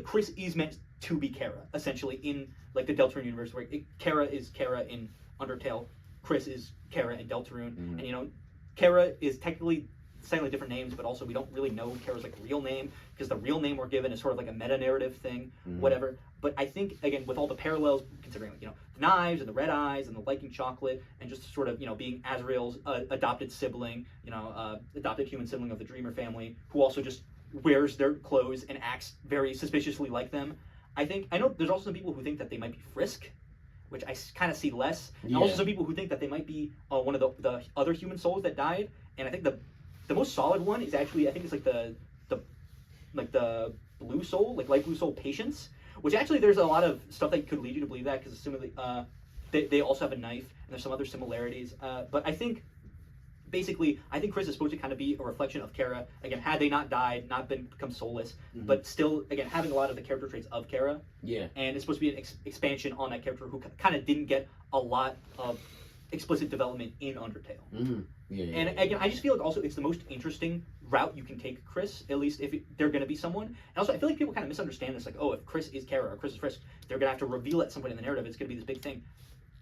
Kris is meant to be Chara essentially in like the Deltarune universe, where Chara is Chara in Undertale, Kris is Chara in Deltarune, and you know, Chara is technically slightly different names, but also we don't really know Chara's like real name because the real name we're given is sort of like a meta narrative thing, whatever. But I think again with all the parallels, considering like, you know, the knives and the red eyes and the liking chocolate and just sort of, you know, being Azrael's adopted sibling, you know, adopted human sibling of the Dreamer family, who also just wears their clothes and acts very suspiciously like them. I know there's also some people who think that they might be Frisk, which I kind of see less. And also some people who think that they might be one of the other human souls that died. And I think the most solid one is actually, I think it's like the blue soul, like light blue soul Patience, which actually there's a lot of stuff that could lead you to believe that because assuming they also have a knife and there's some other similarities. But I think basically, I think Kris is supposed to kind of be a reflection of Chara. Again, had they not died, not become soulless, but still, again, having a lot of the character traits of Chara. Yeah. And it's supposed to be an expansion on that character who kind of didn't get a lot of explicit development in Undertale. Mm-hmm. And again, I just feel like also it's the most interesting route you can take Kris, at least if they're going to be someone. And also, I feel like people kind of misunderstand this, like, oh, if Kris is Chara or Kris is Frisk, they're going to have to reveal it at some point in the narrative. It's going to be this big thing.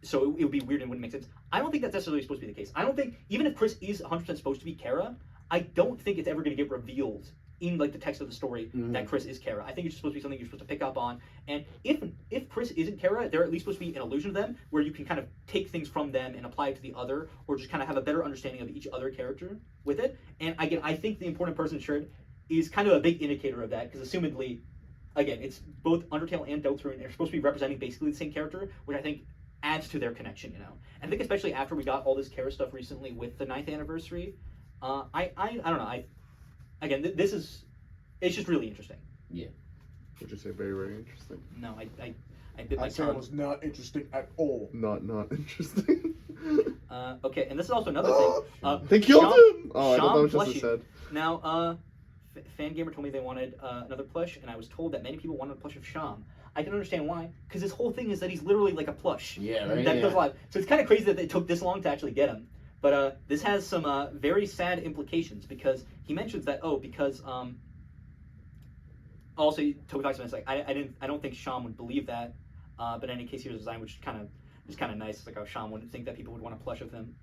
So it would be weird and wouldn't make sense. I don't think that's necessarily supposed to be the case. I don't think, even if Kris is 100% supposed to be Chara, I don't think it's ever going to get revealed in like the text of the story that Kris is Chara. I think it's supposed to be something you're supposed to pick up on. And if Kris isn't Chara, they're at least supposed to be an illusion of them, where you can kind of take things from them and apply it to the other, or just kind of have a better understanding of each other character with it. And again, I think the important person shirt is kind of a big indicator of that, because assumedly, again, it's both Undertale and Deltarune are supposed to be representing basically the same character, which I think adds to their connection, you know. And I think especially after we got all this Chara stuff recently with the 9th anniversary, I don't know. This is, it's just really interesting. Yeah. Would you say very, very interesting? No, I bit my I'd say tongue. it was not interesting at all. Not interesting. Okay, and this is also another thing. They killed him! Oh, I thought that was just plushie. a said. Now, Fangamer told me they wanted another plush, and I was told that many people wanted a plush of Sham. I can understand why, because his whole thing is that he's literally like a plush. Yeah, right. That does a lot. So it's kind of crazy that it took this long to actually get him. But this has some very sad implications, because he mentions that because also Toby Fox is like I don't think Sham would believe that, but in any case he was designed, which is kind of nice. It's like how Sham wouldn't think that people would want a plush of him.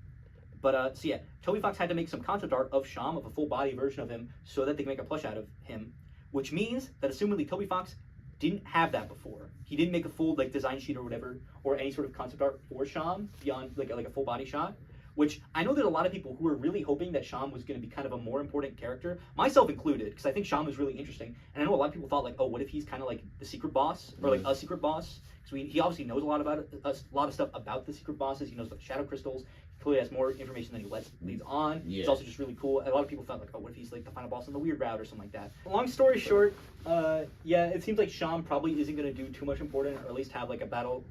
But so yeah, Toby Fox had to make some concept art of Sham, of a full body version of him, so that they can make a plush out of him, which means that assumedly Toby Fox didn't have that before. He didn't make a full like design sheet or whatever, or any sort of concept art for Sham beyond like a full body shot. Which I know there's a lot of people who are really hoping that Sham was going to be kind of a more important character, myself included, because I think Sham is really interesting. And I know a lot of people thought like, oh, what if he's kind of like the secret boss, or like a secret boss? Because he obviously knows a lot of stuff about the secret bosses. He knows about shadow crystals. He clearly has more information than he leads on. Yeah. It's also just really cool. And a lot of people thought like, oh, what if he's like the final boss on the weird route or something like that. Long story short, yeah, it seems like Sham probably isn't going to do too much important, or at least have like a battle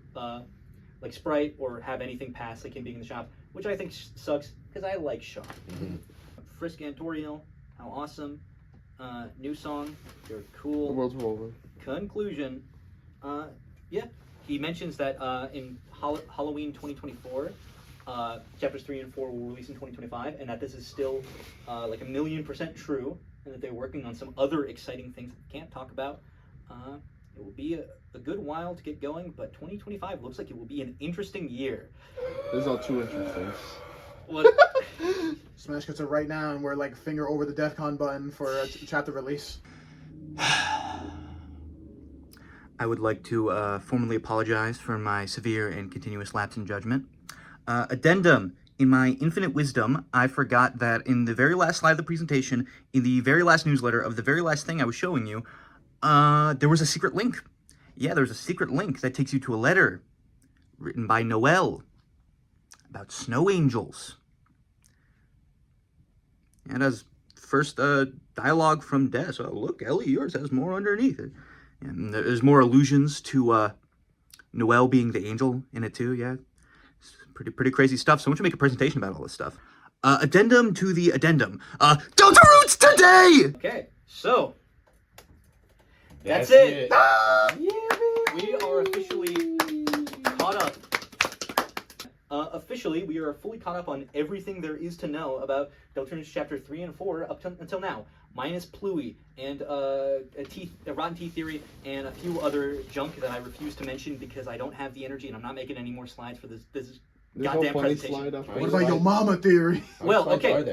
like sprite, or have anything past like him being in the shop, which I think sucks, because I like Sham. Frisk and Toriel, how awesome. New song, you're cool. The world's revolving. Conclusion, yeah, he mentions that in Halloween 2024, chapters 3 and 4 will release in 2025, and that this is still like 1,000,000% true, and that they're working on some other exciting things that they can't talk about. It will be a good while to get going, but 2025 looks like it will be an interesting year. This is all too interesting. What? Smash cuts it right now, and we're like finger over the DEFCON button for a chapter release. I would like to formally apologize for my severe and continuous lapse in judgment. Addendum. In my infinite wisdom, I forgot that in the very last slide of the presentation, in the very last newsletter of the very last thing I was showing you, there was a secret link. Yeah, there's a secret link that takes you to a letter written by Noelles about snow angels. And as first dialogue from Des. Oh, look, Ellie, yours has more underneath it. And there's more allusions to Noelle being the angel in it too, yeah. It's pretty crazy stuff. Someone should make a presentation about all this stuff. Addendum to the addendum. Deltarune's today! Okay, so that's it. it. We are officially caught up. Officially, we are fully caught up on everything there is to know about Deltarune Chapter 3 and 4 until now. Minus Pluie and a Rotten Teeth Theory and a few other junk that I refuse to mention because I don't have the energy and I'm not making any more slides for this goddamn presentation. What about your mama theory? Well, okay. Is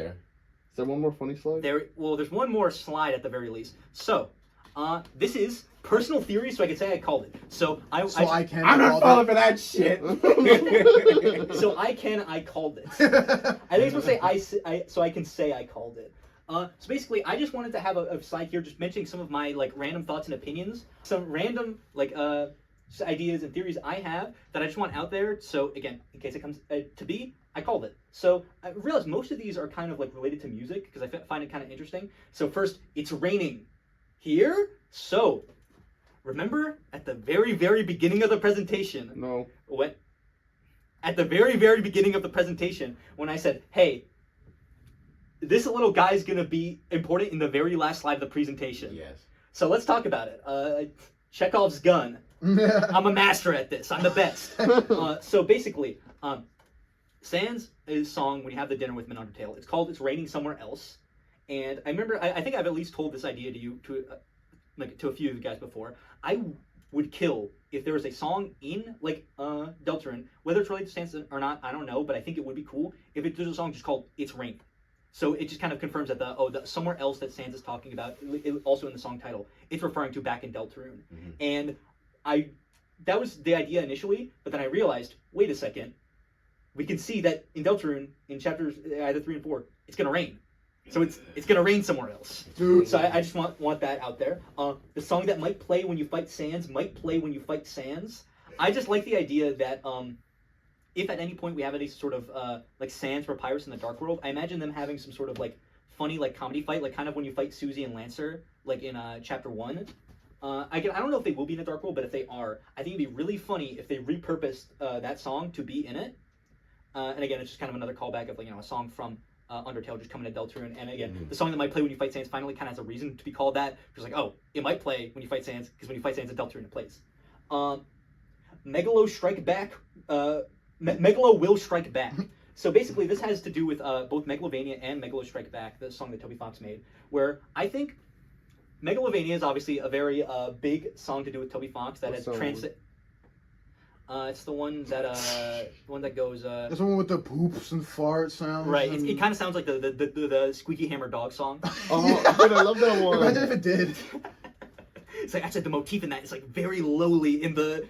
there one more funny slide? There's one more slide at the very least. So, this is personal theory, so I can say I called it. I'm not falling for that shit. I called it. I think it's supposed to say so I can say I called it. So basically, I just wanted to have a slide here just mentioning some of my like random thoughts and opinions, some random like ideas and theories I have that I just want out there. So again, in case it comes to be, I called it. So I realized most of these are kind of like related to music because I find it kind of interesting. So first, it's raining here. So remember at the very, very beginning of the presentation. No. At the very, very beginning of the presentation, when I said, hey, this little guy's gonna be important in the very last slide of the presentation. Yes. So let's talk about it. Chekhov's gun. I'm a master at this. I'm the best. So basically, Sans is song when you have the dinner with them in Undertale. It's called "It's Raining Somewhere Else," and I remember I think I've at least told this idea to you to a few of you guys before. I would kill if there was a song in like Deltarune, whether it's related to Sans or not, I don't know, but I think it would be cool if there's a song just called "It's Raining." So it just kind of confirms that the somewhere else that Sans is talking about, also in the song title, it's referring to back in Deltarune. And that was the idea initially, but then I realized, wait a second, we can see that in Deltarune, in chapters either 3 and 4, it's gonna rain. So it's gonna rain somewhere else. Dude. So I just want that out there. The song that might play when you fight Sans might play when you fight Sans. I just like the idea that if at any point we have any sort of like Sans or Pirates in the Dark World, I imagine them having some sort of like funny like comedy fight, like kind of when you fight Susie and Lancer, like in chapter 1. I don't know if they will be in the Dark World, but if they are, I think it'd be really funny if they repurposed that song to be in it. And again, it's just kind of another callback of like a song from Undertale just coming to Deltarune. And again, the song that might play when you fight Sans finally kind of has a reason to be called that. Just like, oh, it might play when you fight Sans because when you fight Sans in Deltarune it plays. Megalo Strike Back. Megalo will strike back. So basically, this has to do with both Megalovania and Megalo Strike Back, the song that Toby Fox made, where I think Megalovania is obviously a very big song to do with Toby Fox that has transit. It's the one that goes. That's the one with the poops and fart sounds. Right. It kind of sounds like the Squeaky Hammer Dog song. Oh, dude, I love that one. Imagine if it did. It's like actually the motif in that is like very lowly in the.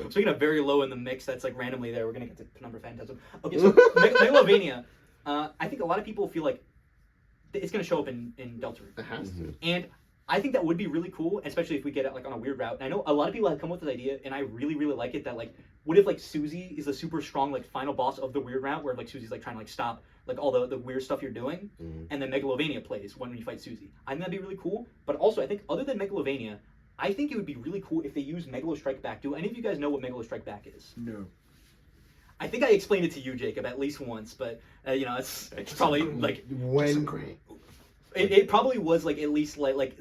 Speaking of very low in the mix, that's like randomly there. We're gonna get to Penumbra Phantasm. Okay, so Megalovania. I think a lot of people feel like it's gonna show up in Deltarune. It has to. And I think that would be really cool, especially if we get it like on a weird route. And I know a lot of people have come up with this idea, and I really, really like it. That like, what if like Susie is the super strong like final boss of the weird route, where like Susie's like trying to like stop like all the weird stuff you're doing, and then Megalovania plays when you fight Susie. I think that'd be really cool. But also, I think other than Megalovania, I think it would be really cool if they use Megalo Strike Back. Do any of you guys know what Megalo Strike Back is? No. I think I explained it to you, Jacob, at least once, but it's probably like when. It probably was like at least like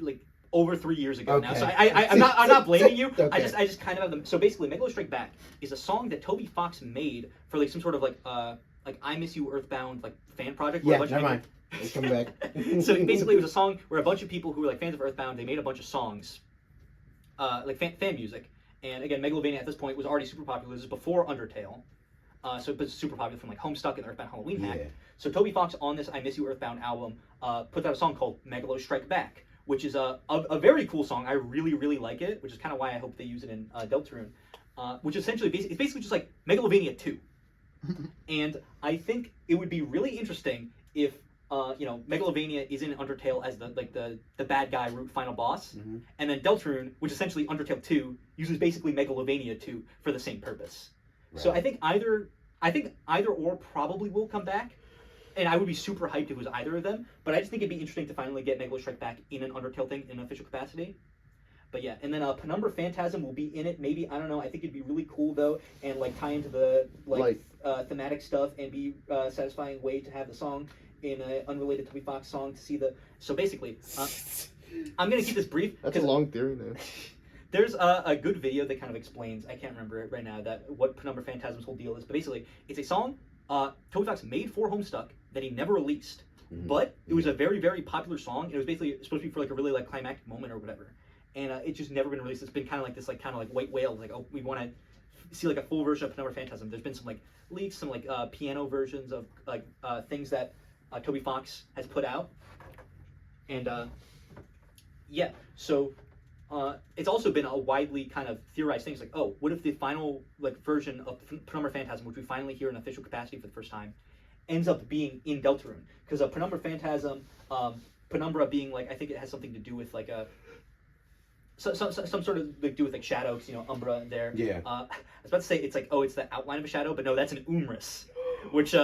over 3 years ago now. So I'm not blaming you. Okay. I just kind of have them. So basically, Megalo Strike Back is a song that Toby Fox made for like some sort of like I Miss You Earthbound like fan project. Yeah, never mind. It's coming back. So basically, it was a song where a bunch of people who were like fans of Earthbound, they made a bunch of songs, like fan music. And again, Megalovania at this point was already super popular. This is before Undertale. So it was super popular from like Homestuck and Earthbound Halloween Hack. So Toby Fox on this I Miss You Earthbound album put out a song called Megalo Strike Back, which is a very cool song. I really, really like it, which is kind of why I hope they use it in Deltarune, which essentially it's basically just like Megalovania 2. And I think it would be really interesting if Megalovania is in Undertale as the bad guy route final boss, and then Deltarune, which is essentially Undertale 2, uses basically Megalovania 2 for the same purpose. Right. So I think either or probably will come back, and I would be super hyped if it was either of them. But I just think it'd be interesting to finally get Megalo Strike Back in an Undertale thing in an official capacity. But yeah, and then Penumbra Phantasm will be in it. Maybe, I don't know. I think it'd be really cool though, and like tie into the thematic stuff and be a satisfying way to have the song in an unrelated Toby Fox song to see the. So basically, I'm gonna keep this brief. That's a long theory, man. There's a good video that kind of explains, I can't remember it right now, that what Penumbra Phantasm's whole deal is. But basically, it's a song Toby Fox made for Homestuck that he never released. But it was a very, very popular song. It was basically supposed to be for like a really like climactic moment or whatever. And it's just never been released. It's been kind of like this kind of white whale. Like, oh, we want to see like a full version of Penumbra Phantasm. There's been some like leaks, some like piano versions of like things that Toby Fox has put out. And yeah, so it's also been a widely kind of theorized thing. It's like, oh, what if the final like version of Penumbra Phantasm, which we finally hear in official capacity for the first time, ends up being in Deltarune? Because Penumbra Phantasm, Penumbra being like, I think it has something to do with like a some sort of like do with like shadow, because Umbra there. Yeah. I was about to say it's like, oh, it's the outline of a shadow, but no, that's an Umris, which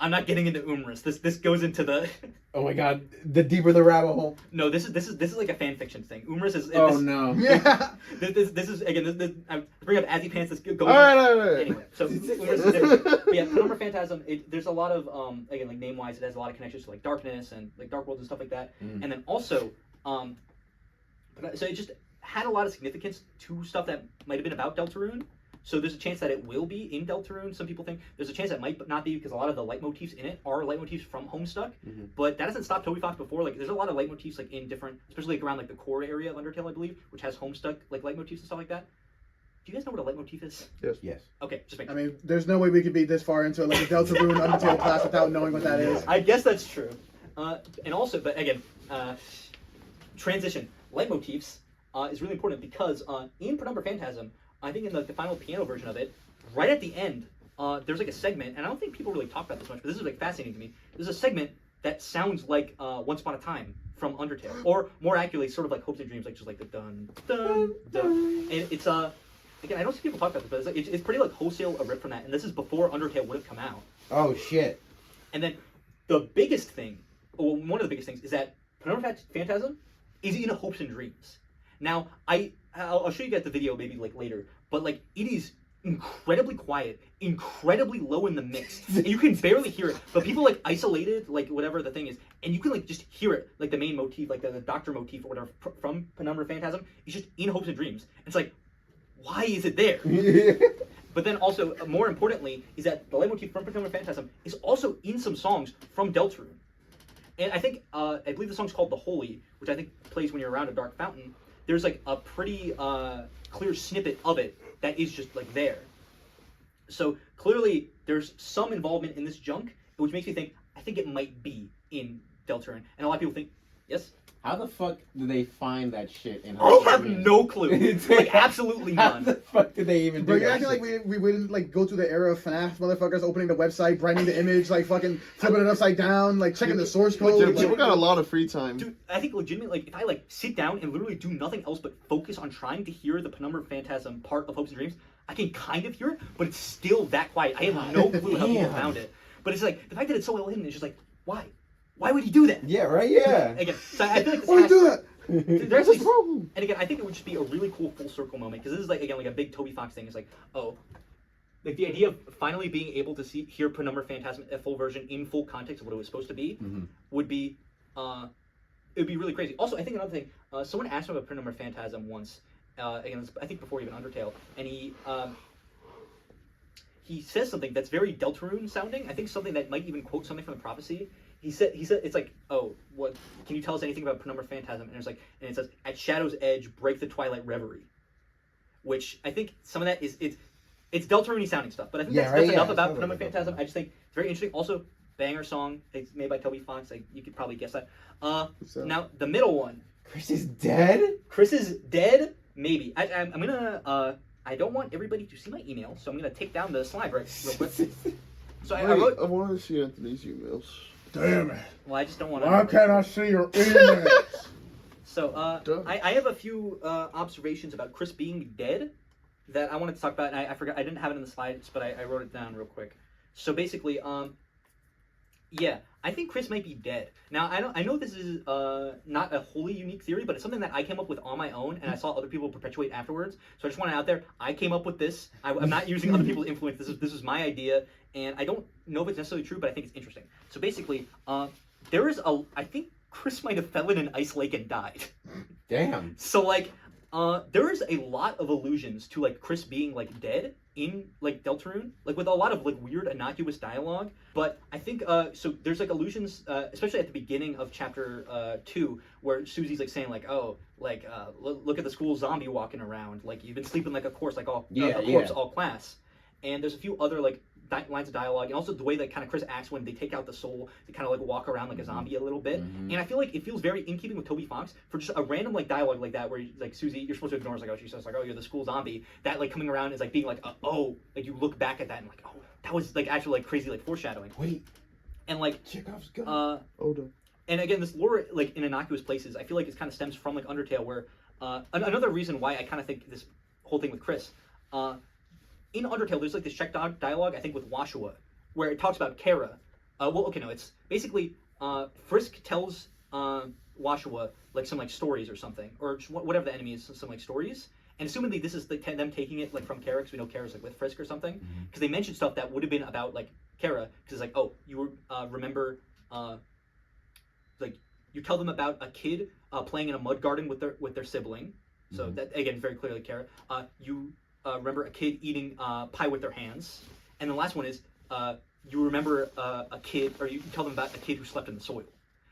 I'm not getting into Umris. This goes into the. Oh my god, the deeper the rabbit hole. No, this is like a fan fiction thing. Umris is. Oh no. Yeah. This is again. I bring up Azzy Pants. This goes. All right. Anyway, so Umris is different. But yeah, Penumbra Phantasm. There's a lot of again like name wise, it has a lot of connections to like darkness and like dark worlds and stuff like that. And then also so it just had a lot of significance to stuff that might have been about Deltarune. So there's a chance that it will be in Deltarune. Some people think there's a chance that might not be because a lot of the leitmotifs in it are leitmotifs from Homestuck. But that hasn't stopped Toby Fox before. Like there's a lot of leitmotifs like in different, especially like around like the core area of Undertale, I believe, which has Homestuck like leitmotifs and stuff like that. Do you guys know what a leitmotif is? Yes. Okay, just make I sure. mean, there's no way we could be this far into like a Deltarune Undertale class without knowing what that is. I guess that's true. And also, but again, transition. Leitmotifs is really important because in Penumbra Phantasm, I think in the final piano version of it, right at the end, there's like a segment, and I don't think people really talk about this much, but this is like fascinating to me. There's a segment that sounds like Once Upon a Time from Undertale, or more accurately, sort of like Hopes and Dreams, like just like the dun dun dun. And it's again, I don't see people talk about this, but it's, like, it's pretty like wholesale a rip from that, and this is before Undertale would have come out. Oh shit! And then the biggest thing, or one of the biggest things, is that Penumbra Phantasm is in Hopes and Dreams. Now, I'll show you guys the video maybe like later, but like it is incredibly quiet, incredibly low in the mix, and you can barely hear it. But people like isolated, like whatever the thing is, and you can like just hear it, like the main motif, like the doctor motif or whatever from Penumbra Phantasm is just in Hopes and Dreams. It's like, why is it there? But then also, more importantly, is that the leitmotif from Penumbra Phantasm is also in some songs from Deltarune. And I think, I believe the song's called The Holy, which I think plays when you're around a dark fountain. There's like a pretty clear snippet of it that is just like there. So clearly there's some involvement in this junk, which makes me think, I think it might be in Deltarune. And a lot of people think, yes? How the fuck do they find that shit in I have no clue. Like, absolutely How none. the fuck did they even do Bro, you're that acting like shit? we wouldn't like go through the era of FNAF motherfuckers opening the website, branding the image, like fucking flipping it upside down, like checking the source code. People got a lot of free time. Dude, I think legitimately, like, if I like sit down and literally do nothing else but focus on trying to hear the Penumbra Phantasm part of Hopes and Dreams, I can kind of hear it, but it's still that quiet. I have no clue how people found it. But it's like, the fact that it's so well hidden is just like, why? Why would he do that? Yeah, right? Yeah. Again, so I feel like this Why has, do that? There's a problem. And again, I think it would just be a really cool full circle moment, because this is like, again, like a big Toby Fox thing. It's like, oh, like the idea of finally being able to hear Penumbra Phantasm, a full version in full context of what it was supposed to be, would be, it would be really crazy. Also, I think another thing, someone asked me about Penumbra Phantasm once, again, I think before even Undertale, and he says something that's very Deltarune sounding. I think something that might even quote something from the prophecy. He said it's like, oh, what can you tell us anything about Penumbra Phantasm? And it's like, and it says, at Shadow's edge, break the twilight reverie. Which I think some of that is it's Deltarune sounding stuff, but I think that's enough about Penumbra Phantasm. I just think it's very interesting. Also, banger song. It's made by Toby Fox. Like, you could probably guess that. Now the middle one. Kris is dead? Kris is dead? Maybe. I'm gonna I don't want everybody to see my email, so I'm gonna take down the slide real quick. So I wrote. I want to see Anthony's emails. Damn it. Well, I just don't want to. Why can't I see your emails? So, I have a few observations about Kris being dead that I wanted to talk about, and I forgot, I didn't have it in the slides, but I wrote it down real quick. So basically, yeah, I think Kris might be dead. Now, I know this is not a wholly unique theory, but it's something that I came up with on my own, and I saw other people perpetuate afterwards. So I just want it out there. I came up with this. I'm not using other people's influence. This is my idea, and I don't know if it's necessarily true, but I think it's interesting. So basically, I think Kris might have fell in an ice lake and died. Damn. So like, there is a lot of allusions to like Kris being like dead in like Deltarune, like with a lot of like weird innocuous dialogue. But I think so there's like allusions, especially at the beginning of chapter 2, where Susie's like saying like, oh, like look at the school zombie walking around, like you've been sleeping like a corpse, like all a corpse all class. And there's a few other like lines of dialogue, and also the way that kind of Kris acts when they take out the soul to kind of like walk around like a zombie a little bit. And I feel like it feels very in keeping with Toby Fox for just a random like dialogue like that, where like Susie, you're supposed to ignore, like, oh, she says like, oh, you're the school zombie, that like coming around is like being like, oh, like you look back at that and like, oh, that was like actually like crazy like foreshadowing. Wait, and like Chekhov's gun. And again, this lore like in innocuous places, I feel like it kind of stems from like Undertale, where another reason why I kind of think this whole thing with Kris, in Undertale, there's like this check dialogue, I think, with Washua, where it talks about Chara. It's basically Frisk tells Washua like some like stories or something, or just whatever the enemy is, some like stories. And assumingly this is them taking it like from Chara, because we know Chara's like with Frisk or something, because they mentioned stuff that would have been about like Chara, because it's like, oh, you remember like you tell them about a kid playing in a mud garden with their sibling. So that again, very clearly Chara. You remember a kid eating pie with their hands, and the last one is you remember a kid, or you tell them about a kid who slept in the soil.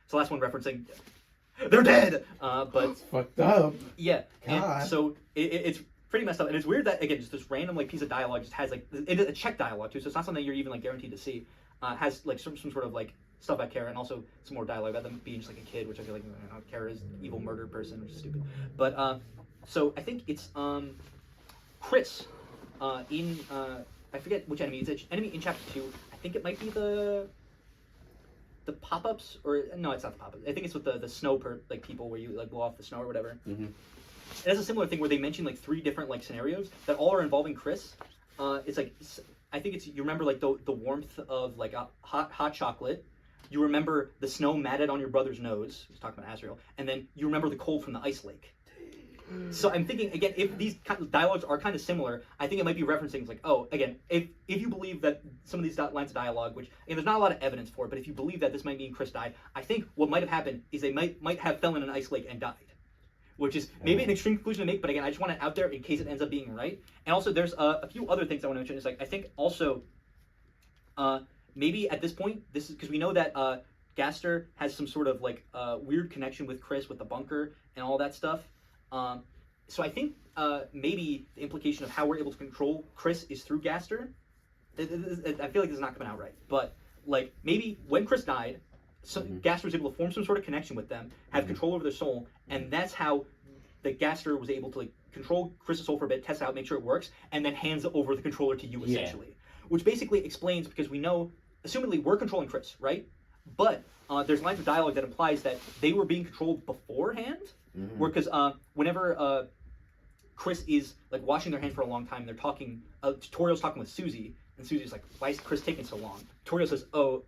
So the last one referencing they're dead, but It's fucked up. yeah, God. and so it's pretty messed up, and it's weird that again just this random like piece of dialogue just has like it is a check dialogue too, so it's not something you're even like guaranteed to see. Has like some sort of like stuff about Chara and also some more dialogue about them being just like a kid, which I feel like Chara is an evil murder person, which is stupid. But so I think it's Kris in I forget which enemy. It's an enemy in chapter 2. I think it might be the pop-ups, or no, it's not the pop-ups. I think it's with the snow like people where you like blow off the snow or whatever. Mm-hmm. It has a similar thing where they mention like 3 different like scenarios that all are involving Kris. It's like I think it's you remember like the warmth of like a hot chocolate. You remember the snow matted on your brother's nose. He's talking about Azrael, and then you remember the cold from the ice lake. So I'm thinking again, if these kind of dialogues are kind of similar, I think it might be referencing like, oh, again, if you believe that some of these lines of dialogue, which there's not a lot of evidence for it, but if you believe that this might mean Kris died, I think what might have happened is they might have fell in an ice lake and died, which is maybe an extreme conclusion to make, but again, I just want it out there in case it ends up being right. And also, there's a few other things I want to mention. It's like I think also maybe at this point, this is because we know that Gaster has some sort of like weird connection with Kris with the bunker and all that stuff. So I think maybe the implication of how we're able to control Kris is through Gaster. I feel like this is not coming out right, but like maybe when Kris died, Gaster was able to form some sort of connection with them, have control over their soul, and that's how the Gaster was able to like control Kris's soul for a bit, test it out, make sure it works, and then hands over the controller to you essentially. Which basically explains, because we know, assumingly we're controlling Kris, right? But there's lines of dialogue that implies that they were being controlled beforehand, where because whenever Kris is like washing their hands for a long time, they're talking. Toriel's talking with Susie, and Susie's like, "Why is Kris taking so long?" Toriel says, "Oh,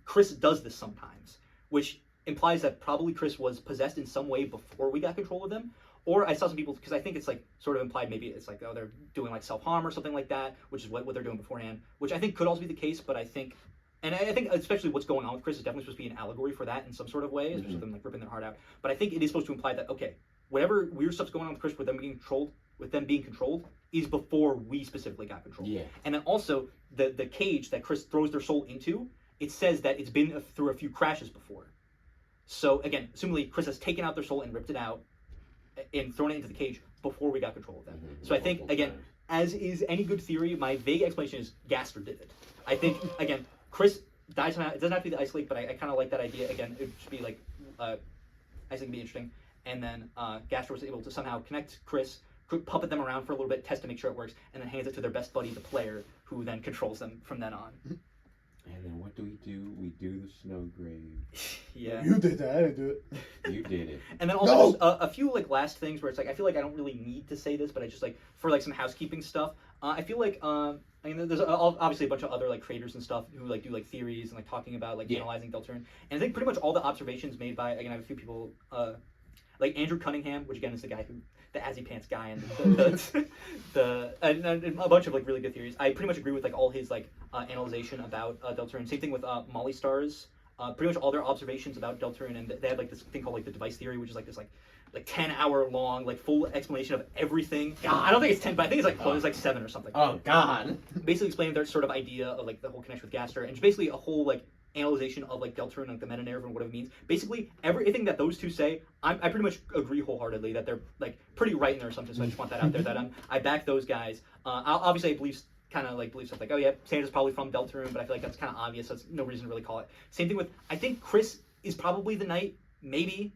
Kris does this sometimes," which implies that probably Kris was possessed in some way before we got control of them. Or I saw some people, because I think it's like sort of implied maybe it's like, oh, they're doing like self-harm or something like that, which is what they're doing beforehand, which I think could also be the case, but I think especially what's going on with Kris is definitely supposed to be an allegory for that in some sort of way, especially them like ripping their heart out. But I think it is supposed to imply that, okay, whatever weird stuff's going on with Kris with them being controlled is before we specifically got control. Yeah. And then also the cage that Kris throws their soul into, it says that it's been through a few crashes before. So again, assumingly Kris has taken out their soul and ripped it out and thrown it into the cage before we got control of them. So I think, again, as is any good theory, my vague explanation is Gaster did it. I think, again, Kris died somehow. It doesn't have to be the ice lake, but I kind of like that idea. Again, it should be like, I think it'd be interesting. And then Gaster was able to somehow connect Kris, puppet them around for a little bit, test to make sure it works, and then hands it to their best buddy, the player, who then controls them from then on. And then what do? We do the snow grave. Yeah. You did that. I didn't do it. You did it. And then also a few like last things where it's like I feel like I don't really need to say this, but I just like for like some housekeeping stuff. I feel like I mean there's obviously a bunch of other like creators and stuff who like do like theories and like talking about like analyzing Deltarune. And I think pretty much all the observations made by again I have a few people like Andrew Cunningham, which again is the guy who the Azzy Pants guy and and a bunch of like really good theories. I pretty much agree with like all his like analyzation about Deltarune. Same thing with Molly Stars. Pretty much all their observations about Deltarune, and they had like this thing called like the device theory, which is like this like 10-hour long like full explanation of everything. God, I don't think it's 10, but I think it's like it's like 7 or something. Oh God! Basically explaining their sort of idea of like the whole connection with Gaster, and just basically a whole like analyzation of like Deltarune, like the meta narrative and what it means. Basically everything that those two say, I pretty much agree wholeheartedly that they're like pretty right in their assumptions. So I just want that out there that I back those guys. Obviously I believe stuff like, oh yeah, Sandra's probably from Deltarune, but I feel like that's kind of obvious, so it's no reason to really call it. Same thing with, I think Kris is probably the knight, maybe,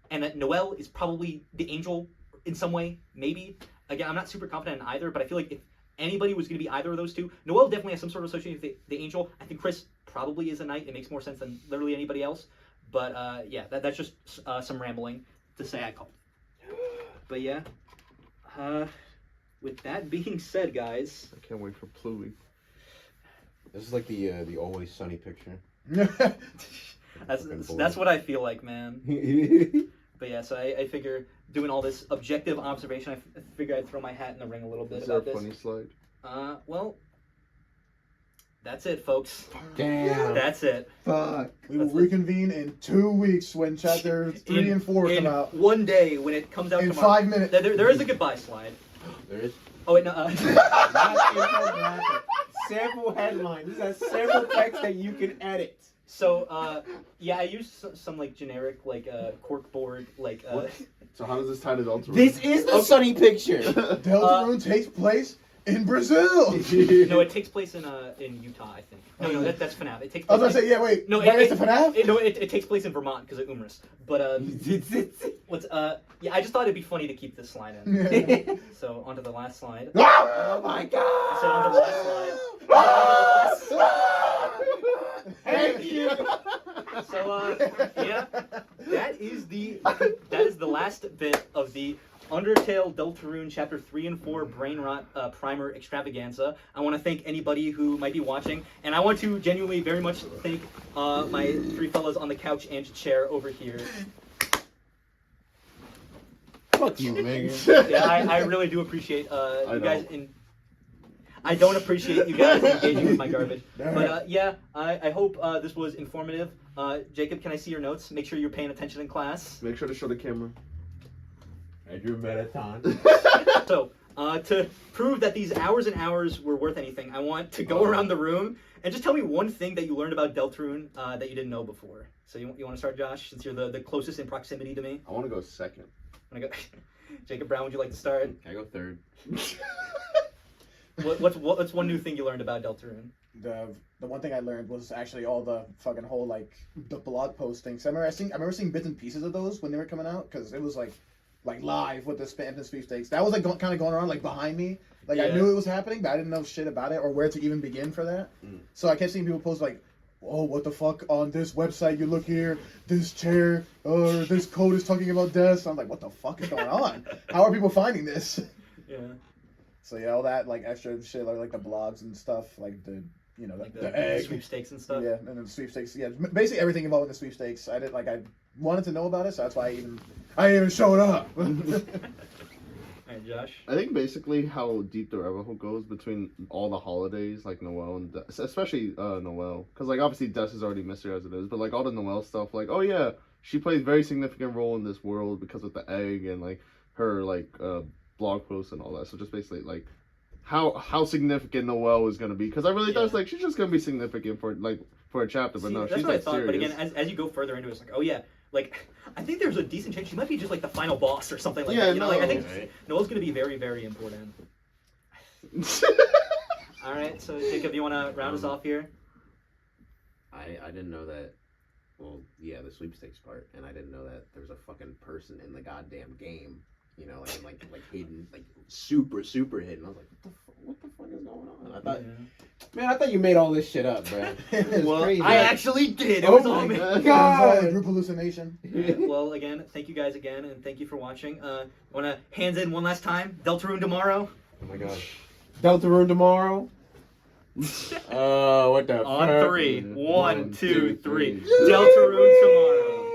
and that Noelle is probably the angel in some way, maybe. Again, I'm not super confident in either, but I feel like if anybody was going to be either of those two, Noelle definitely has some sort of association with the angel. I think Kris probably is a knight. It makes more sense than literally anybody else. But yeah, that's just some rambling to say I called it. But yeah, with that being said, guys, I can't wait for Pluie. This is like the Always Sunny picture. that's what I feel like, man. But yeah, so I figure doing all this objective observation, I figure I'd throw my hat in the ring a little bit about this. Is there a funny slide? Well, that's it, folks. Damn. That's it. Fuck. We will reconvene in 2 weeks when chapter 3 and 4 come out. One day when it comes out in tomorrow. 5 minutes. There is a goodbye slide. There is? Oh wait, no. Not infographic. Sample headline. This has several texts that you can edit. So, yeah, I used some like generic like cork board like. So how does this tie to Deltarune? This is the sunny picture. Deltarune takes place in Brazil. No, it takes place in Utah, I think. No, that's FNAF. It takes place. I was gonna say, yeah, wait. No, it's a FNAF. It takes place in Vermont because of Umris. But yeah, I just thought it'd be funny to keep this slide in. So onto the last slide. Oh my god! So onto the last slide. Thank you. So yeah, that is the last bit of the Undertale Deltarune Chapter 3 and 4 Brain Rot Primer Extravaganza. I want to thank anybody who might be watching, and I want to genuinely very much thank my three fellas on the couch and chair over here. Fuck you, Megan. Yeah, I really do appreciate you guys. I don't appreciate you guys engaging with my garbage. But yeah, I hope this was informative. Jacob, can I see your notes? Make sure you're paying attention in class. Make sure to show the camera. I drew a marathon. So, to prove that these hours and hours were worth anything, I want to go around the room and just tell me one thing that you learned about Deltarune that you didn't know before. So you want to start, Josh, since you're the closest in proximity to me? I want to go second. Jacob Brown, would you like to start? I go third. What's one new thing you learned about Deltarune? The one thing I learned was actually all the fucking whole like the blog postings. I remember seeing bits and pieces of those when they were coming out because it was like live with the Spamton Sweepstakes. That was like kind of going around like behind me. Like I knew it was happening, but I didn't know shit about it or where to even begin for that. So I kept seeing people post like, "Oh, what the fuck on this website? You look here, this chair, or this code is talking about death." So I'm like, "What the fuck is going on? How are people finding this?" Yeah. So yeah, all that like extra shit, like the blogs and stuff, like the egg sweepstakes and stuff. Yeah, and then the sweepstakes. Yeah, basically everything involved in the sweepstakes. I wanted to know about it, so that's why I even showed up. Alright, Josh. I think basically how deep the rabbit hole goes between all the holidays, like Noelle and especially Noelle, because like obviously Des is already mystery as it is, but like all the Noelle stuff, like oh yeah, she plays a very significant role in this world because of the egg and like her like blog posts and all that. So just basically like how significant Noelle is gonna be, because I really thought like she's just gonna be significant for a chapter, but no, that's she's what like I thought. serious. But again, as you go further into it, it's like oh yeah. Like, I think there's a decent chance she might be just like the final boss or something like that. You know, like I think Noelle's gonna be very, very important. All right, so Jacob, you want to round us off here? I didn't know that. Well, yeah, the sweepstakes part, and I didn't know that there's a fucking person in the goddamn game. You know, like hidden, like super hidden. I was like, what the fuck is going on? I thought, man, I thought you made all this shit up, bro. Well, crazy. I actually did. It was all me. God, group hallucination. Yeah, well, again, thank you guys again, and thank you for watching. Want to hands in one last time? Deltarune tomorrow. Oh my god. Deltarune tomorrow. What the? On fuck? 3. 1, 2, 3. Deltarune tomorrow.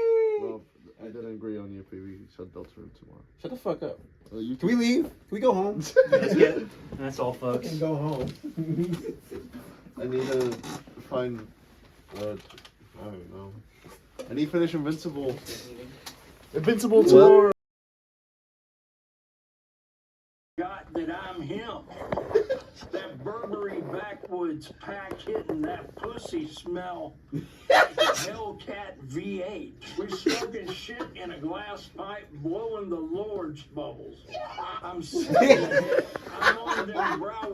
Well, I didn't agree on you, baby. You said Deltarune tomorrow. Shut the fuck up. Can we leave? Can we go home? Let's get it. That's all, folks. Can go home. I need to find. I don't know. I need to finish Invincible. Invincible tomorrow. Got that I'm him. That Burberry backwoods pack hitting that pussy smell like a Hellcat V8. We're smoking shit in a glass pipe, blowing the Lord's bubbles. I'm sick. I'm on them brow.